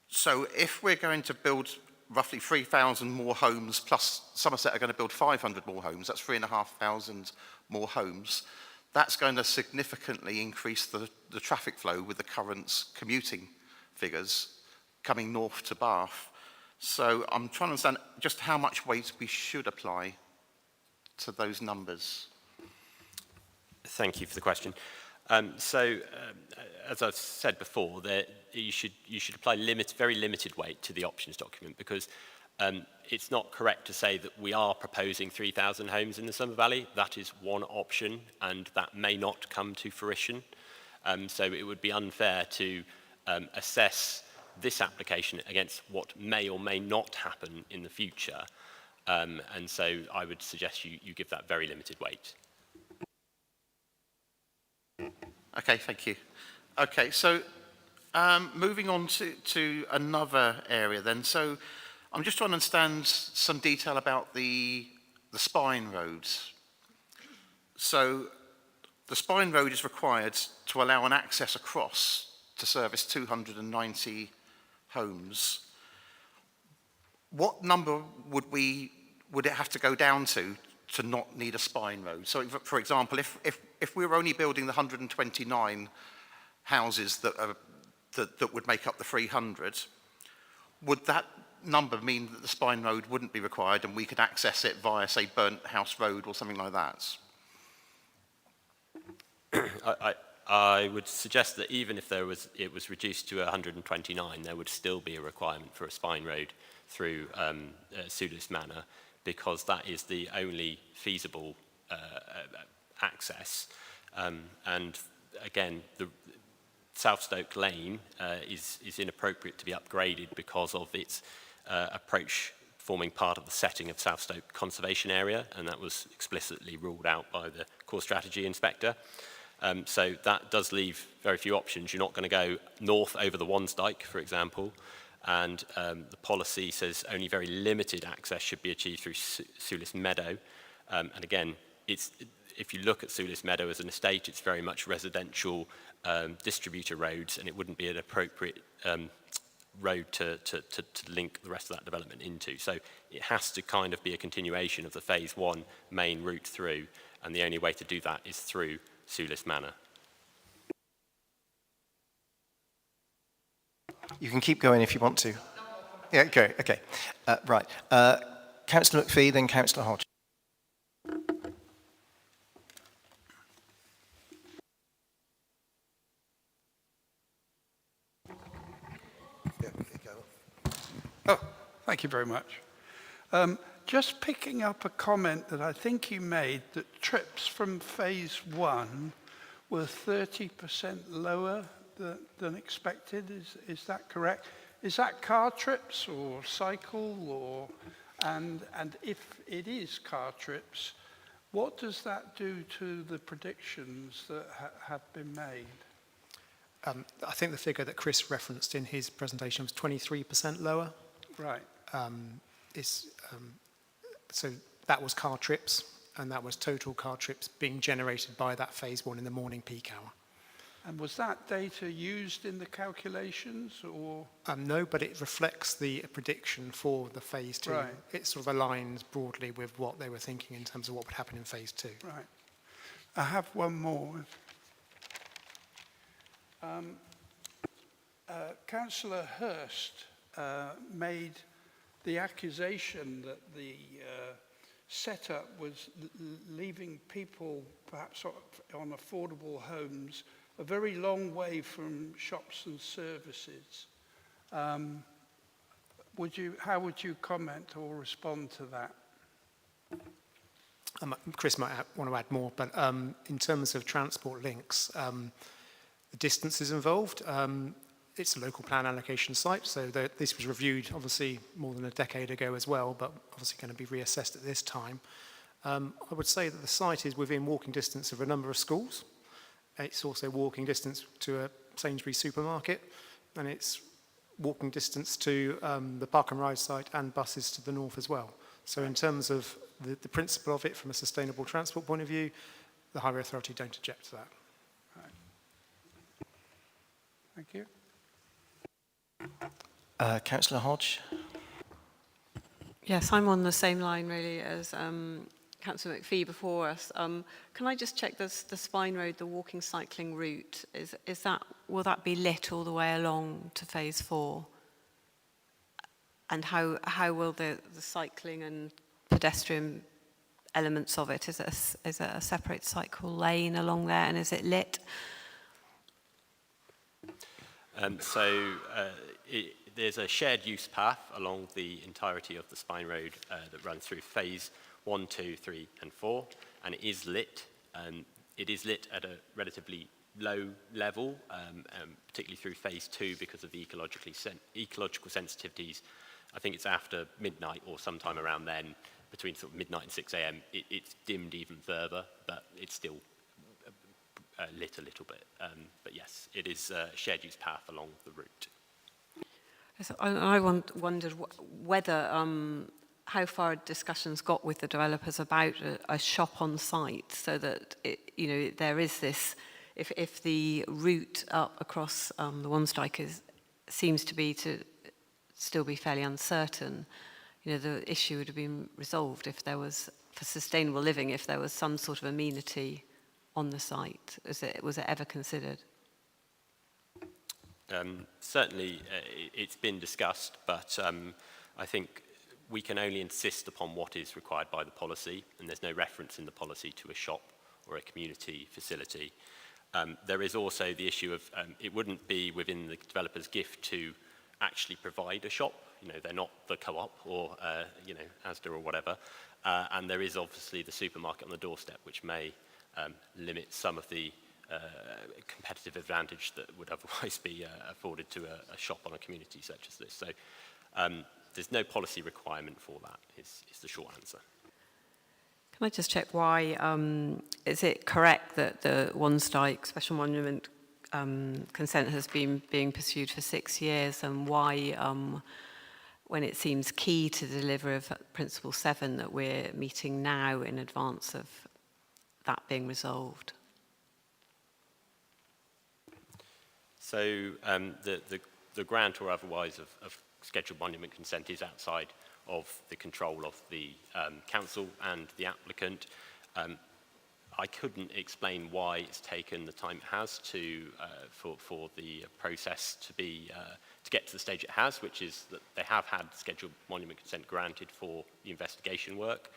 So if we're going to build roughly 3,000 more homes, plus Somerset are going to build 500 more homes, that's 3,500 more homes, that's going to significantly increase the traffic flow with the current commuting figures coming north to Bath. So I'm trying to understand just how much weight we should apply to those numbers. Thank you for the question. As I've said before, you should apply very limited weight to the options document because it's not correct to say that we are proposing 3,000 homes in the Somer Valley. That is one option, and that may not come to fruition. So it would be unfair to assess this application against what may or may not happen in the future. And so I would suggest you give that very limited weight. Okay, thank you. Okay, so moving on to another area then. So I'm just trying to understand some detail about the spine roads. So the spine road is required to allow an access across to service 290 homes. What number would it have to go down to not need a spine road? So for example, if we were only building the 129 houses that would make up the 300, would that number mean that the spine road wouldn't be required and we could access it via, say, Burnt House Road or something like that? I would suggest that even if it was reduced to 129, there would still be a requirement for a spine road through Sulis Manor, because that is the only feasible access. And again, the South Stoke Lane is inappropriate to be upgraded because of its approach forming part of the setting of South Stoke Conservation Area, and that was explicitly ruled out by the Core Strategy Inspector. So that does leave very few options. You're not going to go north over the Wansdyke, for example, and the policy says only very limited access should be achieved through Sulis Meadow. And again, if you look at Sulis Meadow as an estate, it's very much residential distributor roads, and it wouldn't be an appropriate road to link the rest of that development into. So it has to kind of be a continuation of the phase 1 main route through, and the only way to do that is through Sulis Manor. You can keep going if you want to. Yeah, go. Okay. Right. Councillor McPhee, then Councillor Hodge. Oh, thank you very much. Just picking up a comment that I think you made, that trips from phase 1 were 30% lower than expected. Is that correct? Is that car trips or cycle, or and if it is car trips, what does that do to the predictions that have been made? I think the figure that Chris referenced in his presentation was 23% lower. Right. So that was car trips, and that was total car trips being generated by that phase 1 in the morning peak hour. And was that data used in the calculations, or? No, but it reflects the prediction for the phase 2. Right. It sort of aligns broadly with what they were thinking in terms of what would happen in phase 2. Right. I have one more. Councillor Hurst made the accusation that the setup was leaving people perhaps on affordable homes a very long way from shops and services. How would you comment or respond to that? Chris might want to add more, but in terms of transport links, the distances involved, it's a local plan allocation site, so this was reviewed obviously more than a decade ago as well, but obviously going to be reassessed at this time. I would say that the site is within walking distance of a number of schools. It's also walking distance to a Sainsbury's supermarket, and it's walking distance to the Park and Ride site and buses to the north as well. So in terms of the principle of it from a sustainable transport point of view, the Highway Authority don't object to that. Right. Thank you. Councillor Hodge. Yes, I'm on the same line really as Councillor McPhee before us. Can I just check the Spine Road, the walking cycling route, will that be lit all the way along to phase 4? And how will the cycling and pedestrian elements of it, is it a separate cycle lane along there, and is it lit? There's a shared use path along the entirety of the Spine Road that runs through phase 1, 2, 3 and 4, and it is lit. It is lit at a relatively low level, particularly through phase 2 because of the ecological sensitivities. I think it's after midnight or sometime around then, between sort of midnight and 6 a.m. It's dimmed even further, but it's still lit a little bit. But yes, it is a shared use path along the route. I wondered whether how far discussions got with the developers about a shop on site, so that there is this. If the route up across the Wansteig seems to be still be fairly uncertain, the issue would have been resolved if there was, for sustainable living, if there was some sort of amenity on the site. Was it ever considered? Certainly, it's been discussed, but I think we can only insist upon what is required by the policy, and there's no reference in the policy to a shop or a community facility. There is also the issue of it wouldn't be within the developer's gift to actually provide a shop. They're not the co-op or Asda or whatever, and there is obviously the supermarket on the doorstep, which may limit some of the competitive advantage that would otherwise be afforded to a shop on a community such as this. So there's no policy requirement for that, is the short answer. Can I just check why, is it correct that the Wansteig Special Monument consent has been being pursued for 6 years, and why, when it seems key to the delivery of Principle 7, that we're meeting now in advance of that being resolved? So the grant or otherwise of scheduled monument consent is outside of the control of the council and the applicant. I couldn't explain why it's taken the time it has to for the process to get to the stage it has, which is that they have had scheduled monument consent granted for the investigation work.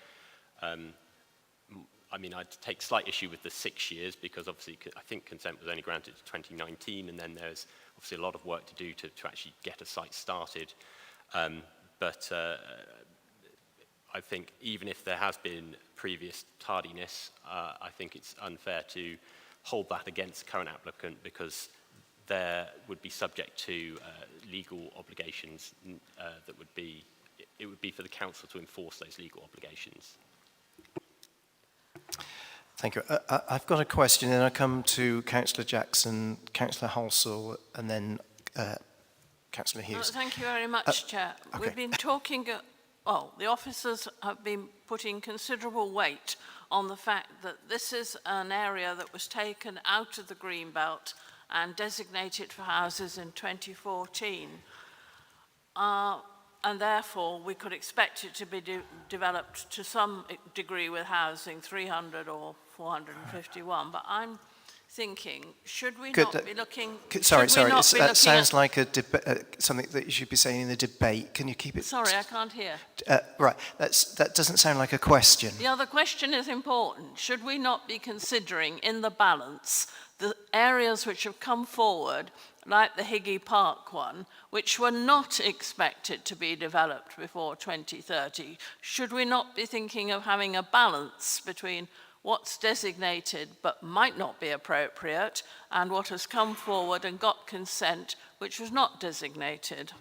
I mean, I'd take slight issue with the 6 years because obviously I think consent was only granted to 2019, and then there's obviously a lot of work to do to actually get a site started. But I think even if there has been previous tardiness, I think it's unfair to hold that against the current applicant because there would be subject to legal obligations that would be, it would be for the council to enforce those legal obligations. Thank you. I've got a question, and I come to Councillor Jackson, Councillor Halsall, and then Councillor Hughes. Thank you very much, Chair. Okay. We've been talking, the officers have been putting considerable weight on the fact that this is an area that was taken out of the Greenbelt and designated for houses in 2014. And therefore, we could expect it to be developed to some degree with housing, 300 or 451. But I'm thinking, should we not be looking... Sorry, that sounds like something that you should be saying in the debate. Can you keep it... Sorry, I can't hear. Right, that doesn't sound like a question. Yeah, the question is important. Should we not be considering in the balance the areas which have come forward, like the Higgy Park one, which were not expected to be developed before 2030? Should we not be thinking of having a balance between what's designated but might not be appropriate and what has come forward and got consent which was not designated?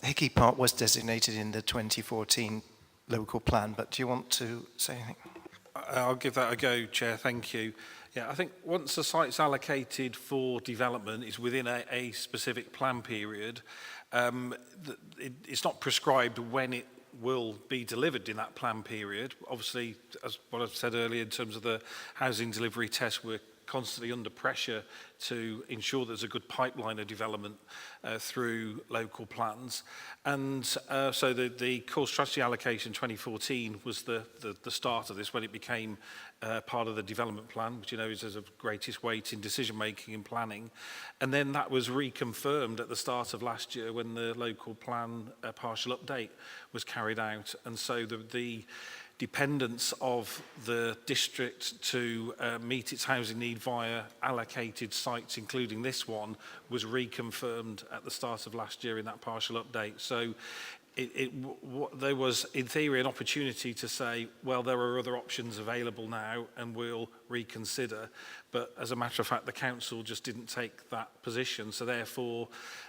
Hickey Park was designated in the 2014 local plan, but do you want to say anything? I'll give that a go, Chair, thank you. Yeah, I think once the site's allocated for development, it's within a specific plan period. It's not prescribed when it will be delivered in that plan period. Obviously, as what I've said earlier, in terms of the housing delivery test, we're constantly under pressure to ensure there's a good pipeline of development through local plans. And so the core strategy allocation 2014 was the start of this, when it became part of the development plan, which you know is of greatest weight in decision making and planning. And then that was reconfirmed at the start of last year when the local plan partial update was carried out. And so the dependence of the district to meet its housing need via allocated sites, including this one, was reconfirmed at the start of last year in that partial update. So there was, in theory, an opportunity to say, well, there are other options available now and we'll reconsider. But as a matter of fact, the council just didn't take that position. So therefore,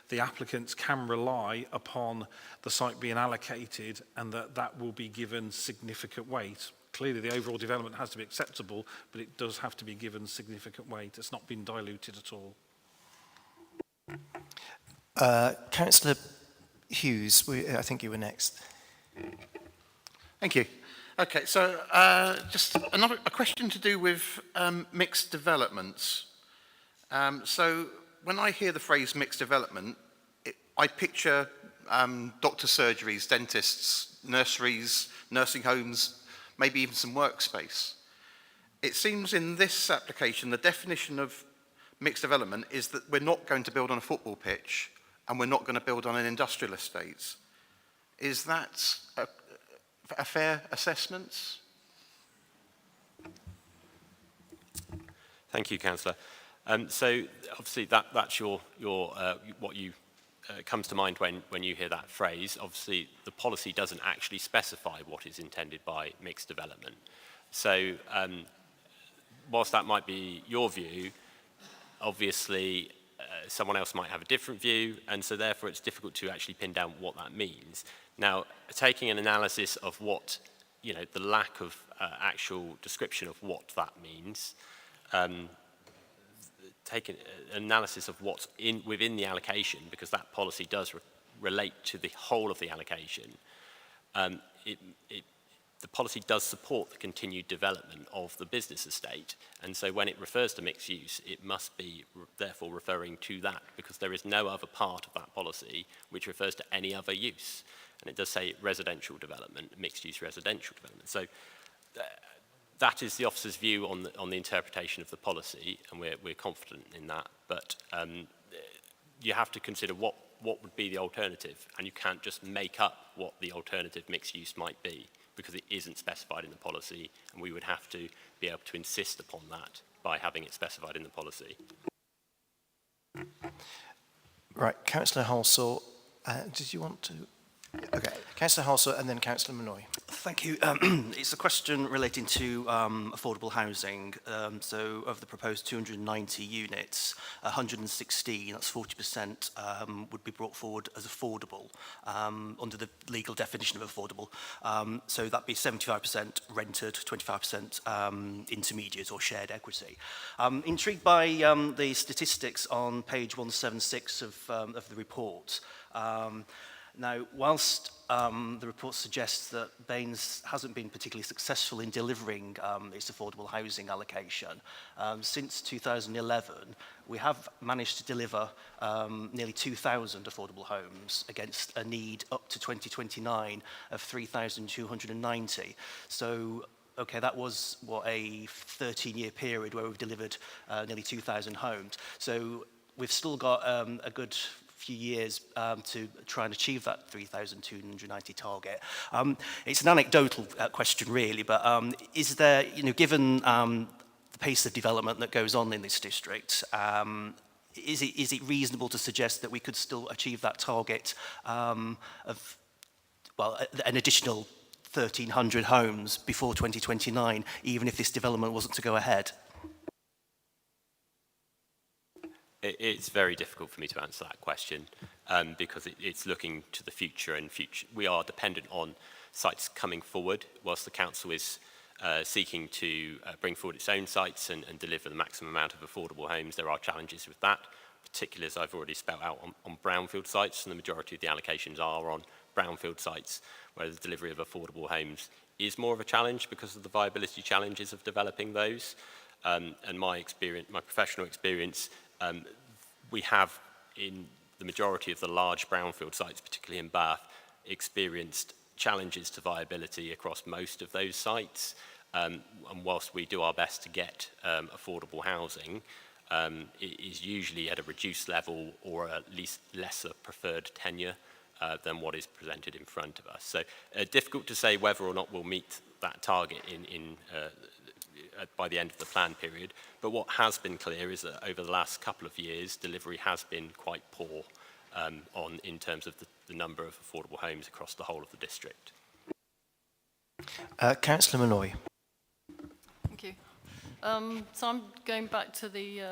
the applicants can rely upon the site being allocated and that will be given significant weight. Clearly, the overall development has to be acceptable, but it does have to be given significant weight. It's not been diluted at all. Councillor Hughes, I think you were next. Thank you. Okay, so just a question to do with mixed developments. So when I hear the phrase mixed development, I picture doctor surgeries, dentists, nurseries, nursing homes, maybe even some workspace. It seems in this application, the definition of mixed development is that we're not going to build on a football pitch and we're not going to build on an industrial estate. Is that a fair assessment? Thank you, Councillor. So obviously that's your what you comes to mind when you hear that phrase. Obviously, the policy doesn't actually specify what is intended by mixed development. So whilst that might be your view, obviously someone else might have a different view, and so therefore it's difficult to actually pin down what that means. Now, taking an analysis of what, the lack of actual description of what that means, take an analysis of what's within the allocation, because that policy does relate to the whole of the allocation. The the policy does support the continued development of the business estate. And so when it refers to mixed use, it must be therefore referring to that, because there is no other part of that policy which refers to any other use. And it does say residential development, mixed use residential development. So that is the officer's view on the interpretation of the policy, and we're confident in that. But you have to consider what would be the alternative, and you can't just make up what the alternative mixed use might be, because it isn't specified in the policy, and we would have to be able to insist upon that by having it specified in the policy. Right, Councillor Halsall, did you want to? Okay, Councillor Halsall and then Councillor Malloy. Thank you. It's a question relating to affordable housing. So of the proposed 290 units, 116, that's 40%, would be brought forward as affordable under the legal definition of affordable. So that'd be 75% rented, 25% intermediate or shared equity. Intrigued by the statistics on page 176 of the report. Now, whilst the report suggests that Baines hasn't been particularly successful in delivering its affordable housing allocation, since 2011, we have managed to deliver nearly 2,000 affordable homes against a need up to 2029 of 3,290. So, okay, that was, what, a 13-year period where we've delivered nearly 2,000 homes. So we've still got a good few years to try and achieve that 3,290 target. It's an anecdotal question really, but is there, given the pace of development that goes on in this district, is it reasonable to suggest that we could still achieve that target of, well, an additional 1,300 homes before 2029, even if this development wasn't to go ahead? It's very difficult for me to answer that question because it's looking to the future, and we are dependent on sites coming forward. Whilst the council is seeking to bring forward its own sites and deliver the maximum amount of affordable homes, there are challenges with that, particularly as I've already spelled out on brownfield sites, and the majority of the allocations are on brownfield sites, where the delivery of affordable homes is more of a challenge because of the viability challenges of developing those. And my professional experience, we have, in the majority of the large brownfield sites, particularly in Bath, experienced challenges to viability across most of those sites. And whilst we do our best to get affordable housing, it is usually at a reduced level or at least lesser preferred tenure than what is presented in front of us. So difficult to say whether or not we'll meet that target by the end of the plan period. But what has been clear is that over the last couple of years, delivery has been quite poor in terms of the number of affordable homes across the whole of the district. Councillor Malloy. Thank you. So I'm going back to the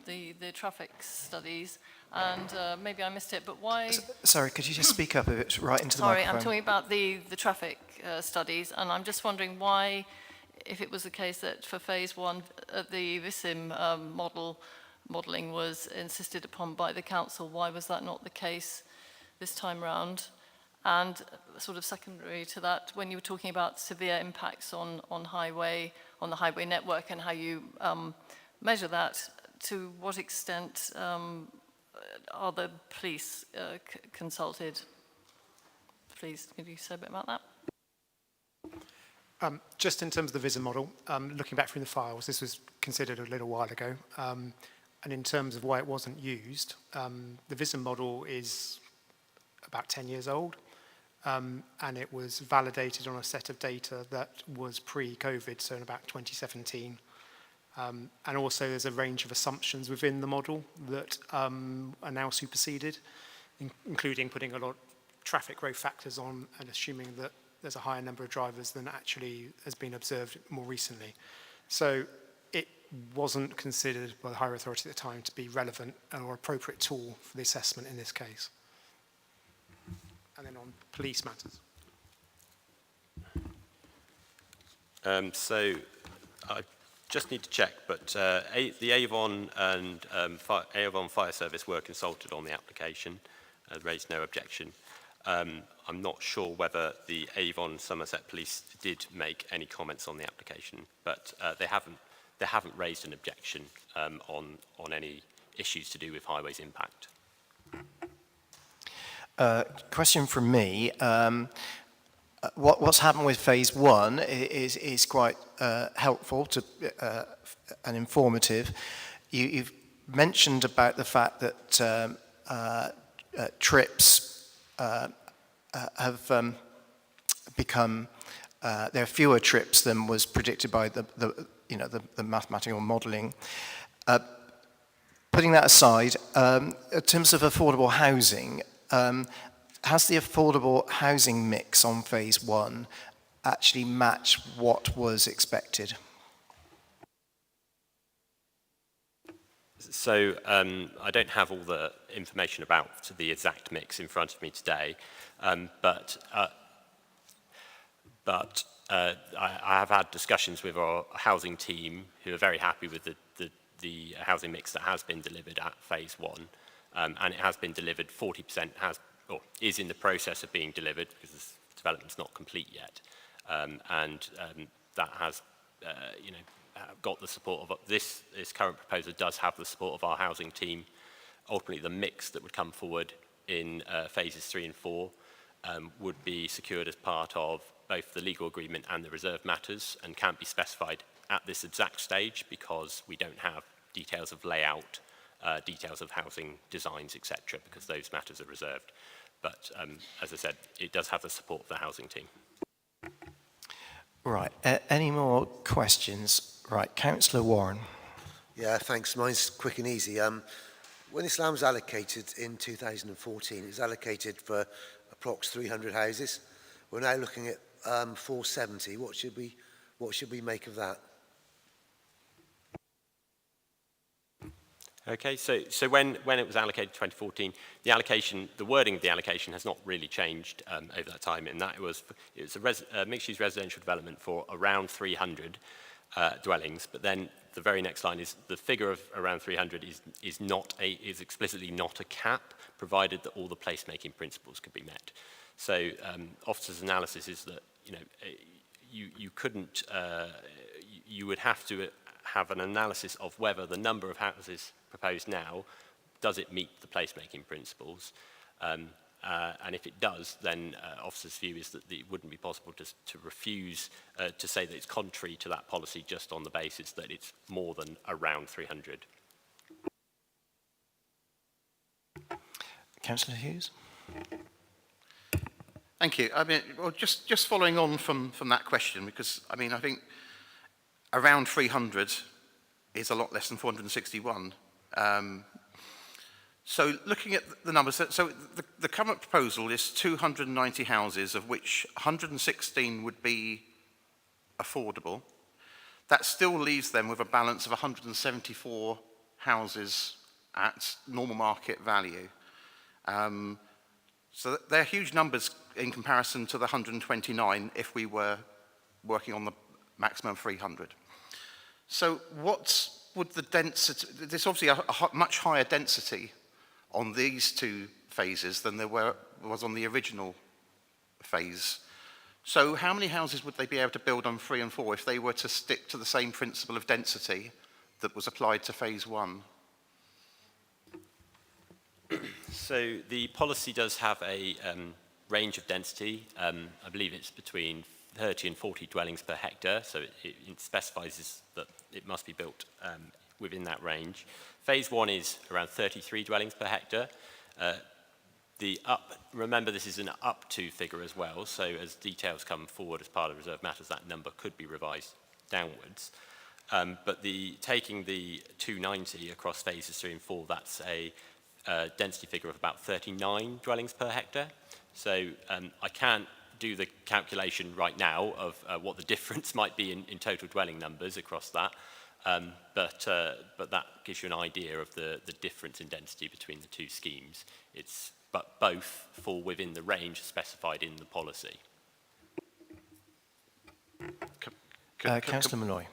the traffic studies, and maybe I missed it, but why? Sorry, could you just speak up a bit right into the microphone? Sorry, I'm talking about the traffic studies, and I'm just wondering why, if it was the case that for phase one, the VISIM modelling was insisted upon by the council, why was that not the case this time round? And sort of secondary to that, when you were talking about severe impacts on the highway network and how you measure that, to what extent are the police consulted? Please, could you say a bit about that? Just in terms of the VISIM model, looking back through the files, this was considered a little while ago. And in terms of why it wasn't used, the VISIM model is about 10 years old. And it was validated on a set of data that was pre-COVID, so in about 2017. And also there's a range of assumptions within the model that are now superseded, including putting a lot of traffic growth factors on and assuming that there's a higher number of drivers than actually has been observed more recently. So it wasn't considered by the higher authority at the time to be relevant or appropriate tool for the assessment in this case. And then on police matters. So I just need to check, but the Avon and Avon Fire Service were consulted on the application, raised no objection. I'm not sure whether the Avon Somerset Police did make any comments on the application, but they haven't raised an objection on any issues to do with highways impact. Question from me. What's happened with phase one is quite helpful and informative. You've mentioned about the fact that trips have become, there are fewer trips than was predicted by the mathematical modelling. Putting that aside, in terms of affordable housing, has the affordable housing mix on phase one actually matched what was expected? So I don't have all the information about the exact mix in front of me today, but I have had discussions with our housing team who are very happy with the housing mix that has been delivered at phase one, and it has been delivered. 40% is in the process of being delivered because the development's not complete yet, and that has got the support of this current proposal does have the support of our housing team. Ultimately, the mix that would come forward in phases 3 and 4 would be secured as part of both the legal agreement and the reserve matters, and can't be specified at this exact stage because we don't have details of layout, details of housing designs, etc., because those matters are reserved. But as I said, it does have the support of the housing team. Right. Any more questions? Right, Councillor Warren. Yeah, thanks. Mine's quick and easy. When this land was allocated in 2014, it was allocated for approx 300 houses. We're now looking at 470. What should we make of that? Okay, so when it was allocated in 2014, the wording of the allocation has not really changed over that time, and that it was a mixed-use residential development for around 300 dwellings. But then the very next line is the figure of around 300 is explicitly not a cap, provided that all the placemaking principles could be met. So officers' analysis is that you couldn't you would have to have an analysis of whether the number of houses proposed now, does it meet the placemaking principles? And if it does, then officers' view is that it wouldn't be possible to refuse to say that it's contrary to that policy just on the basis that it's more than around 300. Councillor Hughes. Thank you. I mean, well, just following on from that question, because I mean, I think around 300 is a lot less than 461. So looking at the numbers, so the current proposal is 290 houses, of which 116 would be affordable. That still leaves them with a balance of 174 houses at normal market value. So they're huge numbers in comparison to the 129 if we were working on the maximum 300. So what would the density, there's obviously a much higher density on these two phases than there was on the original phase. So how many houses would they be able to build on 3 and 4 if they were to stick to the same principle of density that was applied to phase 1? So the policy does have a range of density. I believe it's between 30 and 40 dwellings per hectare, so it specifies that it must be built within that range. Phase 1 is around 33 dwellings per hectare. Remember, this is an up to figure as well, so as details come forward as part of reserve matters, that number could be revised downwards. But taking the 290 across phases 3 and 4, that's a density figure of about 39 dwellings per hectare. So I can't do the calculation right now of what the difference might be in total dwelling numbers across that, but that gives you an idea of the difference in density between the two schemes. But both fall within the range specified in the policy. Councillor Malloy.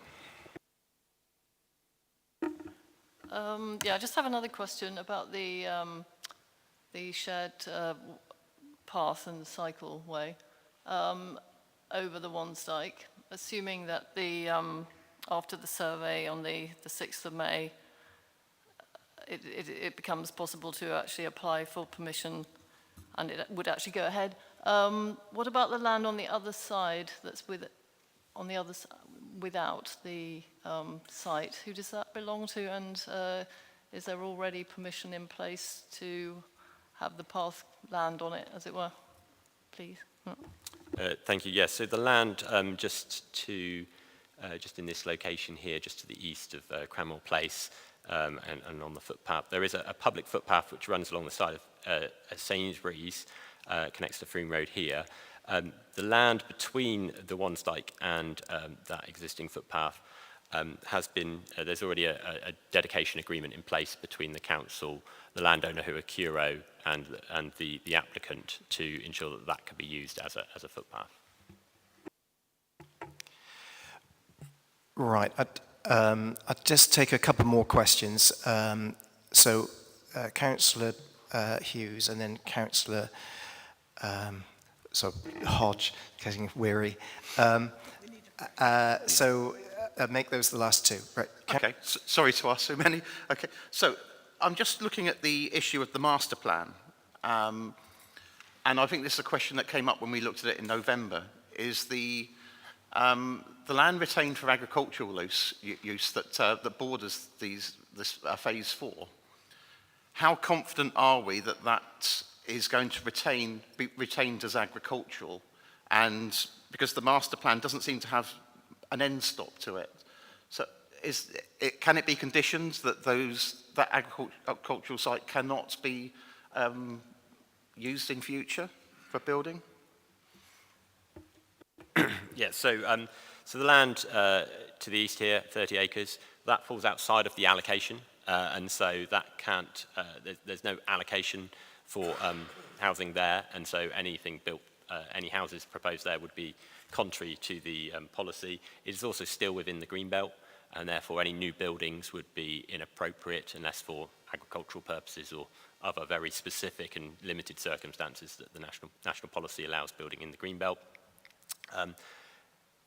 Yeah, I just have another question about the shared path and cycleway over the Wansdyke, assuming that the after the survey on the 6th of May, it becomes possible to actually apply for permission and it would actually go ahead. What about the land on the other side that's without the site? Who does that belong to, and is there already permission in place to have the path land on it, as it were? Please. Thank you. Yes, so the land just in this location here, just to the east of Cranmore Place, and on the footpath, there is a public footpath which runs along the side of Sainsbury's, connects to Froome Road here. The land between the Wansdyke and that existing footpath has been, there's already a dedication agreement in place between the council, the landowner who are Curo, and the applicant to ensure that that can be used as a footpath. Right. I'd just take a couple more questions. Councillor Hughes and then Councillor Hodge, getting weary. Make those the last two. Right. Okay, sorry to ask so many. Okay, so I'm just looking at the issue of the master plan. And I think this is a question that came up when we looked at it in November. Is the land retained for agricultural use that borders this phase 4, how confident are we that that is going to be retained as agricultural? And because the master plan doesn't seem to have an end stop to it, so can it be conditioned that that agricultural site cannot be used in future for building? Yeah, so the land to the east here, 30 acres, that falls outside of the allocation, and so that can't, there's no allocation for housing there, and so anything built, any houses proposed there would be contrary to the policy. It is also still within the green belt, and therefore any new buildings would be inappropriate unless for agricultural purposes or other very specific and limited circumstances that the national policy allows building in the green belt.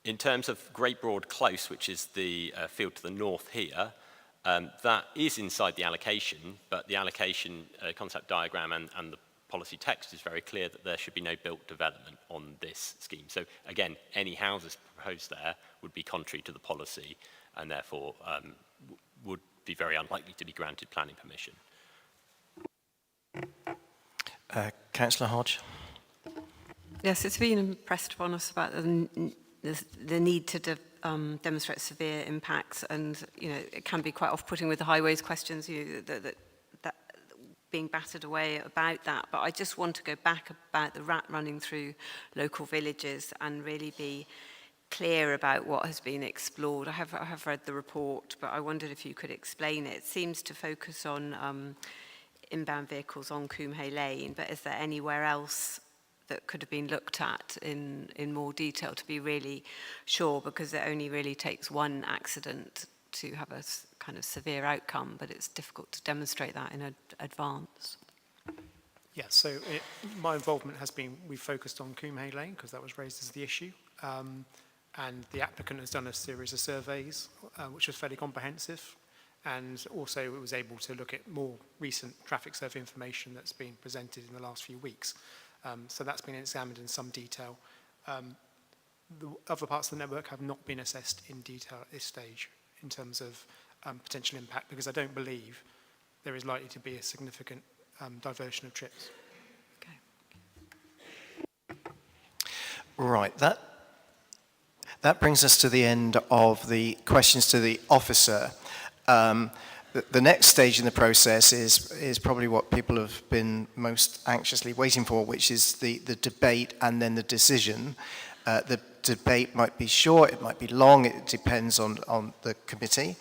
In terms of Great Broad Close, which is the field to the north here, that is inside the allocation, but the allocation concept diagram and the policy text is very clear that there should be no built development on this scheme. So again, any houses proposed there would be contrary to the policy and therefore would be very unlikely to be granted planning permission. Councillor Hodge. Yes, it's been impressed upon us about the need to demonstrate severe impacts, and it can be quite off-putting with the highways questions, that being battered away about that. But I just want to go back about the rat running through local villages and really be clear about what has been explored. I have read the report, but I wondered if you could explain it. It seems to focus on inbound vehicles on Coombe Lane, but is there anywhere else that could have been looked at in more detail to be really sure, because it only really takes one accident to have a kind of severe outcome, but it's difficult to demonstrate that in advance. Yeah, so my involvement has been, we've focused on Coombe Lane because that was raised as the issue. And the applicant has done a series of surveys, which was fairly comprehensive. And also it was able to look at more recent traffic survey information that's been presented in the last few weeks. So that's been examined in some detail. The other parts of the network have not been assessed in detail at this stage in terms of potential impact, because I don't believe there is likely to be a significant diversion of trips. Okay. Right, that brings us to the end of the questions to the officer. The next stage in the process is probably what people have been most anxiously waiting for, which is the debate and then the decision. The debate might be short, it might be long, it depends on the committee.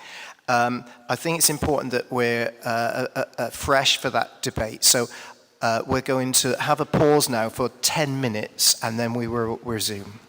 I think it's important that we're fresh for that debate. So we're going to have a pause now for 10 minutes and then we will resume.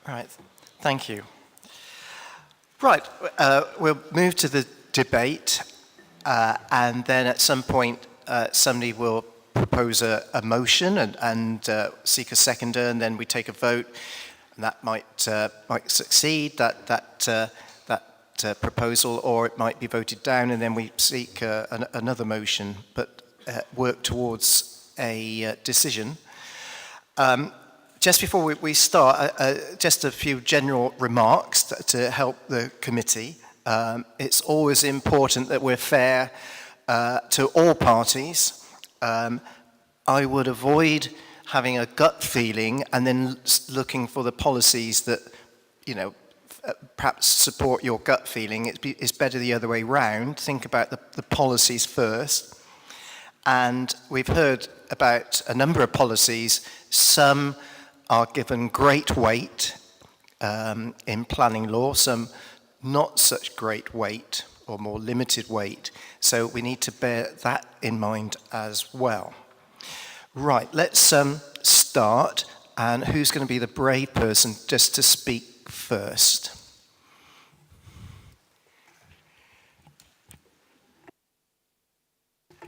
Right, thank you. Right, we'll move to the debate, and then at some point somebody will propose a motion and seek a seconder, and then we take a vote, and that might succeed, that proposal, or it might be voted down, and then we seek another motion, but work towards a decision. Just before we start, just a few general remarks to help the committee. It's always important that we're fair to all parties. I would avoid having a gut feeling and then looking for the policies that, you know, perhaps support your gut feeling. It's better the other way round. Think about the policies first. And we've heard about a number of policies. Some are given great weight in planning law, some not such great weight or more limited weight. So we need to bear that in mind as well. Right, let's start. And who's going to be the brave person just to speak first?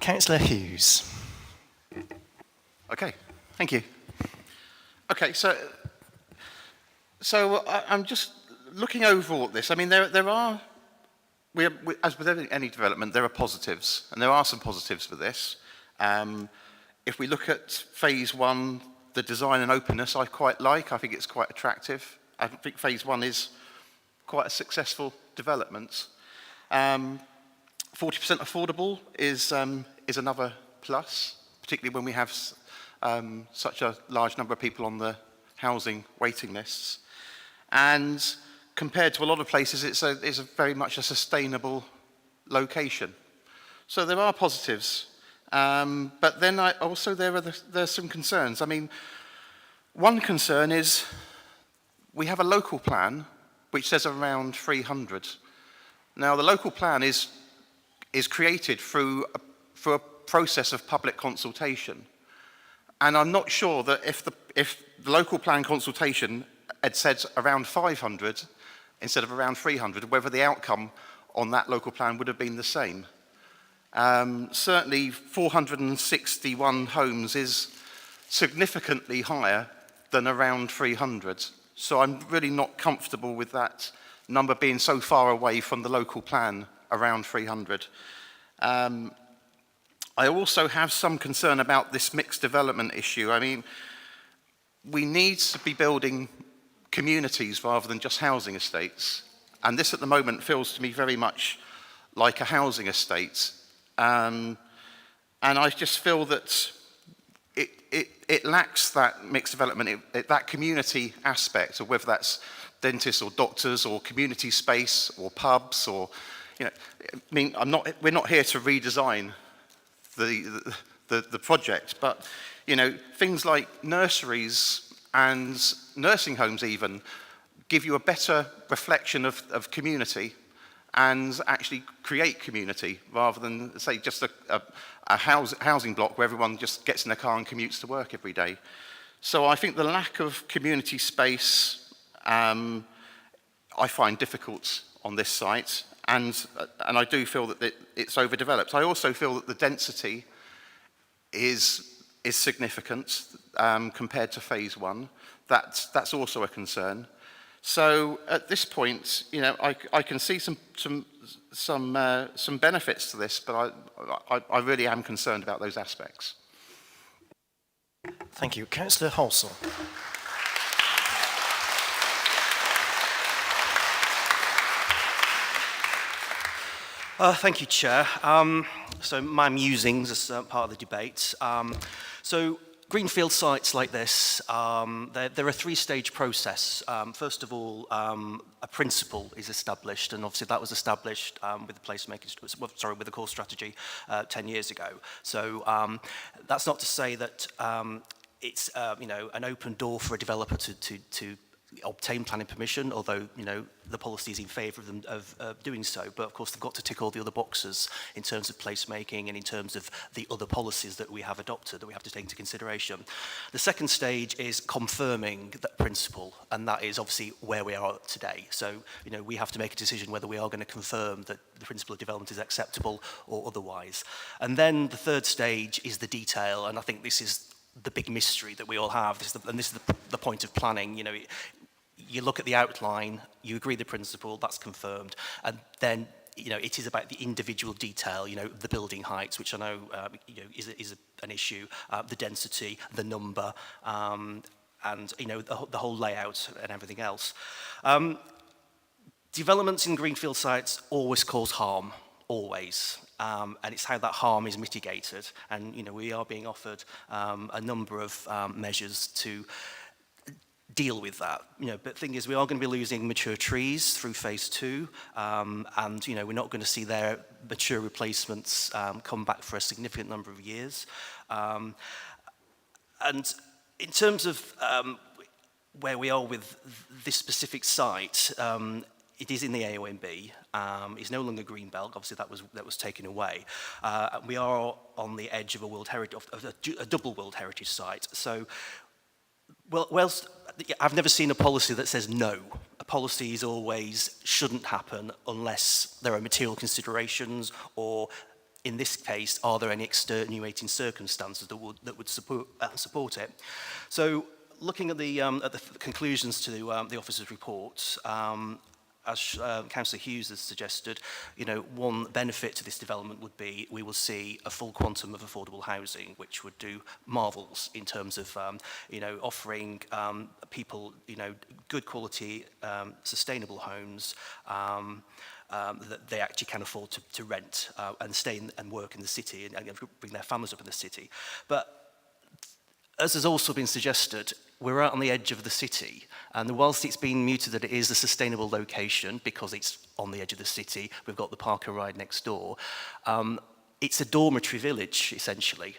Councillor Hughes. Okay, thank you. Okay, so I'm just looking over at this. I mean, there are, as with any development, there are positives, and there are some positives for this. If we look at phase one, the design and openness I quite like. I think it's quite attractive. I think phase one is quite a successful development. 40% affordable is another plus, particularly when we have such a large number of people on the housing waiting lists. And compared to a lot of places, it's very much a sustainable location. So there are positives. But then there's some concerns. I mean, one concern is we have a local plan which says around 300. Now, the local plan is created through a process of public consultation. And I'm not sure that if the local plan consultation had said around 500 instead of around 300, whether the outcome on that local plan would have been the same. Certainly 461 homes is significantly higher than around 300. So I'm really not comfortable with that number being so far away from the local plan around 300. I also have some concern about this mixed development issue. I mean, we need to be building communities rather than just housing estates. And this at the moment feels to me very much like a housing estate. And I just feel that it lacks that mixed development, that community aspect, or whether that's dentists or doctors or community space or pubs or, you know, I mean, we're not here to redesign the project, but, you know, things like nurseries and nursing homes even give you a better reflection of community and actually create community rather than, say, just a housing block where everyone just gets in their car and commutes to work every day. So I think the lack of community space I find difficult on this site, and I do feel that it's overdeveloped. I also feel that the density is significant compared to phase one. That's also a concern. So at this point, you know, I can see some benefits to this, but I really am concerned about those aspects. Thank you. Councillor Halsall. Thank you, Chair. So my musings as part of the debate. So greenfield sites like this, they're a three-stage process. First of all, a principle is established, and obviously that was established with the with the core strategy 10 years ago. So that's not to say that it's you know, an open door for a developer to obtain planning permission, although, you know, the policy is in favour of them of doing so. But of course, they've got to tick all the other boxes in terms of placemaking and in terms of the other policies that we have adopted that we have to take into consideration. The second stage is confirming that principle, and that is obviously where we are today. So, you know, we have to make a decision whether we are going to confirm that the principle of development is acceptable or otherwise. And then the third stage is the detail, and I think this is the big mystery that we all have. This is the point of planning. You know, you look at the outline, you agree the principle, that's confirmed, and then, you know, it is about the individual detail, you know, the building heights, which I know, you know, is an issue, the density, the number, and, you know, the whole layout and everything else. Developments in greenfield sites always cause harm, always. And it's how that harm is mitigated. And, you know, we are being offered a number of measures to deal with that. You know, but the thing is, we are going to be losing mature trees through phase 2, and, you know, we're not going to see their mature replacements come back for a significant number of years. And in terms of where we are with this specific site, it is in the AONB. It's no longer Greenbelt. Obviously, that was taken away. We are on the edge of a World Heritage, a double World Heritage site. So, well, I've never seen a policy that says no. A policy is always shouldn't happen unless there are material considerations, or in this case, are there any extenuating circumstances that would support it? So, looking at the conclusions to the officer's report, as Councillor Hughes has suggested, you know, one benefit to this development would be we will see a full quantum of affordable housing, which would do marvels in terms of, you know, offering people, you know, good quality, sustainable homes that they actually can afford to rent and stay and work in the city and bring their families up in the city. But as has also been suggested, we're out on the edge of the city, and whilst it's been mooted that it is a sustainable location because it's on the edge of the city, we've got the Parker Ride next door, it's a dormitory village, essentially.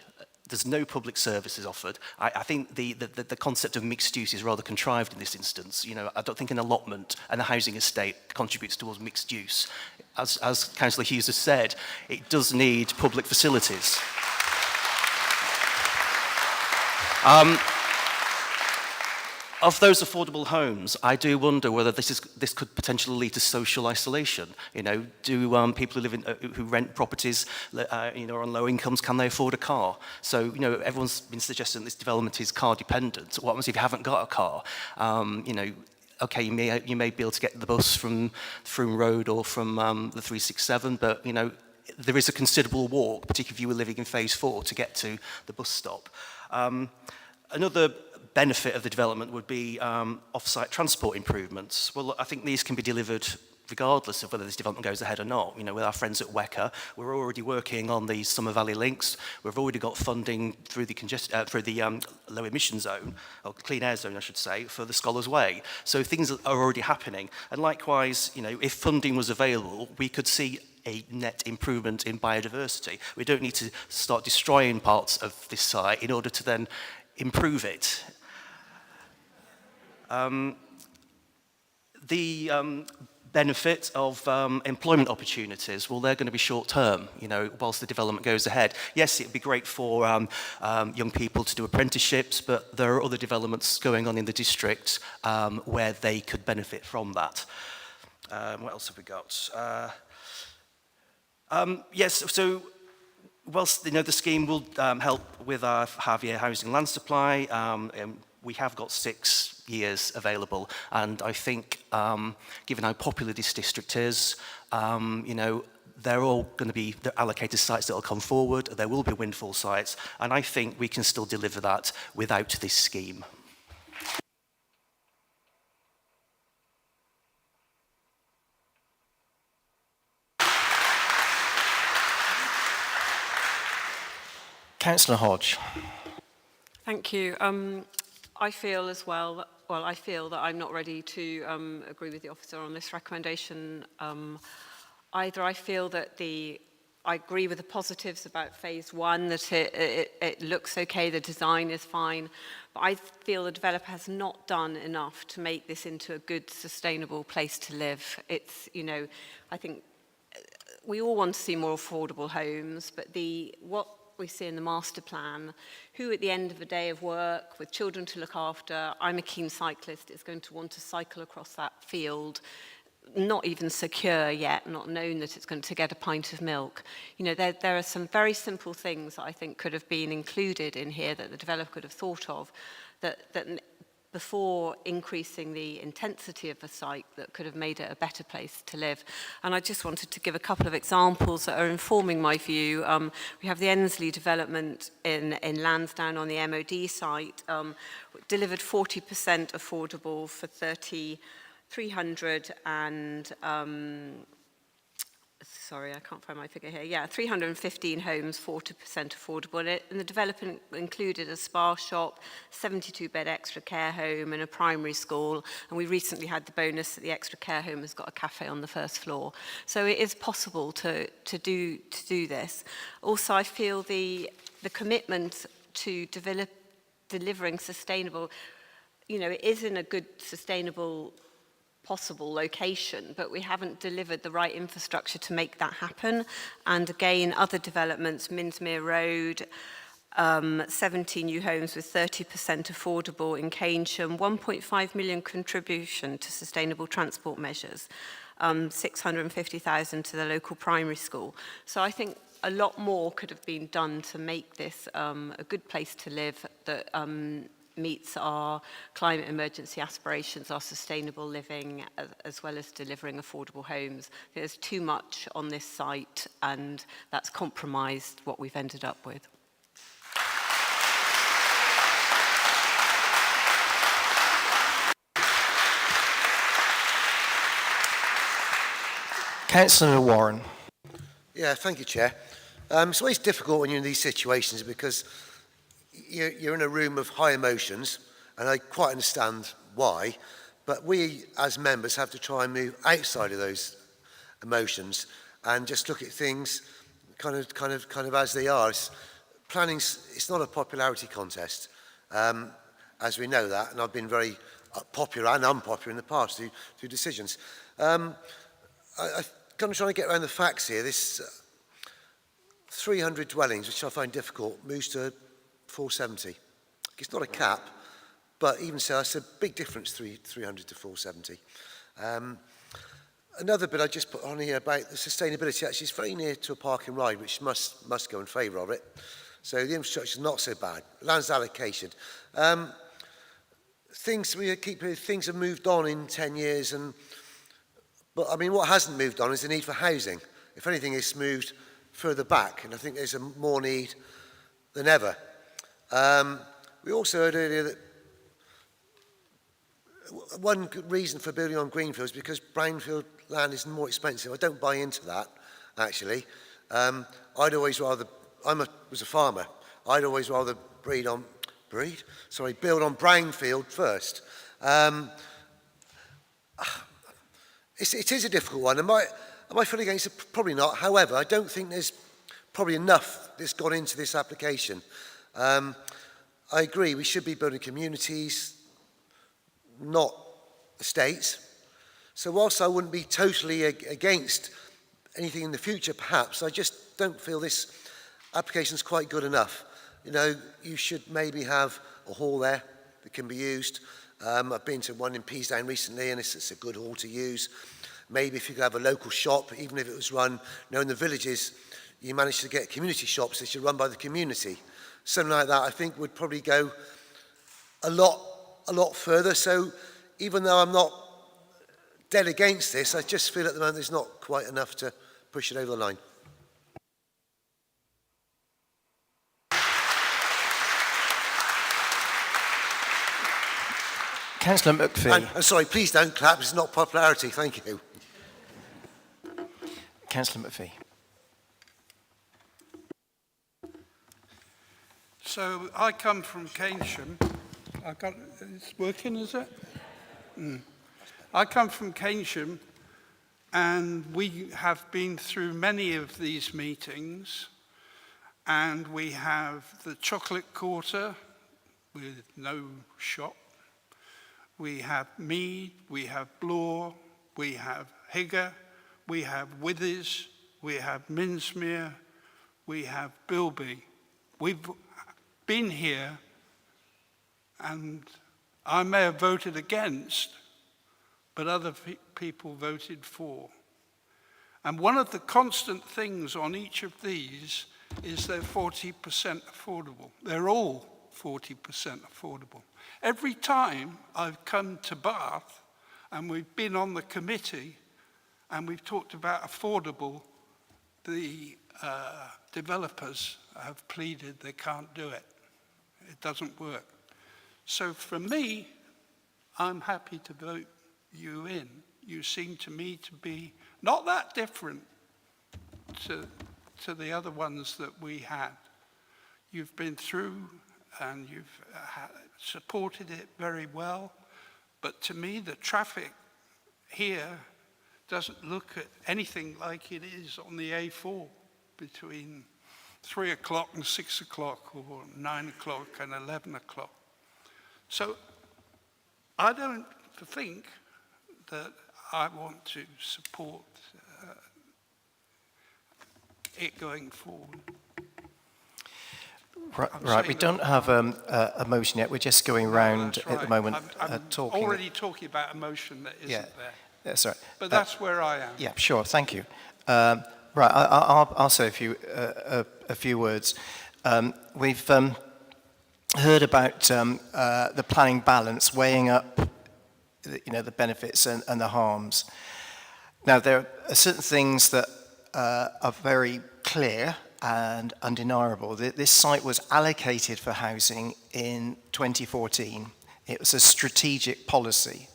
There's no public services offered. I think the concept of mixed use is rather contrived in this instance. You know, I don't think an allotment and a housing estate contributes towards mixed use. As Councillor Hughes has said, it does need public facilities. Of those affordable homes, I do wonder whether this could potentially lead to social isolation. You know, do people who live in who rent properties, you know, on low incomes, can they afford a car? So, you know, everyone's been suggesting this development is car dependent. What happens if you haven't got a car? You know, okay, you may be able to get the bus from Froome Road or from the 367, but, you know, there is a considerable walk, particularly if you were living in phase 4, to get to the bus stop. Another benefit of the development would be off-site transport improvements. Well, I think these can be delivered regardless of whether this development goes ahead or not. You know, with our friends at WECA, we're already working on the Summer Valley links. We've already got funding through the low emission zone, or clean air zone, I should say, for the Scholars Way. So things are already happening. And likewise, you know, if funding was available, we could see a net improvement in biodiversity. We don't need to start destroying parts of this site in order to then improve it. The benefit of employment opportunities, well, they're going to be short-term, you know, whilst the development goes ahead. Yes, it'd be great for young people to do apprenticeships, but there are other developments going on in the district where they could benefit from that. What else have we got? Yes, so whilst, you know, the scheme will help with our half-year housing land supply, we have got 6 years available, and I think, given how popular this district is, you know, they're all going to be the allocated sites that will come forward. There will be windfall sites, and I think we can still deliver that without this scheme. Councillor Hodge. Thank you. I feel as well, I feel that I'm not ready to agree with the officer on this recommendation either. I feel that the I agree with the positives about phase one, that it looks okay, the design is fine, but I feel the developer has not done enough to make this into a good, sustainable place to live. It's, you know, I think we all want to see more affordable homes, but what we see in the master plan, who at the end of a day of work with children to look after, I'm a keen cyclist, is going to want to cycle across that field, not even secure yet, not known that it's going to get a pint of milk. You know, there are some very simple things that I think could have been included in here that the developer could have thought of, that before increasing the intensity of the site, that could have made it a better place to live. And I just wanted to give a couple of examples that are informing my view. We have the Ensley development in Lansdowne on the MOD site, delivered 40% affordable for 300 and, sorry, I can't find my figure here. Yeah, 315 homes, 40% affordable. And the development included a spa shop, 72-bed extra care home and a primary school. And we recently had the bonus that the extra care home has got a cafe on the first floor. So it is possible to do this. Also, I feel the commitment to delivering sustainable, you know, it is in a good, sustainable possible location, but we haven't delivered the right infrastructure to make that happen. And again, other developments, Minsmere Road, 17 new homes with 30% affordable in Keynsham, 1.5 million contribution to sustainable transport measures, 650,000 to the local primary school. So I think a lot more could have been done to make this a good place to live that meets our climate emergency aspirations, our sustainable living, as well as delivering affordable homes. There's too much on this site, and that's compromised what we've ended up with. Councillor Warren. Yeah, thank you, Chair. It's always difficult when you're in these situations because you're in a room of high emotions, and I quite understand why, but we as members have to try and move outside of those emotions and just look at things kind of as they are. It's not a popularity contest, as we know that, and I've been very popular and unpopular in the past through decisions. I'm kind of trying to get around the facts here. This 300 dwellings, which I find difficult, moves to 470. It's not a cap, but even so, that's a big difference, 300 to 470. Another bit I just put on here about the sustainability, actually, it's very near to a park and ride, which must go in favour of it. So the infrastructure is not so bad. Land's allocation. Things have moved on in 10 years, but I mean, what hasn't moved on is the need for housing. If anything, it's moved further back, and I think there's more need than ever. We also heard earlier that one good reason for building on greenfield is because brownfield land is more expensive. I don't buy into that, actually. I'd always rather, was a farmer, I'd always rather build on brownfield first. It is a difficult one. Am I fully against it? Probably not. However, I don't think there's probably enough that's gone into this application. I agree, we should be building communities, not estates. So whilst I wouldn't be totally against anything in the future, perhaps, I just don't feel this application is quite good enough. You know, you should maybe have a hall there that can be used. I've been to one in Peasdown recently, and it's a good hall to use. Maybe if you could have a local shop, even if it was run, you know, in the villages, you manage to get community shops that are run by the community. Something like that, I think, would probably go a lot further. So even though I'm not dead against this, I just feel at the moment there's not quite enough to push it over the line. Councillor McPhee. I'm sorry, please don't clap, it's not popularity, thank you. Councillor McPhee. So I come from Keynsham. It's working, is it? I come from Keynsham, And we have been through many of these meetings, and we have the Chocolate Quarter with no shop. We have Mead, we have Bloor, we have Higger, we have Withys, we have Minsmere, we have Bilby. We've been here, and I may have voted against, but other people voted for. And one of the constant things on each of these is they're 40% affordable. They're all 40% affordable. Every time I've come to Bath, and we've been on the committee, and we've talked about affordable, the developers have pleaded they can't do it. It doesn't work. So for me, I'm happy to vote you in. You seem to me to be not that different to the other ones that we had. You've been through and you've supported it very well. But to me, the traffic here doesn't look at anything like it is on the A4 between 3 o'clock and 6 o'clock, or 9 o'clock and 11 o'clock. So I don't think that I want to support it going forward. Right, we don't have a motion yet. We're just going round at the moment I'm talking. already talking about a motion that isn't there. That's right. But that's where I am. Yeah, sure. Thank you. Right, I'll say a few words. We've heard about the planning balance weighing up, the benefits and the harms. Now, there are certain things that are very clear and undeniable. This site was allocated for housing in 2014. It was a strategic policy.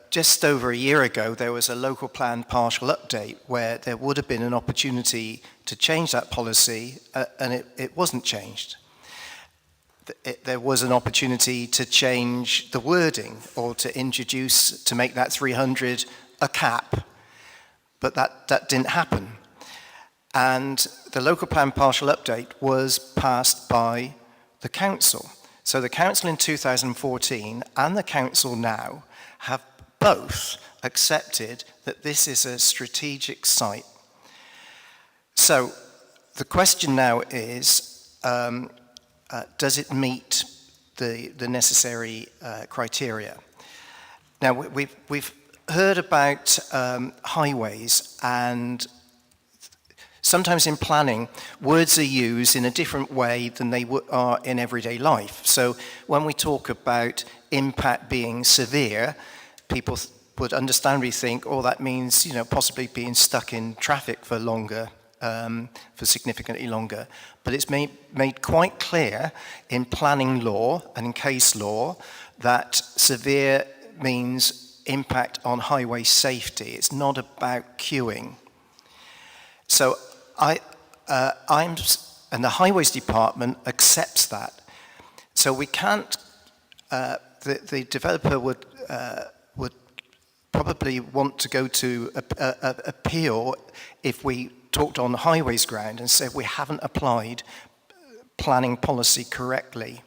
Just over a year ago, there was a local plan partial update where there would have been an opportunity to change that policy, and it wasn't changed. There was an opportunity to change the wording or to make that 300 a cap, but that didn't happen. And the local plan partial update was passed by the council. So the council in 2014 and the council now have both accepted that this is a strategic site. So the question now is, does it meet the necessary criteria? Now, we've heard about highways, and sometimes in planning, words are used in a different way than they are in everyday life. So when we talk about impact being severe, people would understandably think, oh, that means, possibly being stuck in traffic for longer, for significantly longer. But it's made quite clear in planning law and in case law that severe means impact on highway safety. It's not about queuing. So and the Highways Department accepts that. So we can't, the developer would probably want to go to appeal if we talked on the highways ground and said we haven't applied planning policy correctly.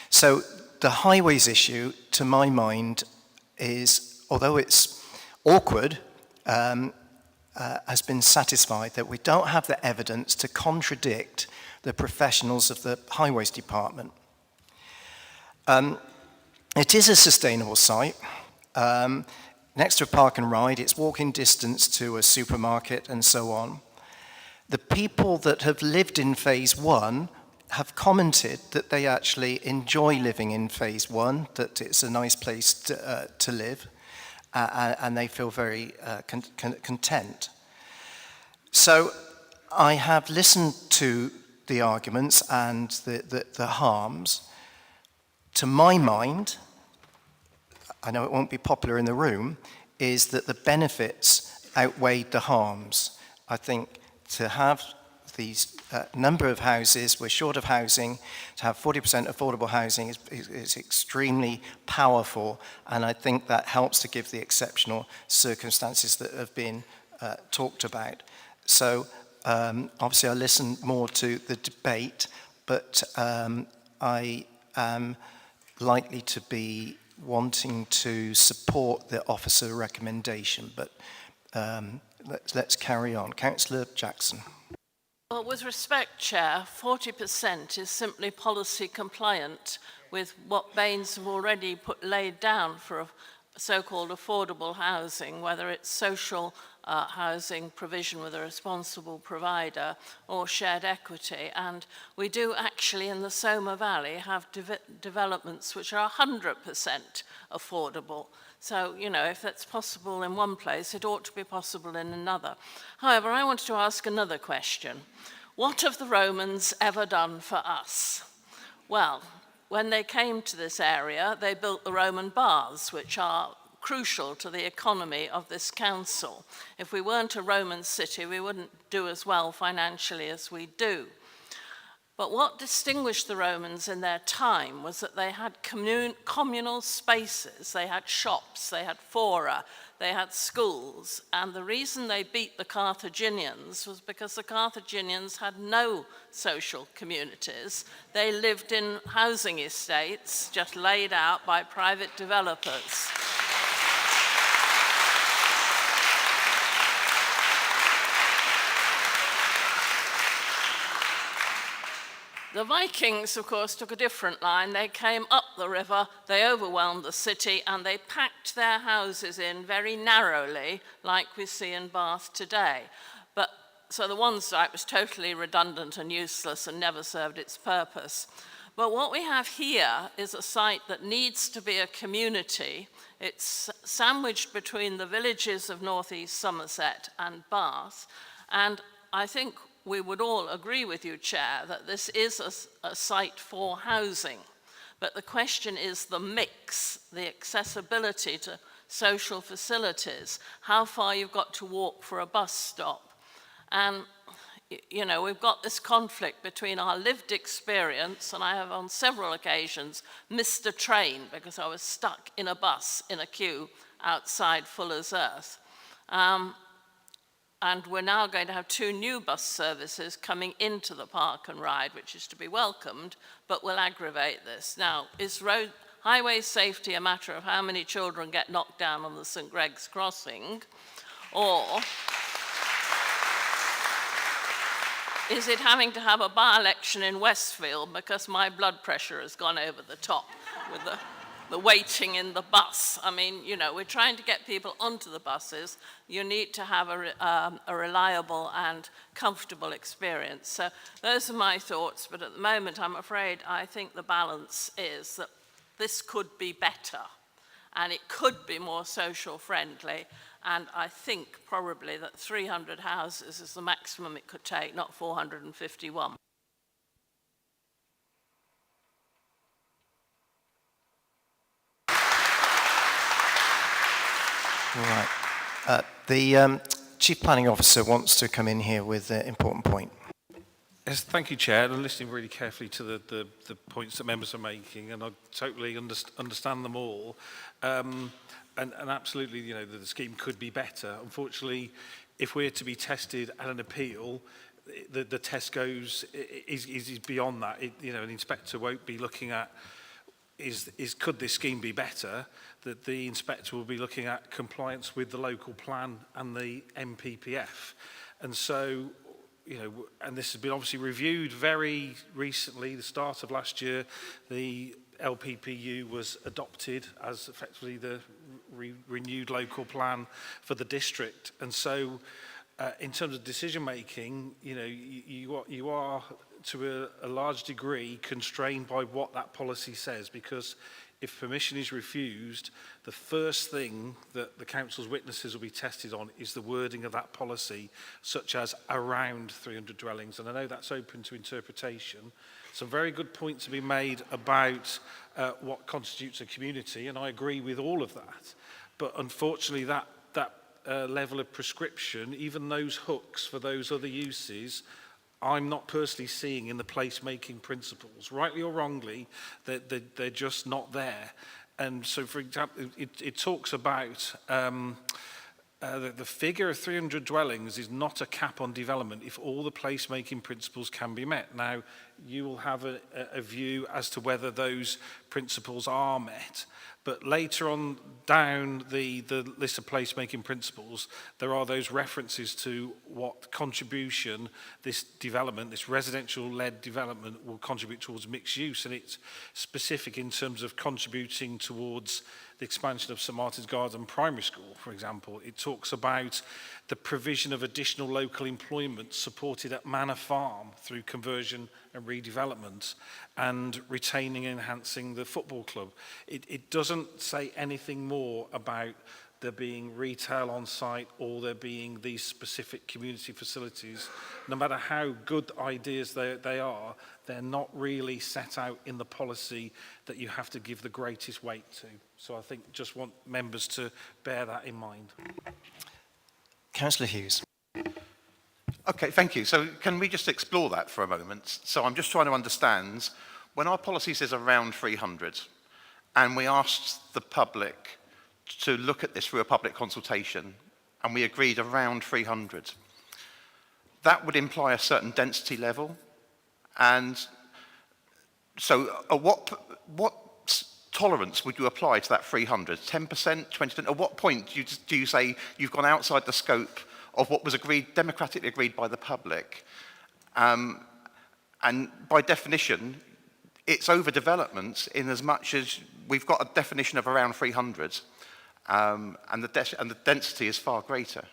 So the highways issue, to my mind, is, although it's awkward, has been satisfied that we don't have the evidence to contradict the professionals of the Highways Department. It is a sustainable site. Next to a park and ride, it's walking distance to a supermarket and so on. The people that have lived in phase one have commented that they actually enjoy living in phase one, that it's a nice place to live, and they feel very content. So I have listened to the arguments and the harms. To my mind, I know it won't be popular in the room, is that the benefits outweighed the harms. I think to have the number of houses, we're short of housing. To have 40% affordable housing is extremely powerful, and I think that helps to give the exceptional circumstances that have been talked about. So obviously I listened more to the debate, but I am likely to be wanting to support the officer recommendation, but let's carry on. Councillor Jackson. Well, with respect, Chair, 40% is simply policy compliant with what Baines have already laid down for so-called affordable housing, whether it's social housing provision with a responsible provider or shared equity. And we do actually in the Soma Valley have developments which are 100% affordable. So, you know, if that's possible in one place, it ought to be possible in another. However, I wanted to ask another question. What have the Romans ever done for us? Well, when they came to this area, they built the Roman baths, which are crucial to the economy of this council. If we weren't a Roman city, we wouldn't do as well financially as we do. But what distinguished the Romans in their time was that they had communal spaces, they had shops, they had fora, they had schools, and the reason they beat the Carthaginians was because the Carthaginians had no social communities. They lived in housing estates just laid out by private developers. The Vikings, of course, took a different line. They came up the river, they overwhelmed the city, and they packed their houses in very narrowly, like we see in Bath today. So the one site was totally redundant and useless and never served its purpose. But what we have here is a site that needs to be a community. It's sandwiched between the villages of northeast Somerset and Bath, and I think we would all agree with you, Chair, that this is a site for housing. But the question is the mix, the accessibility to social facilities, how far you've got to walk for a bus stop. And, you know, we've got this conflict between our lived experience, and I have on several occasions missed a train because I was stuck in a bus in a queue outside Fuller's Earth. And we're now going to have 2 new bus services coming into the park and ride, which is to be welcomed, but will aggravate this. Now, is highway safety a matter of how many children get knocked down on the St. Greg's crossing? Or is it having to have a by-election in Westfield because my blood pressure has gone over the top with the waiting in the bus? I mean, you know, we're trying to get people onto the buses. You need to have a reliable and comfortable experience. So those are my thoughts, but at the moment, I'm afraid I think the balance is that this could be better, and it could be more social friendly, and I think probably that 300 houses is the maximum it could take, not 451. All right. The Chief Planning Officer wants to come in here with an important point. Yes, thank you, Chair. I'm listening really carefully to the points that members are making, and I totally understand them all. And absolutely, you know, the scheme could be better. Unfortunately, if we're to be tested at an appeal, the test is beyond that. You know, an inspector won't be looking at could this scheme be better, that the inspector will be looking at compliance with the local plan and the MPPF. And so, you know, and this has been obviously reviewed very recently, the start of last year, the LPPU was adopted as effectively the renewed local plan for the district. And so, in terms of decision making, you know, you are to a large degree constrained by what that policy says, because if permission is refused, the first thing that the council's witnesses will be tested on is the wording of that policy, such as around 300 dwellings. And I know that's open to interpretation. Some very good points have been made about what constitutes a community, and I agree with all of that. But unfortunately, that level of prescription, even those hooks for those other uses, I'm not personally seeing in the placemaking principles. Rightly or wrongly, they're just not there. And so, for example, it talks about the figure of 300 dwellings is not a cap on development if all the placemaking principles can be met. Now, you will have a view as to whether those principles are met, but later on down the list of placemaking principles, there are those references to what contribution this development, this residential-led development, will contribute towards mixed use, and it's specific in terms of contributing towards the expansion of St Martin's Garden Primary School, for example. It talks about the provision of additional local employment supported at Manor Farm through conversion and redevelopment, and retaining and enhancing the football club. It doesn't say anything more about there being retail on site or there being these specific community facilities. No matter how good ideas they are, they're not really set out in the policy that you have to give the greatest weight to. So I think just want members to bear that in mind. Councillor Hughes. Okay, thank you. So can we just explore that for a moment? So I'm just trying to understand, when our policy says around 300, and we asked the public to look at this through a public consultation, and we agreed around 300, that would imply a certain density level. And so what tolerance would you apply to that 300? 10%, 20%? At what point do you say you've gone outside the scope of what was agreed, democratically agreed by the public? And by definition, it's overdevelopment in as much as we've got a definition of around 300, and the density is far greater.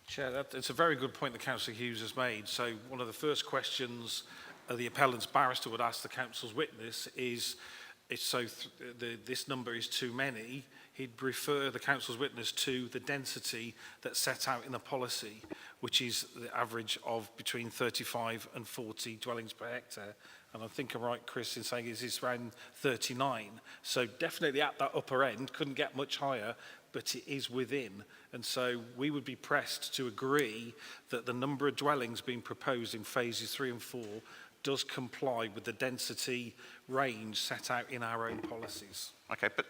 Chair, it's a very good point that Councillor Hughes has made. So one of the first questions the appellant's barrister would ask the council's witness is, this number is too many, he'd refer the council's witness to the density that's set out in the policy, which is the average of between 35 and 40 dwellings per hectare. And I think I'm right, Chris, in saying it's around 39. So definitely at that upper end, couldn't get much higher, but it is within. And so we would be pressed to agree that the number of dwellings being proposed in phases 3 and 4 does comply with the density range set out in our own policies. Okay, but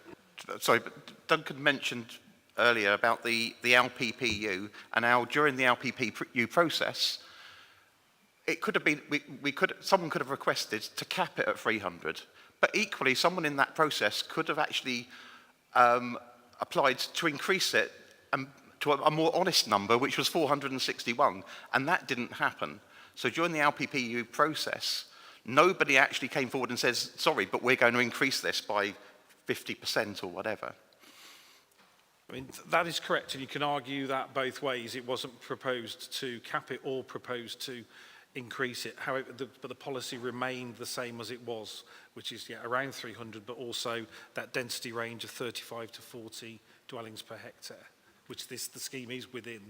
Duncan mentioned earlier about the LPPU, and how during the LPPU process, it could have been, someone could have requested to cap it at 300, but equally someone in that process could have actually applied to increase it to a more honest number, which was 461, and that didn't happen. So during the LPPU process, nobody actually came forward and says, sorry, but we're going to increase this by 50% or whatever. I mean, that is correct, and you can argue that both ways. It wasn't proposed to cap it or proposed to increase it. However, but the policy remained the same as it was, which is around 300, but also that density range of 35 to 40 dwellings per hectare, which the scheme is within.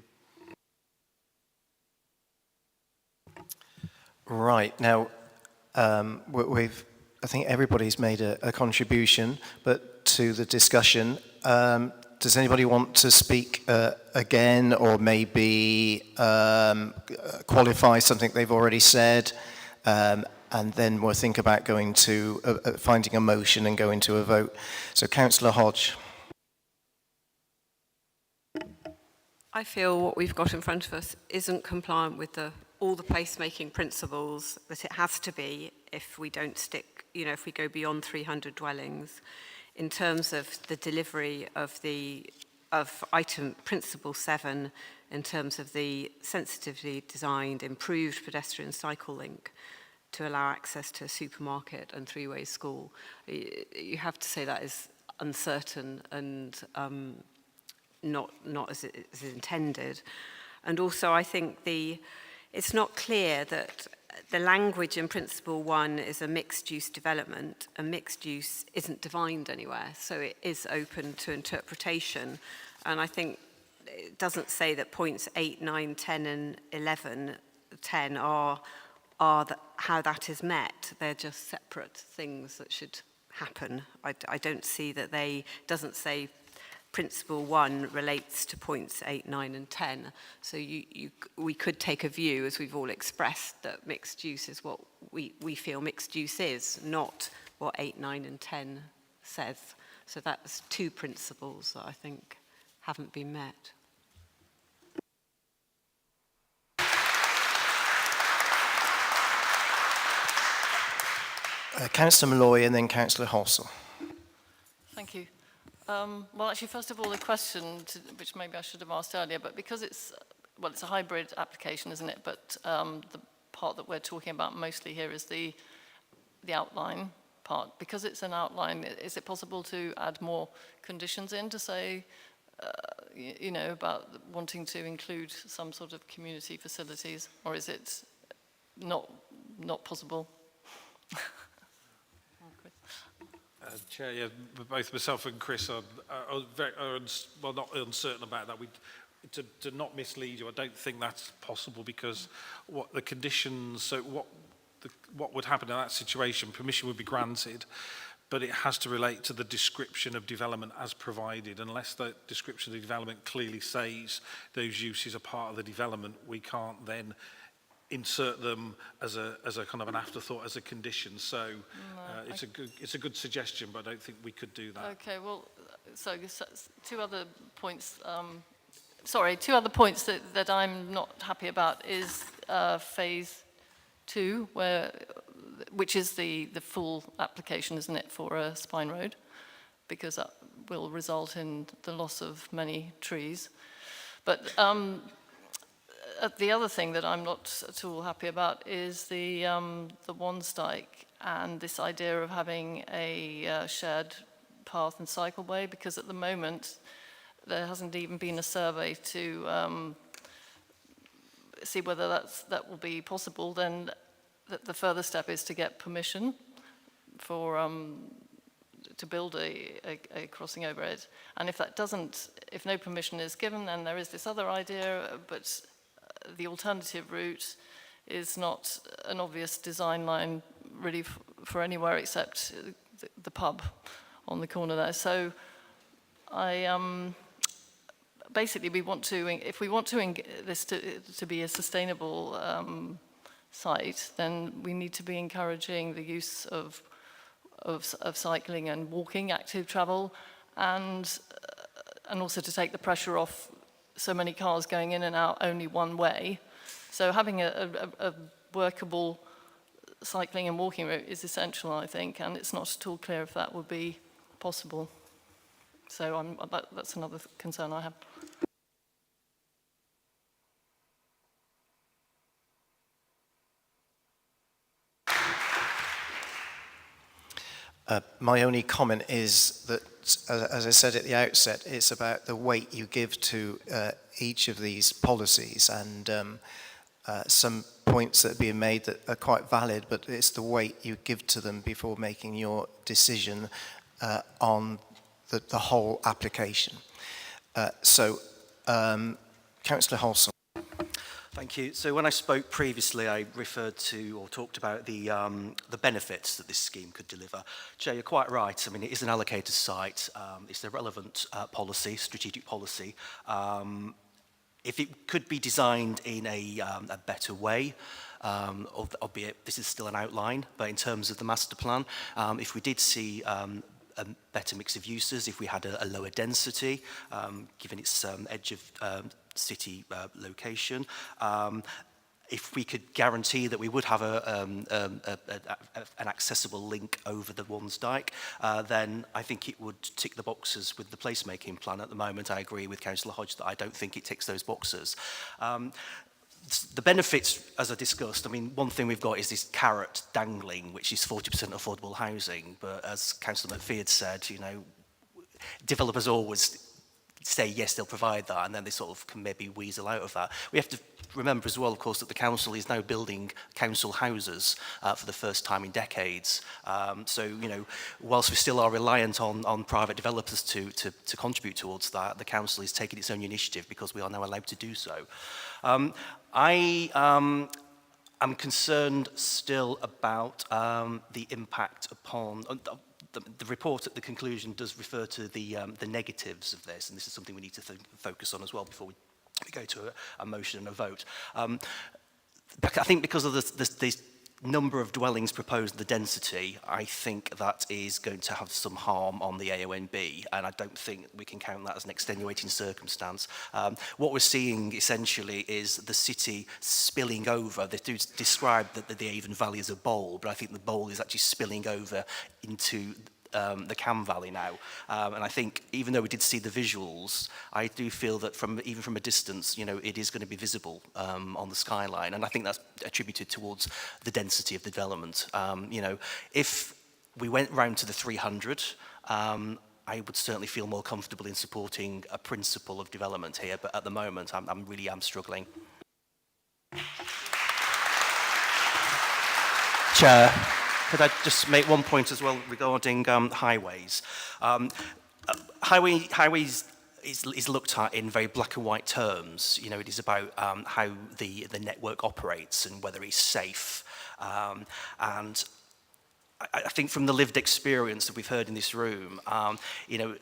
Right, now, I think everybody's made a contribution, but to the discussion. Does anybody want to speak again, or maybe qualify something they've already said? And then we'll think about going to finding a motion and going to a vote. So, Councillor Hodge. I feel what we've got in front of us isn't compliant with all the placemaking principles that it has to be if we don't stick, if we go beyond 300 dwellings, in terms of the delivery of item principle 7, in terms of the sensitively designed improved pedestrian cycle link to allow access to a supermarket and three-way school. You have to say that is uncertain and not as it is intended. And also I think it's not clear that the language in Principle 1 is a mixed-use development, and mixed use isn't defined anywhere, so it is open to interpretation. And I think it doesn't say that points 8, 9, 10 and 11, 10 are how that is met. They're just separate things that should happen. I don't see that doesn't say Principle 1 relates to points 8, 9 and 10. So we could take a view, as we've all expressed, that mixed use is what we feel mixed use is, not what 8, 9 and 10 says. So that's two principles that I think haven't been met. Councillor Malloy and then Councillor Halsall. Thank you. Well, actually, first of all, a question, which maybe I should have asked earlier, but because it's a hybrid application, isn't it? But the part that we're talking about mostly here is the outline part. Because it's an outline, is it possible to add more conditions in to say, you know, about wanting to include some sort of community facilities, or is it not possible? Chair, yeah, both myself and Chris are not uncertain about that. To not mislead you, I don't think that's possible, because what the conditions, so what would happen in that situation, permission would be granted, but it has to relate to the description of development as provided. Unless the description of the development clearly says those uses are part of the development, we can't then insert them as a kind of an afterthought, as a condition. So it's a good suggestion, but I don't think we could do that. Okay, well, so two other points. Two other points that I'm not happy about is phase 2, which is the full application, isn't it, for a spine road, because that will result in the loss of many trees. But the other thing that I'm not at all happy about is the Wansdyke and this idea of having a shared path and cycleway, because at the moment there hasn't even been a survey to see whether that will be possible. Then the further step is to get permission for to build a crossing over it. And if no permission is given, then there is this other idea, but the alternative route is not an obvious design line really for anywhere except the pub on the corner there. So basically we want to, if we want this to be a sustainable site, then we need to be encouraging the use of cycling and walking, active travel, and also to take the pressure off so many cars going in and out only one way. So having a workable cycling and walking route is essential, I think, and it's not at all clear if that would be possible. So that's another concern I have. My only comment is that, as I said at the outset, it's about the weight you give to each of these policies, and some points that are being made that are quite valid, but it's the weight you give to them before making your decision on the whole application. Councillor Halsall. Thank you. So when I spoke previously, I referred to or talked about the benefits that this scheme could deliver. Chair, you're quite right. I mean, it is an allocated site. It's a relevant policy, strategic policy. If it could be designed in a better way, albeit this is still an outline, but in terms of the master plan, if we did see a better mix of uses, if we had a lower density, given its edge of city location, if we could guarantee that we would have an accessible link over the Wansdyke, then I think it would tick the boxes with the placemaking plan. At the moment, I agree with Councillor Hodge that I don't think it ticks those boxes. The benefits, as I discussed, I mean, one thing we've got is this carrot dangling, which is 40% affordable housing. But as Councillor McPhee had said, you know, developers always say, yes, they'll provide that, and then they sort of can maybe weasel out of that. We have to remember as well, of course, that the council is now building council houses for the first time in decades. So, you know, whilst we still are reliant on private developers to contribute towards that, the council is taking its own initiative because we are now allowed to do so. I'm concerned still about the impact upon the report at the conclusion does refer to the negatives of this, and this is something we need to focus on as well before we go to a motion and a vote. But I think because of the number of dwellings proposed, the density, I think that is going to have some harm on the AONB, and I don't think we can count that as an extenuating circumstance. What we're seeing essentially is the city spilling over. They do describe the Avon Valley as a bowl, but I think the bowl is actually spilling over into the Cam Valley now. And I think even though we did see the visuals, I do feel that even from a distance, you know, it is going to be visible on the skyline. And I think that's attributed towards the density of the development. You know, if we went round to the 300, I would certainly feel more comfortable in supporting a principle of development here. But at the moment, I'm really struggling. Chair. Could I just make one point as well regarding highways? Highways is looked at in very black and white terms. You know, it is about how the network operates and whether it's safe. And I think from the lived experience that we've heard in this room, you know,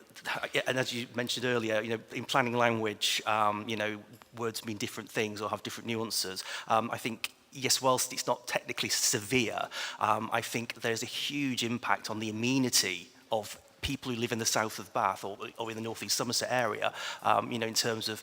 and as you mentioned earlier, you know, in planning language, you know, words mean different things or have different nuances. I think, yes, whilst it's not technically severe, I think there's a huge impact on the amenity of people who live in the south of Bath or in the northeast Somerset area, you know, in terms of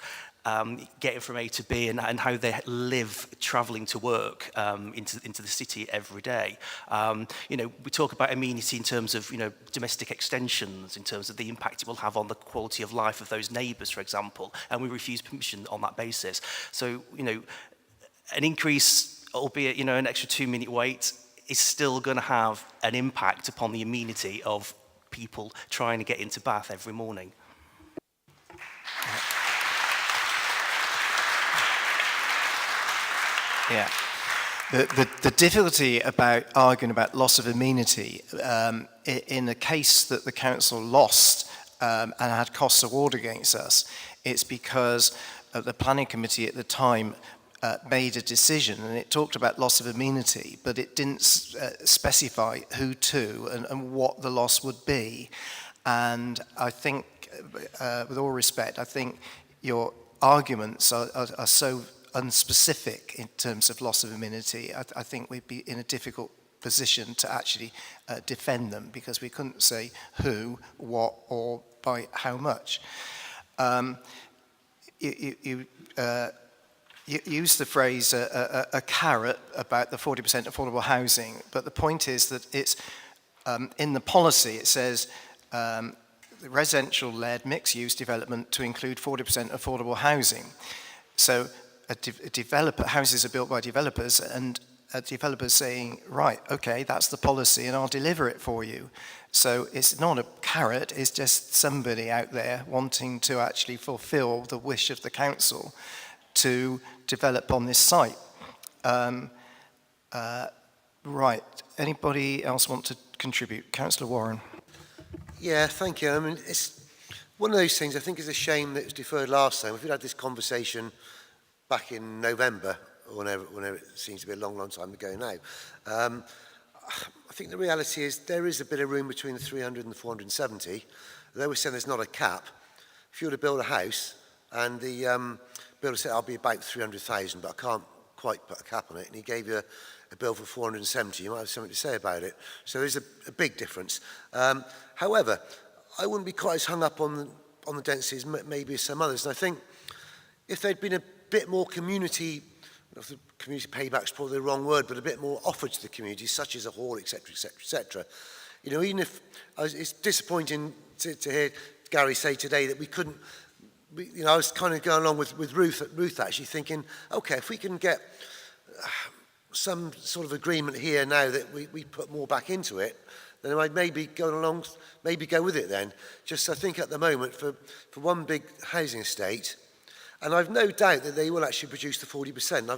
getting from A to B and how they live travelling to work into the city every day. You know, we talk about amenity in terms of, you know, domestic extensions, in terms of the impact it will have on the quality of life of those neighbours, for example, and we refuse permission on that basis. So, you know, an increase, albeit, you know, an extra 2-minute wait, is still going to have an impact upon the amenity of people trying to get into Bath every morning. Yeah. The difficulty about arguing about loss of amenity in a case that the council lost and had costs awarded against us, it's because the planning committee at the time made a decision, and it talked about loss of amenity, but it didn't specify who to and what the loss would be. And I think, with all respect, I think your arguments are so unspecific in terms of loss of amenity. I think we'd be in a difficult position to actually defend them, because we couldn't say who, what, or by how much. You use the phrase a carrot about the 40% affordable housing, but the point is that it's in the policy it says residential-led mixed-use development to include 40% affordable housing. So a developer, houses are built by developers, and a developer saying, right, okay, that's the policy and I'll deliver it for you. So it's not a carrot, it's just somebody out there wanting to actually fulfill the wish of the council to develop on this site. Right, anybody else want to contribute? Councillor Warren. Yeah, thank you. I mean, it's one of those things, I think it's a shame that it was deferred last time. If we'd had this conversation back in November, or whenever it seems to be a long, long time ago now, I think the reality is there is a bit of room between the 300 and the 470. They were saying there's not a cap. If you were to build a house and the builder said, I'll be about 300,000, but I can't quite put a cap on it, and he gave you a bill for 470, you might have something to say about it. So there's a big difference. However, I wouldn't be quite as hung up on the densities maybe as some others. And I think if there'd been a bit more community payback's probably the wrong word, but a bit more offered to the community, such as a hall, etc., etc., etc. You know, even if it's disappointing to hear Gary say today that we couldn't. You know, I was kind of going along with Ruth actually thinking, okay, if we can get some sort of agreement here now that we put more back into it, then I'd maybe go with it then. Just I think at the moment for one big housing estate, and I've no doubt that they will actually produce the 40%.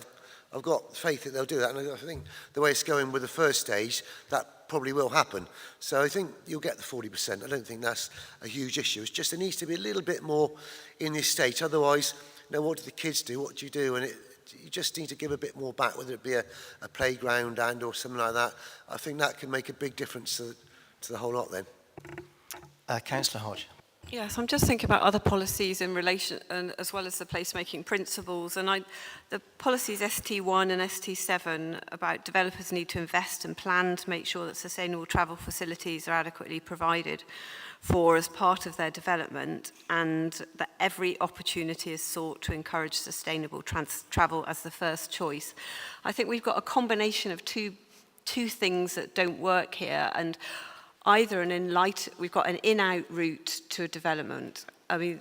I've got faith that they'll do that, and I think the way it's going with the first stage, that probably will happen. So I think you'll get the 40%. I don't think that's a huge issue. It's just there needs to be a little bit more in this state. Otherwise, you know, what do the kids do? What do you do? And you just need to give a bit more back, whether it be a playground and or something like that. I think that can make a big difference to the whole lot then. Councillor Hodge. Yes, I'm just thinking about other policies in relation, and as well as the placemaking principles. And the policies ST1 and ST7 about developers need to invest and plan to make sure that sustainable travel facilities are adequately provided for as part of their development, and that every opportunity is sought to encourage sustainable travel as the first choice. I think we've got a combination of two things that don't work here, and either we've got an in-out route to a development. I mean,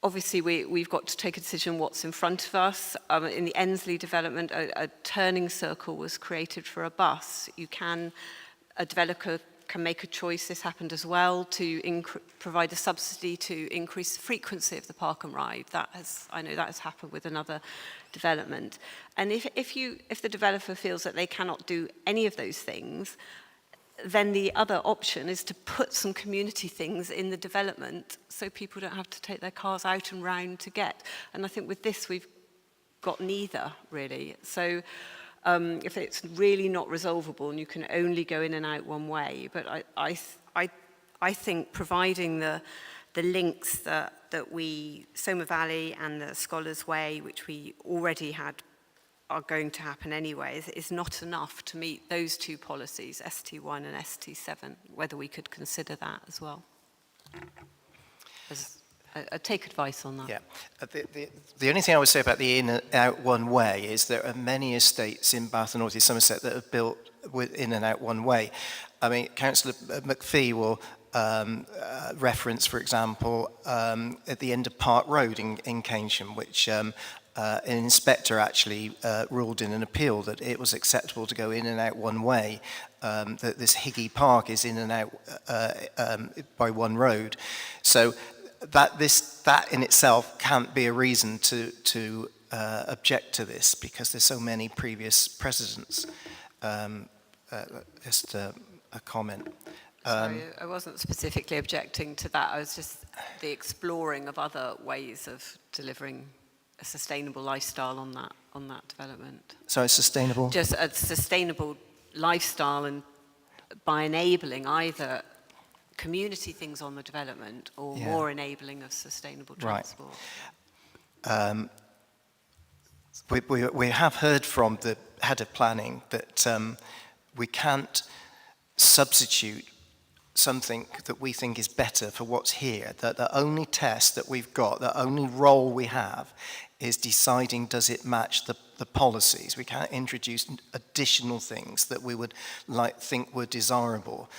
obviously we've got to take a decision what's in front of us. In the Ensley development, a turning circle was created for a bus. A developer can make a choice, this happened as well, to provide a subsidy to increase the frequency of the park and ride. I know that has happened with another development. And if the developer feels that they cannot do any of those things, then the other option is to put some community things in the development so people don't have to take their cars out and round to get. And I think with this we've got neither, really. So if it's really not resolvable and you can only go in and out one way, but I think providing the links that Soma Valley and the Scholars Way, which we already had, are going to happen anyway, is not enough to meet those two policies, ST1 and ST7, whether we could consider that as well. I take advice on that. Yeah. The only thing I would say about the in and out one way is there are many estates in Bath and North East Somerset that are built with in and out one way. I mean, Councillor McPhee will reference, for example, at the end of Park Road in Keynsham, which an inspector actually ruled in an appeal that it was acceptable to go in and out one way, that this Higgy Park is in and out by one road. So that in itself can't be a reason to object to this, because there's so many previous precedents. Just a comment. Sorry, I wasn't specifically objecting to that. I was just the exploring of other ways of delivering a sustainable lifestyle on that development. So it's sustainable? Just a sustainable lifestyle, and by enabling either community things on the development or more enabling of sustainable transport. Right. We have heard from the head of planning that we can't substitute something that we think is better for what's here. That the only test that we've got, the only role we have, is deciding does it match the policies. We can't introduce additional things that we would think were desirable.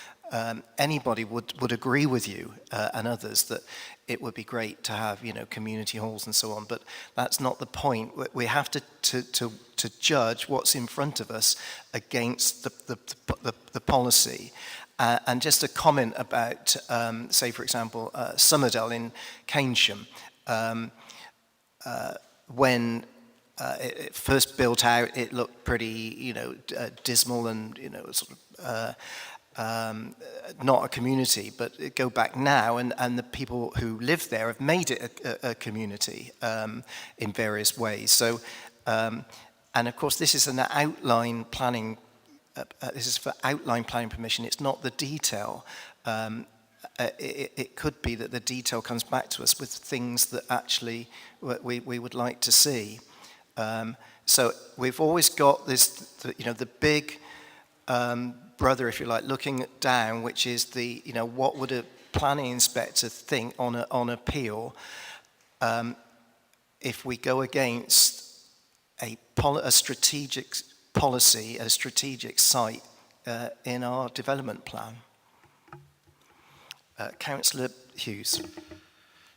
Anybody would agree with you and others that it would be great to have, community halls and so on, but that's not the point. We have to judge what's in front of us against the policy. And just a comment about, say, for example, Somerdale in Keynsham. When it first built out, it looked pretty, dismal and, sort of not a community. But go back now, and the people who live there have made it a community in various ways. So, and of course, this is an outline planning. This is for outline planning permission. It's not the detail. It could be that the detail comes back to us with things that actually we would like to see. So we've always got this, the big brother, if you like, looking down, which is the, what would a planning inspector think on appeal if we go against a strategic policy, a strategic site in our development plan. Councillor Hughes.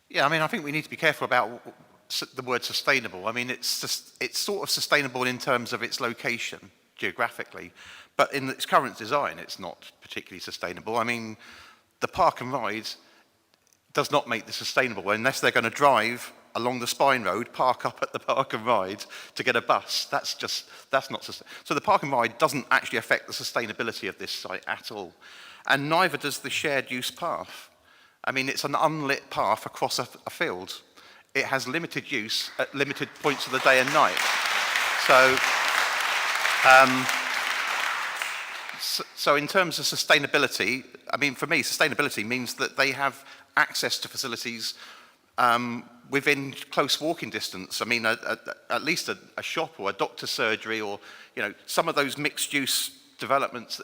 Yeah, I think we need to be careful about the word sustainable. It's sort of sustainable in terms of its location geographically, but in its current design, it's not particularly sustainable. The park and ride does not make this sustainable unless they're going to drive along the Spine Road, park up at the park and ride to get a bus. That's not sustainable. So the park and ride doesn't actually affect the sustainability of this site at all. And neither does the shared use path. It's an unlit path across a field. It has limited use at limited points of the day and night. So in terms of sustainability, I mean, for me, sustainability means that they have access to facilities within close walking distance. I mean, at least a shop or a doctor's surgery, or, you know, some of those mixed-use developments,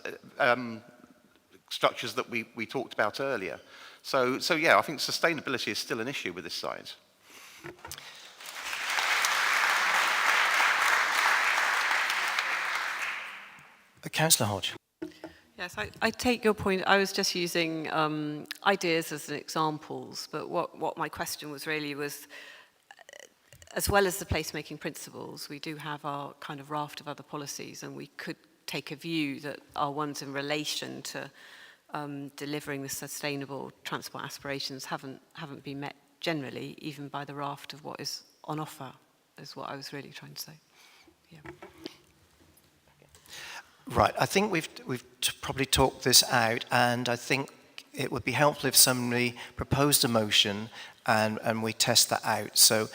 structures that we talked about earlier. So yeah, I think sustainability is still an issue with this site. Councillor Hodge. Yes, I take your point. I was just using ideas as examples, but what my question was really was, as well as the placemaking principles, we do have our kind of raft of other policies, and we could take a view that our ones in relation to delivering the sustainable transport aspirations haven't been met generally, even by the raft of what is on offer, is what I was really trying to say. Yeah. Right, I think we've probably talked this out, and I think it would be helpful if somebody proposed a motion and we test that out. So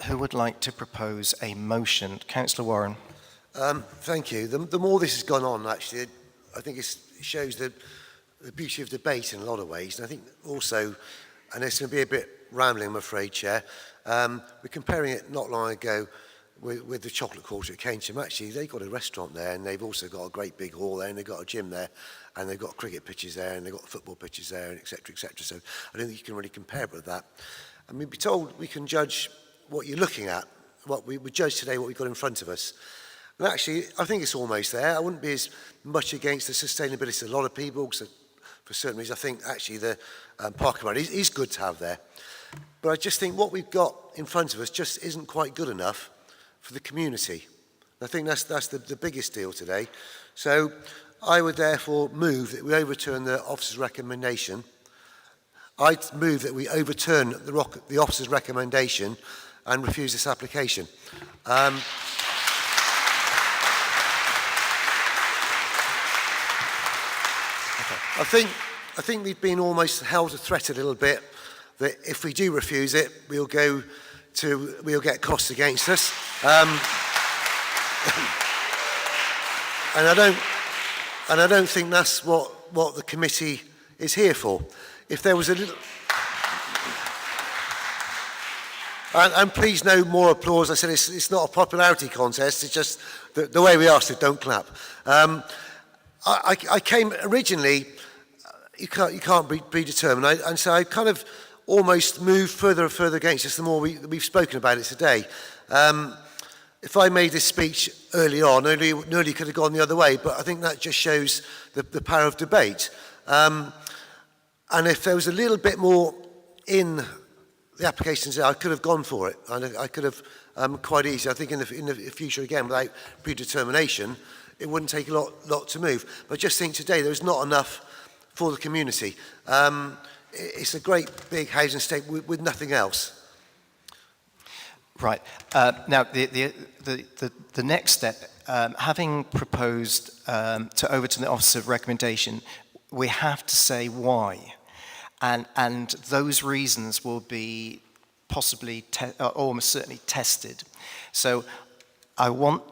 who would like to propose a motion? Councillor Warren. Thank you. The more this has gone on, actually, I think it shows the beauty of debate in a lot of ways. And I think also, and it's going to be a bit rambling, I'm afraid, Chair, we're comparing it not long ago with the chocolate quarter at Keynsham. Actually, they've got a restaurant there, and they've also got a great big hall there, and they've got a gym there, and they've got cricket pitches there, and they've got football pitches there, and et cetera, et cetera. So I don't think you can really compare it with that. And we'd be told we can judge what you're looking at, what we would judge today, what we've got in front of us. And actually, I think it's almost there. I wouldn't be as much against the sustainability as a lot of people, because for certain reasons, I think actually the parking lot is good to have there. But I just think what we've got in front of us just isn't quite good enough for the community. I think that's the biggest deal today. So I would therefore move that we overturn the officer's recommendation. I'd move that we overturn the officer's recommendation and refuse this application. I think we've been almost held to threat a little bit that if we do refuse it, we'll get costs against us. And I don't think that's what the committee is here for. If there was a little, and please no more applause. I said it's not a popularity contest. It's just the way we asked it. Don't clap. I came originally. You can't be predetermined, and so I kind of almost moved further and further against this the more we've spoken about it today. If I made this speech early on, nearly could have gone the other way, but I think that just shows the power of debate. And if there was a little bit more in the applications, I could have gone for it. I could have quite easy. I think in the future, again, without predetermination, it wouldn't take a lot to move. But I just think today there's not enough for the community. It's a great big housing estate with nothing else. Right. Now, the next step, having proposed to overturn the officer's recommendation, we have to say why. And those reasons will be possibly, almost certainly tested. So I want,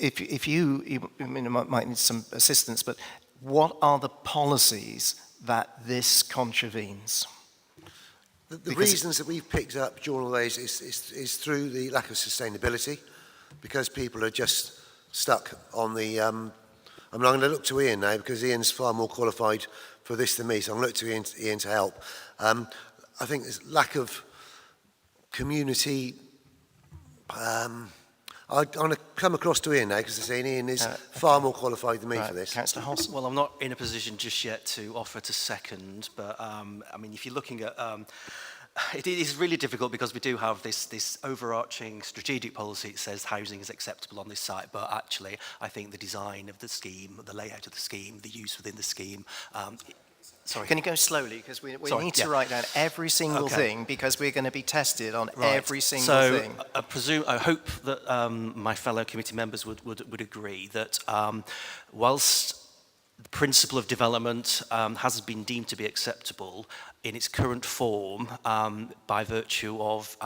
if you might need some assistance, but what are the policies that this contravenes? The reasons that we've picked up during all those is through the lack of sustainability, because people are just stuck on the... I'm going to look to Ian now, because Ian's far more qualified for this than me, so I'm going to look to Ian to help. I think there's lack of community... I'm going to come across to Ian now, because I say Ian is far more qualified than me for this. Councillor Hoss. Well, I'm not in a position just yet to offer to second, but I mean, if you're looking at, it is really difficult because we do have this overarching strategic policy that says housing is acceptable on this site, but actually, I think the design of the scheme, the layout of the scheme, the use within the scheme. Sorry. Can you go slowly? Because we need to write down every single thing, because we're going to be tested on every single thing. So I hope that my fellow committee members would agree that whilst the principle of development has been deemed to be acceptable in its current form by virtue of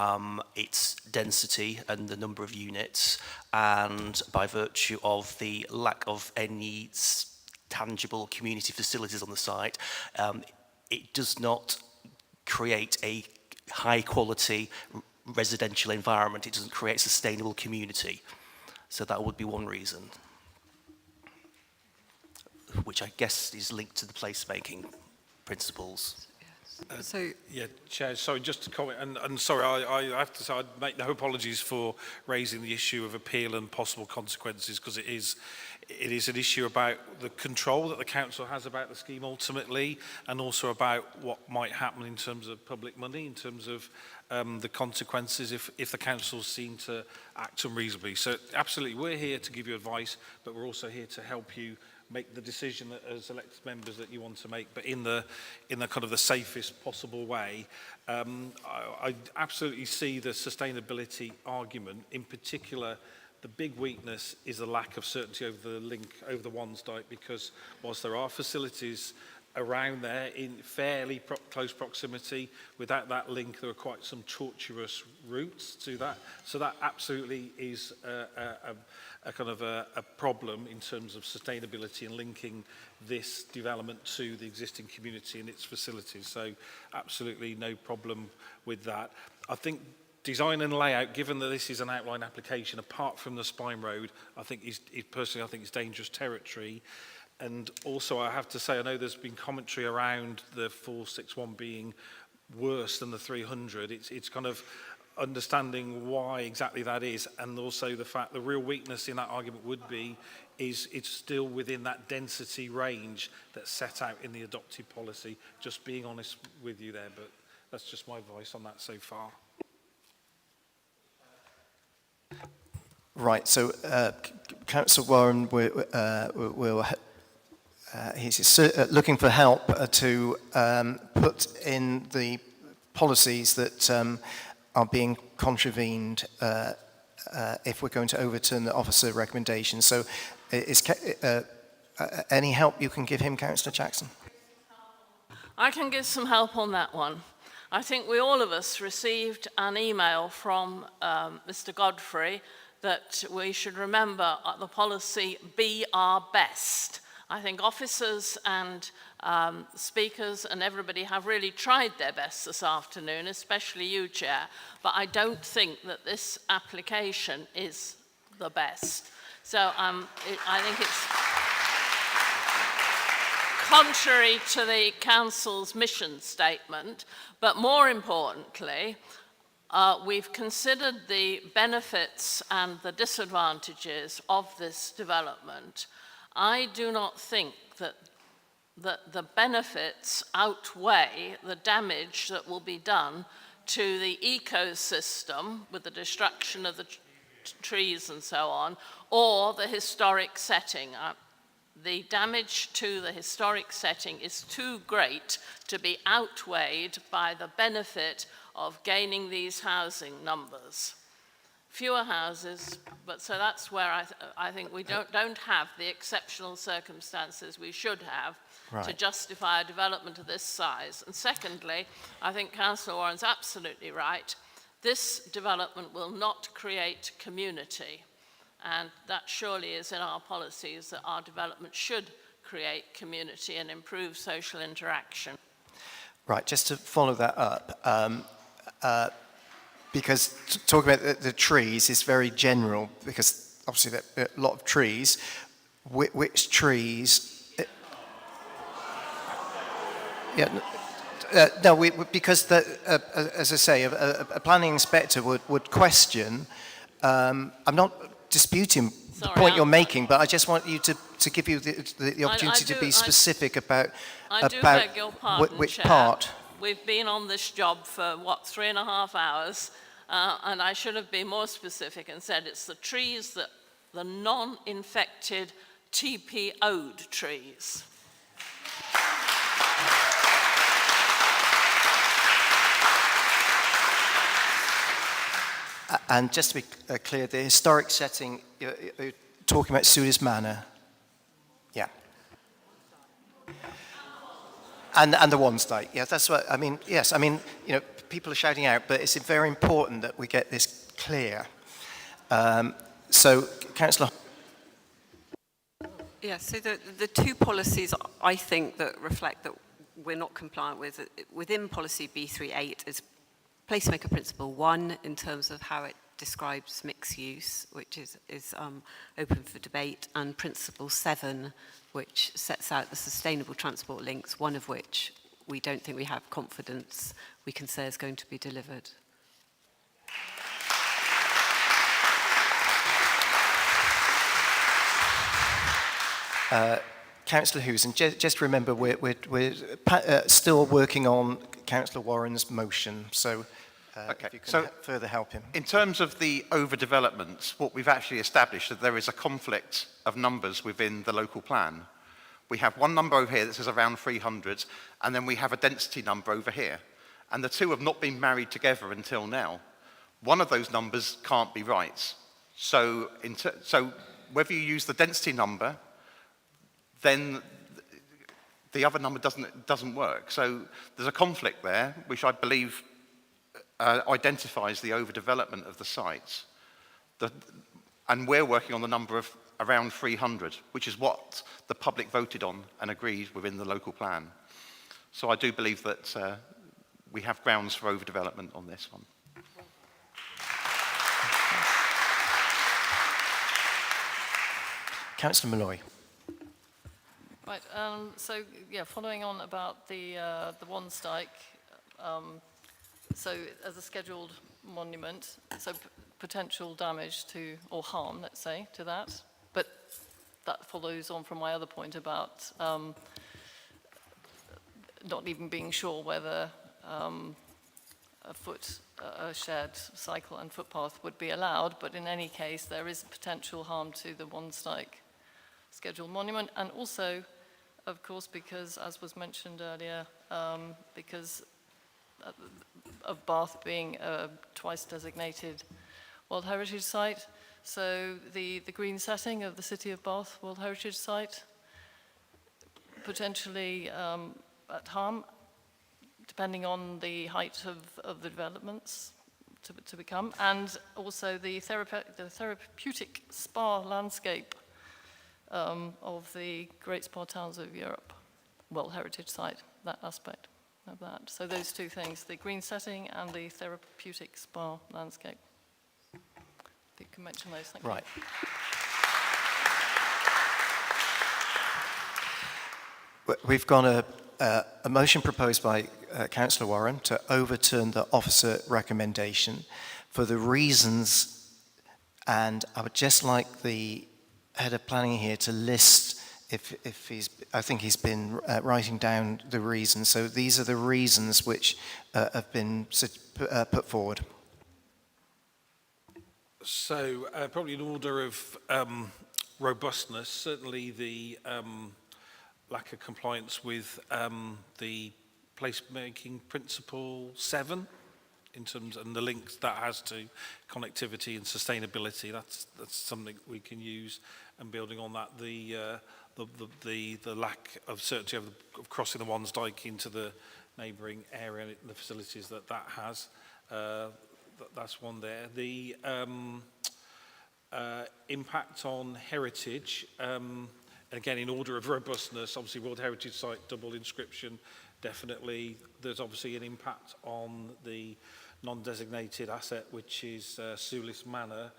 its density and the number of units, and by virtue of the lack of any tangible community facilities on the site, it does not create a high quality residential environment. It doesn't create a sustainable community. So that would be one reason, which I guess is linked to the placemaking principles. Yeah, Chair, sorry, just to comment, and sorry, I have to say I'd make no apologies for raising the issue of appeal and possible consequences, because it is an issue about the control that the council has about the scheme ultimately, and also about what might happen in terms of public money, in terms of the consequences if the council's seen to act unreasonably. So absolutely, we're here to give you advice, but we're also here to help you make the decision as elected members that you want to make, but in the kind of the safest possible way. I absolutely see the sustainability argument. In particular, the big weakness is the lack of certainty over the link over the Wansdyke, because whilst there are facilities around there in fairly close proximity, without that link there are quite some tortuous routes to that. So that absolutely is a kind of a problem in terms of sustainability and linking this development to the existing community and its facilities. So absolutely no problem with that. I think design and layout, given that this is an outline application, apart from the Spine Road, I think personally I think it's dangerous territory. And also I have to say, I know there's been commentary around the 461 being worse than the 300. It's kind of understanding why exactly that is, and also the fact the real weakness in that argument would be is it's still within that density range that's set out in the adopted policy. Just being honest with you there, but that's just my advice on that so far. Right, so Councillor Warren he's looking for help to put in the policies that are being contravened if we're going to overturn the officer recommendation. So any help you can give him, Councillor Jackson? I can give some help on that one. I think all of us received an email from Mr. Godfrey that we should remember the policy be our best. I think officers and speakers and everybody have really tried their best this afternoon, especially you, Chair, but I don't think that this application is the best. So I think it's contrary to the Council's mission statement, but more importantly, we've considered the benefits and the disadvantages of this development. I do not think that the benefits outweigh the damage that will be done to the ecosystem with the destruction of the trees and so on, or the historic setting. The damage to the historic setting is too great to be outweighed by the benefit of gaining these housing numbers. Fewer houses, but so that's where I think we don't have the exceptional circumstances we should have to justify a development of this size. And secondly, I think Councillor Warren's absolutely right. This development will not create community, and that surely is in our policies that our development should create community and improve social interaction. Right, just to follow that up, because talking about the trees is very general, because obviously there are a lot of trees. Which trees? Because as I say, a planning inspector would question. I'm not disputing the point you're making, but I just want you to give you the opportunity to be specific about beg your pardon, which Chair. part. We've been on this job for, 3.5 hours, and I should have been more specific and said it's the trees that, the non-infected TPO'd trees. And just to be clear, the historic setting, you're talking about Sulis Manor. Yeah. And the Wansdyke, yeah, that's what, I mean, yes, I mean, people are shouting out, but it's very important that we get this clear. So, Councillor. Yeah, so the two policies I think that reflect that we're not compliant with within policy B38 is placemaker principle 1 in terms of how it describes mixed use, which is open for debate, and principle 7, which sets out the sustainable transport links, one of which we don't think we have confidence we can say is going to be delivered. Councillor Hughes, and just remember we're still working on Councillor Warren's motion, so if you can further help him. In terms of the overdevelopment, what we've actually established is that there is a conflict of numbers within the local plan. We have one number over here that says around 300, and then we have a density number over here. And the two have not been married together until now. One of those numbers can't be right. So whether you use the density number, then the other number doesn't work. So there's a conflict there, which I believe identifies the overdevelopment of the sites. And we're working on the number of around 300, which is what the public voted on and agreed within the local plan. So I do believe that we have grounds for overdevelopment on this one. Councillor Malloy. Right, so yeah, following on about the Wansteig, so as a scheduled monument, so potential damage to, or harm, let's say, to that, but that follows on from my other point about not even being sure whether a shared cycle and footpath would be allowed, but in any case there is potential harm to the Wansteig scheduled monument, and also, of course, because, as was mentioned earlier, because of Bath being a twice designated World Heritage Site, so the green setting of the City of Bath World Heritage Site potentially at harm, depending on the height of the developments to become, and also the therapeutic spa landscape of the Great Spa Towns of Europe World Heritage Site, that aspect of that. So those two things, the green setting and the therapeutic spa landscape. If you can mention those, thank you. Right. We've got a motion proposed by Councillor Warren to overturn the officer recommendation for the reasons, and I would just like the head of planning here to list if he's, I think he's been writing down the reasons. So these are the reasons which have been put forward. So probably in order of robustness, certainly the lack of compliance with the placemaking principle 7 in terms and the links that has to connectivity and sustainability. That's something we can use, and building on that, the lack of certainty of crossing the Wansteig into the neighbouring area and the facilities that has. That's one there. The impact on heritage, again, in order of robustness, obviously World Heritage Site, double inscription, definitely. There's obviously an impact on the non-designated asset, which is Sulis Manor.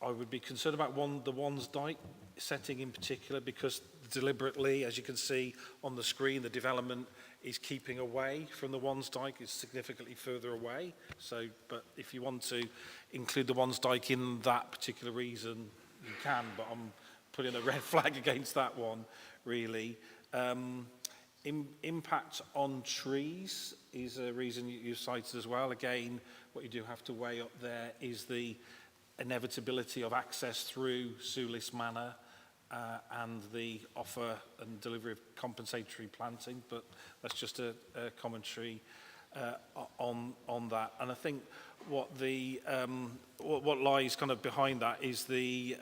I would be concerned about the Wansteig setting in particular, because deliberately, as you can see on the screen, the development is keeping away from the Wansteig. It's significantly further away. So, but if you want to include the Wansteig in that particular reason, you can, but I'm putting a red flag against that one, really. Impact on trees is a reason you cited as well. Again, what you do have to weigh up there is the inevitability of access through Sulis Manor and the offer and delivery of compensatory planting, but that's just a commentary on that. And I think what what lies kind of behind that is the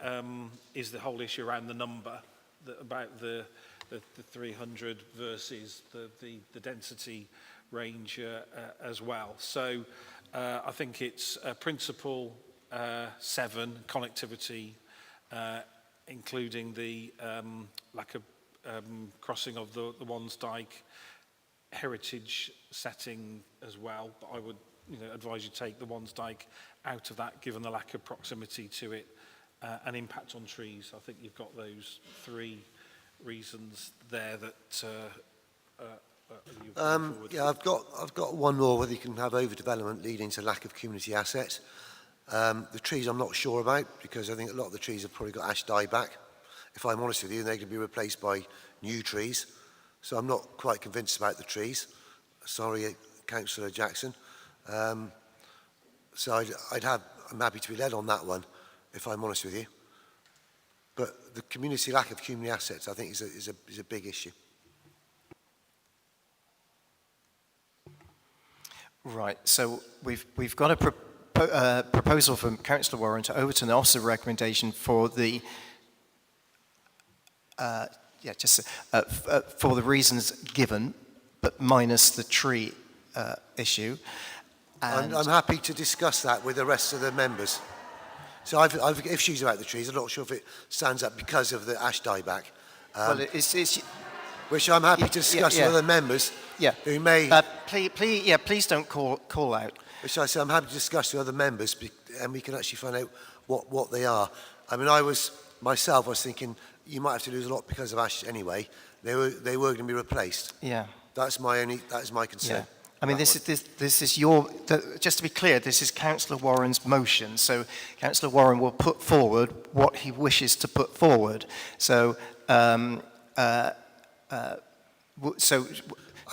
whole issue around the number, about the 300 versus the density range as well. So I think it's principle 7, connectivity, including the lack of crossing of the Wansdyke heritage setting as well. But I would advise you take the Wansdyke out of that, given the lack of proximity to it and impact on trees. I think you've got those three reasons there that yeah, I've got one more, whether you can have overdevelopment leading to lack of community assets. The trees I'm not sure about, because I think a lot of the trees have probably got ash dieback. If I'm honest with you, they're going to be replaced by new trees. So I'm not quite convinced about the trees. Sorry, Councillor Jackson. So I'm happy to be led on that one, if I'm honest with you. But the lack of community assets, I think, is a big issue. Right, so we've got a proposal from Councillor Warren to overturn the officer recommendation for the for the reasons given, but minus the tree issue. And I'm happy to discuss that with the rest of the members. So I've issues about the trees. I'm not sure if it stands up because of the ash dieback. Well, it's which I'm happy to discuss with other members who may... please don't call out. Which I say I'm happy to discuss with other members, and we can actually find out what they are. I mean, myself I was thinking you might have to lose a lot because of ash anyway. They were going to be replaced. Yeah. That is my concern. Yeah. I mean, this is your, just to be clear, this is Councillor Warren's motion. So Councillor Warren will put forward what he wishes to put forward. So, I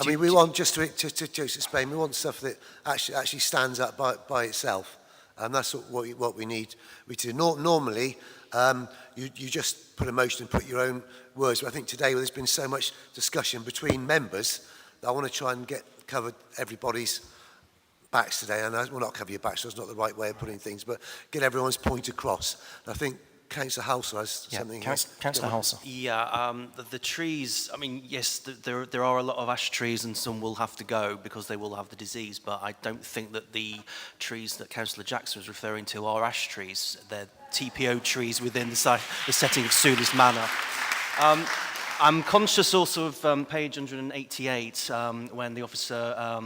mean, we want, just to explain, we want stuff that actually stands up by itself. And that's what we need. Normally, you just put a motion and put your own words. But I think today, there's been so much discussion between members that I want to try and cover everybody's backs today. And I will not cover your backs, so it's not the right way of putting things, but get everyone's point across. And I think Councillor Halsall has something. Councillor Halsall. Yeah, the trees, I mean, yes, there are a lot of ash trees and some will have to go because they will have the disease, but I don't think that the trees that Councillor Jackson was referring to are ash trees. They're TPO trees within the setting of Sulis Manor. I'm conscious also of page 188 when the officer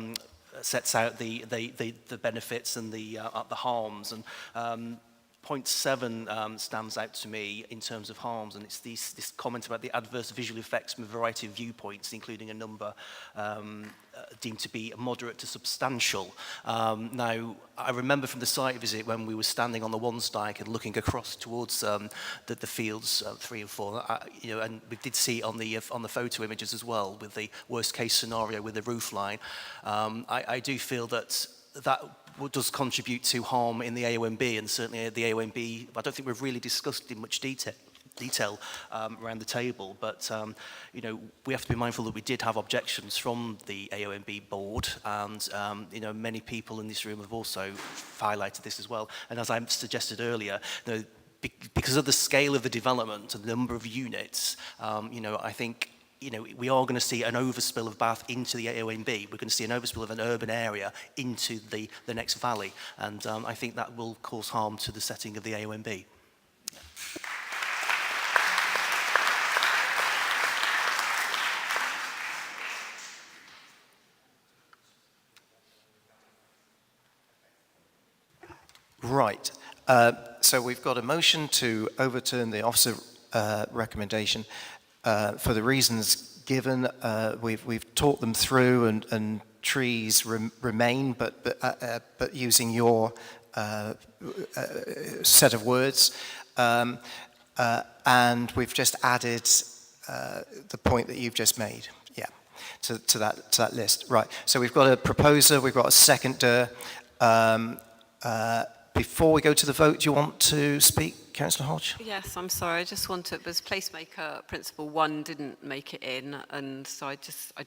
sets out the benefits and the harms, and point 7 stands out to me in terms of harms, and it's this comment about the adverse visual effects from a variety of viewpoints, including a number deemed to be moderate to substantial. Now, I remember from the site visit when we were standing on the Wansdyke and looking across towards the fields 3 and 4, and we did see on the photo images as well, with the worst case scenario with the roof line. I do feel that does contribute to harm in the AONB, and certainly at the AONB, I don't think we've really discussed in much detail around the table, but we have to be mindful that we did have objections from the AONB board, and many people in this room have also highlighted this as well. And as I suggested earlier, because of the scale of the development and the number of units, I think we are going to see an overspill of Bath into the AONB. We're going to see an overspill of an urban area into the next valley. And I think that will cause harm to the setting of the AONB. Right. So we've got a motion to overturn the officer recommendation. For the reasons given, we've talked them through, and trees remain, but using your set of words, and we've just added the point that you've just made, to that list. Right. So we've got a proposer, we've got a seconder. Before we go to the vote, do you want to speak, Councillor Hodge? Yes, I'm sorry. I just wanted, was placemaker principle 1 didn't make it in, and so I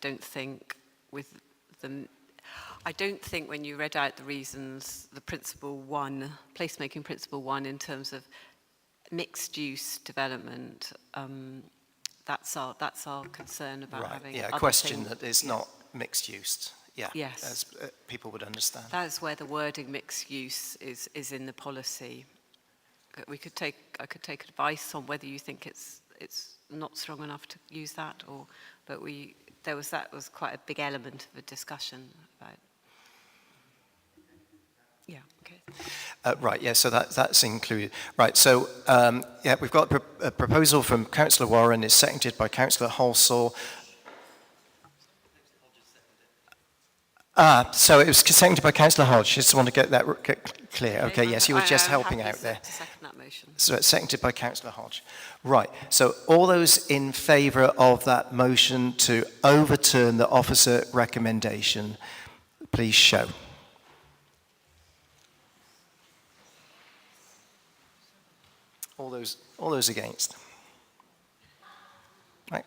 don't think when you read out the reasons, the principle 1, placemaking principle 1 in terms of mixed use development, that's our concern about having a question that is not mixed use. Yes. As people would understand. That is where the wording mixed use is in the policy. I could take advice on whether you think it's not strong enough to use that, but that was quite a big element of a discussion about. Yeah, okay. Right, yeah, so that's included. Right, so yeah, we've got a proposal from Councillor Warren, is seconded by Councillor Halsall. So it was seconded by Councillor Hodge. Just want to get that clear. Okay, yes, you were just helping out there. To second that motion. So it's seconded by Councillor Hodge. Right, so all those in favour of that motion to overturn the officer recommendation, please show. All those against. Right.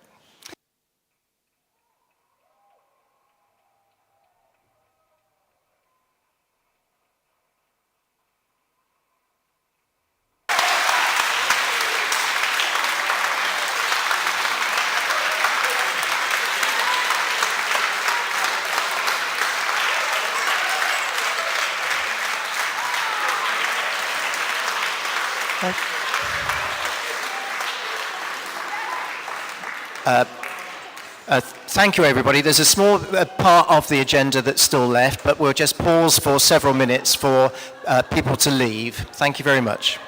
Thank you, everybody. There's a small part of the agenda that's still left, but we'll just pause for several minutes for people to leave. Thank you very much.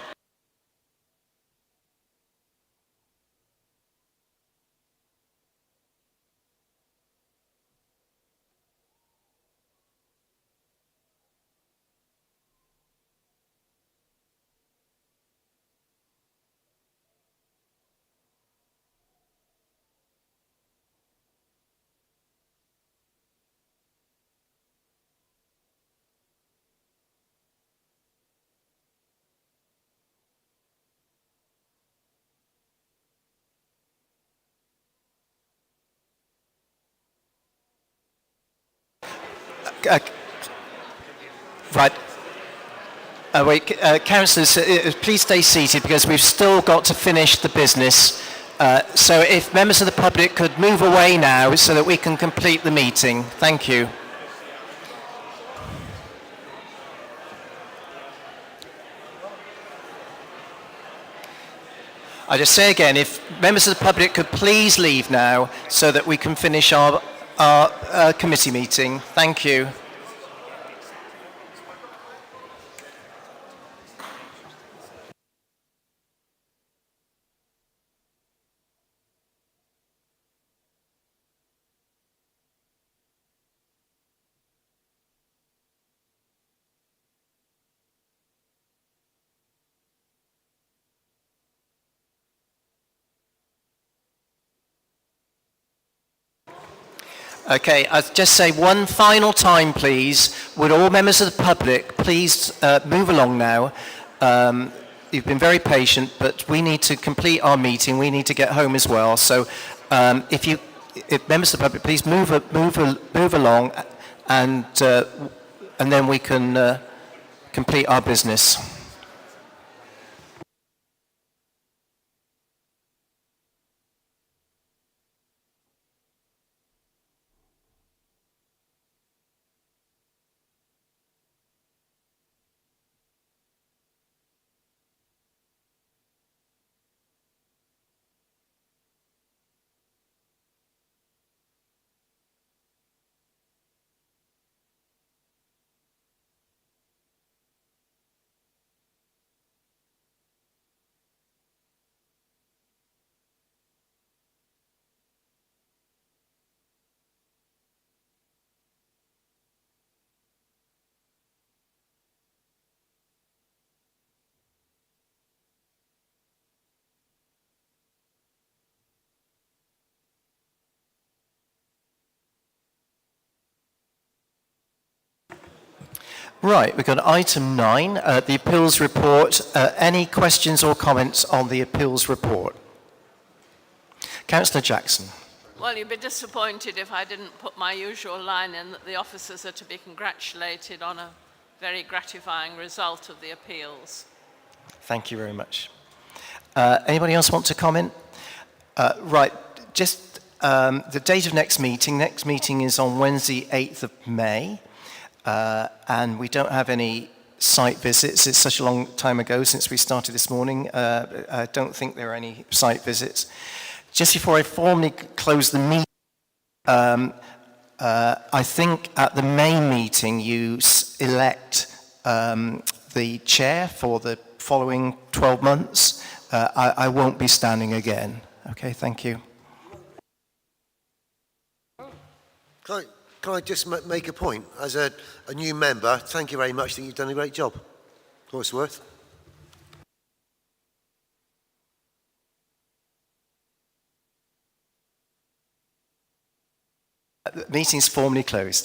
Right. Councillors, please stay seated because we've still got to finish the business. So if members of the public could move away now so that we can complete the meeting. Thank you. I just say again, if members of the public could please leave now so that we can finish our committee meeting. Thank you. Okay, I'll just say one final time, please. Would all members of the public please move along now? You've been very patient, but we need to complete our meeting. We need to get home as well. So if members of the public, please move along, and then we can complete our business. Right, we've got item 9, the appeals report. Any questions or comments on the appeals report? Councillor Jackson. Well, you'd be disappointed if I didn't put my usual line in that the officers are to be congratulated on a very gratifying result of the appeals. Thank you very much. Anybody else want to comment? Right, just the date of next meeting is on Wednesday, 8th of May. And we don't have any site visits. It's such a long time ago since we started this morning. I don't think there are any site visits. Just before I formally close the meeting, I think at the main meeting you elect the chair for the following 12 months. I won't be standing again. Okay, thank you. Can I just make a point? As a new member, thank you very much. I think you've done a great job. For what it's worth. The meeting's formally closed.